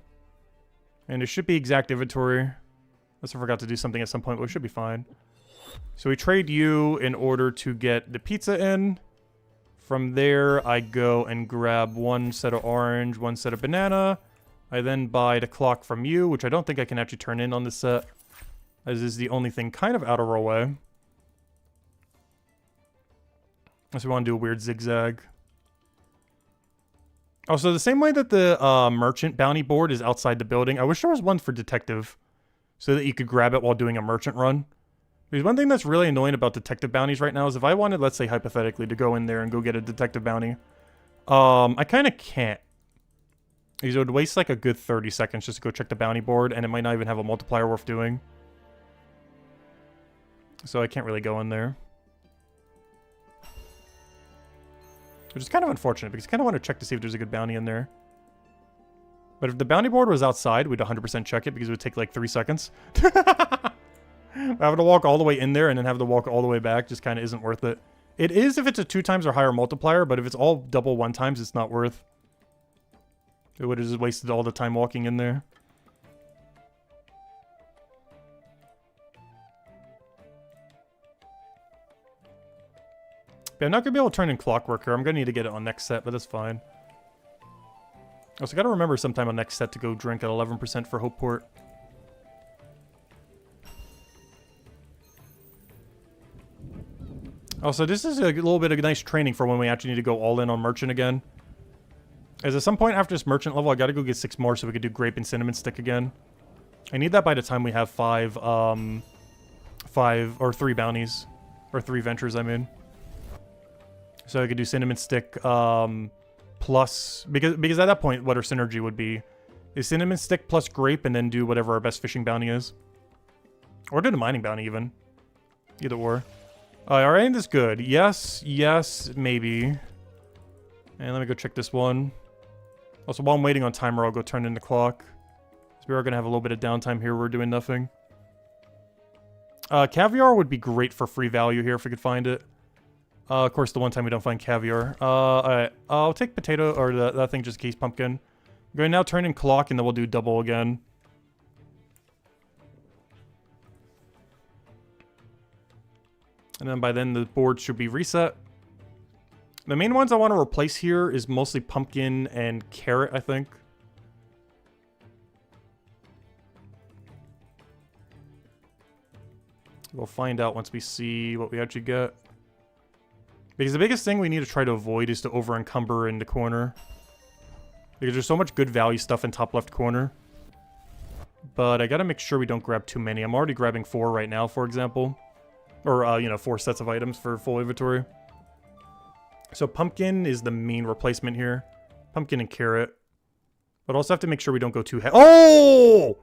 And it should be exact inventory. Unless I forgot to do something at some point, but it should be fine. So we trade you in order to get the pizza in. From there, I go and grab 1 set of orange, 1 set of banana. I then buy the clock from you, which I don't think I can actually turn in on this set. As is the only thing kind of out of our way. Unless we want to do a weird zigzag. Also, the same way that the merchant bounty board is outside the building, I wish there was one for detective. So that you could grab it while doing a merchant run. Because one thing that's really annoying about detective bounties right now is if I wanted, let's say hypothetically, to go in there and go get a detective bounty, I kind of can't. Because it would waste like a good 30 seconds just to go check the bounty board, and it might not even have a multiplier worth doing. So I can't really go in there. Which is kind of unfortunate, because I kind of want to check to see if there's a good bounty in there. But if the bounty board was outside, we'd 100% check it, because it would take like 3 seconds. Having to walk all the way in there and then have to walk all the way back just kind of isn't worth it. It is if it's a 2 times or higher multiplier, but if it's all double 1 times, it's not worth. It would have just wasted all the time walking in there. Yeah, I'm not going to be able to turn in Clockwork here. I'm going to need to get it on next set, but that's fine. Also, got to remember sometime on next set to go drink at 11% for Hopeport. Also, this is a little bit of nice training for when we actually need to go all in on Merchant again. As at some point after this Merchant level, I got to go get 6 more so we could do Grape and Cinnamon Stick again. I need that by the time we have 3 bounties. Or 3 ventures, I mean. So I could do Cinnamon Stick, plus... Because at that point, what our synergy would be is Cinnamon Stick plus Grape and then do whatever our best fishing bounty is. Or do the mining bounty, even. Either or. Our end is good. Yes, yes, maybe. And let me go check this one. Also, while I'm waiting on timer, I'll go turn in the clock. So we are going to have a little bit of downtime here. We're doing nothing. Caviar would be great for free value here if we could find it. Of course, the one time we don't find caviar. Alright. I'll take potato, or that thing just in case pumpkin. I'm going to now turn in clock, and then we'll do double again. And then by then, the board should be reset. The main ones I want to replace here is mostly pumpkin and carrot, I think. We'll find out once we see what we actually get. Because the biggest thing we need to try to avoid is to over-encumber in the corner. Because there's so much good value stuff in top left corner. But I gotta make sure we don't grab too many. I'm already grabbing 4 right now, for example. Or, you know, 4 sets of items for full inventory. So pumpkin is the main replacement here. Pumpkin and carrot. But also have to make sure we don't go too heavy. Oh!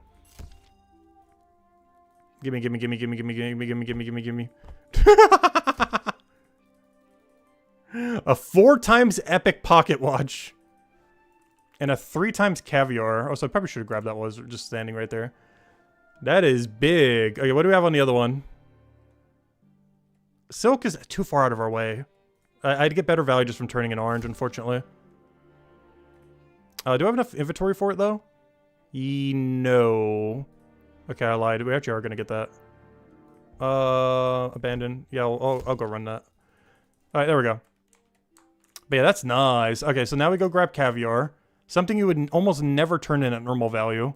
Gimme, gimme, gimme, gimme, gimme, gimme, gimme, gimme, gimme, gimme. A 4 times epic pocket watch. And a 3 times caviar. Oh, so I probably should have grabbed that one. Just standing right there. That is big. Okay, what do we have on the other one? Silk is too far out of our way. I'd get better value just from turning in orange, unfortunately. Do I have enough inventory for it, though? No. Okay, I lied. We actually are going to get that. Abandon. Yeah, I'll go run that. Alright, there we go. But yeah, that's nice. Okay, so now we go grab caviar. Something you would almost never turn in at normal value.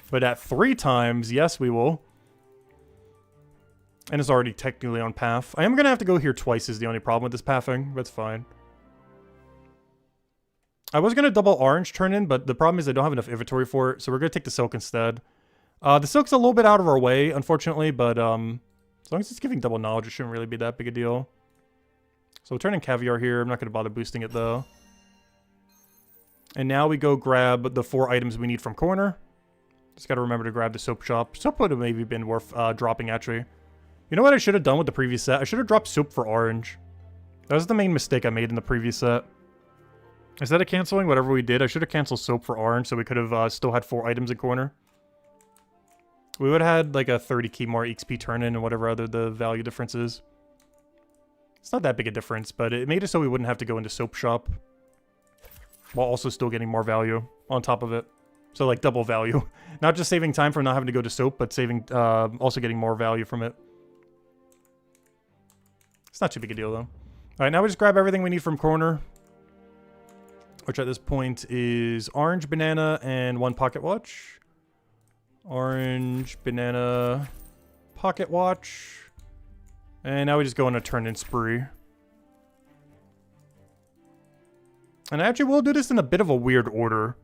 But at 3 times, yes, we will. And it's already technically on path. I am going to have to go here twice is the only problem with this pathing. That's fine. I was going to double orange turn in, but the problem is I don't have enough inventory for it. So we're going to take the silk instead. The silk's a little bit out of our way, unfortunately. But as long as it's giving double knowledge, it shouldn't really be that big a deal. So we'll turn in caviar here. I'm not going to bother boosting it, though. And now we go grab the 4 items we need from corner. Just got to remember to grab the soap shop. Soap would have maybe been worth dropping, actually. You know what I should have done with the previous set? I should have dropped soap for orange. That was the main mistake I made in the previous set. Instead of canceling whatever we did, I should have canceled soap for orange so we could have still had 4 items in corner. We would have had like a 30 key more XP turn in and whatever other the value difference is. It's not that big a difference, but it made it so we wouldn't have to go into soap shop. While also still getting more value on top of it. So like double value. Not just saving time from not having to go to soap, but saving also getting more value from it. It's not too big a deal, though. Alright, now we just grab everything we need from corner. Which at this point is orange, banana, and 1 pocket watch. Orange, banana, pocket watch. And now we just go on a turn-in spree. And I actually will do this in a bit of a weird order.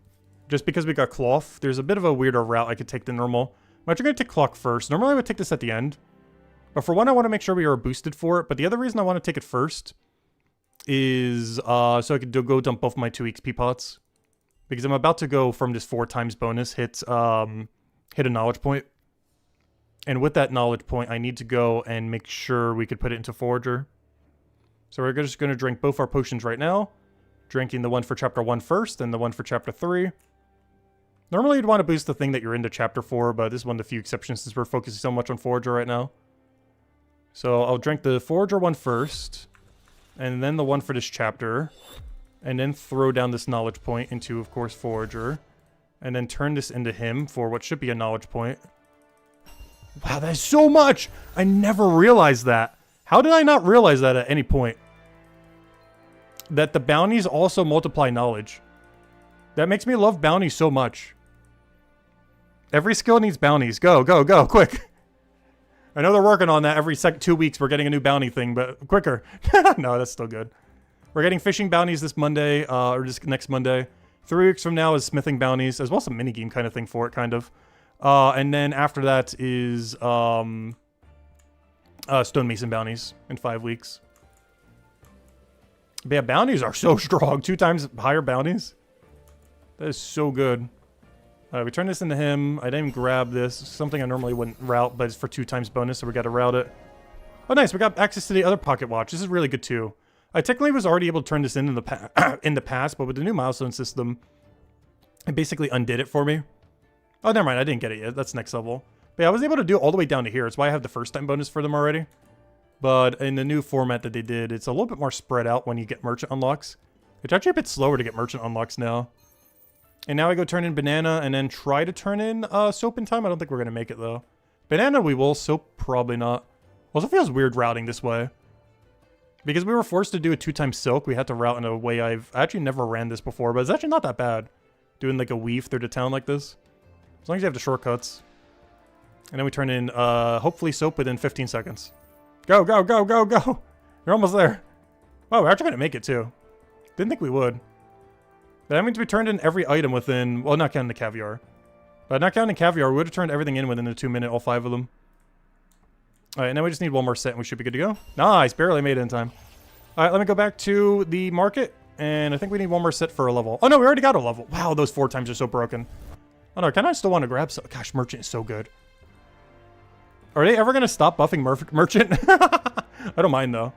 Just because we got cloth, there's a bit of a weirder route I could take than normal. I'm actually going to take clock first. Normally I would take this at the end. But for one, I want to make sure we are boosted for it. But the other reason I want to take it first is so I could go dump both my 2 XP pots. Because I'm about to go from this 4 times bonus hit a knowledge point. And with that knowledge point, I need to go and make sure we could put it into Forager. So we're just going to drink both our potions right now. Drinking the one for Chapter 1 first and the one for Chapter 3. Normally you'd want to boost the thing that you're into Chapter 4, but this is one of the few exceptions since we're focusing so much on Forager right now. So I'll drink the Forager one first, and then the one for this chapter, and then throw down this knowledge point into, of course, Forager, and then turn this into him for what should be a knowledge point. Wow, that is so much! I never realized that. How did I not realize that at any point? that the bounties also multiply knowledge. That makes me love bounties so much. Every skill needs bounties. Go, go, go, quick. I know they're working on that every 2 weeks. We're getting a new bounty thing, but quicker. No, that's still good. We're getting fishing bounties this Monday, or just next Monday. 3 weeks from now is smithing bounties, as well as some minigame kind of thing for it, kind of. And then after that is stonemason bounties in 5 weeks. But yeah, bounties are so strong. 2 times higher bounties. That is so good. We turn this into him. I didn't even grab this. Something I normally wouldn't route, but it's for 2 times bonus, so we got to route it. Oh, nice. We got access to the other pocket watch. This is really good, too. I technically was already able to turn this in the past, but with the new milestone system, it basically undid it for me. Oh, never mind. I didn't get it yet. That's next level. But yeah, I was able to do it all the way down to here. That's why I have the first time bonus for them already. But in the new format that they did, it's a little bit more spread out when you get merchant unlocks. It's actually a bit slower to get merchant unlocks now. And now I go turn in banana and then try to turn in soap in time. I don't think we're going to make it, though. Banana we will. Soap probably not. Also feels weird routing this way. Because we were forced to do a 2 times silk, we had to route in a way I actually never ran this before. But it's actually not that bad. Doing like a weave through the town like this. As long as you have the shortcuts. And then we turn in, hopefully soap within 15 seconds. Go, go, go, go, go! You're almost there. Wow, we're actually going to make it, too. Didn't think we would. That means we turned in every item within... Well, not counting the caviar. But not counting caviar, we would have turned everything in within the 2 minute, all 5 of them. Alright, now we just need one more set and we should be good to go. Nice! Barely made it in time. Alright, let me go back to the market. And I think we need one more set for a level. Oh no, we already got a level. Wow, those 4 times are so broken. Oh no, I kind of still want to grab some... Gosh, Merchant is so good. Are they ever going to stop buffing Merchant? I don't mind, though.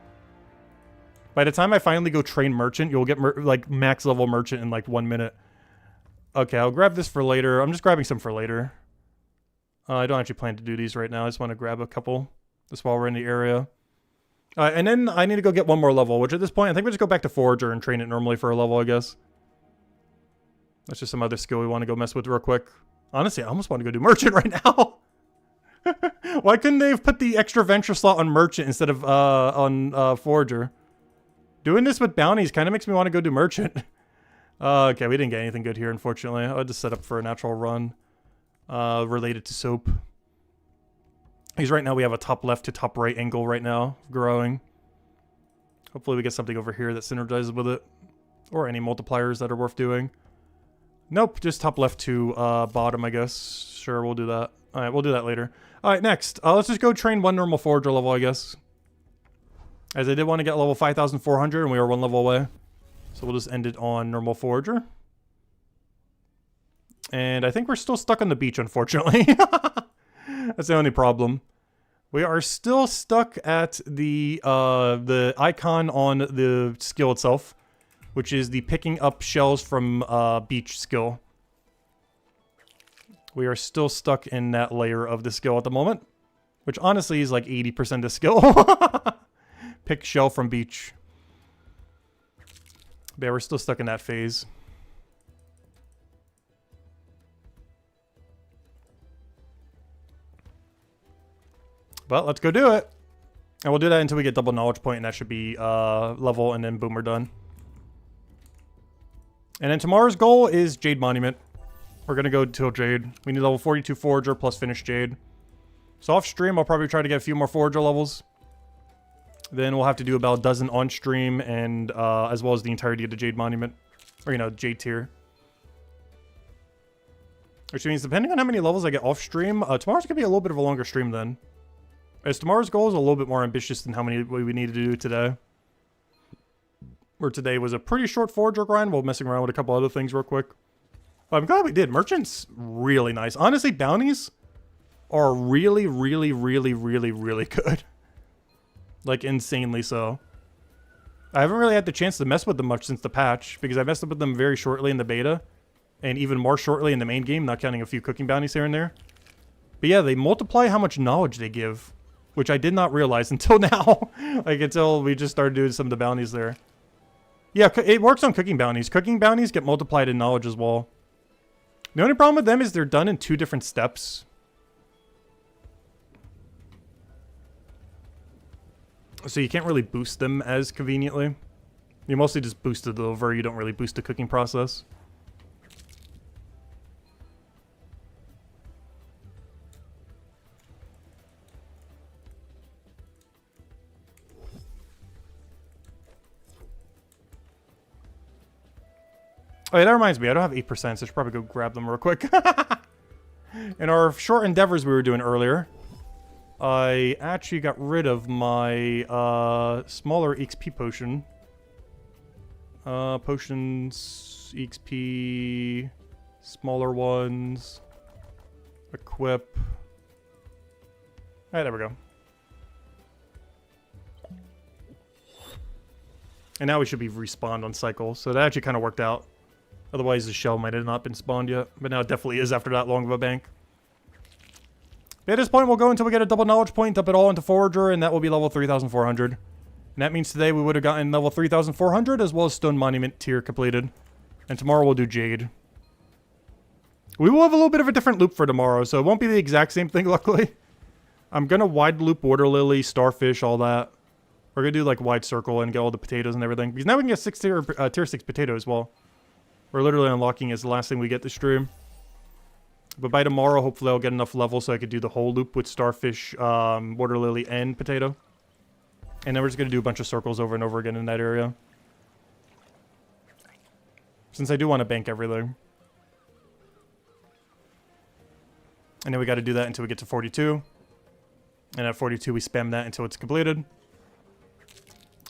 By the time I finally go train Merchant, you'll get, like, max level Merchant in, like, 1 minute. Okay, I'll grab this for later. I'm just grabbing some for later. I don't actually plan to do these right now. I just want to grab a couple just while we're in the area. And then I need to go get one more level, which at this point, I think we just go back to Forager and train it normally for a level, I guess. That's just some other skill we want to go mess with real quick. Honestly, I almost want to go do Merchant right now. Why couldn't they have put the extra venture slot on Merchant instead of on Forager? Doing this with bounties kind of makes me want to go do Merchant. Okay, we didn't get anything good here, unfortunately. I'll just set up for a natural run related to soap. Because right now we have a top left to top right angle right now, growing. Hopefully we get something over here that synergizes with it. Or any multipliers that are worth doing. Nope, just top left to bottom, I guess. Sure, we'll do that. Alright, we'll do that later. Alright, next. Let's just go train one normal Forager level, I guess. As I did want to get level 5,400, and we are 1 level away. So we'll just end it on normal Forager. And I think we're still stuck on the beach, unfortunately. That's the only problem. We are still stuck at the icon on the skill itself, which is the picking up shells from beach skill. We are still stuck in that layer of the skill at the moment, which honestly is like 80% of skill. Pick shell from beach. But yeah, we're still stuck in that phase. But let's go do it. And we'll do that until we get double knowledge point, and that should be level, and then boom, we're done. And then tomorrow's goal is Jade Monument. We're going to go till Jade. We need level 42 Forager plus finish Jade. So off stream, I'll probably try to get a few more Forager levels. Then we'll have to do about a dozen on stream, and as well as the entirety of the Jade Monument. Or, you know, Jade tier. Which means depending on how many levels I get off stream, tomorrow's going to be a little bit of a longer stream then. As tomorrow's goal is a little bit more ambitious than how many we need to do today. Where today was a pretty short Forager grind while messing around with a couple other things real quick. I'm glad we did. Merchant's really nice. Honestly, bounties are really, really, really, really, really good. Like, insanely so. I haven't really had the chance to mess with them much since the patch, because I messed up with them very shortly in the beta, and even more shortly in the main game, not counting a few cooking bounties here and there. But yeah, they multiply how much knowledge they give, which I did not realize until now. Like, until we just started doing some of the bounties there. Yeah, it works on cooking bounties. Cooking bounties get multiplied in knowledge as well. The only problem with them is they're done in 2 different steps. So you can't really boost them as conveniently. You mostly just boost the delivery, you don't really boost the cooking process. Oh yeah, that reminds me, I don't have 8%, so I should probably go grab them real quick. In our short endeavors we were doing earlier, I actually got rid of my smaller XP potion. Potions, XP, smaller ones, equip. Alright, there we go. And now we should be respawned on cycle, so that actually kind of worked out. Otherwise, the shell might have not been spawned yet. But now it definitely is after that long of a bank. But at this point, we'll go until we get a double knowledge point, dump it all into Forager, and that will be level 3,400. And that means today we would have gotten level 3,400, as well as Stone Monument tier completed. And tomorrow we'll do Jade. We will have a little bit of a different loop for tomorrow, so it won't be the exact same thing, luckily. I'm going to wide loop Water Lily, Starfish, all that. We're going to do, like, wide circle and get all the potatoes and everything. Because now we can get tier 6 potato as well. We're literally unlocking as the last thing we get this stream. But by tomorrow, hopefully I'll get enough level so I could do the whole loop with Starfish, Water Lily, and Potato. And then we're just going to do a bunch of circles over and over again in that area. Since I do want to bank everything. And then we got to do that until we get to 42. And at 42, we spam that until it's completed.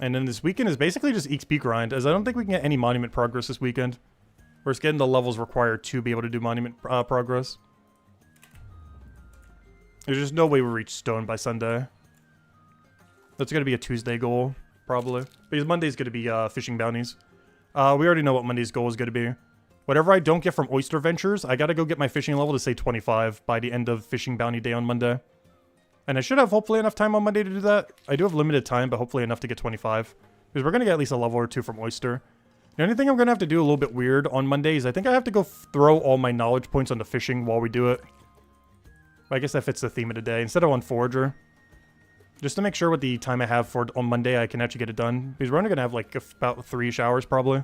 And then this weekend is basically just XP grind, as I don't think we can get any monument progress this weekend. We're just getting the levels required to be able to do monument progress. There's just no way we reach stone by Sunday. That's going to be a Tuesday goal, probably. Because Monday's going to be fishing bounties. We already know what Monday's goal is going to be. Whatever I don't get from Oyster Ventures, I got to go get my fishing level to say 25 by the end of fishing bounty day on Monday. And I should have hopefully enough time on Monday to do that. I do have limited time, but hopefully enough to get 25. Because we're going to get at least a level or two from Oyster. The only thing I'm going to have to do a little bit weird on Monday is I think I have to go throw all my knowledge points onto fishing while we do it. But I guess that fits the theme of the day. Instead of on Forager. Just to make sure with the time I have for on Monday I can actually get it done. Because we're only going to have like about 3-ish hours probably.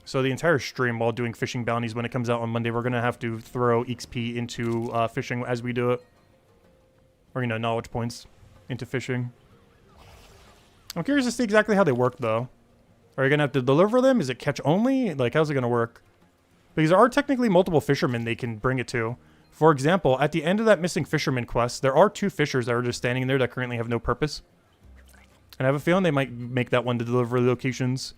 So the entire stream while doing fishing bounties when it comes out on Monday, we're going to have to throw XP into fishing as we do it. Or, you know, knowledge points into fishing. I'm curious to see exactly how they work, though. Are you going to have to deliver them? Is it catch only? Like, how's it going to work? Because there are technically multiple fishermen they can bring it to. For example, at the end of that missing fisherman quest, there are 2 fishers that are just standing there that currently have no purpose. And I have a feeling they might make that one to delivery locations.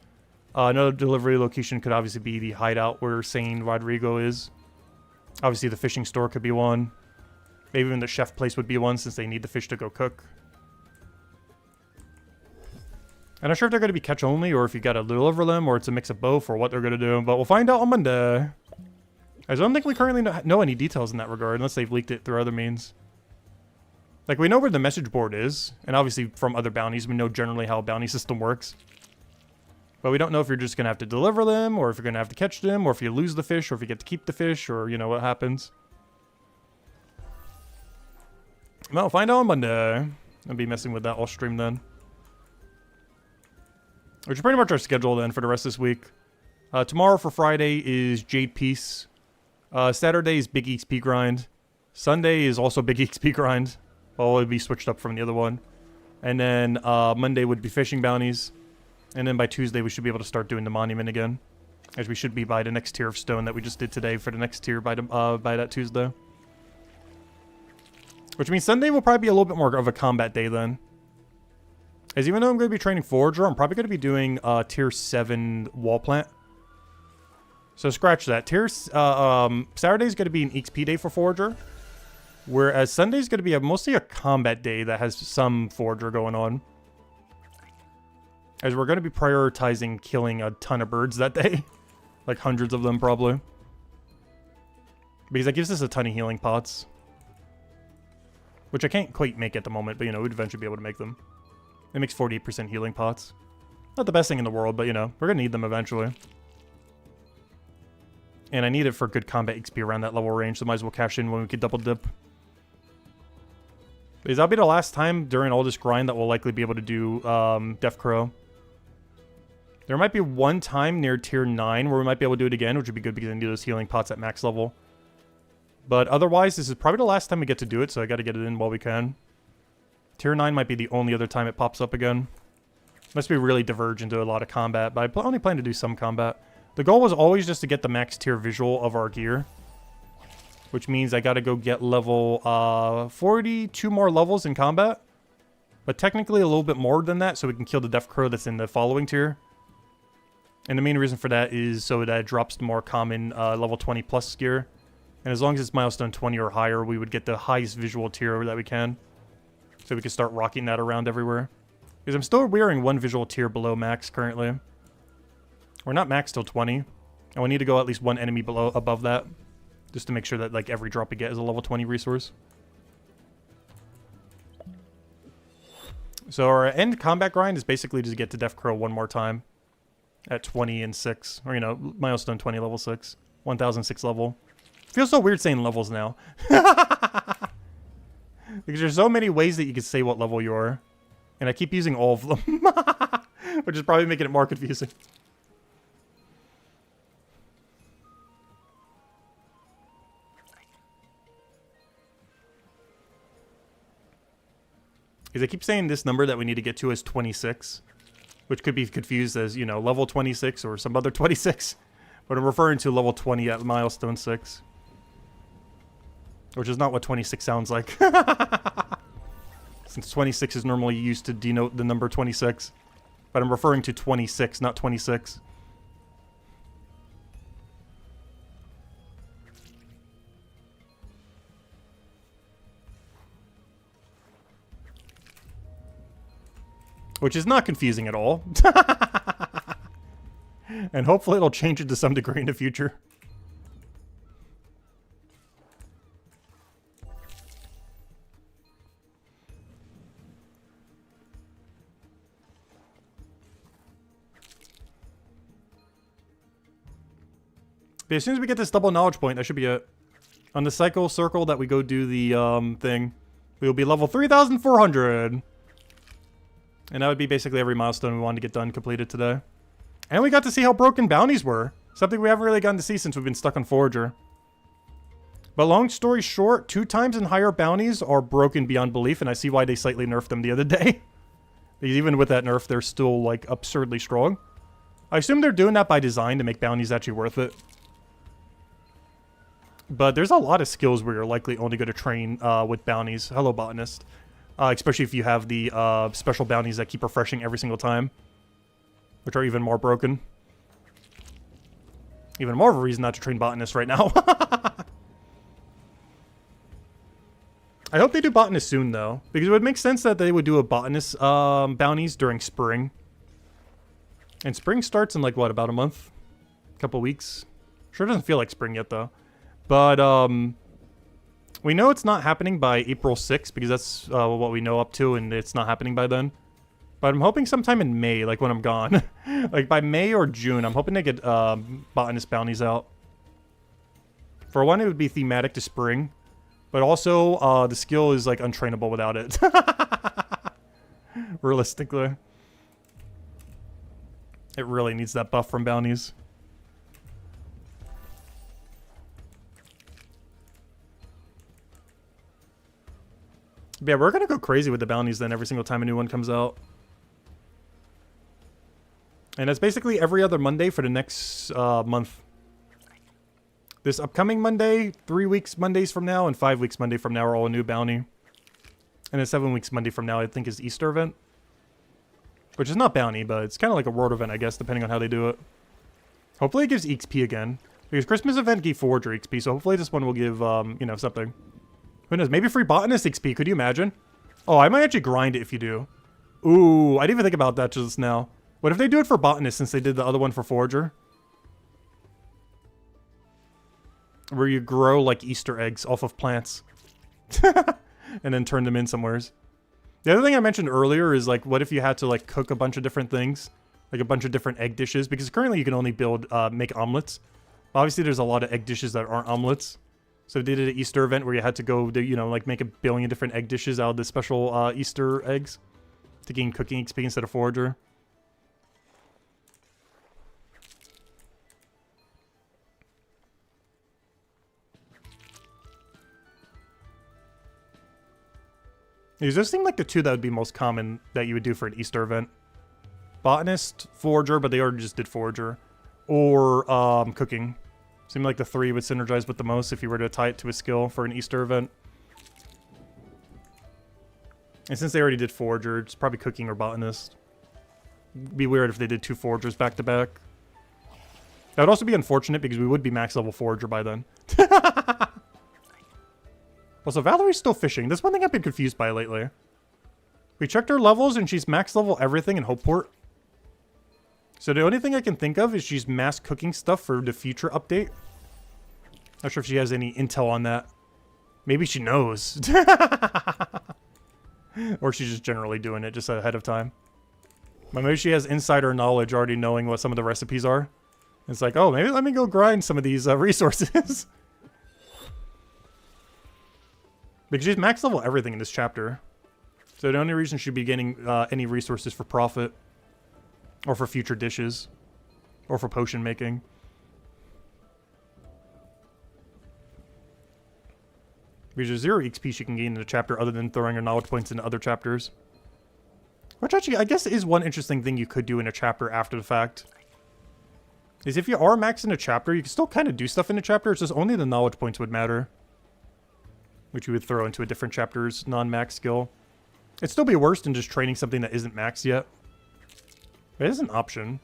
Another delivery location could obviously be the hideout where Sane Rodrigo is. Obviously, the fishing store could be one. Maybe even the chef place would be one since they need the fish to go cook. I'm not sure if they're going to be catch only or if you got to deliver them or it's a mix of both or what they're going to do. But we'll find out on Monday. I don't think we currently know any details in that regard unless they've leaked it through other means. Like, we know where the message board is. And obviously from other bounties, we know generally how a bounty system works. But we don't know if you're just going to have to deliver them, or if you're going to have to catch them, or if you lose the fish, or if you get to keep the fish, or, you know, what happens. Well, find out on Monday. I'll be messing with that all stream then. Which is pretty much our schedule then for the rest of this week. Tomorrow for Friday is Jade Piece. Saturday is Big XP Grind. Sunday is also Big XP Grind. Well, it would be switched up from the other one. And then Monday would be Fishing Bounties. And then by Tuesday, we should be able to start doing the monument again. As we should be by the next tier of stone that we just did today for the next tier by that Tuesday. Which means Sunday will probably be a little bit more of a combat day then. As even though I'm going to be training Forager, I'm probably going to be doing tier 7 wall plant. So scratch that. Saturday is going to be an XP day for Forager. Whereas Sunday is going to be mostly a combat day that has some Forager going on. As we're going to be prioritizing killing a ton of birds that day. Like hundreds of them, probably. Because that gives us a ton of healing pots. Which I can't quite make at the moment, but, you know, we'd eventually be able to make them. It makes 48% healing pots. Not the best thing in the world, but, you know, we're going to need them eventually. And I need it for good combat XP around that level range, so might as well cash in when we can double dip. Because that'll be the last time during all this grind that we'll likely be able to do Death Crow. There might be one time near tier 9 where we might be able to do it again, which would be good because I need those healing pots at max level. But otherwise, this is probably the last time we get to do it, so I gotta get it in while we can. Tier 9 might be the only other time it pops up again. Must be really diverge into a lot of combat, but I only plan to do some combat. The goal was always just to get the max tier visual of our gear. Which means I gotta go get level 42 more levels in combat. But technically a little bit more than that, so we can kill the Death Crow that's in the following tier. And the main reason for that is so that it drops the more common level 20 plus gear. And as long as it's milestone 20 or higher, we would get the highest visual tier that we can. So we can start rocking that around everywhere. Because I'm still wearing one visual tier below max currently. We're not max till 20. And we need to go at least one enemy above that. Just to make sure that like every drop we get is a level 20 resource. So our end combat grind is basically just to get to Death Crow one more time. At 20 and 6. Or, you know, milestone 20 level 6. 1006 level. Feels so weird saying levels now. Because there's so many ways that you can say what level you are. And I keep using all of them. Which is probably making it more confusing. Because I keep saying this number that we need to get to is 26. Which could be confused as, you know, level 26 or some other 26. But I'm referring to level 20 at milestone 6. Which is not what 26 sounds like. Since 26 is normally used to denote the number 26. But I'm referring to 26, not 26. Which is not confusing at all. And hopefully it'll change it to some degree in the future. But as soon as we get this double knowledge point, that should be it. On the cycle circle that we go do the thing, we will be level 3,400. And that would be basically every milestone we wanted to get done completed today. And we got to see how broken bounties were. Something we haven't really gotten to see since we've been stuck on Forager. But long story short, 2 times and higher bounties are broken beyond belief, and I see why they slightly nerfed them the other day. Because even with that nerf, they're still, like, absurdly strong. I assume they're doing that by design to make bounties actually worth it. But there's a lot of skills where you're likely only going to train with bounties. Hello, botanist. Especially if you have the special bounties that keep refreshing every single time. Which are even more broken. Even more of a reason not to train botanists right now. I hope they do botanists soon, though. Because it would make sense that they would do a botanist bounties during spring. And spring starts in, like, what, about a month? A couple weeks? Sure doesn't feel like spring yet, though. But, we know it's not happening by April 6th, because that's what we know up to, and it's not happening by then. But I'm hoping sometime in May, like when I'm gone. Like by May or June, I'm hoping to get botanist bounties out. For one, it would be thematic to spring. But also, the skill is like untrainable without it. Realistically. It really needs that buff from bounties. But yeah, we're gonna go crazy with the bounties then every single time a new one comes out. And that's basically every other Monday for the next month. This upcoming Monday, 3 weeks Mondays from now, and 5 weeks Monday from now are all a new bounty. And then 7 weeks Monday from now, I think, is Easter event. Which is not bounty, but it's kind of like a world event, I guess, depending on how they do it. Hopefully it gives XP again. Because Christmas event gave Forager XP, so hopefully this one will give, you know, something. Who knows? Maybe free botanist XP, could you imagine? Oh, I might actually grind it if you do. Ooh, I didn't even think about that just now. What if they do it for botanist since they did the other one for Forager? Where you grow, like, Easter eggs off of plants. And then turn them in somewheres. The other thing I mentioned earlier is, like, what if you had to, like, cook a bunch of different things? Like, a bunch of different egg dishes? Because currently you can only build, make omelets. Obviously, there's a lot of egg dishes that aren't omelets. So they did an Easter event where you had to go, to, you know, like make a billion different egg dishes out of the special Easter eggs to gain cooking XP instead of forager. These just seem like the two that would be most common that you would do for an Easter event. Botanist, forager, but they already just did forager. Or cooking. Seem like the three would synergize with the most if you were to tie it to a skill for an Easter event. And since they already did forager, it's probably cooking or botanist. It'd be weird if they did two foragers back to back. That would also be unfortunate because we would be max level forager by then. Also, Valerie's still fishing. That's one thing I've been confused by lately. We checked her levels and she's max level everything in Hopeport. So the only thing I can think of is she's mass cooking stuff for the future update. Not sure if she has any intel on that. Maybe she knows. Or she's just generally doing it just ahead of time. But maybe she has insider knowledge already knowing what some of the recipes are. It's like, oh, maybe let me go grind some of these resources. Because she's max level everything in this chapter. So the only reason she'd be getting any resources for profit. Or for future dishes. Or for potion making. Because there's 0 XP she can gain in the chapter other than throwing her knowledge points into other chapters. Which actually, I guess, is one interesting thing you could do in a chapter after the fact. Is if you are maxing a chapter, you can still kind of do stuff in a chapter. It's just only the knowledge points would matter. Which you would throw into a different chapter's non-max skill. It'd still be worse than just training something that isn't maxed yet. It is an option.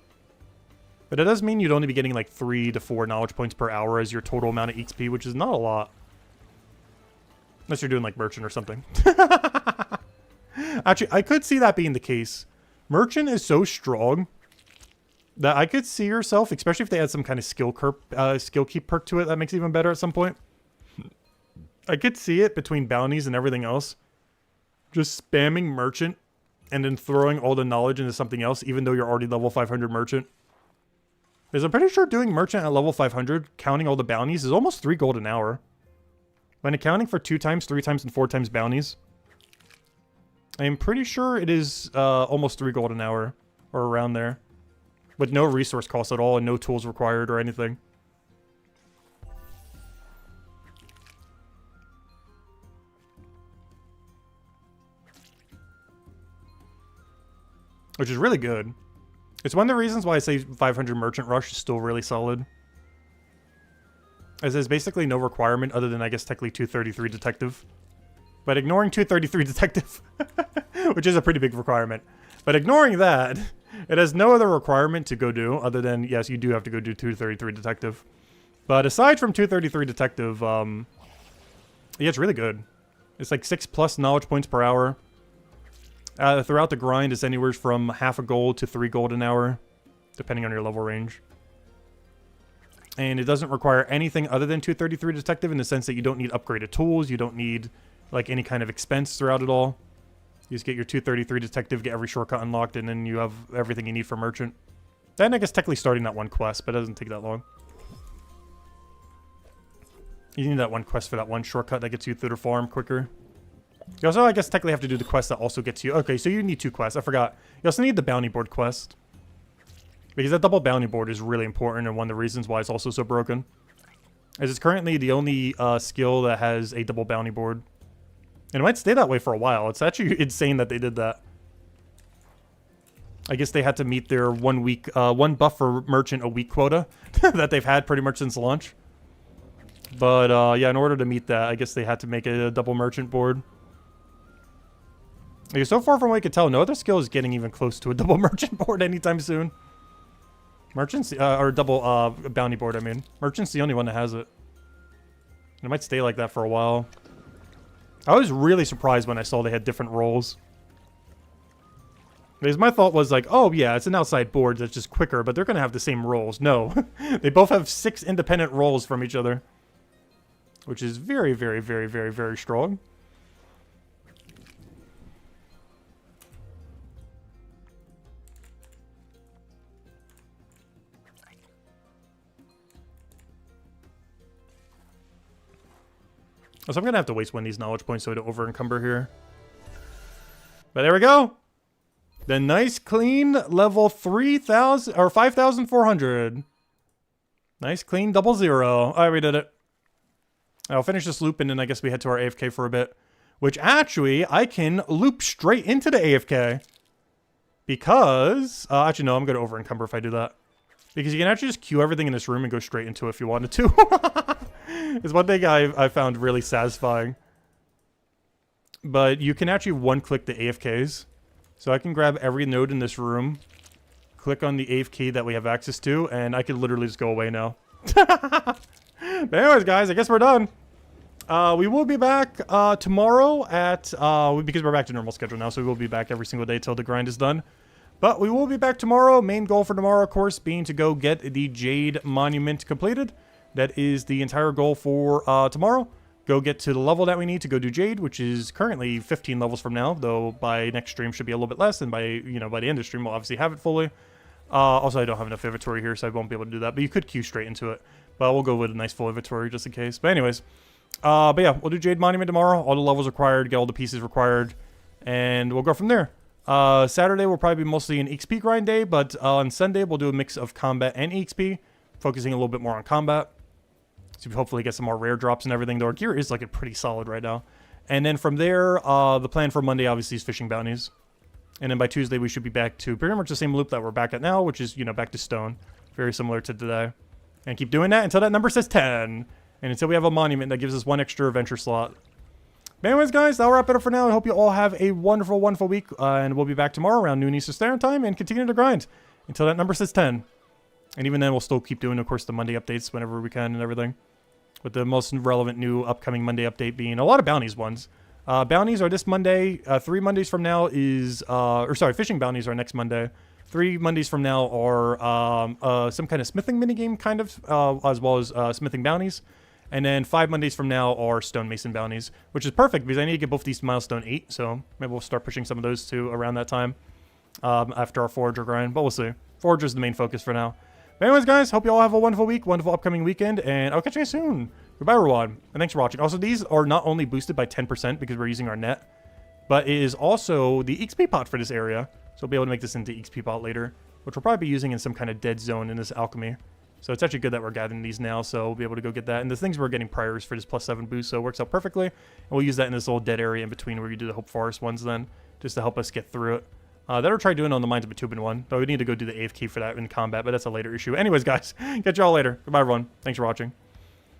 But it does mean you'd only be getting like 3 to 4 knowledge points per hour as your total amount of XP, which is not a lot. Unless you're doing like merchant or something. Actually, I could see that being the case. Merchant is so strong that I could see yourself, especially if they had some kind of skill keep perk to it that makes it even better at some point. I could see it between bounties and everything else. Just spamming merchant and then throwing all the knowledge into something else, even though you're already level 500 merchant. Because I'm pretty sure doing merchant at level 500, counting all the bounties, is almost 3 gold an hour. When accounting for 2 times, 3 times, and 4 times bounties, I am pretty sure it is almost 3 gold an hour, or around there. With no resource cost at all, and no tools required or anything. Which is really good. It's one of the reasons why I say 500 Merchant Rush is still really solid. As there's basically no requirement other than, I guess, technically 233 Detective. But ignoring 233 Detective, which is a pretty big requirement. But ignoring that, it has no other requirement to go do, other than, yes, you do have to go do 233 Detective. But aside from 233 Detective, yeah, it's really good. It's like 6+ knowledge points per hour. Throughout the grind, it's anywhere from half a gold to 3 gold an hour, depending on your level range. And it doesn't require anything other than 233 Detective in the sense that you don't need upgraded tools, you don't need like any kind of expense throughout it all. You just get your 233 Detective, get every shortcut unlocked, and then you have everything you need for Merchant. Then I guess technically starting that one quest, but it doesn't take that long. You need that one quest for that one shortcut that gets you through the farm quicker. You also, I guess, technically have to do the quest that also gets you... Okay, so you need 2 quests. I forgot. You also need the bounty board quest. Because that double bounty board is really important and one of the reasons why it's also so broken. As it's currently the only skill that has a double bounty board. And it might stay that way for a while. It's actually insane that they did that. I guess they had to meet their 1 week, 1 buff for merchant a week quota that they've had pretty much since launch. But yeah, in order to meet that, I guess they had to make a double merchant board. Okay, so far from what I can tell, no other skill is getting even close to a double merchant board anytime soon. Merchant's, or double bounty board, I mean. Merchant's the only one that has it. It might stay like that for a while. I was really surprised when I saw they had different roles. Because my thought was like, oh yeah, it's an outside board that's just quicker, but they're going to have the same roles. No. They both have 6 independent roles from each other. Which is very, very, very, very, very strong. So I'm going to have to waste one of these knowledge points so I don't over-encumber here. But there we go. The nice, clean level 3,000 or 5,400. Nice, clean, 00. All right, we did it. I'll finish this loop and then I guess we head to our AFK for a bit. Which actually, I can loop straight into the AFK. Because, actually no, I'm going to over-encumber if I do that. Because you can actually just queue everything in this room and go straight into it if you wanted to. It's one thing I found really satisfying. But you can actually one-click the AFKs. So I can grab every node in this room, click on the AFK that we have access to, and I can literally just go away now. But anyways, guys, I guess we're done. We will be back tomorrow at, because we're back to normal schedule now, so we will be back every single day till the grind is done. But we will be back tomorrow. Main goal for tomorrow, of course, being to go get the Jade Monument completed. That is the entire goal for tomorrow. Go get to the level that we need to go do Jade, which is currently 15 levels from now, though by next stream should be a little bit less, and by, you know, by the end of the stream we'll obviously have it fully. Also, I don't have enough inventory here, so I won't be able to do that, but you could queue straight into it. But we'll go with a nice full inventory just in case. But anyways, but yeah, we'll do Jade Monument tomorrow. All the levels required, get all the pieces required, and we'll go from there. Saturday will probably be mostly an XP grind day, but on Sunday we'll do a mix of combat and XP, focusing a little bit more on combat. So we hopefully get some more rare drops and everything, though our gear is looking pretty solid right now. And then from there, the plan for Monday obviously is fishing bounties. And then by Tuesday we should be back to pretty much the same loop that we're back at now, which is, you know, back to stone. Very similar to today. And keep doing that until that number says 10. And until we have a monument that gives us one extra adventure slot. But anyways, guys, that'll wrap it up for now. I hope you all have a wonderful, wonderful week. And we'll be back tomorrow around noon Eastern Standard Time and continue to grind until that number says 10. And even then, we'll still keep doing, of course, the Monday updates whenever we can and everything. With the most relevant new upcoming Monday update being a lot of bounties ones. Bounties are this Monday. 3 Mondays from now is... fishing bounties are next Monday. 3 Mondays from now are some kind of smithing minigame, kind of, as well as smithing bounties. And then 5 Mondays from now are stonemason bounties, which is perfect because I need to get both these milestone 8, so maybe we'll start pushing some of those too around that time after our forager grind, but we'll see. Forager is the main focus for now. But anyways, guys, hope you all have a wonderful week, wonderful upcoming weekend, and I'll catch you guys soon. Goodbye, everyone, and thanks for watching. Also, these are not only boosted by 10% because we're using our net, but it is also the XP pot for this area, so we'll be able to make this into XP pot later, which we'll probably be using in some kind of dead zone in this alchemy. So it's actually good that we're gathering these now, so we'll be able to go get that. And the things we're getting priors for this +7 boost, so it works out perfectly. And we'll use that in this little dead area in between where you do the Hope Forest ones then, just to help us get through it. That'll try doing on the Mines of Batubin one, though we need to go do the AFK for that in combat, but that's a later issue. Anyways, guys, catch y'all later. Goodbye, everyone. Thanks for watching.